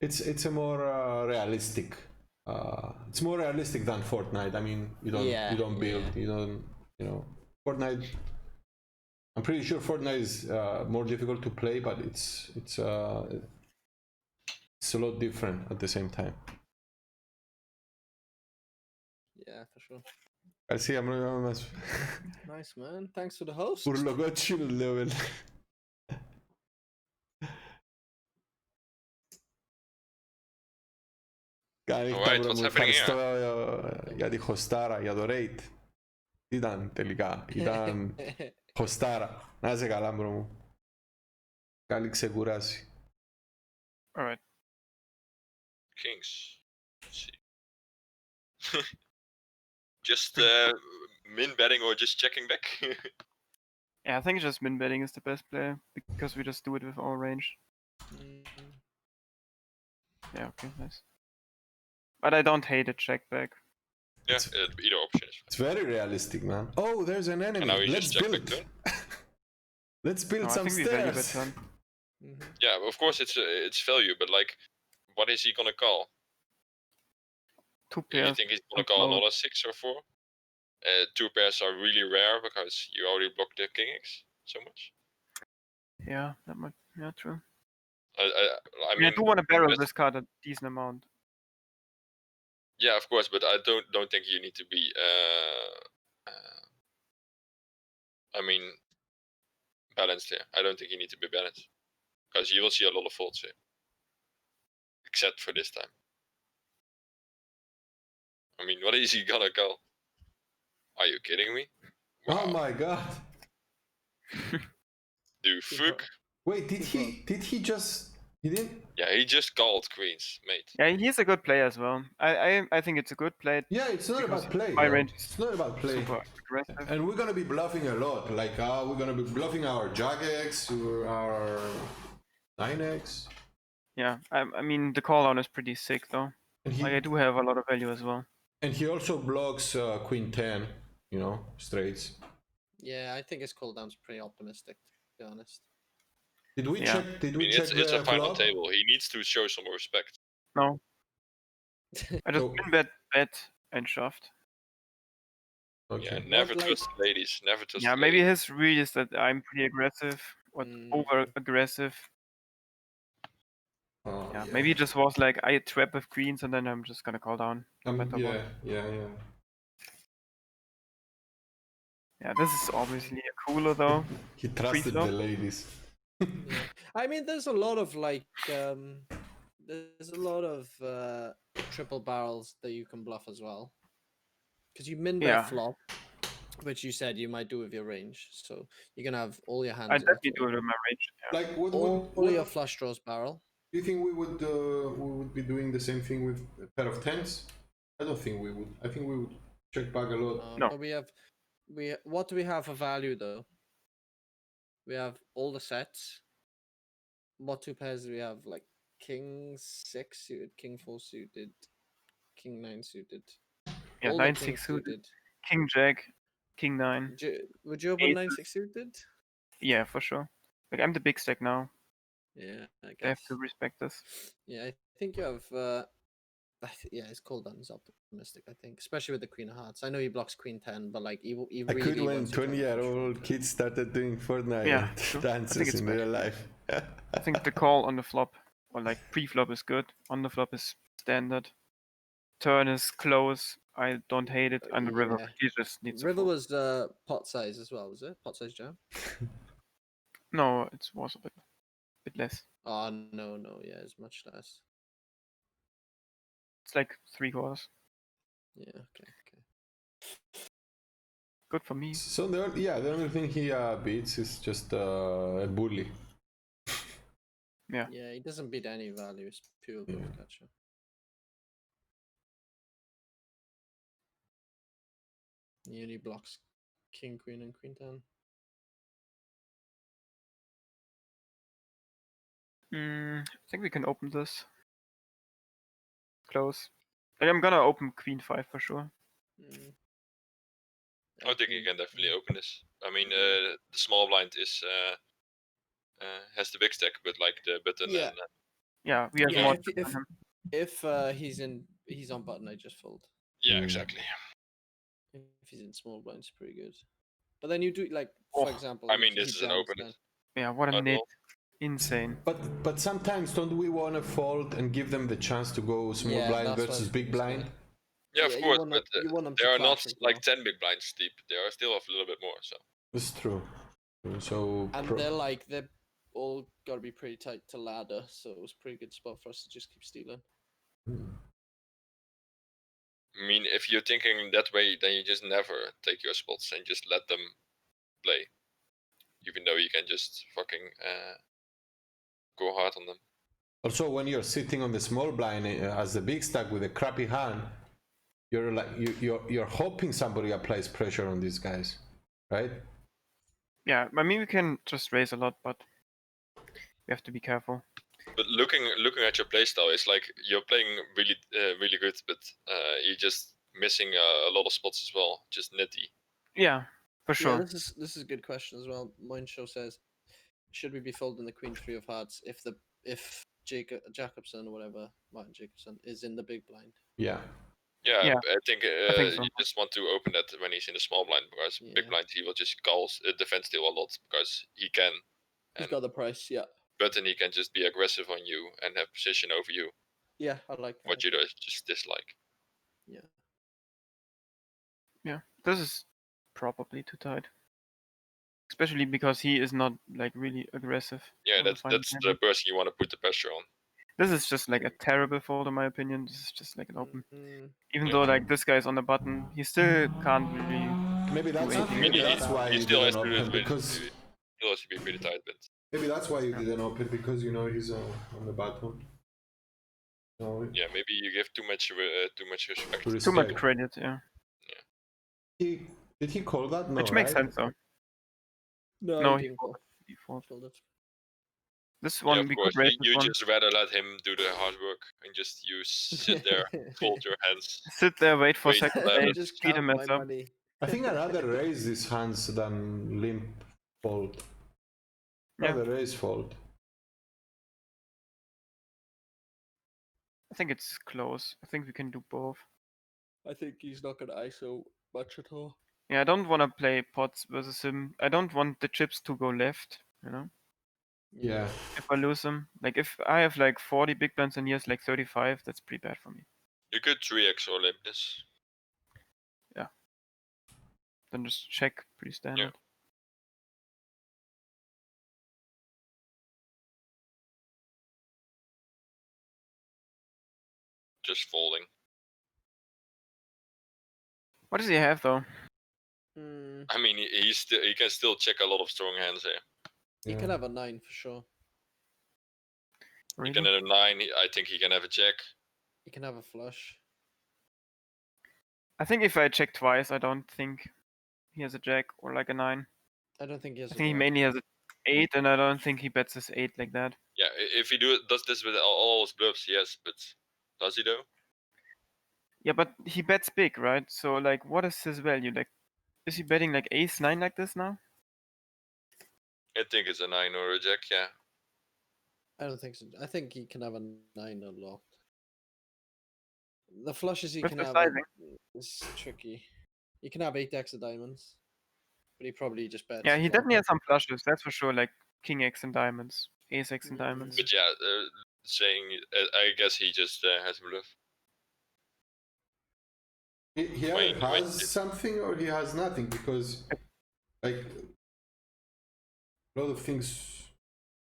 it's a more realistic. It's more realistic than Fortnite. I mean, you don't build, you don't, Fortnite. I'm pretty sure Fortnite is more difficult to play, but it's a lot different at the same time. Yeah, for sure. Garcia, μας Nice, man. Thanks for the host. ουρλοκότσινους λέω βέλε. Καληνύχτα, Alright, bro what's μου. happening Ευχαριστώ here? για τη χωστάρα, για το raid. Τι ήταν τελικά, ήταν χωστάρα. Να είσαι καλά, bro μου. Καλή ξεκουράση. Alright. Kings. Let's see. Just min betting or just checking back? Yeah, I think just min betting is the best play because we just do it with our range. Yeah, okay, nice. But I don't hate a check back. Yeah, either option is It's very realistic, man. Oh, there's an enemy. now you Let's just check build. back turn. Let's build No, I some think we value bet stairs. turn. Yeah, of course it's value, but like, what is he gonna call? 2 You pairs. think he's gonna and call close. another 6 or 4? 2 pairs are really rare because you already blocked the king X so much. Yeah, that might. Yeah, true. I I mean, I do want to barrel that's- this card a decent amount. yeah, of course, but I don't think you need to be. I mean, balanced here. I don't think you need to be balanced because you will see a lot of faults here, except for this time. I mean, what is he gonna call? Are you kidding me? Oh Wow. my god. Do fuck? Wait, did he just... He didn't? Yeah, he just called queens, mate. Yeah, he's a good player as well. I think it's a good play. Yeah, it's not Because about play. my though. range is It's not about play. Super aggressive. And we're gonna be bluffing a lot. Like, we're gonna be bluffing our Jagex or our 9x. Yeah, I mean the call on is pretty sick though. And Like I do have a lot of value as well. he also blocks Queen 10, you know, straights. Yeah, I think his cooldown's pretty optimistic, to be honest. Did we Yeah. check? Did I we mean, check it's the a final flop? table. He needs to show some respect. No, I just So- min bet and shoved. Okay. Yeah, never But, like- trust ladies. Never trust. Yeah, ladies. maybe his read is that I'm pretty aggressive or over aggressive. Yeah, maybe it just was like I trap with queens and then I'm just gonna call down. No matter what. Yeah. Yeah, this is obviously a cooler though. He trusted flop. the ladies. Yeah. I mean, there's a lot of like, there's a lot of triple barrels that you can bluff as well. Because you min bet Yeah. flop, which you said you might do with your range. So you're gonna have all your hands. I in definitely play. do it with my range. Yeah. Like, All your flush draws barrel. do you think we would be doing the same thing with a pair of tens? I don't think we would. I think we would check back a lot. No. But what do we have for value though? We have all the sets. What 2 pairs do we have? Like king 6 suited, king 4 suited, king 9 suited. Yeah, all the 9-6 kings suited, king jack, king 9. Would you open Aces. 9-6 suited? Yeah, for sure. Like I'm the big stack now. Yeah, I I have guess. to respect this. Yeah, I think you have. Yeah, his cooldown is optimistic. I think, especially with the Queen of Hearts. I know he blocks Queen 10, but like he I really could when wants you to have 20-year-old Queen kids started doing Fortnite Yeah, true. I think dances it's in fine. real life. I think the call on the flop or like pre-flop is good. On the flop is standard. Turn is close. I don't hate it. And the river, Yeah. he just needs to River fold. was pot size as well, was it? Pot size jam? No, it was a bit less. Oh no, yeah, it's much less. It's like 3/4. Yeah, okay. Good for me. So the only thing he beats is just a bully. Yeah. Yeah, he doesn't beat any value. It's pure bluff catcher. He only blocks king, queen, and queen 10. I think we can open this. Close. Like, I'm gonna open queen 5 for sure. I think you can definitely open this. I mean, Yeah. the small blind is has the big stack, but like the button Yeah. and Yeah, we have Yeah, more. if he's on button, I just fold. yeah, Mm. exactly. If he's in small blind, it's pretty good. But then you do like, for Oh, example, I mean, he this is an jams open. then. Yeah, what a Not nit. all. Insane. But sometimes don't we want to fold and give them the chance to go small Yeah, blind that's what I versus was big gonna say. blind? Yeah, of Yeah, you course, want but them- you want them to they are not clash as like well. 10 big blinds deep. They are still off a little bit more. So That's true. So And they're all gotta be pretty tight to ladder, so it was a pretty good spot for us to just keep stealing. I mean, if you're thinking that way, then you just never take your spots and just let them play. Even though you can just fucking go hard on them. Also, when you're sitting on the small blind as the big stack with a crappy hand, you're like you're hoping somebody applies pressure on these guys, right? Yeah, I mean we can just raise a lot, but we have to be careful. But looking at your playstyle, it's like you're playing really really good, but you're just missing a lot of spots as well, just nitty. Yeah, for Yeah, sure. this is a good question as well. Mindshow says, should we be folding the Queen 3 of Hearts if Jacobson or whatever, Martin Jacobson, is in the big blind? Yeah. Yeah, Yeah, I think, I think so. you just want to open that when he's in the small blind, because big Yeah. blind he will just call defense steal a lot because he can. He's And got the price, yeah. but then he can just be aggressive on you and have position over you, Yeah, I like that. what you just dislike. Yeah. Yeah, this is probably too tight. Especially because he is not like really aggressive. Yeah, all the that's final the game. person you want to put the pressure on. This is just like a terrible fold in my opinion. This is just like an open. Mm, Even Yeah. though like this guy's on the button, he still can't really. Maybe that's anything. maybe He- that's why he you still has didn't to do open it because He'll also be pretty tight, but maybe that's why you didn't open because you know he's on the bottom. So yeah, maybe you give too much respect. to Too much respect. credit, yeah. Did he call that? No, Which makes right? sense though. no, No, he he didn't folded. call. He folded. Folded. This Yeah, one of we course. could raise this You one. just rather let him do the hard work and just you sit there, fold your hands. Sit there, wait for Wait, second let stage, it Just speed count him my as up. money. I think I'd rather raise these hands than limp fold. Yeah. Rather raise fold. I think it's close. I think we can do both. I think he's not gonna ISO much at all. Yeah, I don't want to play pots versus him. I don't want the chips to go left, you know? Yeah. If I lose him. Like, if I have like 40 big blinds and he has like 35, that's pretty bad for me. You could 3x or limp this. Then just check, pretty standard. Just folding. What does he have though? Mm, I mean, he can still check a lot of strong hands here. he can have a 9 for sure. He can Really? have a 9. I think he can have a jack. He can have a flush. I think if I check twice, I don't think he has a jack or like a 9. I don't think he has I a think he jack. mainly has an 8, and I don't think he bets his 8 like that. Yeah, if he does this with all his bluffs, yes, but does he though? Yeah, but he bets big, right? So like, what is his value? Like, is he betting like ace 9 like this now? I think it's a 9 or a jack, yeah. I don't think so. I think he can have a 9 unlocked. The flushes he With can the have sizing. is tricky. He can have 8x of diamonds, but he probably just bets. Yeah, he flop. definitely has some flushes, that's for sure. Like king X and diamonds, ace X and diamonds. But yeah, saying, I guess he just has a bluff. He Wait, either wait, has something or he has nothing because, like, a lot of things,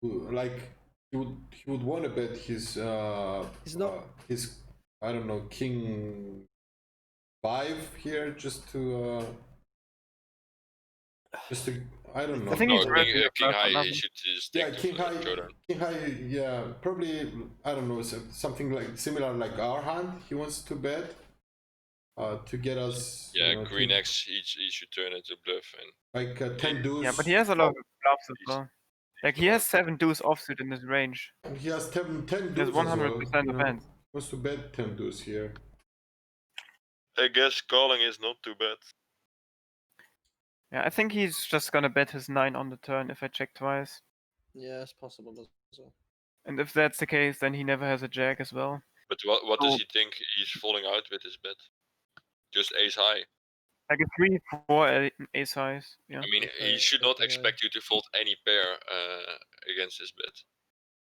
like he would want to bet his his I don't know king 5 here just to I don't know. I think No, he's raising the king bluff on high, he nothing. should stick Yeah, to king high, showdown. king high, yeah, probably I don't know something like similar like our hand. He wants to bet to get us. Yeah, you know, queen to, X, he should turn into bluff and like 10 deuce. Yeah, but he has a lot of bluffs as well. Like he not- has 7 deuce offsuit in his range. And he has 10 He has deuce as well. 100% You know, defense. wants to bet 10 deuce here. I guess calling is not too bad. Yeah, I think he's just gonna bet his 9 on the turn if I check twice. Yeah, it's possible as well. And if that's the case, then he never has a jack as well. But what does So- he think he's falling out with his bet? Just ace high. Like a 3, 4 ace highs. Yeah. I mean, he Okay, should not okay. expect you to fold any pair against his bet.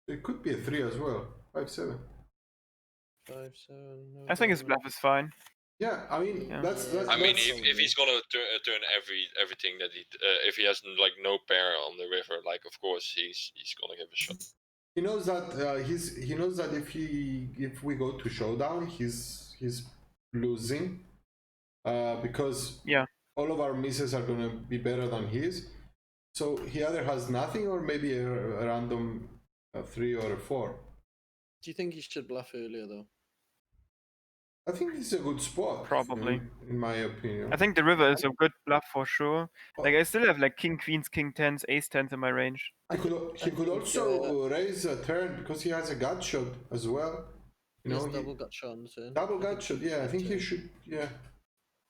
It could be a 3 as well. 5-7. 5-7. No I think his diamond. bluff is fine. Yeah, I mean Yeah. that's. I mean, that's if he's gonna turn everything that he if he has like no pair on the river, like of course he's gonna give a shot. he knows that he knows that if we go to showdown, his losing because Yeah. all of our misses are going to be better than his. So he either has nothing or maybe a random 3 or a 4. Do you think he should bluff earlier though? I think this is a good spot. Probably. in my opinion. I think the river is a good bluff for sure. Like I still have like king queens, king tens, ace tens in my range. He could also raise a turn because he has a gut shot as well. You know, double gut shot on the turn. double gut shot. Yeah, I think he should. Yeah,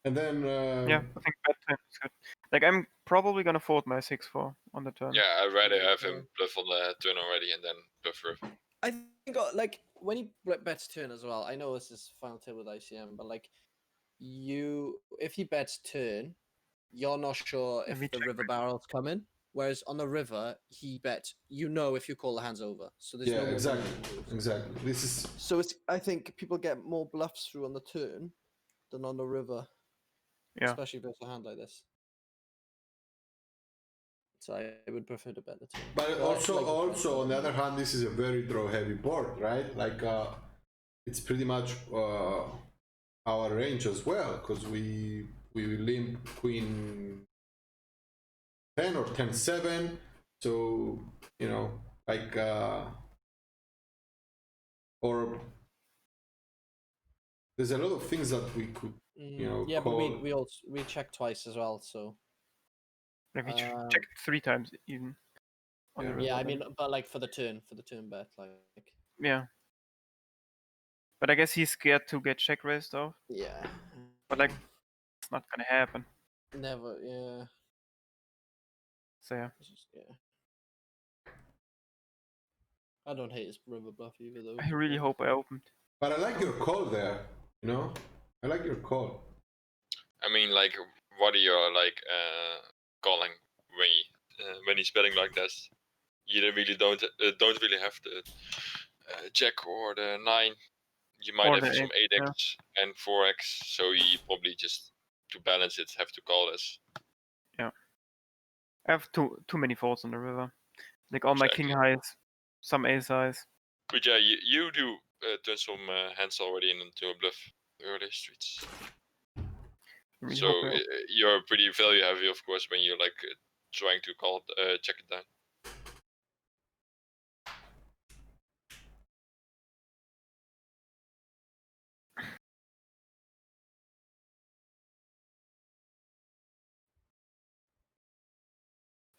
and then Yeah, I think bet turn is good. Like I'm probably gonna fold my 6-4 on the turn. Yeah, I'd rather have him bluff on the turn already and then bluff river. I think like when he bets turn as well. I know this is final table with ICM, but like if he bets turn, you're not sure if the river barrel's coming. Whereas on the river, he bets. You know if you call the hands over. So there's no more exactly. This is so it's. I think people get more bluffs through on the turn than on the river. Yeah. Especially versus a hand like this. So I would prefer to bet the turn. But also on the other hand, this is a very draw heavy board, right? Like it's pretty much our range as well because we limp queen 10 or 10-7. So you know, like or there's a lot of things that we could yeah, call. but we check twice as well, so like we checked 3 times even on the river. Yeah, I mean, but like for the turn bet, like yeah. But I guess he's scared to get check raised off. Yeah. But like it's not gonna happen. Never, yeah. So yeah. I don't hate his river bluff either though. I really hope I opened. But I like your call there, you know? I like your call. I mean, like, what are you like calling when he's betting like this? You really don't really have the jack or the 9. You might have some 8x and 4x, so you probably just to balance it have to call this. Yeah, I have too many folds on the river. Like all my king highs, some ace highs. But yeah, you do turn some hands already into a bluff early streets. Really so you're pretty value heavy, of course, when you're like trying to call check it down.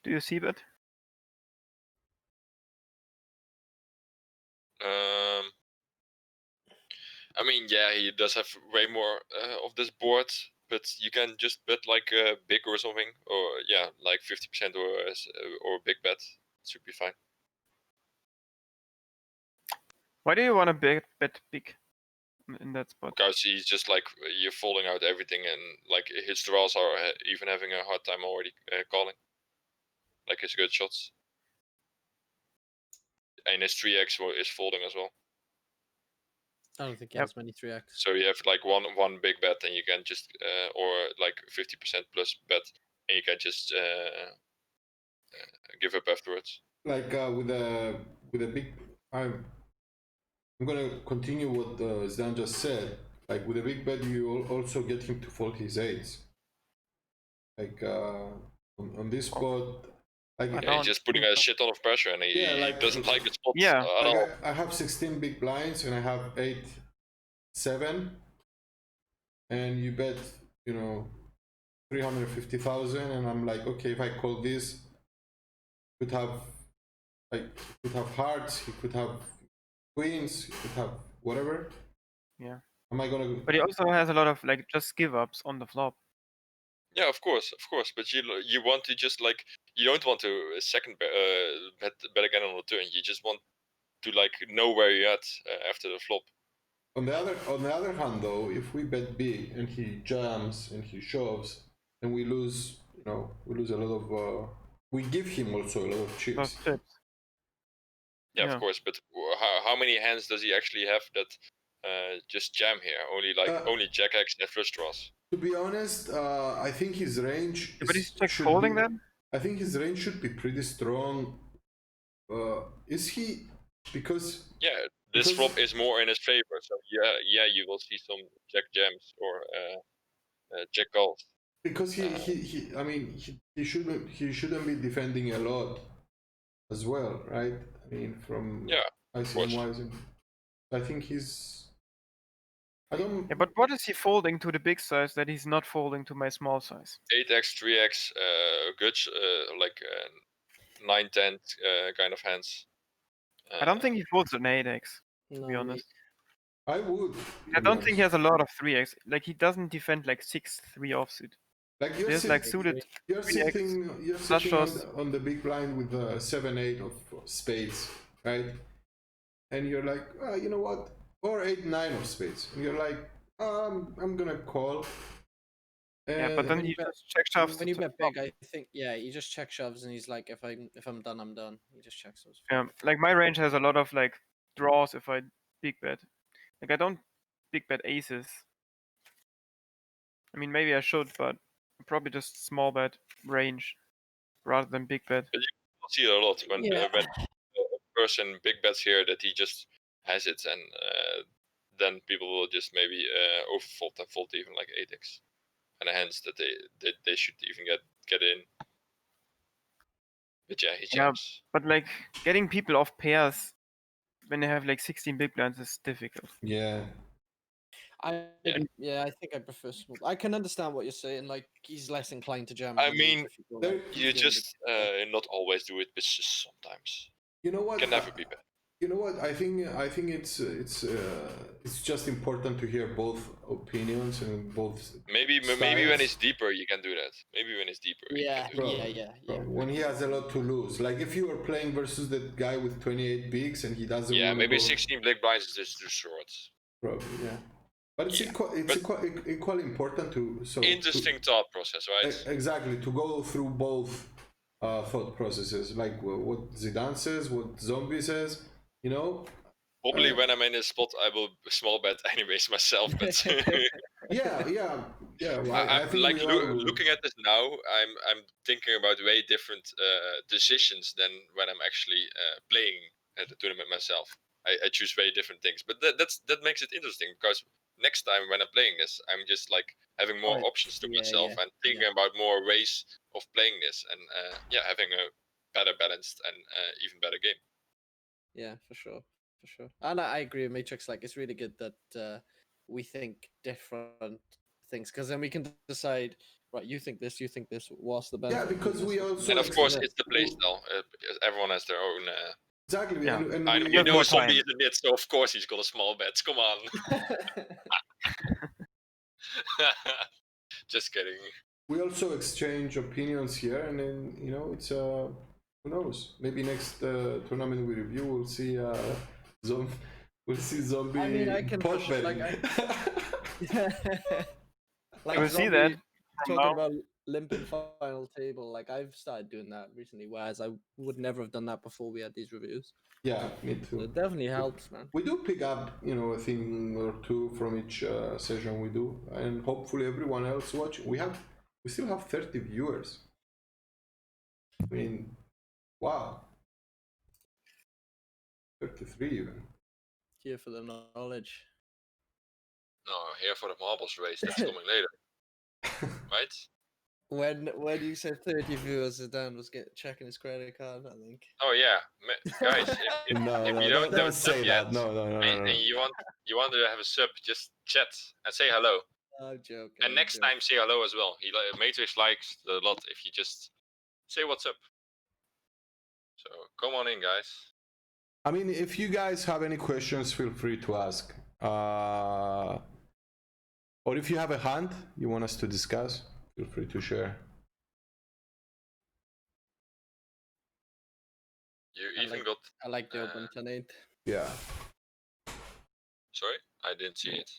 Do you see that? I mean, yeah, he does have way more of this board, but you can just bet like big or something, or yeah, like 50% or big bet. It should be fine. Why do you want to bet big in that spot? Because he's just like you're folding out everything, and like his draws are even having a hard time already calling. Like his good shots, and his 3x is folding as well. I don't think he has many 3x. So you have like one big bet, and you can just or like 50% plus bet, and you can just give up afterwards. Like with a big, I'm gonna continue what Zdan just said. Like with a big bet, you also get him to fold his 8s. Like on this spot. Like, yeah, he's just putting a shit ton of pressure, and he doesn't like the spots at all. I have 16 big blinds, and I have 8-7, and you bet, 350,000, and I'm like, okay, if I call this, he could have hearts, he could have queens, he could have whatever. Yeah. Am I gonna? But he also has a lot of like just give ups on the flop. Yeah, of course. But you want to just like you don't want to second bet again on the turn. You just want to like know where you're at after the flop. On the other hand, though, if we bet big and he jams and he shoves, then we lose. We lose a lot of. We give him also a lot of chips. Yeah, of course. But how many hands does he actually have that just jam here? Only jack X and flush draws. To be honest, I think his range. But he's like folding then? I think his range should be pretty strong. Is he? Because. Yeah, this Because- flop is more in his favor. So yeah, you will see some jack jams or jack calls. Because I mean, he shouldn't be defending a lot as well, right? I mean, from Yeah, ICM wise, I think he's. I don't. Yeah, but what is he folding to the big size that he's not folding to my small size? 8x, 3x, good, like 9, 10 kind of hands. I don't think he folds an 8x, to be No, honest. I would. I don't think he has a lot of 3x. Like, he doesn't defend like 6-3 offsuit. Like you're There's like sitting, suited you're 3x sitting, you're flush sitting draws. on the big blind with the 7-8 of spades, right? And you're like, oh, you know what? Or 8-9 of spades. And you're like, I'm gonna call. Yeah, but then when he you bet- just check shoves. When to you top bet up. big, I think he just check shoves and he's like, if I'm done, I'm done. He just checks those. Yeah, like my range has a lot of like draws if I big bet. Like I don't big bet aces. I mean, maybe I should, but probably just small bet range rather than big bet. You see it a lot when Yeah. when a person big bets here that he just has it, and then people will just maybe overfold and fold even like 8x, and hence that they should even get in. But yeah, he Yeah. jams. But like getting people off pairs when they have like 16 big blinds is difficult. Yeah. I think I prefer small. I can understand what you're saying. Like he's less inclined to jam. I than he is mean, if you go, there- like, You 300. just not always do it, but just sometimes. You know what? Can never be bad. You know what? I think it's just important to hear both opinions and both. Maybe when styles. it's deeper, you can do that. Maybe when it's deeper, you Yeah, can do that. yeah. When he has a lot to lose, like if you are playing versus that guy with 28 bigs and he doesn't. Yeah, wanna maybe go, 16 big blinds is just too short. Probably, yeah. But it's Yeah, equally important to Interesting thought process, right? Exactly, to go through both thought processes, like what Zidane says, what Zombie says. You know. Probably when I'm in this spot, I will small bet anyways myself. But Yeah. Well, I I'm think like we all would. looking at this now. I'm thinking about way different decisions than when I'm actually playing at the tournament myself. I choose very different things, but that makes it interesting because next time when I'm playing this, I'm just like having more Right. options to Yeah, myself yeah, and thinking about more ways of playing this, and having a better balanced and even better game. Yeah, for sure. And I agree with Matrix. Like it's really good that we think different things because then we can decide. Right, you think this. What's the benefit? Yeah, because we also. And of course, Yeah. it's the playstyle. Because everyone has their own. Exactly, Yeah. and I we, have know more Zombie time. isn't it, so of course he's got a small bet. Come on. Just kidding. we also exchange opinions here, and then it's who knows? Maybe next tournament we review, we'll see Zombie. I mean, I can pot push, betting. like We'll see Zombie that from talking now. about limping final table. Like I've started doing that recently, whereas I would never have done that before we had these reviews. Yeah, me So too. it definitely helps, man. We do pick up, a thing or two from each session we do, and hopefully everyone else watching. We still have 30 viewers. I mean, wow, 33 even. Here for the knowledge. No, here for the marbles race. That's coming later, right? When you said 30 viewers, Dan was checking his credit card, I think. Oh yeah, guys. If No, you don't don't have a say sub that. yet, No. and you want to have a sub, just chat and say hello. I'm joking. And next time, say hello as well. Matrix likes a lot if you just say what's up. So come on in, guys. I mean, if you guys have any questions, feel free to ask. Or if you have a hand you want us to discuss, feel free to share. You even got. I like the open 10-8. Yeah. Sorry, I didn't see it.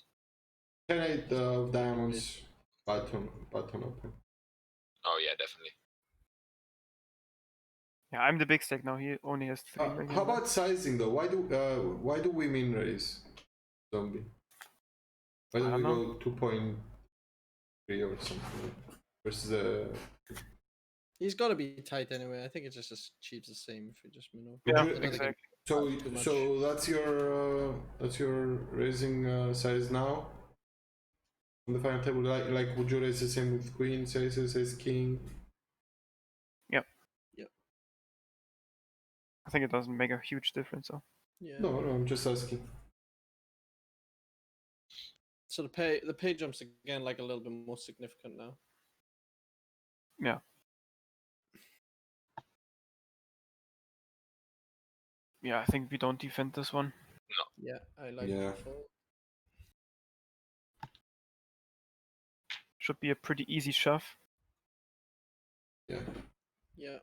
10-8 of diamonds, button open. Oh yeah, definitely. Yeah, I'm the big stack now. He only has 3 million. How about sizing though? Why do we min raise Zombie? Why I don't we don't go 2.3 or something versus He's got to be tight anyway. I think it just achieves the same if we just minnow. Yeah, Another game. exactly. So too much. so that's your raising size now on the final table. Like would you raise the same with queen, aces, ace king? I think it doesn't make a huge difference. So Yeah. No, I'm just asking. So the pay jumps again like a little bit more significant now. yeah, I think we don't defend this one. Yeah, I like Yeah. the fold. Should be a pretty easy shove. Yeah. Yeah.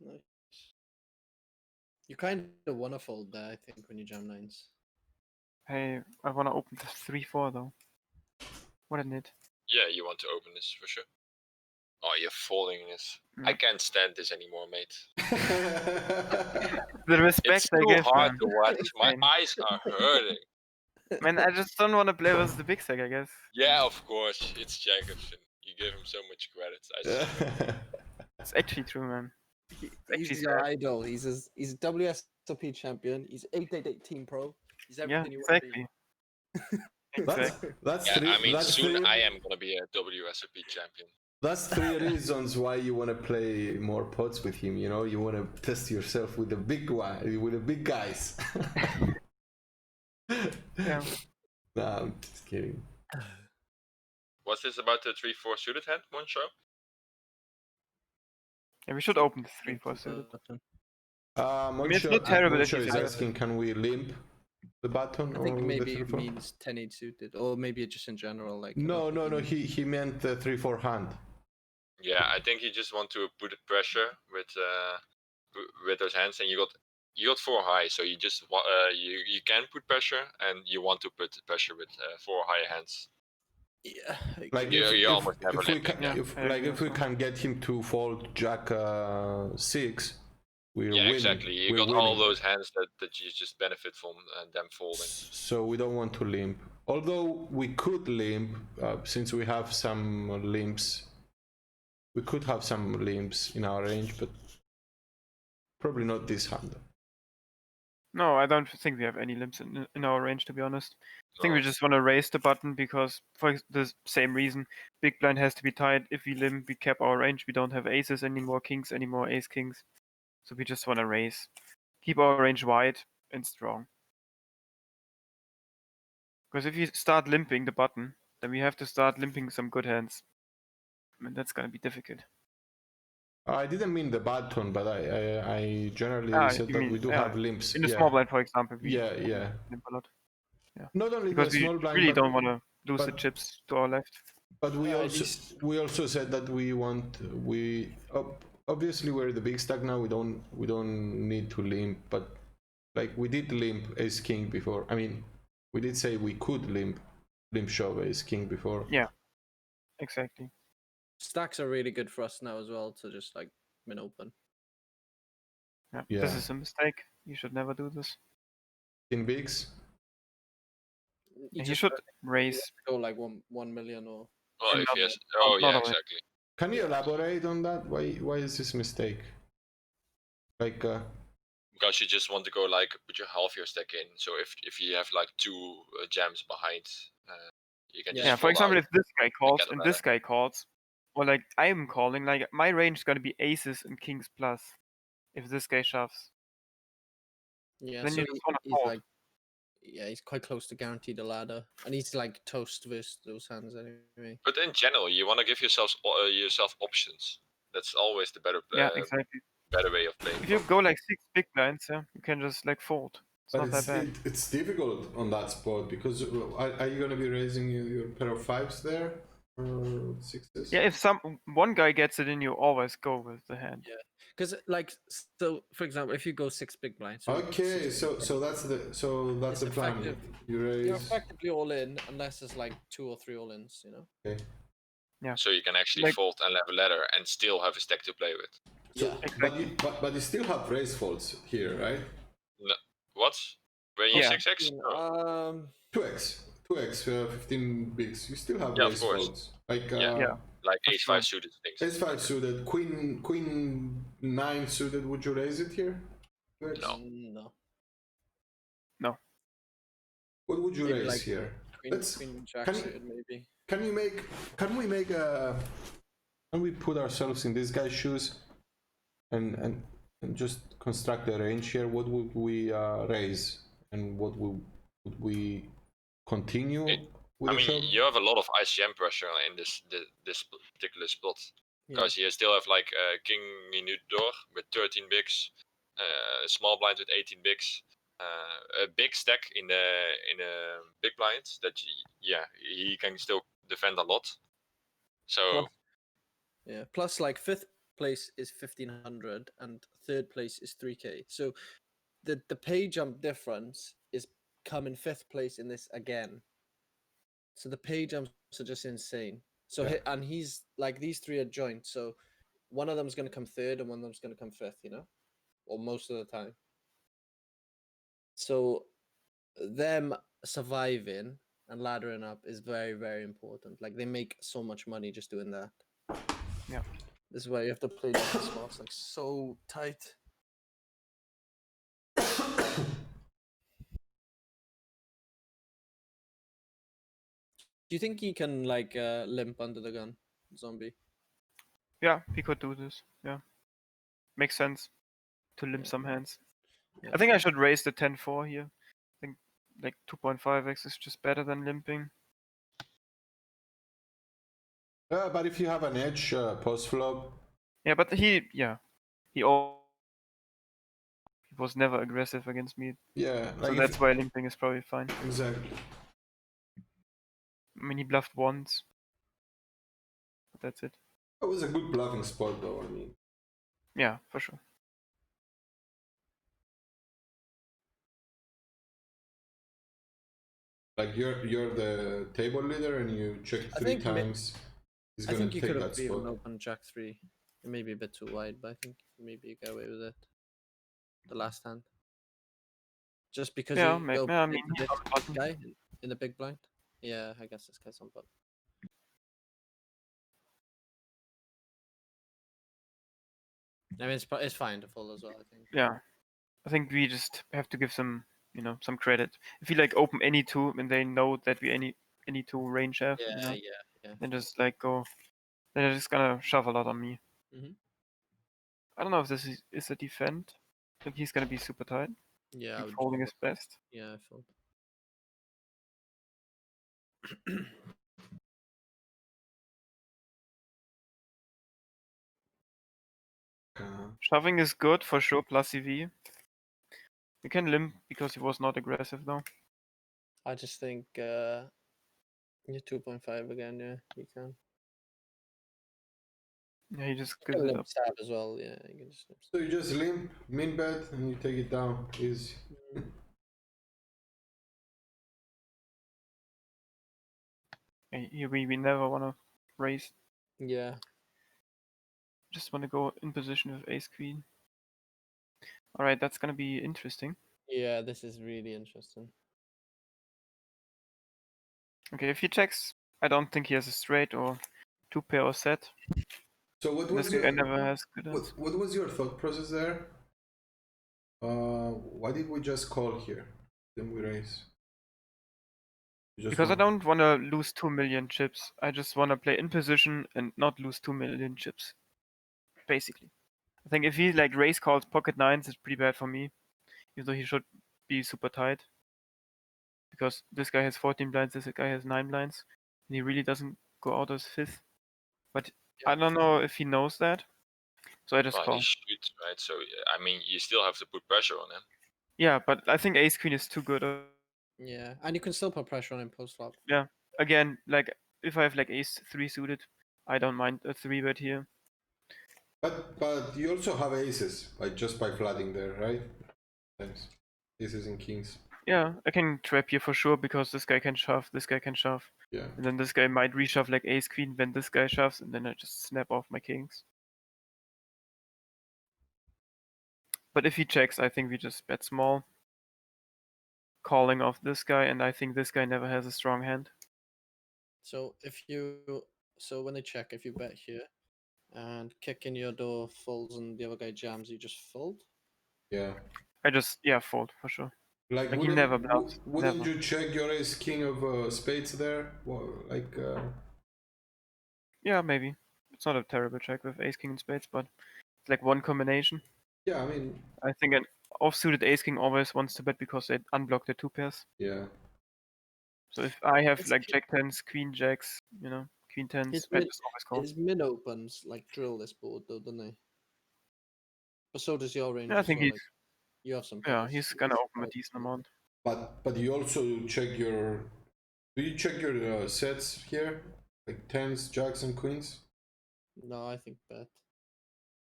Nice. You kind of wanna fold there, I think, when you jam nines. Hey, I wanna open the 3-4 though. What a nit. Yeah, you want to open this for sure. Oh, you're folding this. I Yeah. can't stand this anymore, mate. The respect It's I too give, hard man. to watch. My Insane. eyes are hurting. Man, I just don't want to play with the big stack, I guess. Yeah, of course. It's Jacobson. You give him so much credit. I see. It's actually true, man. He's actually your sad. idol. He's a WSOP champion. He's 888 team pro. He's Yeah, everything you exactly. That's Exactly. that's Yeah, three. I mean, that's soon three, I am gonna be a WSOP champion. That's 3 reasons why you want to play more pots with him. You know, you want to test yourself with the big with the big guys. Yeah. Nah, I'm just kidding. Was this about the 3-4 suited hand, one show? Yeah, we should open the 3-4 suited. mean, it's not terrible if Moncho you is think- asking, can we limp the button? I think or maybe the it 3-4? means 10-8 suited, or maybe just in general. Like I No, don't no, think no. He meant the 3-4 hand. Yeah, I think you just want to put pressure with those hands, and you got 4 high, so you just you can put pressure, and you want to put pressure with 4 high hands. Yeah, Like You almost never if we limping, can, yeah. if I like agree if we also. can get him to fold Jack 6, we're Yeah, winning. exactly. You We're got all winning. those hands that you just benefit from them folding. So we don't want to limp. Although we could limp, since we have some limps. We could have some limps in our range, but probably not this hand. No, I don't think we have any limps in our range, to be honest. I think we No. just want to raise the button because, for the same reason, big blind has to be tight. If we limp, we cap our range. We don't have aces anymore, kings anymore, ace kings. So we just want to raise. Keep our range wide and strong. Because if you start limping the button, then we have to start limping some good hands. I mean, that's going to be difficult. I didn't mean the button, but I generally said you that mean- we do yeah, have limps. In the yeah. small blind, for example, we Yeah, yeah. limp a lot. Yeah. Not only Because the we small blind, really but, don't want to lose the but- chips to our left. but we at also least- we also said that obviously we're the big stack now. We don't need to limp, but like we did limp ace king before. I mean, we did say we could limp shove ace king before. Yeah, exactly. Stacks are really good for us now as well to just like min open. Yeah. Yeah. This is a mistake. You should never do this. In bigs. You just should have raise. to go like 1 million or Oh, if Not- yes. Oh, not yeah, always. exactly. Can you elaborate on that? Why is this mistake? Like Because you just want to go like put your half your stack in. So if you have like 2 jams behind, you can Yeah. just Yeah, for fold example, out. if this guy calls get a and ladder. this guy calls, or like I'm calling, like my range is gonna be aces and kings plus. If this guy shoves, yeah. then so you just wanna he's fold. like, yeah, he's quite close to guarantee the ladder, and he's like toast versus those hands anyway. But in general, you want to give yourself options. That's always the better Yeah, exactly. better way of playing. If you go like 6 big blinds, yeah, you can just like fold. It's but not that bad. it's difficult on that spot because are you gonna be raising your pair of 5s there or 6s? Yeah, if one guy gets it in, you always go with the hand. Because like, so for example, if you go 6 big blinds, so Okay, six- so that's the It's plan. effective. You you're raise. effectively all in unless it's like 2 or 3 all-ins, you know. Okay. So you can actually Like- fold and have a ladder and still have a stack to play with. So, Yeah. Exactly. but you still have raise folds here, right? What? When you Yeah. 6x? No. 2x, 15 bigs. You still have Yeah, of raise course. folds. Like Yeah. Yeah. like For ace sure. 5 suited things. Ace 5 suited, queen 9 suited. Would you raise it here? Rex? No. No. No. What would you Maybe raise like here? Queen Jack can you- suited maybe. Can we make a? Can we put ourselves in this guy's shoes, and just construct a range here? What would we raise, and what would we continue with I the mean, shove? you have a lot of ICM pressure in this particular spot. Because you still have like King Minute door with 13 bigs, small blind with 18 bigs, a big stack in the big blind that he can still defend a lot. So Plus like 5th place is 1500 and 3rd place is 3k. So the pay jump difference is come in 5th place in this again. So the pay jumps are just insane. So and he's like, these 3 are joint. So one of them's going to come 3rd and one of them's going to come 5th, you know, or most of the time. So them surviving and laddering up is very, very important. Like they make so much money just doing that. Yeah. This is why you have to play these spots like so tight. Do you think he can like limp under the gun, zombie? Yeah, he could do this. Yeah. Makes sense to limp some hands. I think I should raise the 10-4 here. I think like 2.5x is just better than limping. But if you have an edge post flop, Yeah, but he was never aggressive against me. yeah, So like that's why limping is probably fine. exactly. I mean, he bluffed once. But that's it. That was a good bluffing spot, though. I mean, Yeah, for sure. like you're the table leader and you check I 3 think times. He's I gonna think you take could that have even spot. opened Jack 3. It may be a bit too wide, but I think maybe you get away with it. The last hand. Just because Yeah, you I opened mean, he's this on button. guy in the big blind. Yeah, I guess this guy's on button. I mean, it's fine to fold as well, I think. Yeah. I think we just have to give some, some credit. If we like open any 2 and they know that we any 2 range have, Yeah. then just like go. Then they're just gonna shove a lot on me. Mhm. I don't know if this is a defend. I think he's gonna be super tight. Yeah, I Keep would folding fold. his best. Yeah, I fold. Shoving is good for sure, plus EV. We can limp because he was not aggressive though. I just think you're 2.5 again. Yeah, you can. Yeah, he just You gives can it limp up. stab as well. Yeah, you can just limp So you just limp, min bet, and you take it down. Easy. stab. Here we never wanna raise. Yeah. Just wanna go in position with ace queen. Alright, that's gonna be interesting. Yeah, this is really interesting. Okay, if he checks, I don't think he has a straight or 2 pair or set. So what was This your guy never has good hands. what was your thought process there? Why did we just call here? Then we raise. You just Because I want- don't want to lose 2 million chips. I just want to play in position and not lose 2 million chips. Basically. I think if he like raise calls pocket nines, it's pretty bad for me. Even though he should be super tight. Because this guy has 14 blinds, this guy has 9 blinds. And he really doesn't go out as 5th. But I don't know if he knows that. So I just well, call. he should, right? So I mean, you still have to put pressure on him. Yeah, but I think ace queen is too good. Yeah, and you can still put pressure on him post flop. Yeah. Again, like if I have like ace 3 suited, I don't mind a 3-bet here. But you also have aces just by flooding there, right? Thanks. Aces and kings. Yeah, I can trap here for sure because this guy can shove, this guy can shove. Yeah. And then this guy might reshove like ace queen when this guy shoves, and then I just snap off my kings. But if he checks, I think we just bet small. Calling off this guy, and I think this guy never has a strong hand. So if you So when they check, if you bet here and kick in your door folds and the other guy jams, you just fold. Yeah. I just fold for sure. Like, Like, he never bluffs. wouldn't Never. you check your ace king of spades there? Well, like, Yeah, maybe. It's not a terrible check with ace king and spades, but it's like one combination. yeah, I mean, I think an offsuited ace king always wants to bet because they unblock the two pairs. yeah. So if I have It's like ki- jack tens, queen jacks, queen tens, His I mid, just always call. his mid opens like drill this board though, don't they? But so does your range Yeah, I as think well. he's Like you have some. he's gonna open a decent amount. But you also check your. Do you check your sets here, like tens, jacks, and queens? No, I think bet.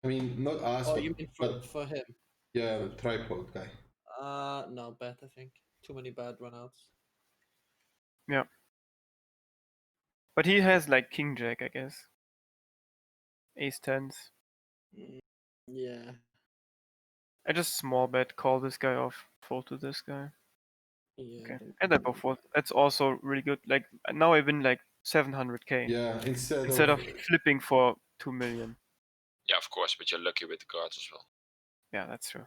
I mean, not us, Oh, but, you mean but for him? yeah, the tripod guy. No, bet. I think too many bad runouts. Yeah. But he has like king jack, I guess. Ace tens. Mm, yeah. I just small bet, call this guy off, fold to this guy. Yeah. Okay. And I both fold. That's also really good. Like now I win like 700k Yeah, instead of flipping for 2 million. Yeah, of course, but you're lucky with the cards as well. Yeah, that's true.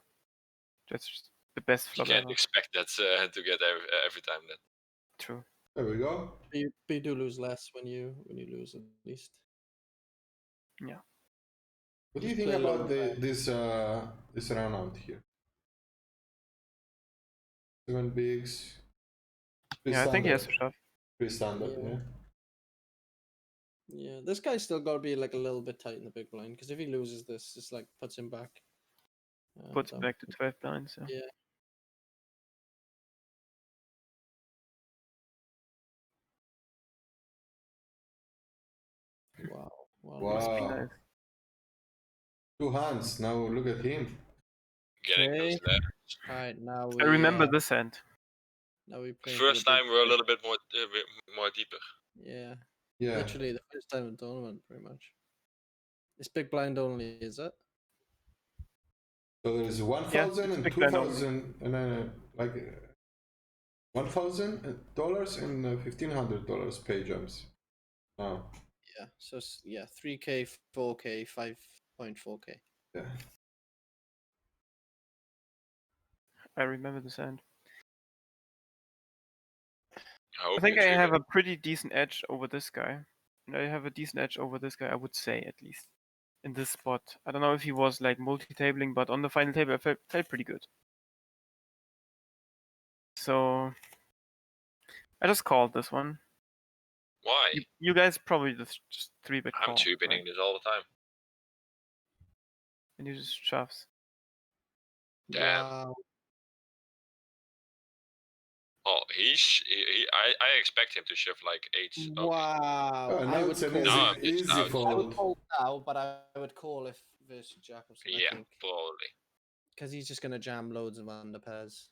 That's just the best You flop can't ever. expect that to get every time. That True. There we go. But you do lose less when you lose at least. Yeah. What do you Just think play about low this run out here? 7 bigs. Pretty Yeah, I think he has standard. to shove. Pretty standard, Yeah. yeah. Yeah, this guy's still got to be like a little bit tight in the big blind because if he loses this, it's like puts him back. Puts down. back to 12 blinds. Yeah. Yeah. Wow. Must be Wow. nice. 2 hands. Now look at him. getting those Okay. levels. All right, now we. I remember this hand. Now we play. First time we're a little bit more deeper. Yeah. Yeah. Literally the first time in tournament, pretty much. It's big blind only, is it? So there's 1,000 it's and big blind only. 2,000 and like $1,000 and $1,500 pay jumps. Now. Yeah. So 3K, 4K, 5.4K. Yeah. I remember this hand. I I think I have a pretty decent edge over this guy. And I have a decent edge over this guy, I would say, at least. In this spot. I don't know if he was like multi-tabling, but on the final table I felt pretty good. So I just called this one. Why? You guys probably just 3-bet call. I'm 2-betting right? this all the time. And he just shoves. Damn. Wow. Oh, I expect him to shove like 8s. Okay. Wow. Oh, I now would it's an call. No, easy, I'm just easy out. I would fold. call now, but I would call if versus Jacobson. I Yeah, think probably. because he's just gonna jam loads of under pairs.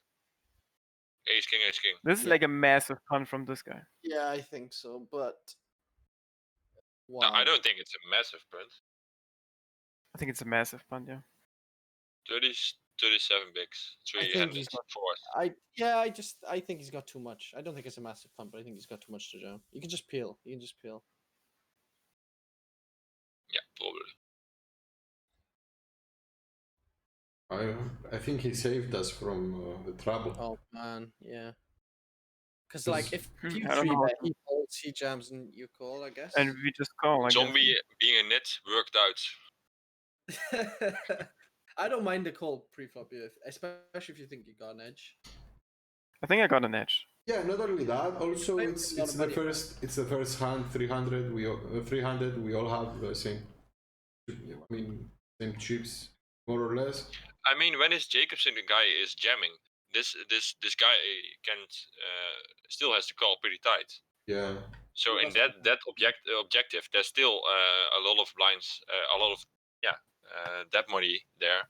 Ace king, ace king. This is Yeah. like a massive punt from this guy. Yeah, I think so. But wow. No, I don't think it's a massive punt. I think it's a massive punt, yeah. 37 bigs, I 3 think he's handles, got. 4th. I think he's got too much. I don't think it's a massive pump, but I think he's got too much to jam. You can just peel. Yeah, probably. I think he saved us from the trouble. Oh man, yeah. Because like if I you don't three know. bet, he folds, he jams, and you call, I guess. And we just call, I guess. Zombie being a nit worked out. I don't mind the call pre-flop here, especially if you think you got an edge. I think I got an edge. Yeah, not only that. Also, Maybe it's not the money, first hand 300. 300. We all have the same. I mean, same chips more or less. I mean, when is Jacobson the guy is jamming? This guy can still has to call pretty tight. Yeah. So He in doesn't that objective, there's still a lot of blinds, a lot of that money there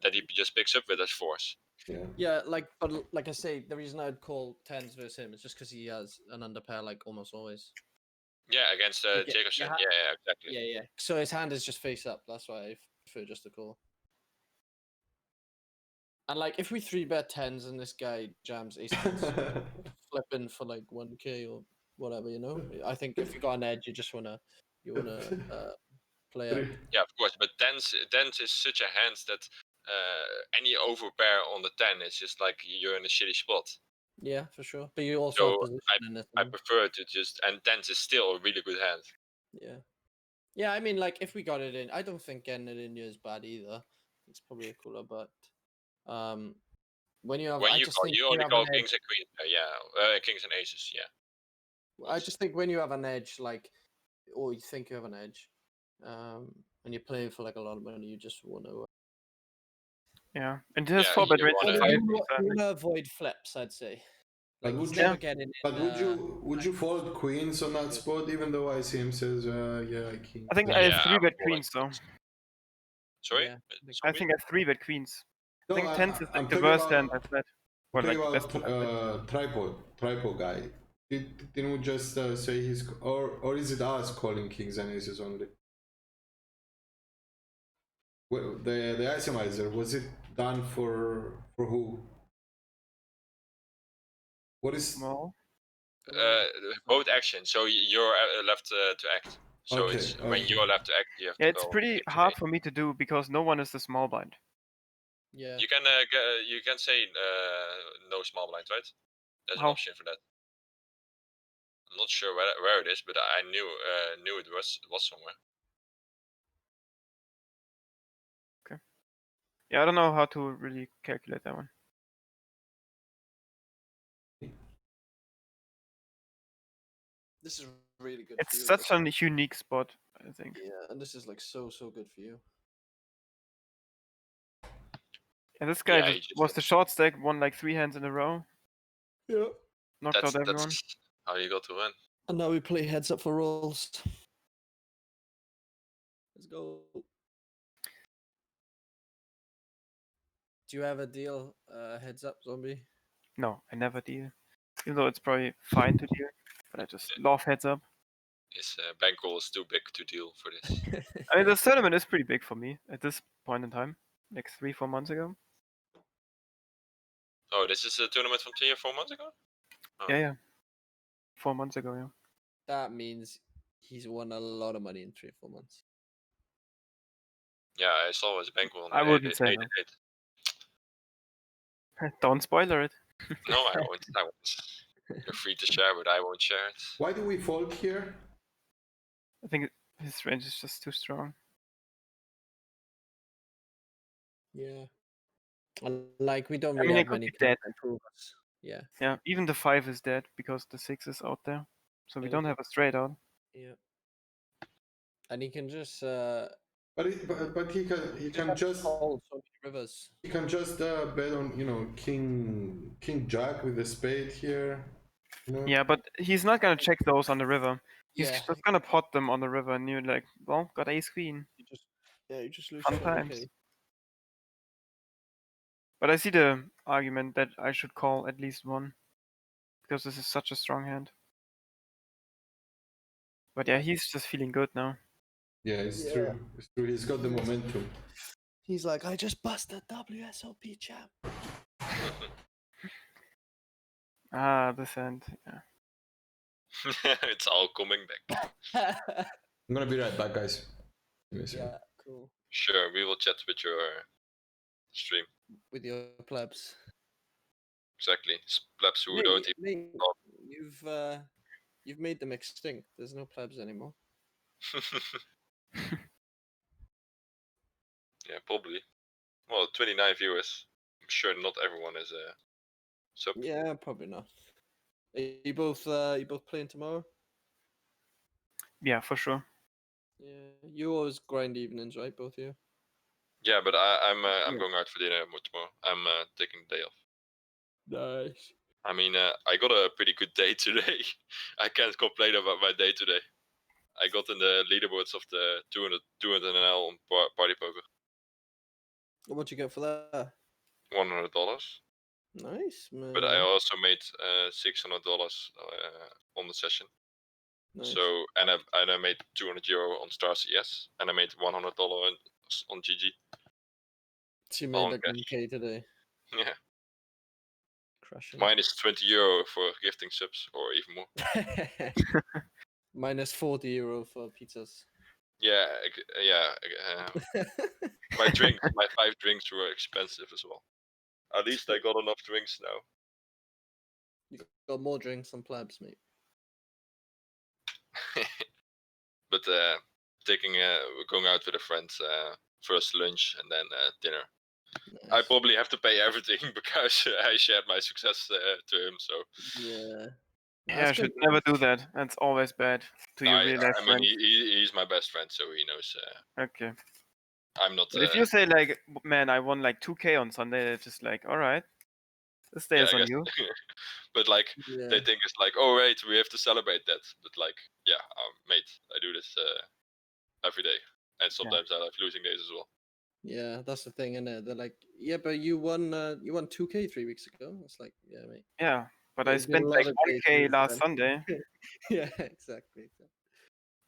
that he just picks up with his force. Yeah. Yeah, but like I say, the reason I'd call tens versus him is just because he has an underpair like almost always. Yeah, against Yeah, Jacobson. yeah. Yeah, exactly. Yeah. So his hand is just face up. That's why I prefer just to call. And like, if we 3-bet tens and this guy jams ace tens, flipping for like 1K or whatever, you know. I think if you got an edge, you wanna play out. Yeah, of course. But tens is such a hand that any overpair on the 10 is just like you're in a shitty spot. Yeah, for sure. But you also So have position in it. I prefer to just, and tens is still a really good hand. Yeah. Yeah, I mean, like, if we got it in, I don't think getting it in you is bad either. It's probably a cooler, but when you have, When I you just call, think you when only have call an kings edge, and queens. Kings and aces. Yeah. I just think when you have an edge, like, or you think you have an edge, and you're playing for like a lot of money, you just want to. Yeah, and it has Yeah, 4-bet you range wanna- and You 5 want sadly. to avoid flips, I'd say. But Like, would he's you- never getting in. But would you fold queens on that spot, even though ICM says, yeah, king? I think Yeah. I Yeah, have I'm 3-bet calling queens though. queens. Sorry? Yeah, I think I have 3-bet queens. No, I think tens is I'm like the talking worst about- hand I've met. Or I'm like talking best about tripod guy. Didn't we just say he's or is it us calling kings and aces only? Well, the isomizer, was it done for who? What is small. Both actions. So you're left to act. So Okay, it's when okay. you're left to act, you have Yeah, to it's call pretty kings and hard aces. for me to do because no one is the small blind. Yeah. You can say no small blind, right? There's an How? option for that. I'm not sure where it is, but I knew it was somewhere. Yeah, I don't know how to really calculate that one. This is really good. It's for you, such this a one. unique spot, I think. Yeah, and this is like so good for you. And this guy Yeah, just was the short stack, won like 3 hands in a row, Yeah. knocked out everyone. That's how you got to win. And now we play heads up for rolls. Let's go. Do you have a deal heads up, zombie? No, I never deal. Even though it's probably fine to deal, but I just love heads up. His bankroll is too big to deal for this. I mean, the tournament is pretty big for me at this point in time, like 3-4 months ago. Oh, this is a tournament from 3 or 4 months ago? Oh. Yeah. 4 months ago, yeah. That means he's won a lot of money in 3 or 4 months. Yeah, I saw his bankroll. I wouldn't say no. Don't spoiler it. No, I won't. You're free to share, but I won't share it. Why do we fold here? I think his range is just too strong. Yeah. And, like, we don't I really mean, it have could many be dead. to improve us. Yeah. Yeah, even the 5 is dead because the 6 is out there. So we Yeah, don't have a straight out. Yeah. And he can just But he can just hold so many rivers. he can just bet on king jack with a spade here. You know? Yeah, but he's not gonna check those on the river. He's Yeah. just gonna pot them on the river, and you're like, well, got ace queen. You just lose Sometimes. 20K. But I see the argument that I should call at least one because this is such a strong hand. But yeah, he's just feeling good now. Yeah, it's Yeah. true. It's true. He's got the momentum. He's like, I just busted WSOP champ. Ah, this hand. Yeah. It's all coming back. I'm gonna be right back, guys. Give me a second. Yeah, cool. Sure, we will chat with your stream. With your plebs. Exactly. Plebs who don't even. You've made them extinct. There's no plebs anymore. Yeah, probably. Well, 29 viewers. I'm sure not everyone is sub. Yeah, probably not. Are you both playing tomorrow? Yeah, for sure. Yeah, you always grind evenings, right? Both of you. Yeah, but I'm Yeah. going out for dinner tomorrow. I'm taking the day off. Nice. I mean, I got a pretty good day today. I can't complain about my day today. I got in the leaderboards of the 200 NL on Party Poker. What'd you get for that? $100. Nice, man. But I also made $600 on the session. Nice. So and I made €200 on Star CS, and I made $100 on GG. So you made on like cash. 1K today. Yeah. crushing. Minus 20 euro for gifting subs, or even more. Minus 40 euro for pizzas. Yeah, my drinks, my 5 drinks were expensive as well. At least I got enough drinks now. You got more drinks than plebs, mate. But going out with a friend, first lunch and then dinner. I Nice. probably have to pay everything because I shared my success to him. So Yeah. Yeah, I That's should been never nice. do that. That's always bad to your real life I mean, friends. he's my best friend, so he knows. Okay. I'm not. But if you say like, man, I won like 2K on Sunday, they're just like, all right, this day yeah, is I on guess. you. But like, Yeah. they think it's like, oh wait, we have to celebrate that. But like, yeah, mate, I do this every day, and sometimes I have losing days as well. Yeah, that's the thing, innit? They're like, yeah, but you won 2K 3 weeks ago. It's like, yeah, mate. Yeah, but I There's been a spent lot like of days 1K since last then. Sunday. Yeah, exactly.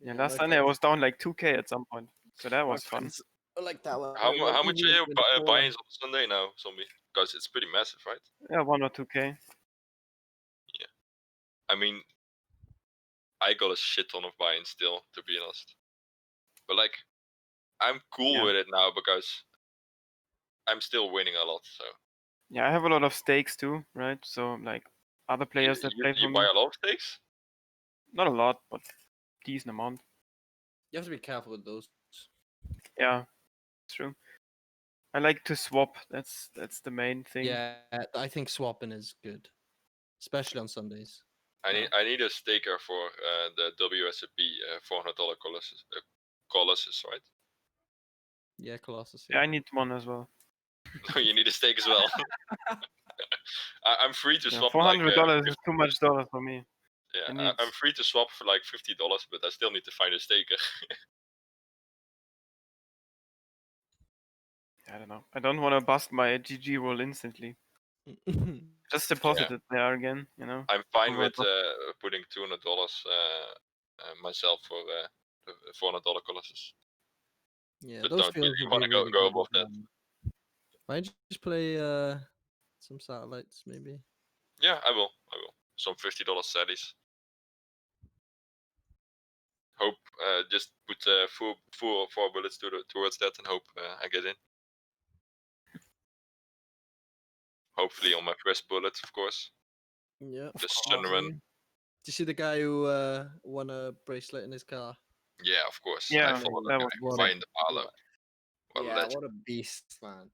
Yeah, my last Sunday I friends- was down like 2K at some point, so that my was fun. friends are like that. How much are you buying on Sunday now, Zombie? Because it's pretty massive, right? Yeah, 1 or 2K. I mean, I got a shit ton of buy-in still, to be honest. But like, I'm cool Yeah. with it now because I'm still winning a lot. So Yeah, I have a lot of stakes too, right? So like other players that play you for buy me, a lot of stakes. not a lot, but decent amount. You have to be careful with those. Yeah, it's true. I like to swap. That's the main thing. Yeah, I think swapping is good, especially on Sundays. I need a staker for the WSP $400 Colossus, right? Yeah, Colossus. Yeah, I need one as well. No, you need a stake as well. I'm free to Yeah, swap like $400 is too much dollars for me. yeah, I need- I'm free to swap for like $50, but I still need to find a staker. I don't know. I don't want to bust my GG roll instantly. Just deposit it there again, you know. I'm fine Over with top. putting $200 myself for the $400 Colossus. Yeah, But those don't feels really would want be to really go good. above that. Why don't you just play some satellites, maybe? Yeah, I will. Some $50 saddies. Hope just put four bullets towards that and hope I get in. Hopefully on my first bullet, of course. Yeah. The course. Tourament. Did you see the guy who won a bracelet in his car? Yeah, of course. Yeah, I follow that the was guy. Find Arlo. What a Yeah, legend. what a beast, man.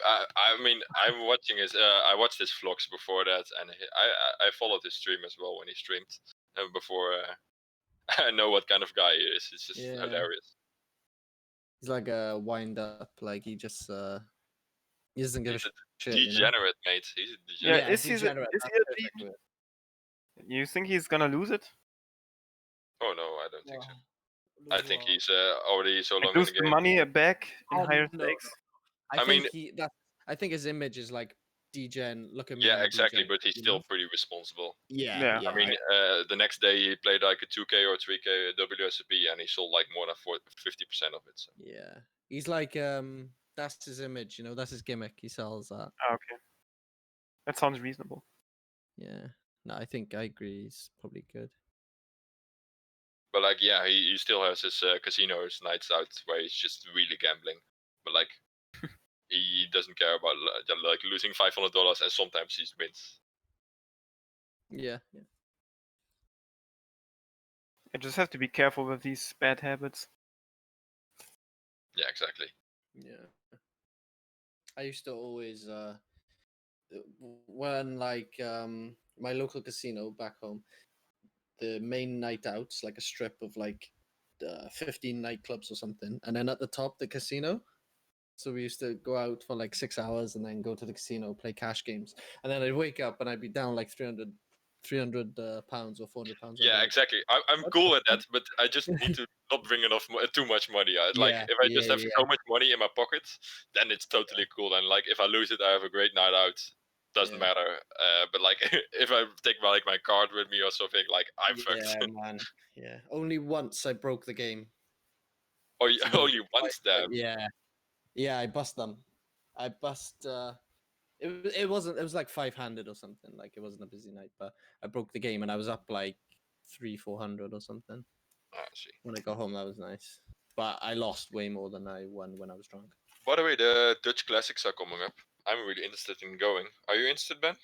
I mean, I'm watching his. I watched his vlogs before that, and I followed his stream as well when he streamed. Before I know what kind of guy he is. It's just Yeah. hilarious. He's like a wind up, like he just he doesn't give He's a a shit. You know? degenerate, mate. He's a Yeah, degenerate. is he a degenerate, is that's he a perfect deep? word. You think he's gonna lose it? Oh no, I don't think so. Lose I think what? he's already so long Like in lose the the game. money back in Oh, higher no, stakes? I I think mean- I think his image is like degen. Look at me. Yeah, I'm a exactly. degen, But he's you still know? pretty responsible. Yeah. Yeah. Yeah. I mean, the next day he played like a 2K or 3K WSP, and he sold like more than 50% of it. So. yeah. He's like that's his image. You know, that's his gimmick. He sells that. Ah, okay. That sounds reasonable. Yeah. No, I think I agree. He's probably good. But like, yeah, he still has his casinos nights out where he's just really gambling. But like, he doesn't care about like losing $500, and sometimes he wins. Yeah. Yeah. You just have to be careful with these bad habits. Yeah, exactly. Yeah. I used to always when like my local casino back home, the main night out's like a strip of like 15 nightclubs or something, and then at the top the casino. So we used to go out for like 6 hours and then go to the casino, play cash games, and then I'd wake up and I'd be down like 300 pounds or 400 pounds. Yeah, exactly. I'm What cool the with that, but I just need to not bring too much money. Like, Yeah, if I just yeah, have yeah. so much money in my pocket, then it's totally cool. And like, if I lose it, I have a great night out. Doesn't Yeah. matter. But like, if I take my card with me or something, like I'm fucked. Yeah, man. Yeah. Only once I broke the game. Or So only once, damn. Yeah. Yeah, I bust them. I bust It wasn't. It was like 500 or something. Like it wasn't a busy night, but I broke the game and I was up like 300-400 or something. I see. When I got home, that was nice. But I lost way more than I won when I was drunk. By the way, the Dutch Classics are coming up. I'm really interested in going. Are you interested, Ben?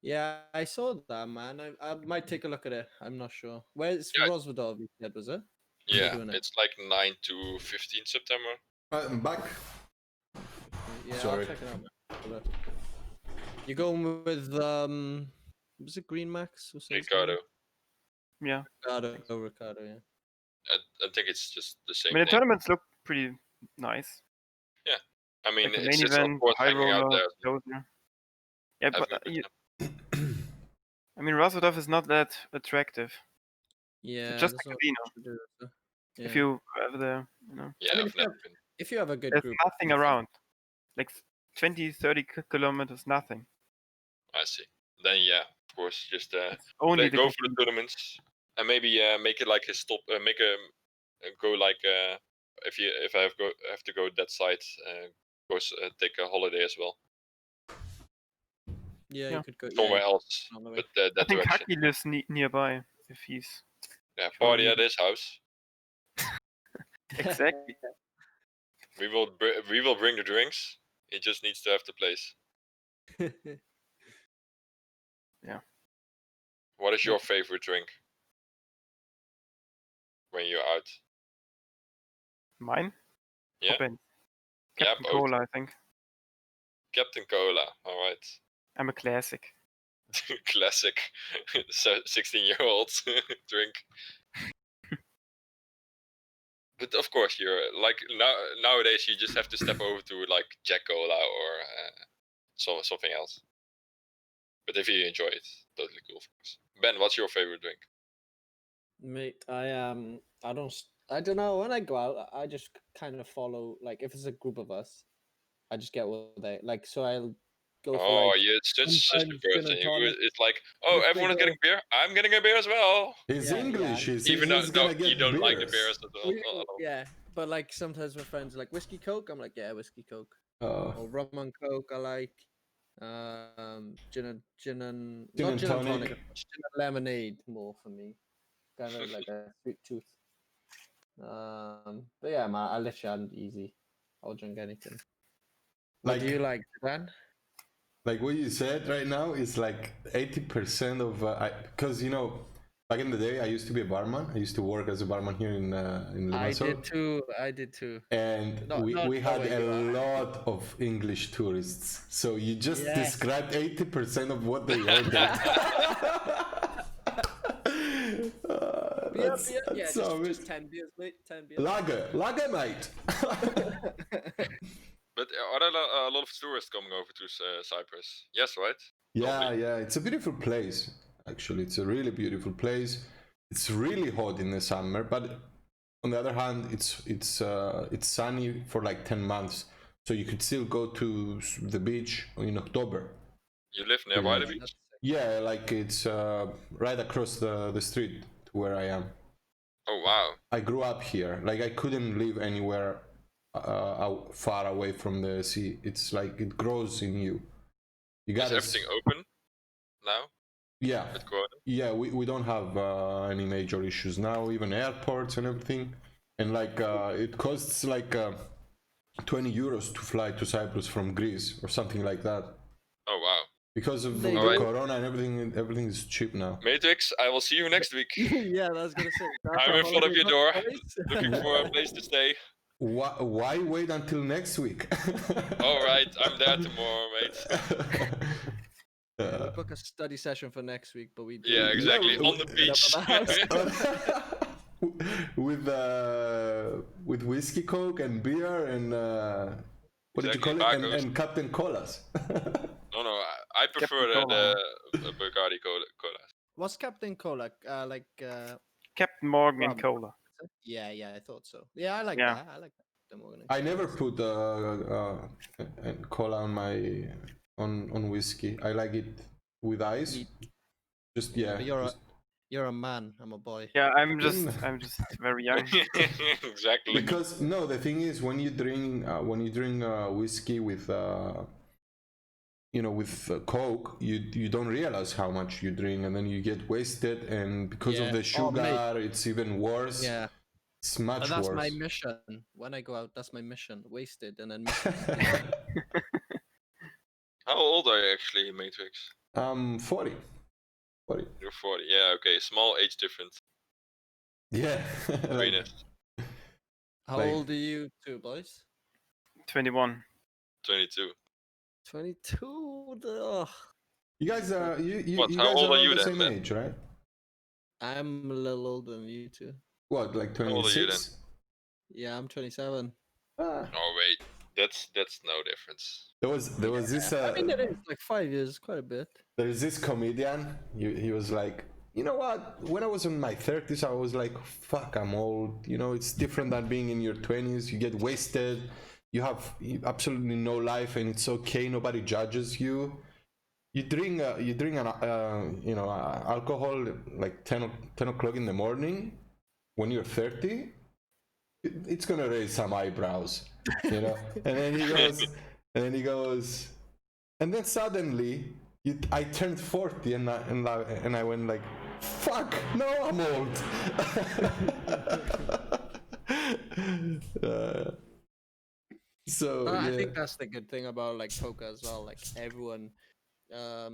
Yeah, I saw that, man. I might take a look at it. I'm not sure. Where's Yeah. Rosvadov? You said, was it? Yeah, doing it. it's like 9 to 15 September. I'm back. Yeah, Sorry. I'll check it out, man. You going with was it Green Max? What's his Ricardo. name? Yeah. Ricardo, yeah. I think it's just the I same mean, the thing. tournaments look pretty nice. I mean, Like the it's main just of event, course high hanging out roller, there. closer. Yeah, Having but a good time. I mean, Razvodov is not that attractive. Yeah, It's just there's a not casino. much to do, so- If yeah. you have the, you know, Yeah, mean, I've never been. if you have a good there's group, nothing around. Like 20, 30 kilometers, nothing. I see. Then yeah, of course, just It's only the go for casino. the tournaments and maybe make it like a stop. Make a go like if I have to go that side, take a holiday as well Yeah, Yeah. you could go somewhere yeah, else, on the way. but I that think direction. Haki lives nearby. If he's Yeah, sure party you- at his house. exactly. We will bring the drinks. He just needs to have the place. What is your favorite drink when you're out? Mine? Yeah? Or Ben? Yeah, Captain both. Cola, I think. Captain Cola. All right. I'm a classic. Classic 16-year-old drink. But of course, you're like nowadays you just have to step over to like Jack Cola or something else. But if you enjoy it, totally cool, of course. Ben, what's your favorite drink? Mate, I don't know. When I go out, I just kind of follow. Like, if it's a group of us, I just get what they like. So I'll go for Oh, like. you're such a sometimes gin person. and tonic. It's like, oh, If they everyone is go- getting beer. I'm getting a beer as well. He's Yeah, English. yeah. He's Even though gonna you get don't like the beers. beers at all. Yeah, but like sometimes my friends are like whiskey coke. I'm like, yeah, whiskey coke. Oh. Or rum and coke. I like. Gin and Gin not and gin and tonic. tonic. Gin and lemonade more for me. Kind of like a sweet tooth. But yeah, man, I literally am easy. I'll drink anything. What Like do you like, Dan? like what you said right now is like 80% of because you know back in the day I used to be a barman. I used to work as a barman here in I Limassol. did too. And Not we had where you a are. lot of English tourists. So you just Yes. described 80% of what they ordered. That's Yeah, so just 10 beers, mate. 10 beers. Lager, mate. But are there a lot of tourists coming over to Cyprus? Yes, right? Yeah, it's a beautiful place. Actually, it's a really beautiful place. It's really hot in the summer, but on the other hand, it's sunny for like 10 months. So you could still go to the beach in October. You live nearby the beach? Yeah, like it's right across the street to where I am. Oh wow! I grew up here. Like I couldn't live anywhere far away from the sea. It's like it grows in you. You Is got everything open now? Yeah, With Corona? yeah. We don't have any major issues now. Even airports and everything. And like it costs like 20 euros to fly to Cyprus from Greece or something like that. Oh wow! Because of the Alright. corona and everything is cheap now. Matrix, I will see you next week. Yeah, I was gonna say. I'm in front of your door, looking Looking for a place to stay. Why wait until next week? All right, I'm there tomorrow, mate. Yeah, we book a study session for next week, but we do. Yeah, exactly. Yeah, On the beach. with whiskey, coke, and beer, and what did you call Exactly, it? And Captain Colas. No, I prefer the Bacardi cola. What's Captain Cola? Captain Morgan Rum. and Cola. Yeah, I thought so. Yeah, I like Yeah. that. I like Captain Morgan. I never put cola on my on whiskey. I like it with ice. Me- Just But you're a man. I'm a boy. Yeah, I'm just very young. Exactly. Because no, the thing is when you drink whiskey with with Coke, you don't realize how much you drink, and then you get wasted, and because of the sugar, it's even worse. Yeah. It's much That's worse. my mission. When I go out, that's my mission. Wasted and then mission. How old are you actually, Matrix? 40. You're 40. Yeah, okay. Small age difference. Yeah. Between us. How old are you two, boys? 21. 22. 22. Ugh. You guys are you What? How guys old are are all you the then, same Ben? age, right? I'm a little older than you two. What, like How old are you 26? Yeah, I'm 27. Ah, Oh wait, that's no difference. there was this I mean, it is like 5 years, quite a bit. there's this comedian. He was like, you know what? When I was in my 30s, I was like, fuck, I'm old. It's different than being in your 20s. You get wasted. You have absolutely no life, and it's okay. Nobody judges you. You drink alcohol like 10 o'clock in the morning. When you're 30, it's gonna raise some eyebrows, And then he goes, and then suddenly I turned 40, and I went like, fuck, no, I'm old. So I think that's the good thing about like poker as well. Like everyone, Yeah,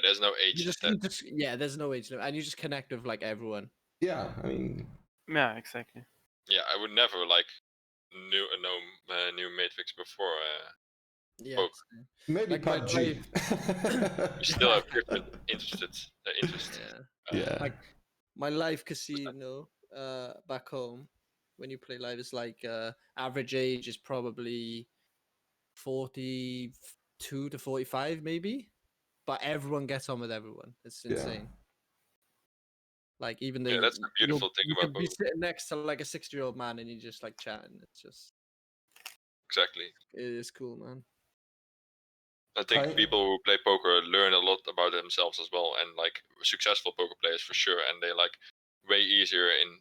there's no age. there's no age limit, and you just connect with like everyone. yeah, I mean, Yeah, exactly. Yeah, I would never like new Matrix before. Yeah, Poker. maybe Like my PUBG. You still have different interests. yeah. Like my live casino, back home, when you play live, is like average age is probably 42 to 45, maybe. But everyone gets on with everyone. It's insane. Like even though that's the beautiful thing you about can be poker. sitting next to like a 60-year-old man and you just like chatting. It's just Exactly. it is cool, man. I think people who play poker learn a lot about themselves as well, and like successful poker players for sure, and they like way easier in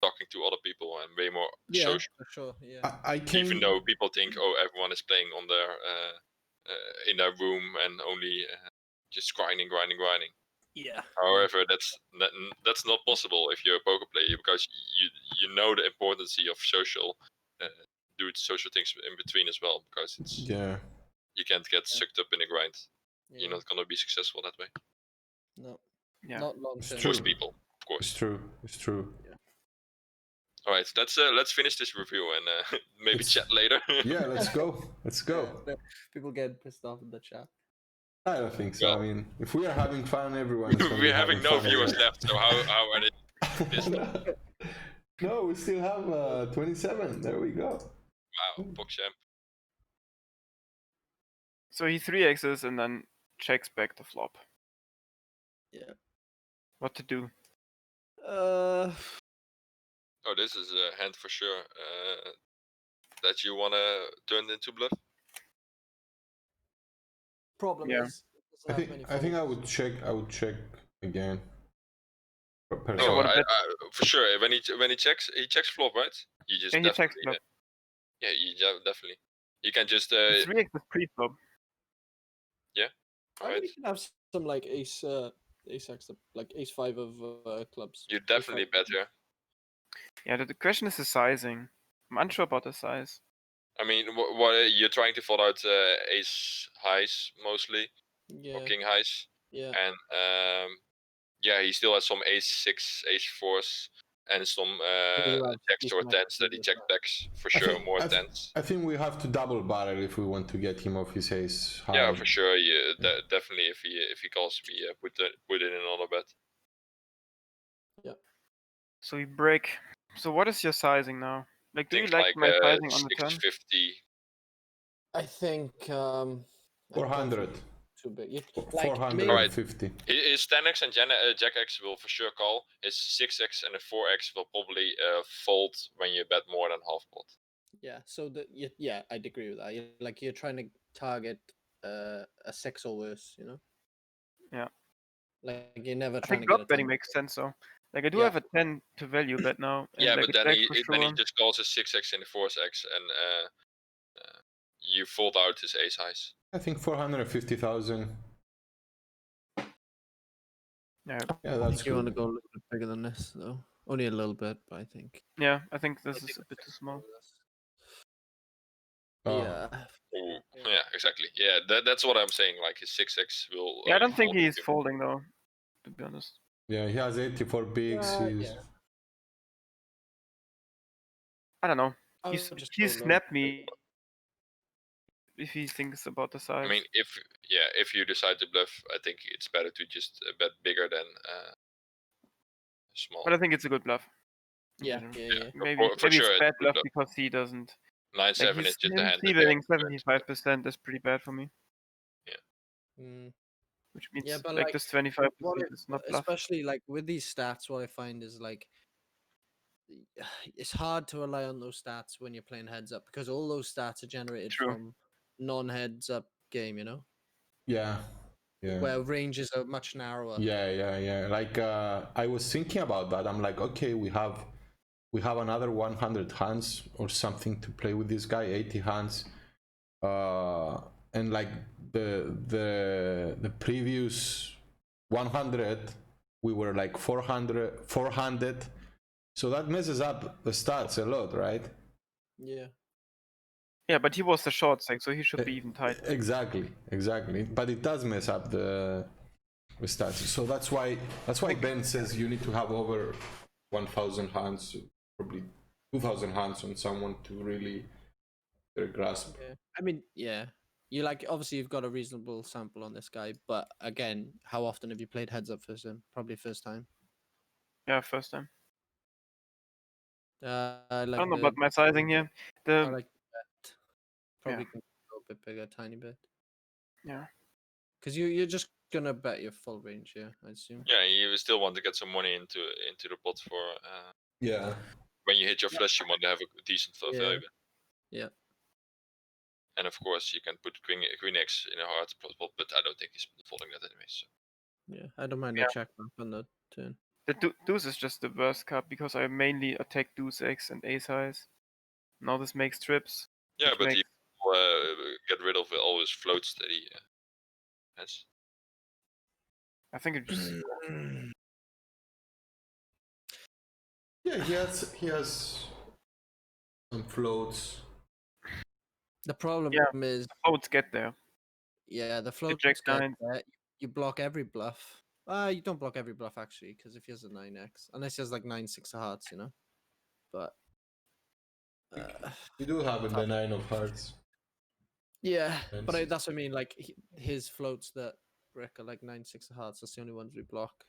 talking to other people and way more social. For sure. Yeah. I can, Even though people think, oh, everyone is playing on their in their room and only just grinding. Yeah. However, that's not possible if you're a poker player, because you know the importance of social do social things in between as well, because it's you can't get sucked up in a grind. Yeah. You're not gonna be successful that way. No. Yeah. Not long term. Most people, of course. It's true. Yeah. All right, let's finish this review and maybe chat later. Yeah, let's go. People get pissed off in the chat. I don't think so. Well, I mean, if we are having fun, everyone is we're having no fun viewers anyway. left, so how are they pissed off? No, we still have 27. There we go. Wow, PogChamp. So he 3x's and then checks back the flop. Yeah. What to do? Oh, this is a hand for sure. That you wanna turn into bluff. Problem Yeah. is, I think I would check again. No, for sure. When he checks flop, right? You just And he checks flop. Yeah, definitely. You can just 3x is pre-flop. Yeah. I think you can have some like ace x, like ace 5 of clubs. You definitely bet here. Yeah, the question is the sizing. I'm unsure about the size. I mean, what you're trying to fold out ace highs mostly, or king highs. Yeah. And yeah, he still has some ace 6, ace 4s, and some jacks or 10s that he check backs for sure. More 10s. I think we have to double barrel if we want to get him off his ace high. Yeah, for sure. Definitely. If he calls, we put in another bet. Yeah. So we break. So what is your sizing now? Like, do you like my sizing on the turn? 650. I think 400. Too big. Like 450. His 10x and Jack X will for sure call. His 6x and a 4x will probably fold when you bet more than half pot. Yeah. So I'd agree with that. You're trying to target a 6 or worse, Yeah. Like you're never I trying think to get block betting makes sense. So, like, I do have a 10 to value bet now. And yeah, like but then he just calls his 6x and the 4x, and you fold out his ace highs. I think 450,000. Yeah, Yeah, I that's think you want to good. go a little bit bigger than this, though. Only a little bit, but I think. yeah. I think this I is think a bit the too small. Oh, Yeah. Ooh, yeah, exactly. Yeah, that's what I'm saying. Like his 6x will. Yeah, I don't think fold he's him. folding though. To be honest. yeah, he has 84 bigs. He's Yeah. I don't know. I He's would just he go low. snapped me if he thinks about the size. I mean, if you decide to bluff, I think it's better to just bet bigger than small. but I think it's a good bluff. in Yeah, general. yeah, yeah. Maybe for maybe sure, it's it's bad a good bluff bluff. because he doesn't. 9-7 Like is just a him hand that c-betting they have 75% is pretty bad for me. Mm. Which means Yeah, but like like, this 25% what is not bluff. especially like with these stats, what I find is like it's hard to rely on those stats when you're playing heads up because all those stats are generated True. from non-heads up game, you know, yeah, yeah. where ranges are much narrower. Yeah. Like I was thinking about that. I'm like, okay, we have another 100 hands or something to play with this guy, 80 hands. And like the previous 100, we were like 400. So that messes up the stats a lot, right? Yeah. Yeah, but he was the short side, so he should be even tight. Exactly. But it does mess up the stats. So that's why Ben says you need to have over 1,000 hands, probably 2,000 hands on someone to really grasp. Yeah. I mean, yeah. You like obviously you've got a reasonable sample on this guy, but again, how often have you played heads up for him? Probably first time. Yeah, first time. I I don't know about my sizing here. I The like that. Probably can go a bit bigger, tiny bit. yeah. Because you're just gonna bet your full range, yeah, I assume. Yeah, you still want to get some money into the pot for Yeah. when you hit your flush. You want to have a decent Yeah. value. Yeah. And of course, you can put queen X in a hard pot, but I don't think he's folding that anyway. So. Yeah. I don't mind Yeah. a check back on the turn. The deuce is just the worst card because I mainly attack deuce X and ace highs. Now this makes trips. Yeah, which but makes... he will get rid of all his floats that he has. I think it just Yeah, he has some floats. The problem is, floats get there. yeah, the floats jack get nine. there. You block every bluff. You don't block every bluff actually, because if he has a 9x, unless he has like 9-6 of hearts, you know. But You do have the 9 of hearts. yeah, And but that's what I mean. Like his floats that brick are like 9-6 of hearts. That's the only ones we block.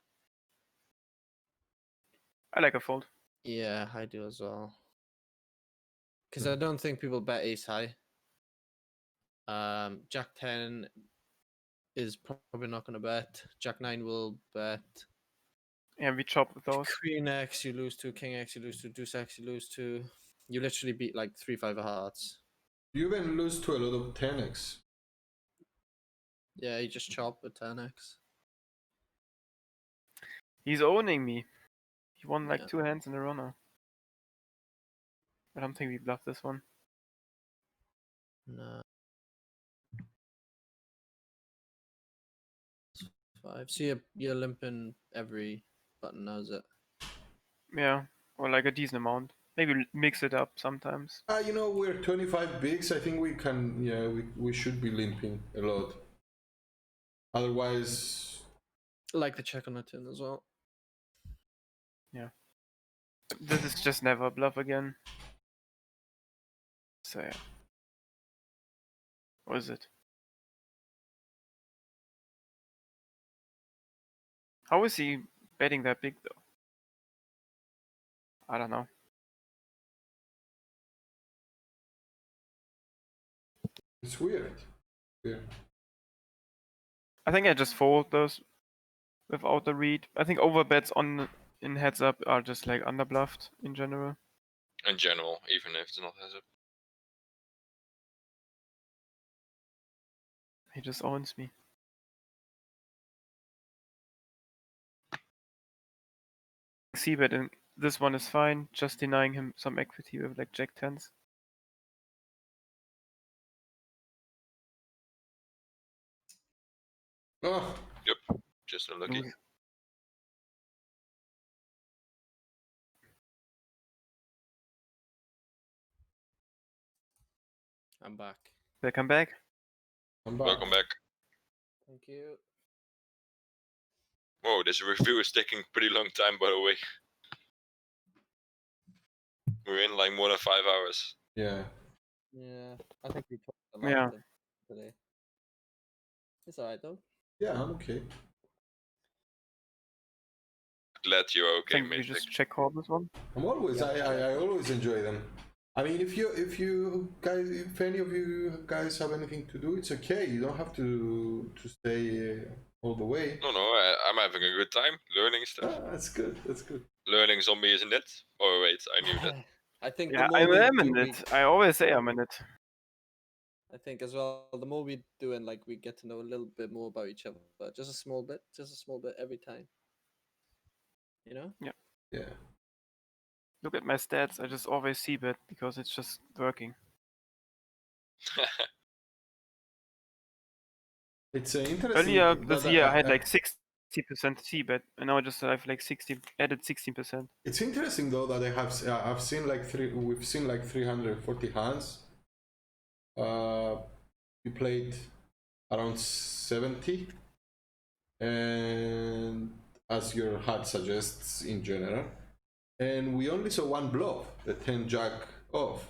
I like a fold. Yeah, I do as well. Because I don't think people bet ace high. Jack 10 is probably not going to bet. Jack 9 will bet. Yeah, we chop with those. Queen X, you lose 2. King X, you lose 2. Deuce X, you lose 2. You literally beat like 3-5 of hearts. you even lose to a lot of 10x. Yeah, you just chop with 10x. He's owning me. He won like Yeah. 2 hands in a row now. I don't think we bluff this one. No. 5. So you're limping every button now, is it? Yeah, or like a decent amount. Maybe mix it up sometimes. You know, we're 25 bigs. I think we can, yeah, we should be limping a lot. Otherwise, Like the check on the turn as well. Yeah. This is just never a bluff again. So yeah. What is it? How is he betting that big though? I don't know. it's weird. I think I just fold those without the read. I think overbets in heads up are just like underbluffed in general. In general, even if it's not heads up. He just owns me. C-bet and this one is fine, just denying him some equity with like jack tens. Oh, Yep, just unlucky. Ooh. I'm back. Welcome back. I'm back. Welcome back. Thank you. Whoa, this review is taking pretty long time, by the way. We're in like more than 5 hours. Yeah. Yeah, I think we talked a lot Yeah. today. It's alright though. Yeah, I'm okay. Glad you're I okay, think we mate. just check call this one. I'm always Yeah, I always enjoy them. I mean, if you guys, if any of you guys have anything to do, it's okay. You don't have to stay all the way. No, I'm having a good time learning stuff. That's good. That's good. Learning zombie isn't it? Oh wait, I knew that. I think Yeah, the more I we am do, in it. I always say I'm in it. I think as well, the more we do and like we get to know a little bit more about each other, but just a small bit every time. You know? Yeah. Look at my stats. I just always see bet because it's just working. It's interesting. Earlier that- this that year I had like 60% C bet, and now I just have like 60 added 16%. It's interesting though that I've seen like we've seen like 340 hands. We played around 70, and as your HUD suggests in general, and we only saw one bluff, the 10 jack off.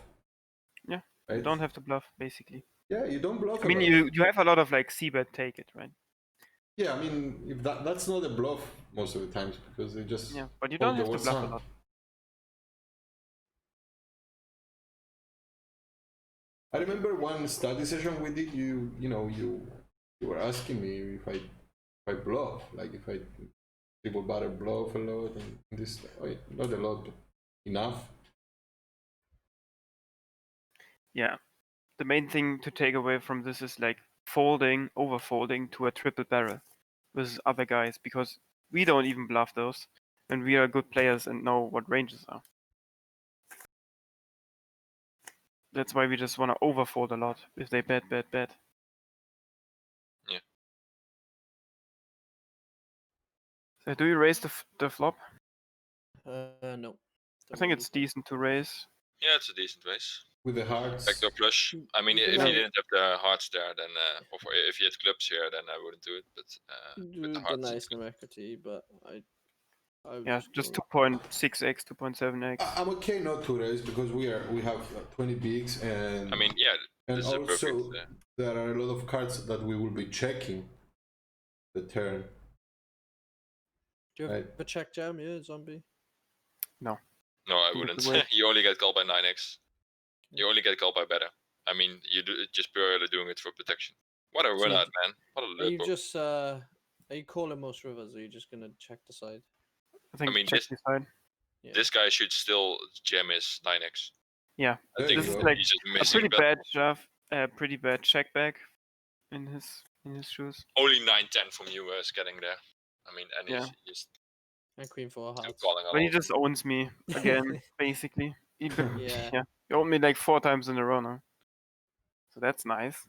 Yeah, right? you don't have to bluff basically. Yeah, you don't bluff. I mean, you have a lot of like C bet take it, right? Yeah, I mean, if that's not a bluff most of the times because they just Yeah, but you hold don't the have to worst bluff hand. a lot. I remember one study session we did. You were asking me if I bluff, like if I triple barrel bluff a lot, and this not a lot, but enough. Yeah, the main thing to take away from this is like folding, over folding to a triple barrel with other guys, because we don't even bluff those, and we are good players and know what ranges are. That's why we just want to overfold a lot if they bet. Yeah. So do you raise the flop? No. I think it's decent to raise. Yeah, it's a decent race. With the hearts. Backdoor flush. I mean, You if can you have- didn't have the hearts there, then or if you had clubs here, then I wouldn't do it. But with do the the hearts, nice number equity, but I would Yeah, just go- 2.6x, 2.7x. I'm okay not to raise because we have 20 bigs, and I mean, yeah, and this is a also perfect. there are a lot of cards that we will be checking the turn. Do you have Right. a check jam? Yeah, zombie. No, I You have wouldn't. to wait. You only get called by 9x. You only get called by better. I mean, you do just purely doing it for protection. What a So run you out, man! What a Are you lurpo. just are you calling most rivers, or are you just gonna check the side? I think mean, check this- this side. Yeah. This guy should still jam his 9x. Yeah, There I think this you is go. like he's just a missing pretty bet. bad shove, pretty bad check back in his shoes. Only 9-10 from you is getting there. I mean, and Yeah. he's just And queen four still hearts. calling a But he lot. just owns me again, basically. Yeah. Yeah, he owned me like 4 times in a row now. So that's nice.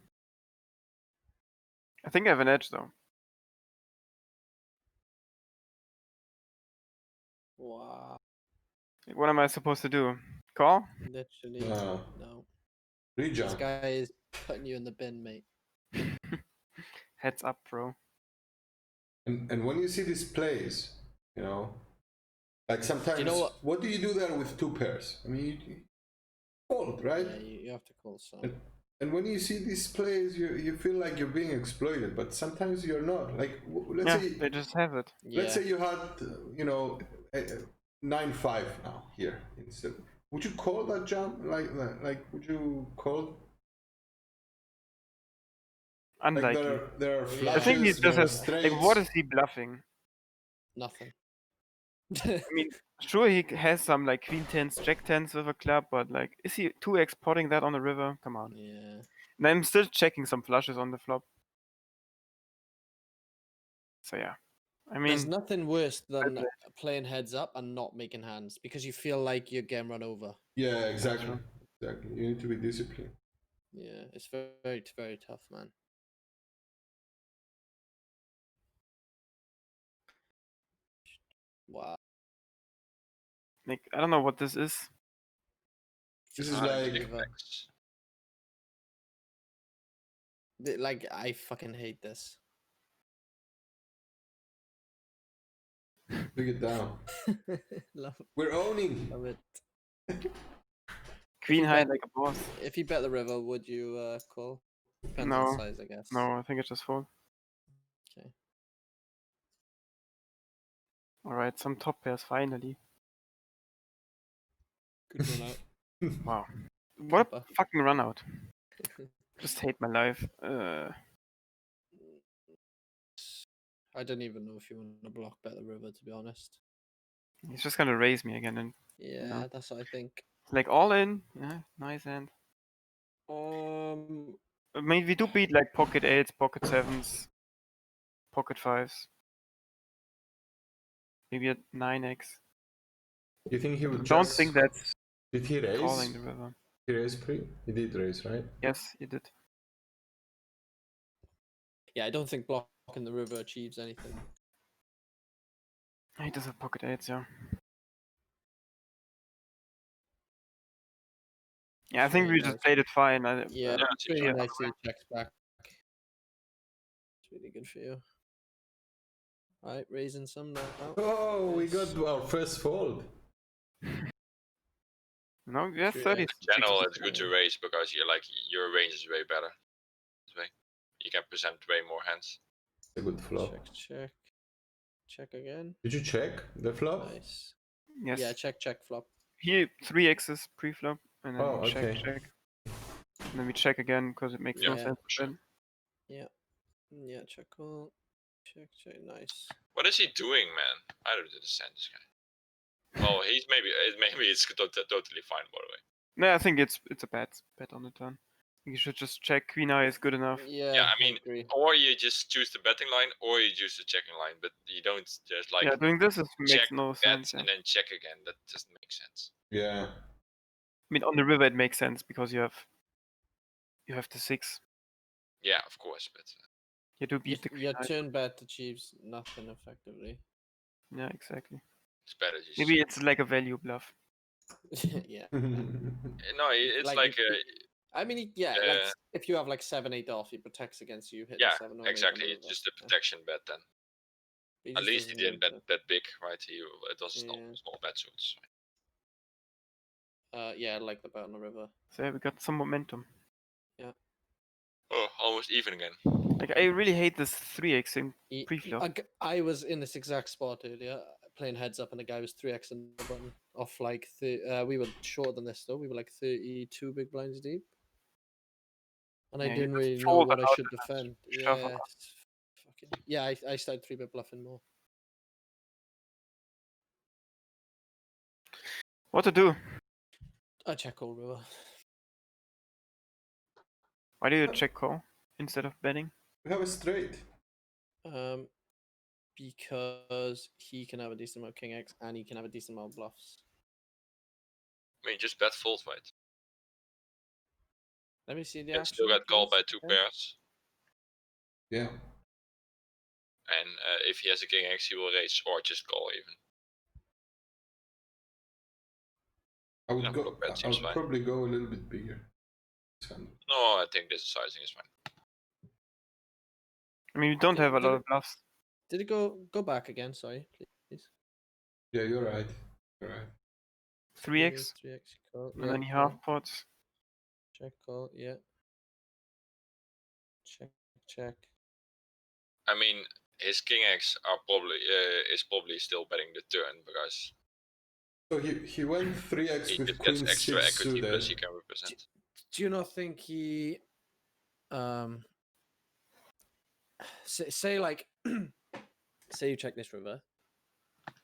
I think I have an edge though. Wow. Like, what am I supposed to do? Call? Literally. No. No. This Rejam. guy is putting you in the bin, mate. Heads up, bro. And when you see these plays, like sometimes, you know what? do you do there with 2 pairs? I mean, you fold, right? Yeah, you have to call some. And when you see these plays, you feel like you're being exploited, but sometimes you're not. Like, Yeah, they just have it. let's say you had, 9-5 now here instead. Would you call that jump? Like, would you call? Like Unlikely. there are I flashes. I think he there just are has. Like, what straights. is he bluffing? Nothing. I mean, sure, he has some like queen 10s, jack 10s with a club, but like, is he 2x potting that on the river? Come on. Yeah. And I'm still checking some flushes on the flop. So yeah, I There's mean, nothing worse than play. playing heads up and not making hands because you feel like you're getting run over. Yeah, exactly. Exactly. You need to be disciplined. Yeah, it's very, very tough, man. Wow. Like, I don't know what this is. This is Ah, like big River. flex. Like, I fucking hate this. bring it down. love, We're owning. love it. Queen you high bet- like a boss. If you bet the river, would you call? Depends on No. size, I guess. No, I think it's just fold. Okay. Alright, some top pairs finally. Good run out. Wow. What a Kappa. fucking run out. Just hate my life. I don't even know if you want to block bet the river, to be honest. He's just gonna raise me again and Yeah, that's what I think. like all in. Yeah, nice hand. I mean, we do beat like pocket 8s, pocket 7s, pocket 5s. Maybe a 9x. You think he would I don't just... think that's Did he raise? calling the river. He raised pre? He did raise, right? Yes, you did. Yeah, I don't think blocking the river achieves anything. He does have pocket 8s, yeah. Yeah, I think we just played it fine. Yeah, Yeah, it's really yeah. nice to checks back. It's really good for you. Alright, raising some now. Oh, we Nice. got our first fold. No, yeah, Sure, 30. In general, it's good to raise because your range is way better. This way, you can present way more hands. A good flop. Check. Check again. Did you check the flop? Nice. Yes. Yeah, check flop. Here, 3x's pre-flop, and then Oh, check, okay. check. And then we check again, because it makes no Yeah. sense. Sure. Then. Yeah, check call. Check. Nice. What is he doing, man? I don't understand this guy. Well, maybe it's totally fine, by the way. No, I think it's a bad bet on the turn. You should just check queen eye is good enough. Yeah, I mean, agree. or you just choose the betting line, or you choose the checking line, but you don't just like Yeah, doing this makes check, no bet, sense. Yeah. and then check again. That doesn't make sense. Yeah. I mean, on the river it makes sense because you have the 6. Yeah, of course, but You do beat the queen Your eye. turn bet achieves nothing effectively. Yeah, exactly. it's better just. Maybe it's like a value bluff. Yeah. No, it's Like, like I mean, yeah, like if you have like 7-8 off, he protects against you hitting yeah, 7 or 8 on exactly. the It's river. just a Yeah. protection bet then. He At just least he doesn't didn't bet need that big, right? It was a Yeah. small bet, so it's fine. to- Yeah, I like the bet on the river. So yeah, we got some momentum. Oh, almost even again. Like I really hate this 3xing He- pre-flop. I was in this exact spot earlier, playing heads up, and the guy was 3xing the button off like we were shorter than this though. We were like 32 big blinds deep, and I Yeah, you didn't just really know fold what I out should and then defend. shuffle. Yeah, yeah. I started 3-bet bluffing more. What to do? I check all river. Why do you check call instead of betting? We have a straight. Because he can have a decent amount of king X and he can have a decent amount of bluffs. I mean, just bet fold, right? Let me see the You action. still got called by please. 2 Okay. pairs, Yeah. and if he has a king X, he will raise or just call even. I would Yeah, go. block bet I seems would fine. probably go a little bit bigger. No, I think this sizing is fine. I mean, you don't have a lot of bluffs. Did it go back again? Sorry, please. Yeah, you're right. You're right. 3x, 3x call. and then he half pots. Check call. Yeah. Check. I mean, his king X is probably still betting the turn because So he went 3x he with just queen gets extra 6 equity plus he suited. can represent. Do you not think he say like say you check this river,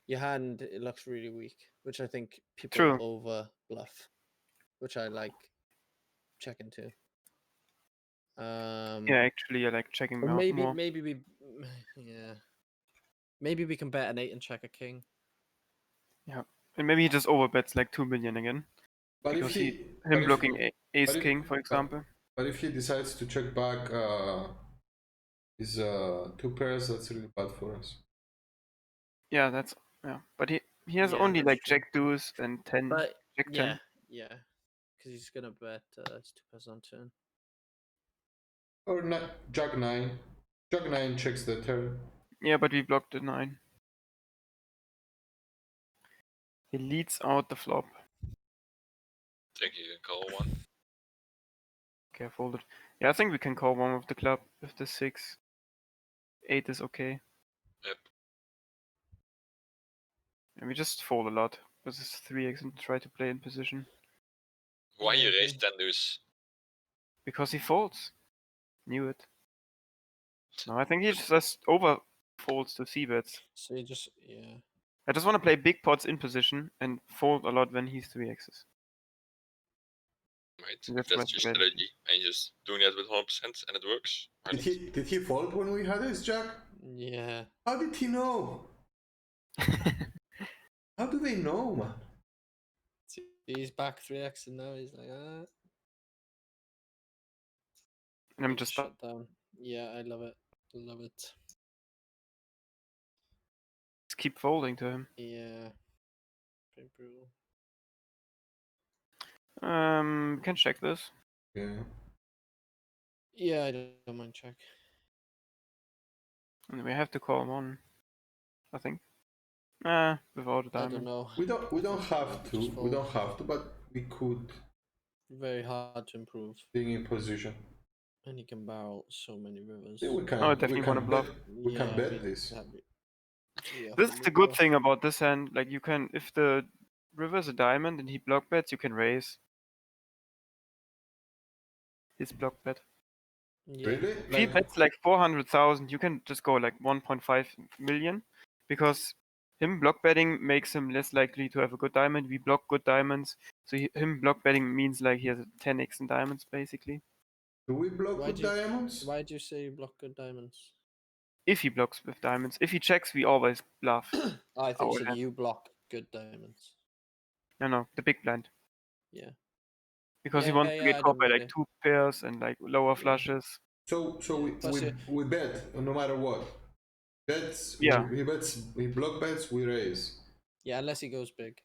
your hand it looks really weak, which I think people True. over bluff, which I like checking too. Yeah, actually, I like checking Or more. maybe we maybe we can bet an 8 and check a king. And maybe he just overbets like 2 million again. But Because if he him blocking ace but if- king, for but- example. But if he decides to check back his 2 pairs, that's really bad for us. Yeah, that's Yeah, but he has Yeah, only that's like true. Jack deuce and 10, But Jack 10. yeah, because he's gonna bet it's 2 on turn. Or not, Jack 9. Jack 9 checks the turn. Yeah, but we blocked the 9. He leads out the flop. Think you can call one. Okay, I folded. Yeah, I think we can call one with the club if the 6. 8 is okay. Yep. And we just fold a lot. This is 3x and try to play in position. Why Yeah, you I raise agree. 10 deuce? Because he folds. Knew it. No, I think he just over folds to c-bets. So you just I just want to play big pots in position and fold a lot when he's 3x's. Right? If That's my that's your strategy. strategy and you're just doing that with 100% and it works. why not? Did he fold when we had his Jack? yeah. How did he know? How do they know, man? See, he's back 3x and now he's like And I'm need to just shut down. Yeah, I love it. Love it. keep folding to him. Yeah. Pretty brutal. We can check this. Yeah. Yeah, I don't mind check. And we have to call him on. I think. Without a I don't diamond. know. We don't I have think to. just We fold. don't have to, but we could, Very hard to improve. being in position. And he can barrel so many rivers. Yeah, we can. Oh, I definitely we wanna can bluff. bet. We can bet this. This is the good thing about this hand. Like you can, if the river's a diamond and he block bets, you can raise his block bet. Yeah. Really? If he bets like 400,000, you can just go like 1.5 million, because him block betting makes him less likely to have a good diamond. We block good diamonds, so him block betting means like he has a 10x in diamonds basically. Do we block Why with do you- diamonds? Why do you say you block good diamonds? If he blocks with diamonds, if he checks, we always bluff. I think Our you said hand. you block good diamonds. No, the big blind. Yeah. Because he Yeah, wants to yeah, get I caught don't by mind like it. 2 pairs and like lower Yeah. flushes. So Yeah, plus we bet no matter what. Bets. Yeah. He bets. He block bets. We raise. Yeah, unless he goes big.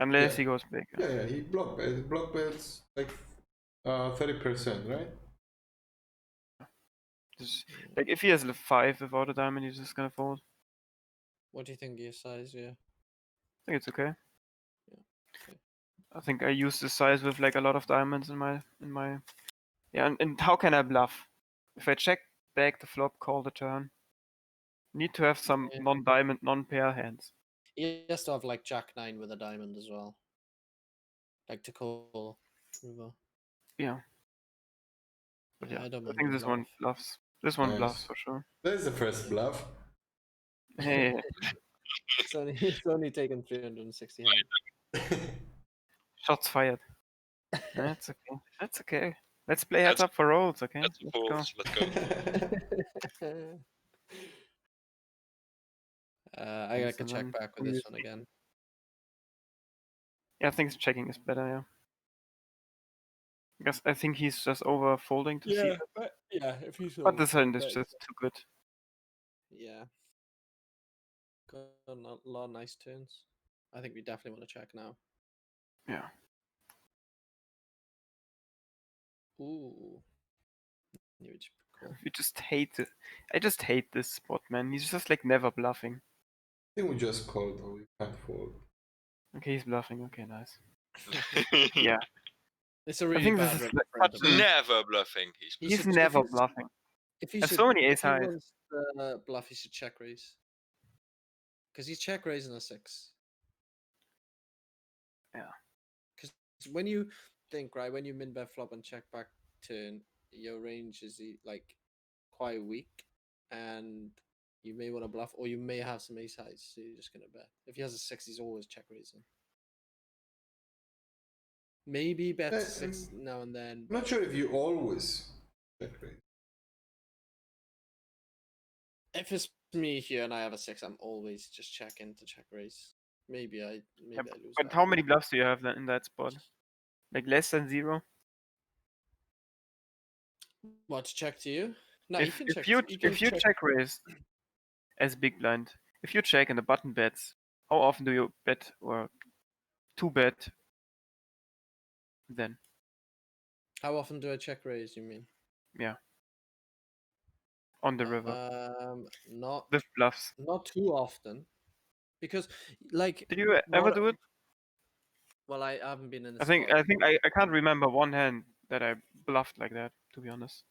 Unless Yeah. he goes big. Yeah. He block bets. Block bets like 30%, right? Just, like if he has a 5 without a diamond, he's just gonna fold. What do you think of your size? Yeah. I think it's okay. Yeah, okay. I think I use this size with like a lot of diamonds in my yeah. And how can I bluff? If I check back the flop, call the turn. Need to have some Yeah. non-diamond, non-pair hands. He has to have like Jack 9 with a diamond as well. Like to call river. Yeah. But Yeah, yeah, I don't I mind think the this one bluff. bluffs. This one Nice. bluffs for sure. There's the first bluff. Hey, It's only taken 360 hands. shots fired. That's okay. That's okay. Let's play heads up for rolls, okay? That's Let's go. folds. Let's go. I Thanks, can and check then back with this one again. Yeah, I think checking is better, yeah. Because I think he's just over folding to see. but if he's But this hand is just too good. yeah. Got a lot of nice turns. I think we definitely want to check now. Yeah. Ooh. Huge call. You just hate it. I just hate this spot, man. He's just like never bluffing. I think we just called. Or we can't fold. Okay, he's bluffing. Okay, nice. Yeah. It's a I really think this bad is river like for him such to bluff. Never bluffing. He He's should- if never he's- bluffing. If he There's should, so many if ace he highs. wants to bluff, he should check raise. Because he's check raising a 6. Yeah. Because when you think, right, when you min bet flop and check back turn, your range is like quite weak, and you may want to bluff, or you may have some ace highs, so you're just gonna bet. If he has a 6, he's always check raising. Maybe bet 6 now and then. I'm not sure if you always check raise. If it's me here and I have a 6, I'm always just checking to check raise. Maybe I lose. But that. how many bluffs do you have then in that spot? Like less than 0? What to check to you? No, If you can you check raise as big blind, if you check and the button bets, How often do you bet or to bet then? How often do I check raise? You mean? Yeah. On the river. Not With bluffs. not too often, because like Did you ever what- do it? Well, I haven't been in the I think spot. I can't remember one hand that I bluffed like that, to be honest.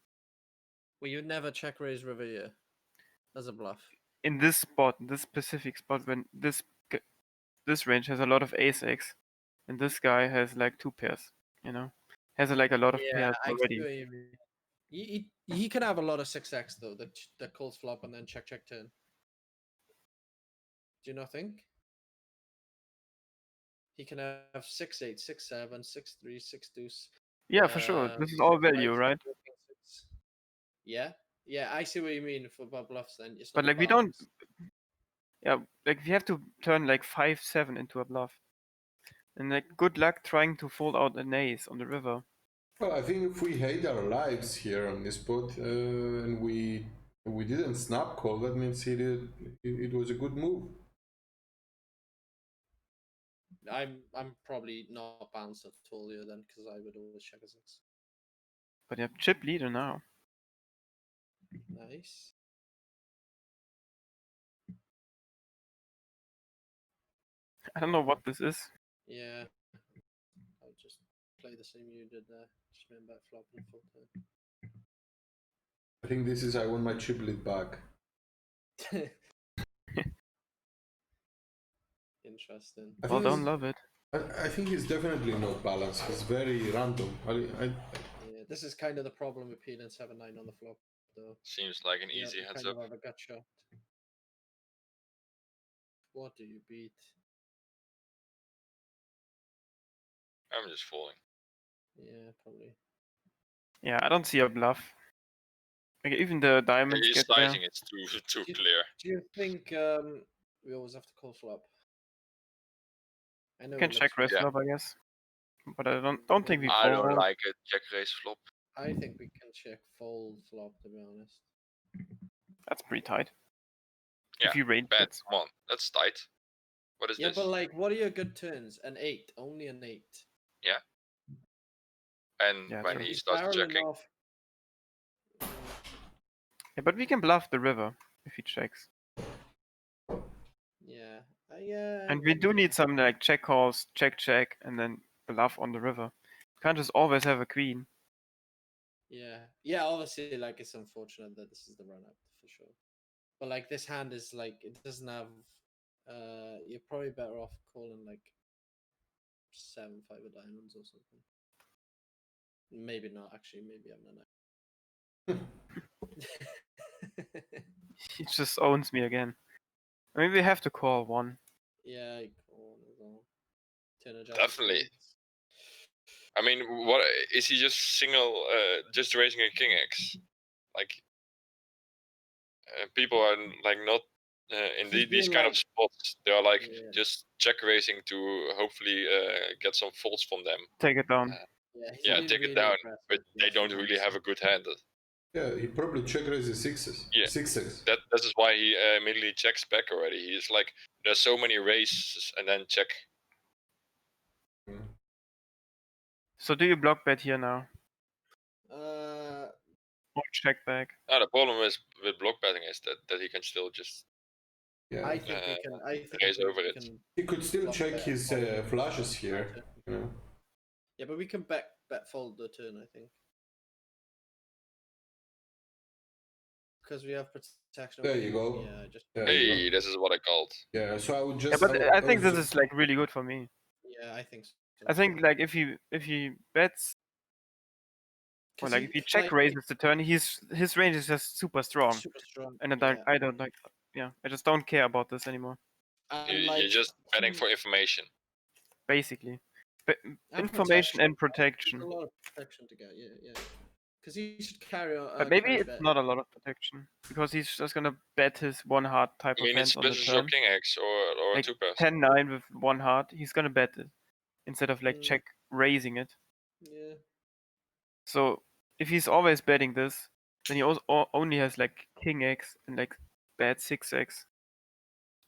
Well, you never check raise river here as a bluff. In this spot, this specific spot, when this range has a lot of ace x, and this guy has like 2 pairs, you know, has like a lot of pairs I see already. what you mean. He can have a lot of 6x though that calls flop and then check turn. Do you not think? He can have 6-8, 6-7, 6-3, 6 deuce. Yeah, for sure. This is all value, right? Yeah, I see what you mean for bluffs. Then it's But not like we don't. balanced. Yeah, like we have to turn like 5-7 into a bluff, and like good luck trying to fold out an ace on the river. Well, I think if we hate our lives here on this spot and we didn't snap call, that means it was a good move. I'm probably not balanced at all here then, because I would always check a 6. But you have chip leader now. Nice. I don't know what this is. Yeah, I'll just play the same you did there. Just win back flop and full I think this is I want my chiplet back. turn. Interesting. I Well, think don't it's- love it. I think it's definitely not balanced. It's very random. Yeah, this is kind of the problem with peeling 7-9 on the flop, though. Seems like an You easy have to heads kind up. of have a gut shot. What do you beat? I'm just folding. Yeah, probably. Yeah, I don't see a bluff. Like even the diamonds His get there. sizing is too Do you- clear. Do you think we always have to call flop? I know You can it check looks raise Yeah. flop, I guess. But I don't think we I fold. don't like a check raise flop. I think we can check fold flop, to be honest. That's pretty tight. Yeah, If you range Bet, bets. come on, that's tight. What is Yeah, this? but like, what are your good turns? An 8, only an 8. And Yeah, when true. he He's starts barreling checking, off. Yeah, but we can bluff the river if he checks. Yeah, yeah. And we do need some like check calls, check, and then bluff on the river. Can't just always have a queen. Yeah. Obviously, like it's unfortunate that this is the run up for sure. But like this hand is like it doesn't have. You're probably better off calling like 7-5 of diamonds or something. Maybe not actually. Maybe I'm not. He just owns me again. Maybe we have to call one. Yeah, I call as well. Turn it down. Definitely. I mean, what is he just single, just raising a king X? Like, people are like not in He's these being kind of like- spots. They are like Yeah. just check raising to hopefully get some folds from them. Take it down. Yeah, he's Yeah, being take really it down, aggressive but they with don't hands. really have a good hand. Yeah, he probably check raises sixes. Yeah. Sixes. That is why he immediately checks back already. He's like, there's so many raises and then check. So do you block bet here now? Uh, Or check back? Now the problem is with block betting is that he can still just Yeah. I think we can. I think raise we over it. can. He could still block check bet his fold. flushes here. You know? Yeah, but we can bet fold the turn. I think because we have protection. There you go. Yeah, just. Yeah, Hey, this is what I called. yeah, so I would Yeah, just. but I think would this just- is like really good for me. Yeah, I think so. I think like if he bets or 'Cause like if he check raises the turn, his range is just super strong. super strong. And I don't like, yeah, I just don't care about this anymore. And You're just betting for information. Basically, but and information and There's protection. a lot of protection to get. Yeah. Because he should carry on. But maybe carry it's bet. not a lot of protection because he's just gonna bet his one heart type I mean, of it's hand on the business or turn. king X or Like two pairs. 10-9 with one heart. He's gonna bet it instead of like Mm. check raising it. Yeah. So if he's always betting this, then he also only has like king X and like bet 6x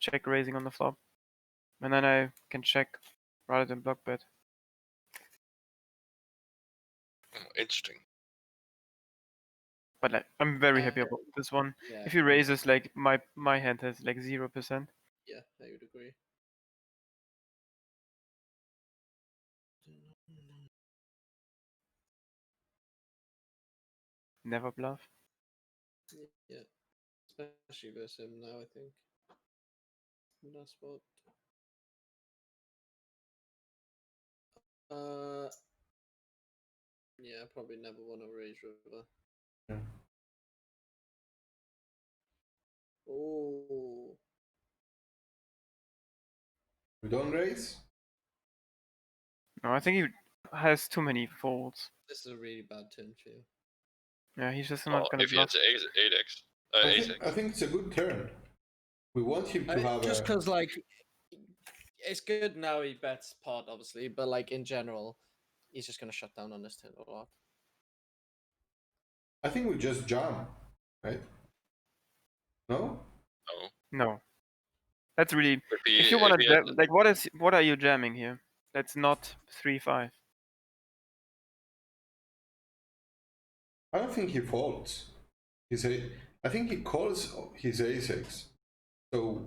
check raising on the flop. And then I can check rather than block bet. Interesting. But like, I'm very happy about this one. Yeah, If he raises, like my hand has like 0%. yeah, I would agree. Never bluff. Yeah, especially versus him now. I think in that spot. Yeah, probably never want to raise river. Yeah. Oh, We don't raise? No, I think he has too many folds. this is a really bad turn for you. Yeah, he's just Well, not gonna if he bluff. has 8x, I think it's a good turn. We want him to have Just a... because like it's good now he bets pot obviously, but like in general, he's just gonna shut down on this turn a lot. I think we just jam, right? No? no. No. That's really. If If you want he to has- jam, like, what are you jamming here? That's not 3-5. I don't think he folds. I think he calls his ace-x. So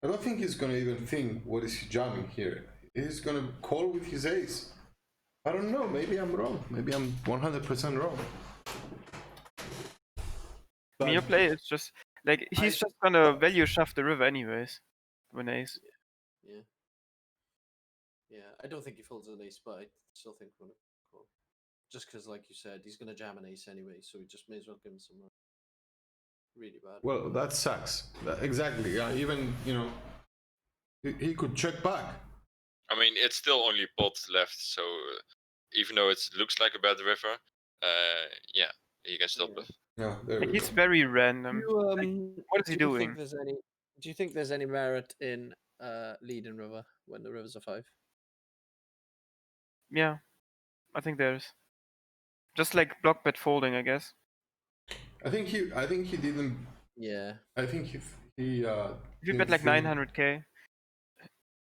I don't think he's gonna even think what is he jamming here. He's gonna call with his ace. I don't know, maybe I'm wrong. Maybe I'm 100% wrong. I mean, your play is just like he's just gonna value shove the river anyways. When ace. Yeah. Yeah, I don't think he folds an ace, but I still think we're gonna call. Just because, like you said, he's gonna jam an ace anyway, so we just may as well give him some really bad. Well, that sucks. Exactly. Yeah, even, you know, he could check back. I mean, it's still only pot left, so even though it looks like a bad river, yeah, he can still Yeah. bluff. Yeah, there Like, we he's go. very random. What is do he you doing? Think there's any, do you think there's any merit in leading river when the river's a 5? Yeah, I think there's just like block bet folding, I guess. I think he didn't. Yeah. I think he If you didn't bet like think- 900k,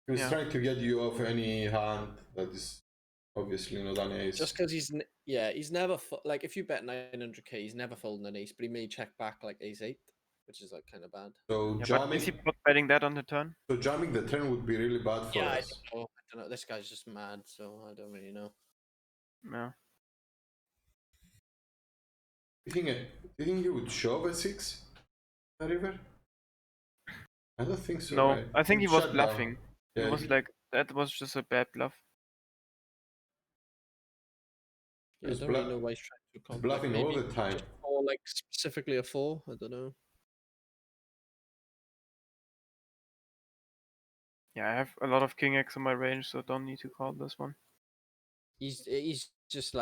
He was yeah. trying to get you off any hand that is obviously not an ace. Just because he's never like if you bet 900k, he's never folding an ace, but he may check back like ace-8, which is like kind of bad. So Yeah, but jamming, is he pot betting that on the turn? so jamming the turn would be really bad for Yeah, I us. don't know. This guy's just mad, so I don't really know. Yeah. Do you think he would shove a 6 a river? I don't think so. No, right? I think he was shut down. bluffing. Yeah, It was like that was just a bad bluff. Yeah, I He's don't really know why he's trying to he's comp. bluffing all maybe the time. just call like specifically a 4. I don't know. Yeah, I have a lot of king X in my range, so don't need to call this one. He's just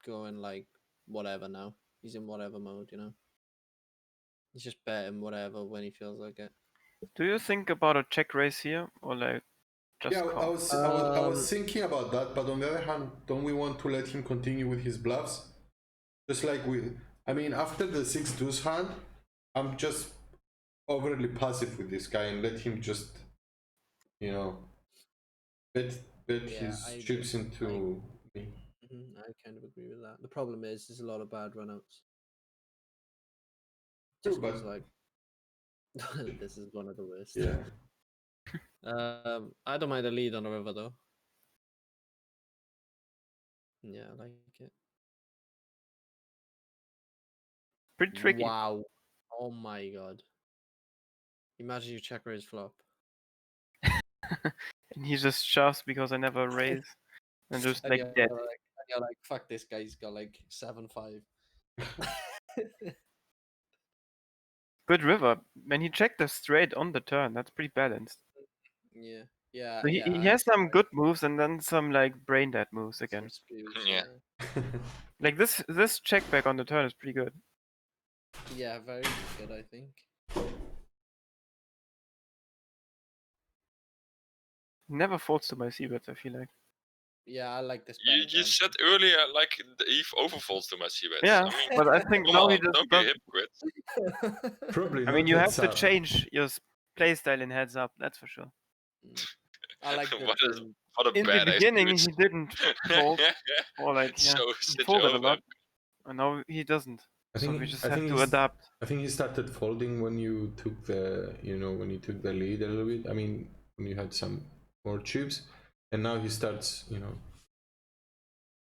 going like whatever now. He's in whatever mode, you know. He's just betting whatever when he feels like it. Do you think about a check raise here, or like just Yeah, I call? was thinking about that, but on the other hand, don't we want to let him continue with his bluffs? Just like I mean, after the 6 deuce hand, I'm just overly passive with this guy and let him just, you know, bet Yeah, his I chips agree. into me. I kind of agree with that. The problem is there's a lot of bad runouts. True, Just but 'cause, like this is one of the worst. yeah, I don't mind a lead on a river though. Yeah, I like it. Pretty tricky. Wow. Oh my god. Imagine you check raise flop. And he just shoves because I never raise. And just And like you're dead. you're like, fuck this guy, he's got like 7-5. Good river. When he checked the straight on the turn, that's pretty balanced. Yeah. Yeah. So he yeah, has some good moves and then some like brain dead moves some again. spews, Yeah. Like this check back on the turn is pretty good. Yeah, very good, I think. Never folds to my c-bets, I feel like. Yeah, I like this. You bet just said again. earlier, like, he overfolds to my c-bets. Yeah, I mean, but I think come now on, he just don't be a does. hypocrite. probably. I mean, not you heads have to up. change playstyle in heads up, that's for sure. I like the What a turn. In the badass beginning, dude. he didn't fold, or like yeah, So he sit folded a over. lot, and now he doesn't. So we just have to adapt. I think he started folding when you took the, when you took the lead a little bit. I mean, when you had some more chips, and now he starts,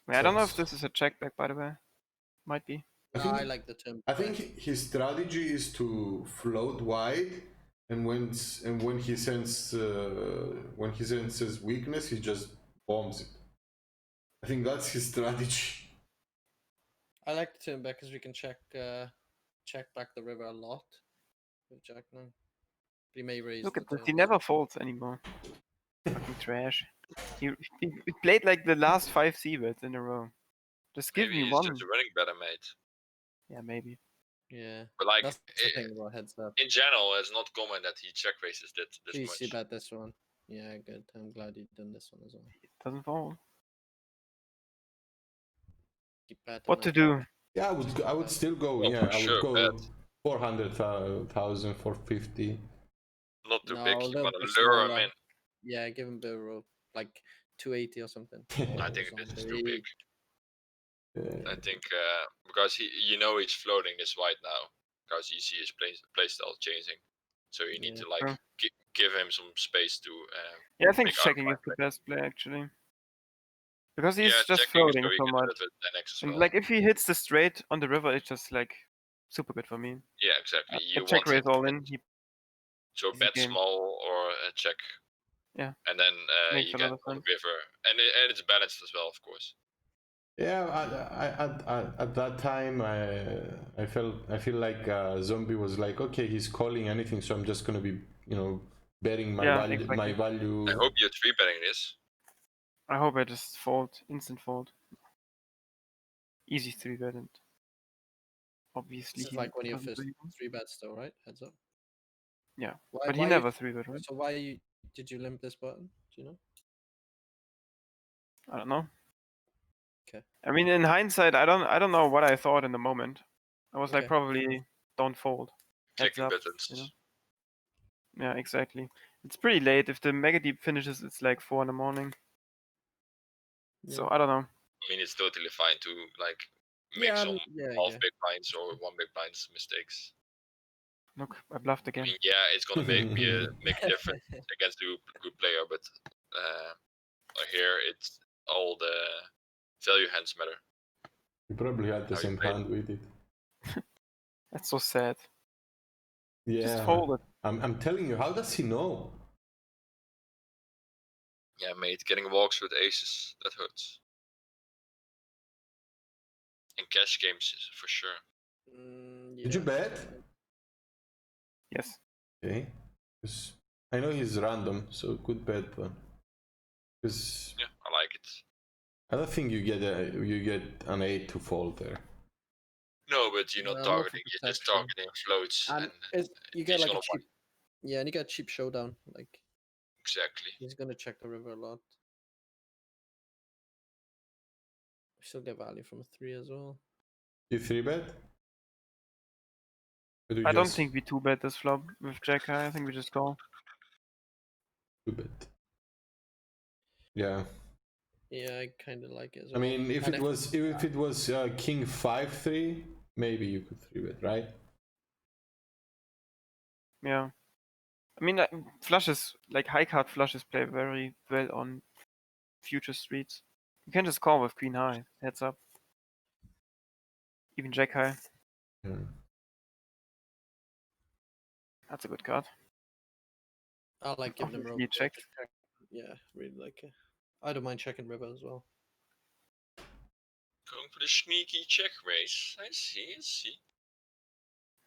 I don't know if starts- this is a check back, by the way. Might be. I like the turn. I think his strategy is to float wide, and when he senses weakness, he just bombs it. I think that's his strategy. I like the turn back because we can check back the river a lot with Jack 9. He may raise. Look the at this. turn. He never folds anymore. Fucking trash. He played like the last 5 c-bets in a row. Just give Maybe me he's one. just running better, mate. Yeah, maybe. Yeah, But like that's the thing about heads up. in general, it's not common that he check raises this Please much. see about this one. Yeah, good. I'm glad you've done this one as well. It doesn't fold. Keep betting, What I to think. do? Yeah, I would still go. Oh, Yeah, for I would sure, go bet. 400,000, 450. Not too No, big. a You little wanna bit lure him smaller. in. Yeah, give him a bit of rope, like 280 or something. I think this is too big. I think because he's floating this wide now because you see his playstyle changing, so you need Yeah. to like give him some space to. Yeah, I think make checking is outcry the best play actually. Because he's Yeah, just checking is floating very so good much. with 10x as And well. like if he hits the straight on the river, it's just like super good for me. Yeah, exactly. The You check want him raise all in. He so easy bet game. small or check. Yeah. And then Makes you a lot get of on the sense. river, and it's balanced as well, of course. Yeah, at that time, I feel like Zombie was like, okay, he's calling anything, so I'm just gonna be, betting my Yeah, value. exactly. My value. I hope you're 3-betting this. I hope I just fold. Instant fold. Easy 3-bet and obviously This is he like one of your doesn't first do it. 3-bets, though, right? Heads up. Yeah. Why, But he why never 3-bet, right? So did you limp this button? Do you know? I don't know. Okay. I mean, in hindsight, I don't know what I thought in the moment. I was like, Okay. probably don't fold. Heads Clicking up, buttons. you know? Yeah, exactly. It's pretty late. If the Megadeep finishes, it's like 4 in the morning. So Yeah. I don't know. I mean, it's totally fine to like make Yeah, some yeah, half yeah. big blinds or 1 big blinds mistakes. Look, I bluffed I again. mean, yeah, it's gonna make a difference against a good player, but here it's all the value hands matter. You probably had the How you same play it. hand with it. That's so sad. Yeah, Just fold it. I'm telling you, how does he know? Yeah, mate, getting walks with aces, that hurts. In cash games, for sure. Did you bet? Yes. Okay, because I know he's random, so good bet, but because Yeah, I like it. I don't think you get an 8 to fold there. No, but you're not No, not for targeting, you're just protection. targeting floats. And And you get he's like a gonna cheap. Yeah, and you get a cheap showdown. Like exactly. he's gonna check the river a lot. We still get value from a 3 as well. You 3-bet? I don't think we 2-bet this flop with Jack high. I think we just call. 2-bet. Yeah. Yeah, I kind of like it as I well. mean, if it was King 5-3, maybe you could 3-bet, right? Yeah. I mean, flushes, like high card flushes play very well on future streets. You can just call with Queen high. Heads up. Even Jack high. Yeah. That's a good card. I like giving him Obviously rope. check. Yeah, really like it. I don't mind checking river as well. Going for the sneaky check raise. I see.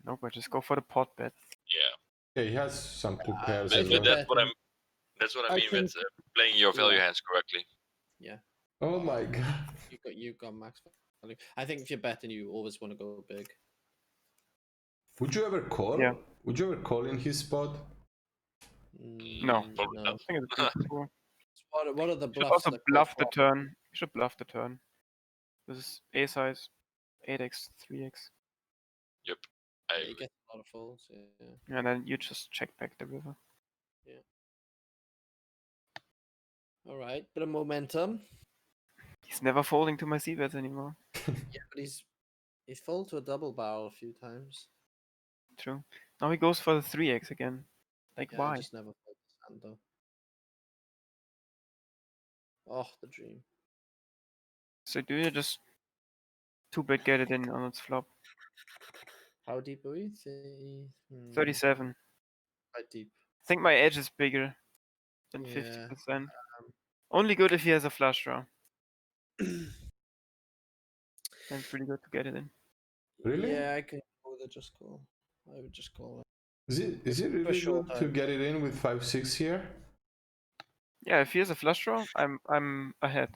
Nope, I just go for the pot bet. Yeah. Yeah, he has some good pairs I as think well. That's what I I mean with think- playing your value Yeah. hands correctly. Yeah. Oh my god. You got max value. I think if you're betting, you always want to go big. Would you ever call? Yeah. Would you ever call in his spot? No. Probably I not. think it's beautiful. What are the You should bluffs? also that go bluff the flop? turn. You should bluff the turn. This is A size, 8x, 3x. Yep. I Yeah, he agree. gets a lot of folds. Yeah. And then you just check back the river. All right, bit of momentum. He's never folding to my c-bets anymore. Yeah, but he's folded to a double barrel a few times. True. Now he goes for the 3x again. Like, Yeah, I why? just never fold this hand though. Oh, the dream. So do you just 2-bet get it in on its flop? How deep are we? 37. Quite deep. I think my edge is bigger than Yeah. 50%. Only good if he has a flush draw. And pretty good to get it in. Really? Yeah, I can go with a just call. I would just call it. Is it really short good to time. get it in with 5-6 here? Yeah, if he has a flush draw, I'm ahead.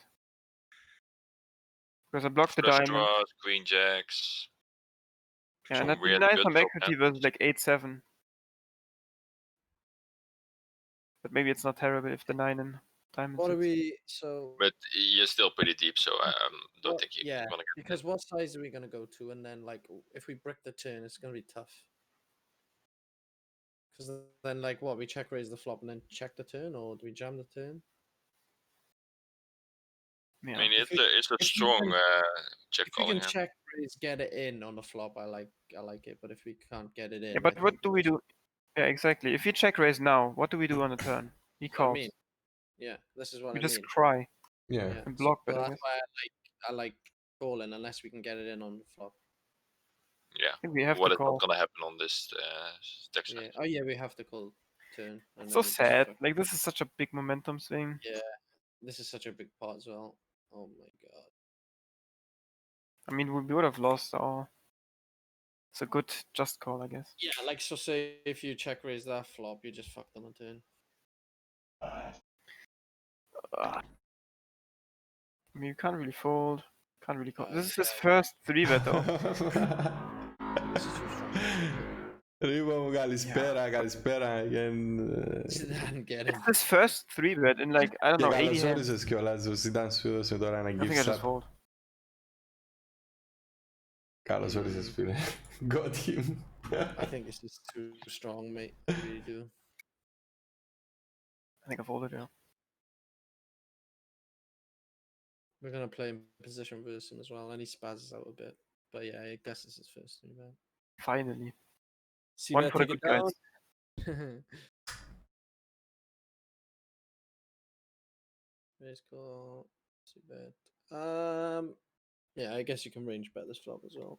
Because I blocked the Flush diamond. draws, queen jacks. Yeah, and Some that weird nice good some flop equity hands. was like 8-7. But maybe it's not terrible if the 9 and diamond What are sits. we? So. But you're still pretty deep, so I don't what- think you're yeah, gonna get because what size are we gonna go to? And then like, if we brick the turn, it's gonna be tough. Because then, like, what we check raise the flop and then check the turn, or do we jam the turn? Yeah. I mean, If we- it's a if we strong can- check If we calling can hand. check raise, get it in on the flop, I like it. But if we can't get it in, Yeah, but I what think do we do? Yeah, exactly. If you check raise now, what do we do on the turn? He That's what I calls. mean. Yeah, this is what We I just mean. cry Yeah. Yeah, and block so bet, I that's guess. why I like calling unless we can get it in on the flop. Yeah. I think we have What to is not call. gonna happen on this stack size? Yeah. Oh yeah, we have to call turn. And So then we just sad. fuck- Like, this is such a big momentum swing. Yeah, this is such a big pot as well. Oh my god. I mean, we would have lost all. It's a good just call, I guess. Yeah, like so. Say if you check raise that flop, you just fuck them on turn. I mean, you can't really fold. Can't really call. This is his Yeah. first 3-bet though. This is too strong. Ρίμο, καλησπέρα. Zidane, get him. It's his first 3-bet in like, I don't Και know, 80 καλώς hands. όρισες κιόλας, ο Zidane σου έδωσε τώρα ένα I think gift I just sub. fold. Καλώς όρισες, φίλε. Got him. I think this is too strong, mate. I really do. I think I folded, yeah. We're gonna play in position versus him as well, and he spazzes out a bit. But yeah, I guess this is first 3-bet. Finally. See One that for the take it good guys. down. Raise call. See bet. Yeah, I guess you can range bet this flop as well.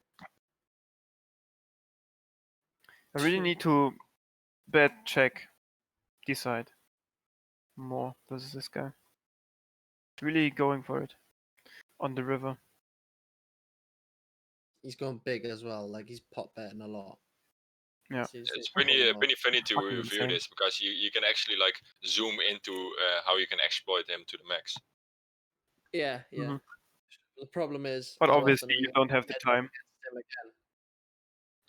I really need to bet, check, decide more versus this guy. Really going for it on the river. He's going big as well. Like he's pot betting a lot. Yeah. See, It's calling pretty off. pretty funny to Fucking review insane. this because you can actually like zoom into how you can exploit him to the max. Yeah, yeah. Mhm. The problem is, But how obviously often are we you gonna don't have the bet time. against him again?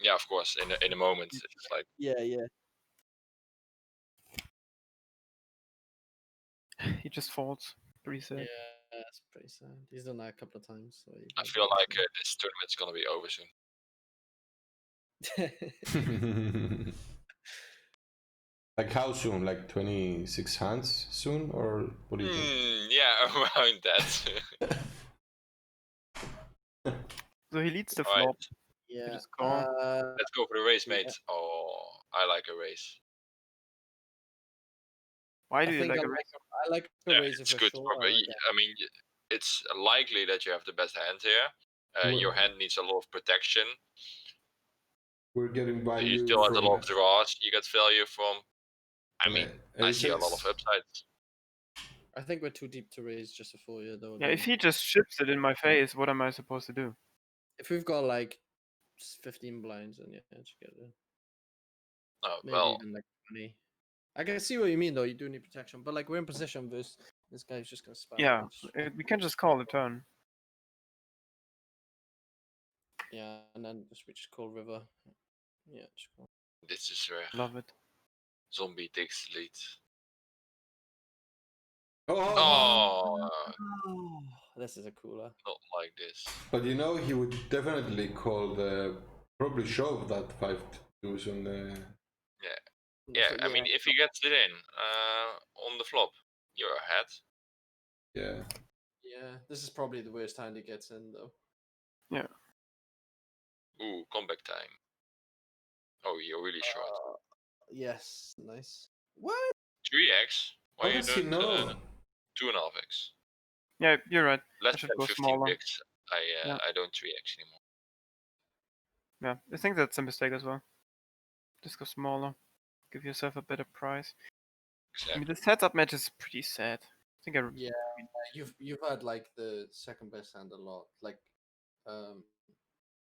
Yeah, of course. In a moment, it's like Yeah, yeah. He just folds. Pretty sad. Yeah, that's pretty sad. He's done that a couple of times. So you I gotta feel be like this tournament's gonna be over soon. careful. Like how soon? Like 26 hands soon? Or what do you think? Yeah, around that. So he leads the Alright, flop. Yeah. just call. let's go for the race, Yeah. mate. Oh, I like a race. Why I do you think like I a like a Yeah, razor it's for good. sure. Probably. I mean, it's likely that you have the best hand here. Your hand needs a lot of protection. We're getting value You still have a from lot of draws you get value from. I mean, I see a lot of ace-x. upsides. I think we're too deep to raise just a 4-year though. Yeah, if again. he just ships it in my face, what am I supposed to do? If we've got like 15 blinds, then yeah, just get it. Oh, Maybe well, even like 20. I can see what you mean though. You do need protection, but like we're in position versus this guy's just gonna spam. Yeah, and just- we can just call the turn. yeah, and then we just call river. Yeah, just call. this is where Love it. Zombie takes the lead. Oh! Oh, This is a cooler. not like this. But you know, he would definitely call the Probably shove that 5 deuce on the. Yeah, I mean, if he gets it in on the flop, you're ahead. Yeah. Yeah, this is probably the worst hand he gets in though. Ooh, comeback time. Oh, you're really short. Yes, nice. What? 3x? Why How you does he don't know? 2.5x? Yeah, you're right. Less should than go 15 smaller. bigs. Yeah. I don't 3x anymore. Yeah, I think that's a mistake as well. Just go smaller. Give yourself a better price. I mean, Exactly. the setup match is pretty sad. I think Yeah, you've had like the second best hand a lot, like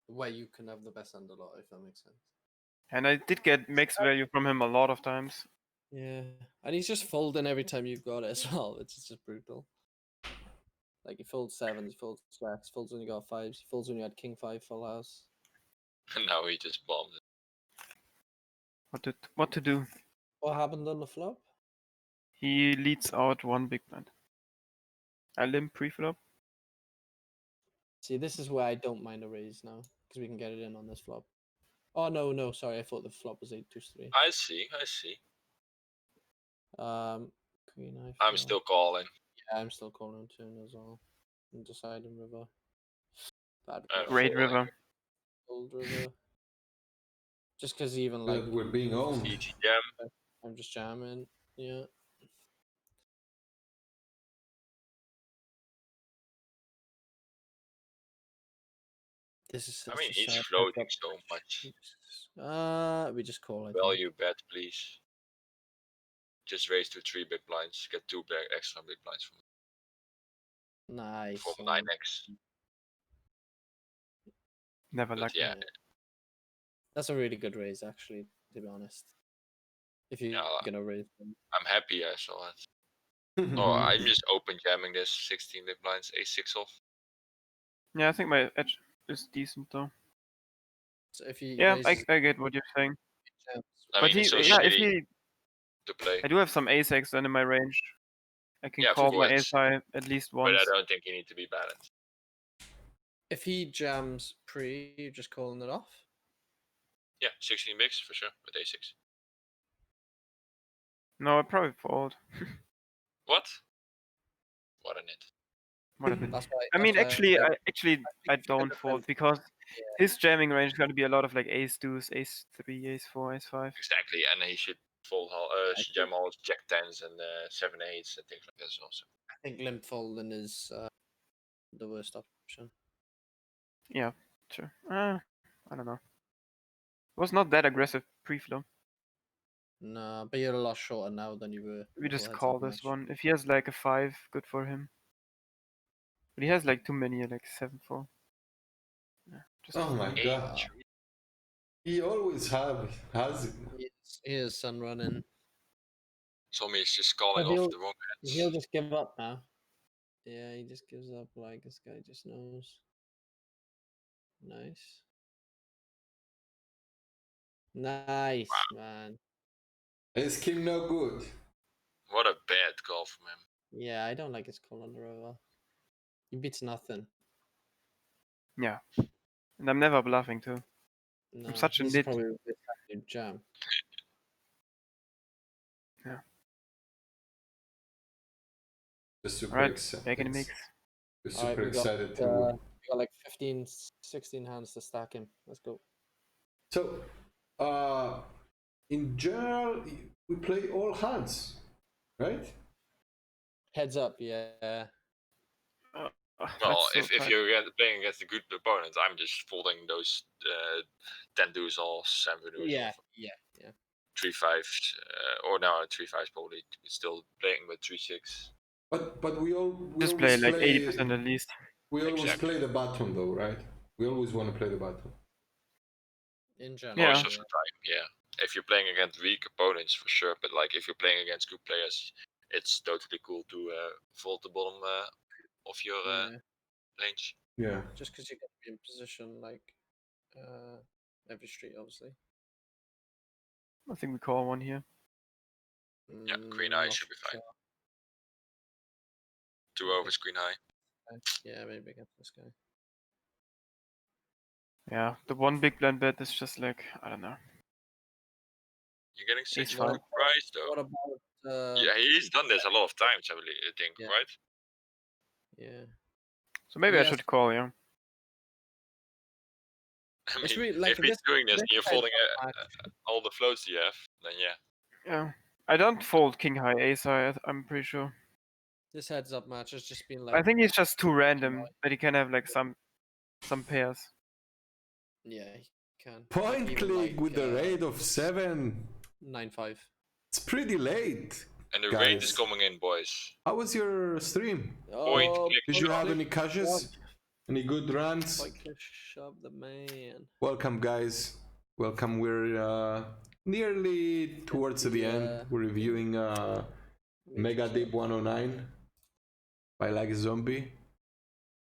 where you can have the best hand a lot, if that makes sense. and I did get mixed value from him a lot of times. Yeah, and he's just folding every time you've got it as well. It's just brutal. Like he folds sevens, he folds jacks, folds when you got fives, he folds when you had king five full house. And now he just bombed it. What to do? What happened on the flop? He leads out one big blind. I limp pre-flop. See, this is where I don't mind a raise now because we can get it in on this flop. Oh no, sorry, I thought the flop was 8-2-3. I see. Queen I. I'm still calling. Yeah, I'm still calling on turn as well. And deciding river. Bad Great Folding. river. old river. Just because even like We're being owned. Easy jam. I'm just jamming. Yeah. This is. I mean, such a he's sad floating matchup. so much. We just call. I think. Value bet, please. Just raise to 3 big blinds. Get 2 extra big blinds Nice. from 9x. Never But lucky. yeah, That's a really good raise, actually. To be honest, if you're Yeah. gonna raise them. I'm happy I saw it. Oh, I'm just open jamming this 16 big blinds, a6 off. Yeah, I think my edge is decent though. So if you Yeah, raises I get what you're saying. jams, I But mean, it's so if shitty he, to play. I do have some ace X then in my range. I can Yeah, of call my course. ace high at least But once. I don't think you need to be balanced. if he jams pre, you're just calling it off. Yeah, 16 bigs for sure with a6. No, I probably fold. What? What a nit. What a bit. That's why. I mean, that's why I don't fold because his jamming range is gonna be a lot of like ace deuce, ace three, ace four, ace five. Exactly, and he should fold jam all jack tens and 7-8s and things like this also. I think limp folding is the worst option. Yeah, sure. I don't know. It was not that aggressive pre-flop. No, but you're a lot shorter now than you were. We just before call heads-up this match. one. If he has like a 5, good for him. But he has like too many, like 7-4. Yeah, just Oh my fold. god. He always has it. He is sun running. Sommy is just calling But off the wrong He'll hands. just give up now. Yeah, he just gives up. Like this guy just knows. Nice. Nice, man. Is Kim no good? What a bad call from him. Yeah, I don't like his call on the river. He beats nothing. Yeah. And I'm never bluffing too. No, such a he's nit. probably the best hand in jam. Yeah. Just super Alright, excited. back in the mix. We're Alright, super excited to. we got like 15, 16 hands to stack him. Let's go. So, in general, we play all hands, right? Heads up, yeah. Well, if you're playing against a good opponent, I'm just folding those 10 deuce all, 7 deuce Yeah, off. yeah. 3 5s, or now 3 5s probably. Still playing with 3 6. But we just always play like 80% at least. We always Exactly. play the bottom though, right? We always want to play the bottom. In general. Yeah. Most of the time, yeah. If you're playing against weak opponents, for sure. But like if you're playing against good players, it's totally cool to fold the bottom of your range. Yeah. Just because you got to be in position like every street, obviously. I think we call one here. Yeah, queen high Not should be fine. sure. 2 overs, queen high. Yeah, maybe against this guy. Yeah, the one big blind bet is just like, I don't know. You're getting Ace 6 for the five. price though. What about Yeah, he's done this a lot of times, I think, Yeah. right? yeah? So maybe I Yes. should call, yeah. I It's mean, really like if he's doing this and you're type folding of match. all the floats you have, then yeah. Yeah. I don't fold king high ace high, I'm pretty sure. This heads up match has just been I like, think he's just too random that he can have like some pairs. yeah, he can. Point like, click with the rate of 7. 9-5. It's pretty late. And the Guys. rate is coming in, boys. How was your stream? Point Oh, click Did you have click any cashes? shove. Any good runs? Point click shove the man. Welcome, guys. Welcome. We're nearly towards the end. We're reviewing Megadeep 109 by Like a Zombie.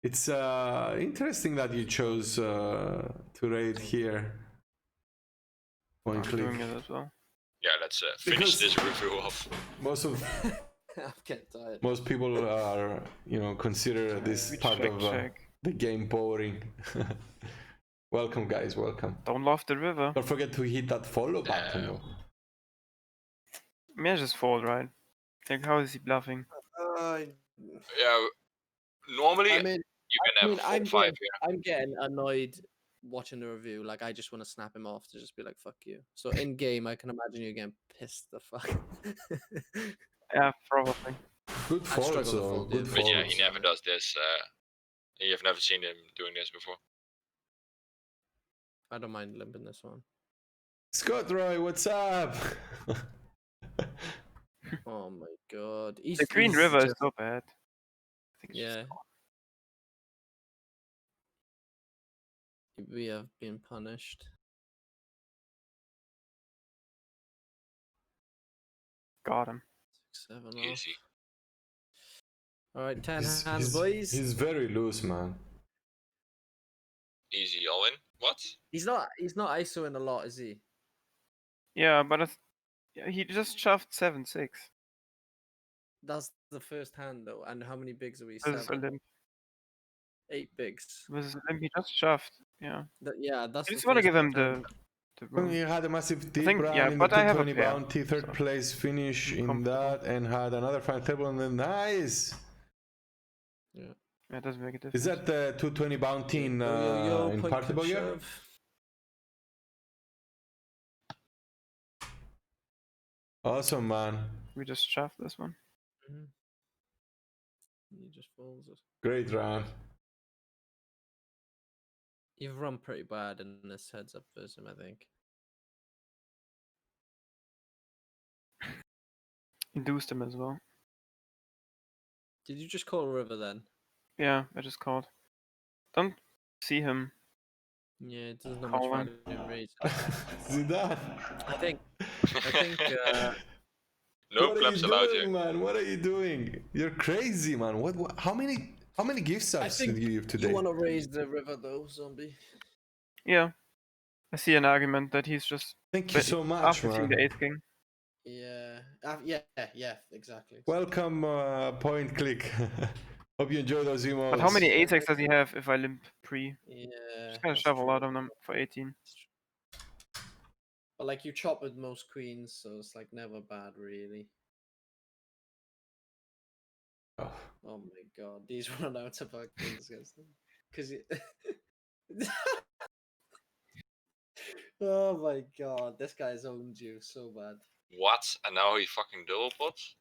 It's interesting that you chose to raid here. Point I'm click. doing it as well. Yeah, let's finish Because- this review off. I'm getting tired. Most people are, consider this We part check, of check. the game boring. Welcome, guys. Welcome. Don't love the river. Don't forget to hit that follow button. Though. I mean, I just fold, right? Like, how is he bluffing? Yeah, normally I mean, you can have a I'm 4-5 getting, here. I'm getting annoyed watching the review. Like, I just want to snap him off to just be like, "Fuck you." So in game, I can imagine you getting pissed the fuck. Yeah, probably. Good I struggle folds, to though. fold, Good dude. But yeah, folds. he never does this. You've never seen him doing this before. I don't mind limping this one. Scott Roy, what's up? Oh my god. The green river is so bad. I think it's Yeah. just We have been punished. got him. 6-7 off. Easy. Alright, 10 hands, he's, boys. he's very loose, man. Easy all in. What? He's not ISOing a lot, is he? Yeah, but yeah, he just shoved 7-6. That's the first hand though. And how many bigs are we? Versus 7? Olymp. 8 bigs. Versus Olymp, he just shoved. Yeah. Yeah, that's I the just want to first give him hand. the He room. had a massive deep think- run yeah, in but the I have a 220 pair, bounty, third so place finish I'm in comfortable. that, and had another final table, and then nice. Yeah. Yeah, it doesn't make a difference. Is that the 220 bounty in Point Party click Boy? shove. Awesome, man. We just shoved this one. Mhm. He just folds it. Great run. You've run pretty bad in this heads up versus him, I think. Induced him as well. Did you just call River then? Yeah, I just called. Don't see him. Yeah, it doesn't have much Call him. value in raise. Zidane. I think No What are claps you allowed doing, here. man? What are you doing? You're crazy, man. What how many gift subs think did you give today? you want to raise the River though, Zombie. Yeah. I see an argument that he's just Thank you but so much, after seeing the man. ace king. Yeah. Yeah, exactly. Welcome, Point Click. Hope you enjoy those emotes. But how many ace X does he have if I limp pre? Yeah. Just gonna that's shove a lot true. on them for 18. But like you chop with most queens, so it's like never bad really. Oh. Oh my god, these runouts are fucking disgusting. Cause you... Oh my god, this guy's owned you so bad. What? And now he fucking double pots?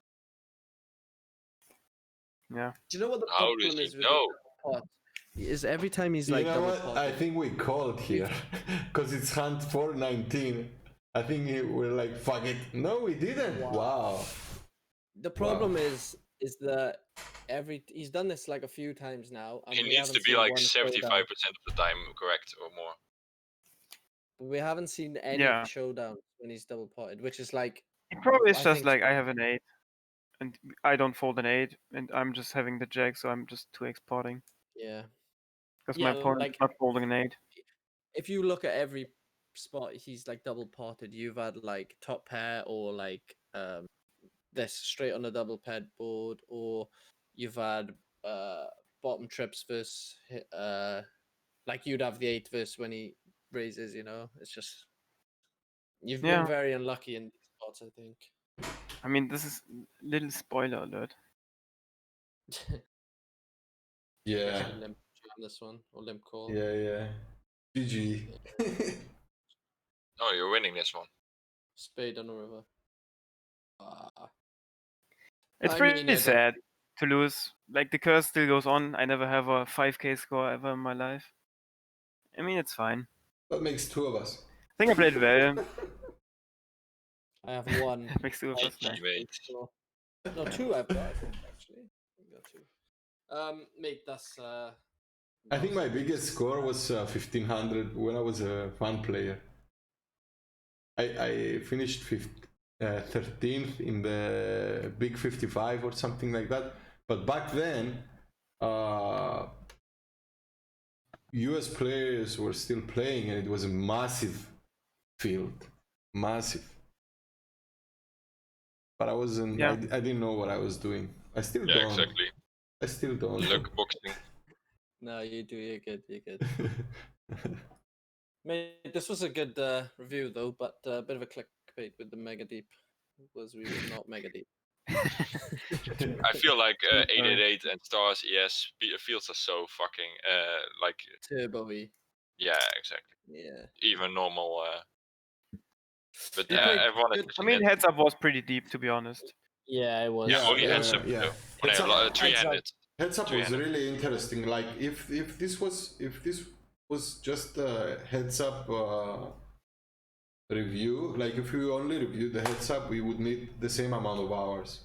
Yeah. Do you know what the How does problem he is with know? the pot? Is every time he's You like know double what? I potted. think we called here because it's hand 419. I think we're like, fuck it. No, we didn't. Wow. The problem is that he's done this like a few times now. And He we needs to haven't be seen like one 75% showdown. of the time correct or more. We haven't seen any Yeah. showdowns when he's double potted, which is like He probably is I just think like so. I have an 8 and I don't fold an 8 and I'm just having the jack, so I'm just 2x potting. yeah. Because Yeah, my opponent's like- not folding an 8. If you look at every spot he's like double potted, you've had like top pair or like this straight on a double paired board, or you've had bottom trips versus like you'd have the 8 verse when he raises. You know, it's just you've Yeah. been very unlucky in these spots, I think. I mean, this is little spoiler alert. Yeah. Actually, limp on this one or limp call. Yeah. GG. Oh, you're winning this one. Spade on the river. Ah. It's I pretty mean, yeah, sad to lose. Like, the curse still goes on. I never have a 5k score ever in my life. I mean, it's fine. That makes 2 of us. I think I played well. I have one. Makes 2 of us. GG, Nice. mate. No, 2 I've got, I think, actually. I got 2. Mate, that's I think my biggest score was 1500 when I was a fun player. I finished 13th in the big 55 or something like that. But back then, US players were still playing, and it was a massive field, massive. But I wasn't. Yeah. I didn't know what I was doing. I still Yeah, don't. exactly. I still don't. Luck boxing. No, you do. You're good. You're good. Mate, this was a good review though, but a bit of a clickbait with the Megadeep. Was we were not Megadeep. I feel like 888 and Stars ES fields are so fucking like Turbo-y. yeah, exactly. Yeah. Even normal. But You played everyone is good- I pushing mean, it. heads up was pretty deep, to be honest. Yeah, it was. Yeah, only heads up. yeah. When Heads I up- have 300. Heads up was 300. really interesting. Like if this was just a heads up review, like if we only reviewed the heads up, we would need the same amount of hours.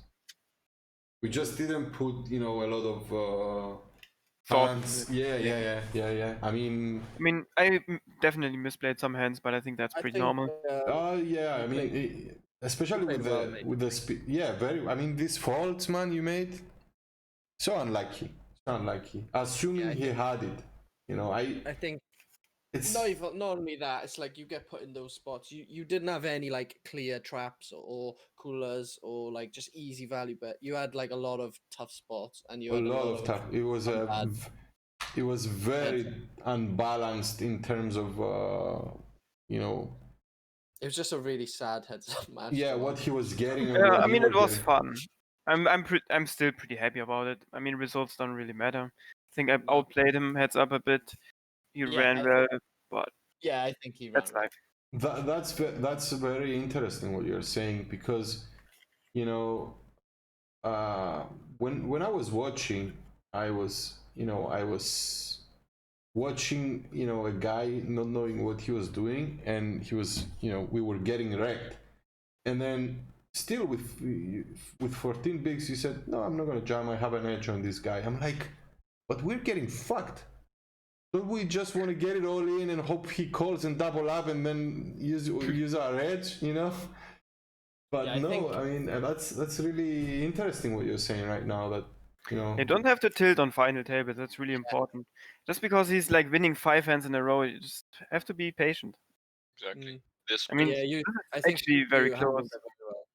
We just didn't put, a lot of Thought hands. in it. Yeah. I mean, I definitely misplayed some hands, but I think that's pretty normal. yeah. I mean, played- especially played with well, the mate. with the speed. Yeah, very. I mean, these faults, man, you made. So unlucky. Assuming Yeah, I he had it, I think it's not only that, it's like you get put in those spots. You didn't have any like clear traps or coolers or like just easy value bet. You had like a lot of tough spots, and you a had lot of tough. It was bad. it was very unbalanced in terms of It was just a really sad heads up match. yeah, to what watch. he was getting. And Yeah, what I we mean, were it was getting. fun. I'm still pretty happy about it. I mean, results don't really matter. I think I No. outplayed him heads up a bit. He Yeah, ran I well, but Yeah, I think he ran. that's well. life. That's very interesting what you're saying, because when I was watching, I was watching a guy not knowing what he was doing, and he was we were getting wrecked, and then still with 14 bigs he said, no, I'm not gonna jam, I have an edge on this guy. I'm like, but we're getting fucked. Don't we just want to get it all in and hope he calls and double up and then use our edge, But Yeah, I no, think- I mean, that's really interesting what you're saying right now. That You don't have to tilt on final table. That's really important. Just because he's like winning 5 hands in a row, you just have to be patient. Exactly. Mm. This I mean, Yeah, I it's think actually very you handled close. it very well.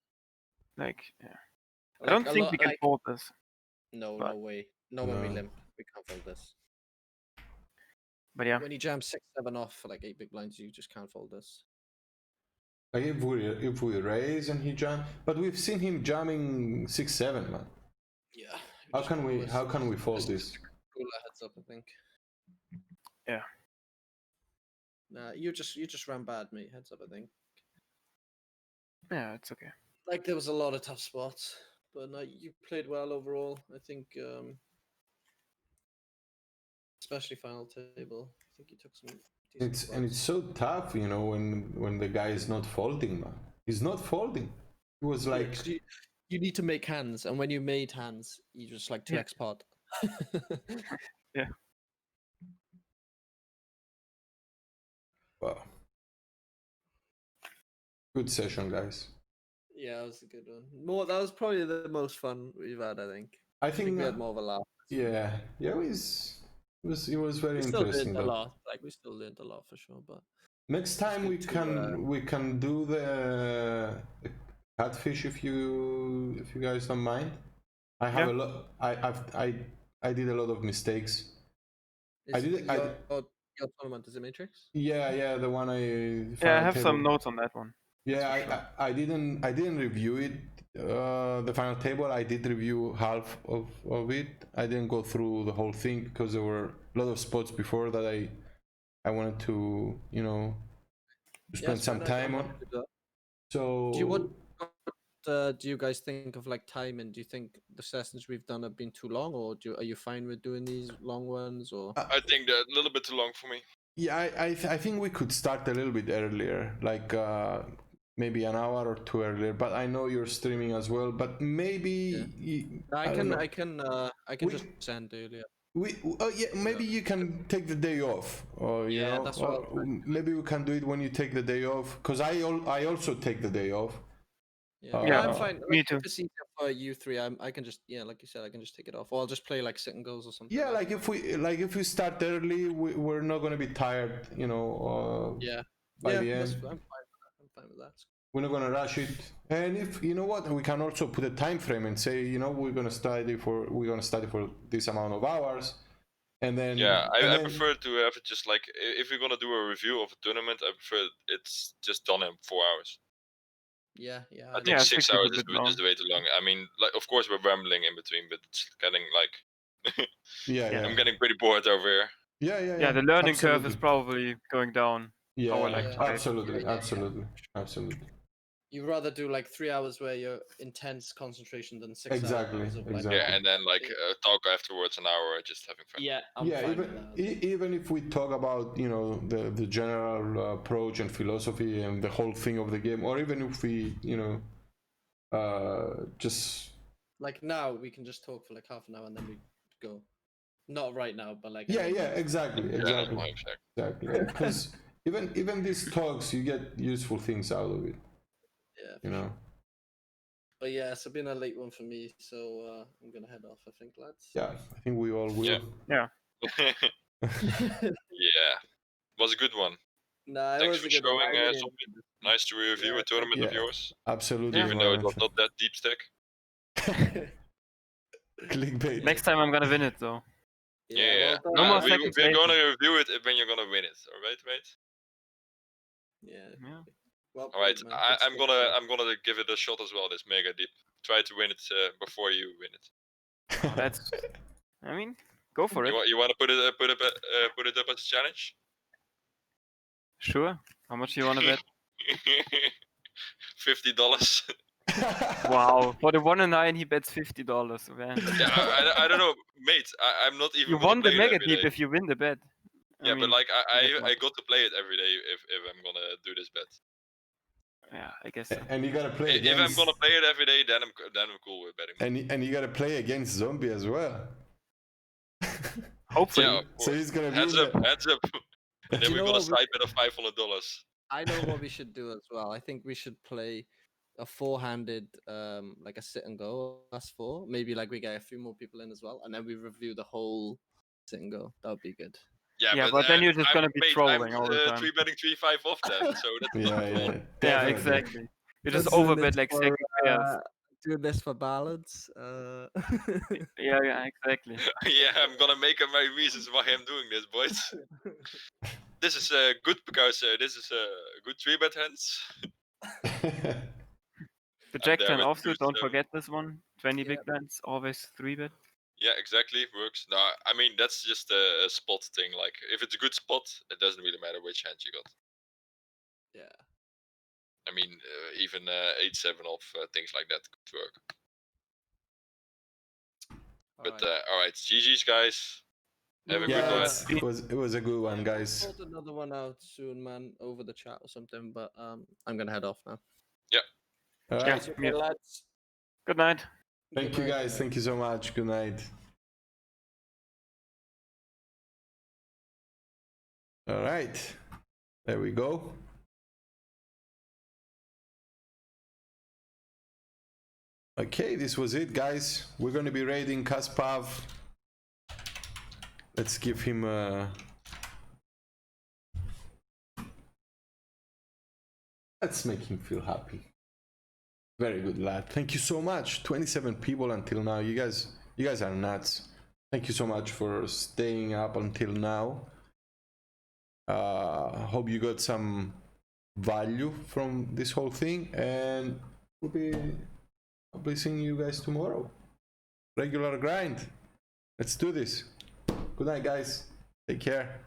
Like, yeah. I Like, don't a think lot- we can like- fold this. No, but- no way. No, when we No. limp, we can't fold this. But yeah, When you jam 6-7 off for like 8 big blinds, you just can't fold this. like if we raise and he jam, but we've seen him jamming 6-7, man. Yeah. How can we fold this? Cooler heads up, I think. Yeah. Nah, you just ran bad, mate. Heads up, I think. yeah, it's okay. Like there was a lot of tough spots, but no, you played well overall. I think, especially final table. I think you took some. decent It's so tough, when the guy is not folding, man. He's not folding. He was spots. like, 'Cause you need to make hands, and when you made hands, you just like 2x pot. wow. Good session, guys. Yeah, that was a good one. That was probably the most fun we've had. I think. I I think think we had more of a laugh. yeah, it was very We still interesting. learned a Though. lot. Like we still learned a lot for sure. But Next time good we to, can do the catfish if you guys don't mind. I have Yeah. a lot. I did a lot of mistakes. I did- I- your your tournament? Is it Matrix? Yeah, the one I. Yeah, I final have table. some notes on that one. Yeah, That's for sure. I didn't review it. The final table, I did review half of it. I didn't go through the whole thing because there were a lot of spots before that I wanted to, you know, to spend some time on. So Do you guys think of like time, and do you think the sessions we've done have been too long, or are you fine with doing these long ones, or? I think they're a little bit too long for me. yeah, I think we could start a little bit earlier, like maybe an hour or two earlier. But I know you're streaming as well. But maybe I don't know. can just send earlier. Maybe you can take the day off, or you know, that's or what I was trying maybe we can do it when you take the day off. Because I also take the day off. Yeah, I'm fine. me Like, too. if it's easier for you three, I can just like you said, I can just take it off, or I'll just play like sit and goes or something. Yeah, like if we start early, we're not gonna be tired, you know. By the end, I'm fine with that. we're not gonna rush it. And if you know what, we can also put a time frame and say, you know, we're gonna study for this amount of hours, and then I prefer to have it just like if we're gonna do a review of a tournament, I prefer it's just done in 4 hours. Yeah. I think 6 6 hours is a bit is way too long. I mean, like of course we're rambling in between, but it's getting like yeah. I'm getting pretty bored over here. Yeah. The learning curve absolutely. is probably going down. Yeah, How I like to play. absolutely. You'd rather do like 3 hours where you're intense concentration than 6 Exactly, hours of like. exactly. Yeah, and then like talk afterwards an hour, just having fun. Yeah, I'm yeah, fine with that. even if we talk about, you know, the general approach and philosophy and the whole thing of the game, or even if we, you know, just like now we can just talk for like half an hour and then we go. Not right now, but like. exactly. Because even these talks, you get useful things out of it. Yeah. You know. Sure. But yeah, it's been a late one for me, so I'm gonna head off. I think, lads. Yeah, I think we all will. Yeah. Yeah, was a good one. Nah, Thanks for showing something. Nice to review a tournament of yours. Absolutely. Even though it was not that deep stack. Clickbait. Next time I'm gonna win it though. Yeah. No more we're second gonna review it when you're gonna win it. All right, mate. Yeah. Well, all right, I'm gonna give it a shot as well. This Megadeep. Try to win it before you win it. That's. I mean, go for it. You want to put it up as a challenge? Sure. How much do you want to bet? $50. Wow. For the 1 and 9, he bets $50. Man. Yeah, I don't know, mate. I'm not even. You won the Megadeep if you win the bet. I mean, but like I got to play it every day if I'm gonna do this bet. Yeah, I guess so. And you gotta play against... If I'm gonna play it every day, then I'm cool with betting. And you gotta play against Zombie as well. Hopefully. Yeah, so he's gonna be heads up. And then we're gonna side bet of $500. I know what we should do as well. I think we should play a four-handed, like a sit and go, us four. Maybe like we get a few more people in as well, and then we review the whole sit and go. That would be good. Yeah, but then you're just gonna be trolling all the time. 3-betting 3-5 off them, so that's not cool. Yeah, exactly. You just overbet like second pairs. Do this for balance. Yeah, exactly. Yeah, I'm gonna make up my reasons why I'm doing this, boys. This is good because this is a good 3-bet hands. Project and offsuit, don't forget this one. 20 big blinds, always 3-bet. Yeah, exactly, works. No, I mean that's just a spot thing. Like if it's a good spot, it doesn't really matter which hand you got. Yeah. I mean, even 8-7 off things like that could work. But all right, GG's guys. Have a good one. It was a good one, guys. We'll sort another one out soon, man, over the chat or something. But I'm gonna head off now. Yeah. All right. Okay, lads. Good night. Thank you, guys. Thank you so much. Good night. All right. There we go. Okay, this was it, guys. We're going to be raiding Kaspav. Let's give him a... Let's make him feel happy. Very good, lad. Thank you so much. 27 people until now. You guys are nuts. Thank you so much for staying up until now. Hope you got some value from this whole thing, and I'll be seeing you guys tomorrow. Regular grind. Let's do this. Good night, guys. Take care.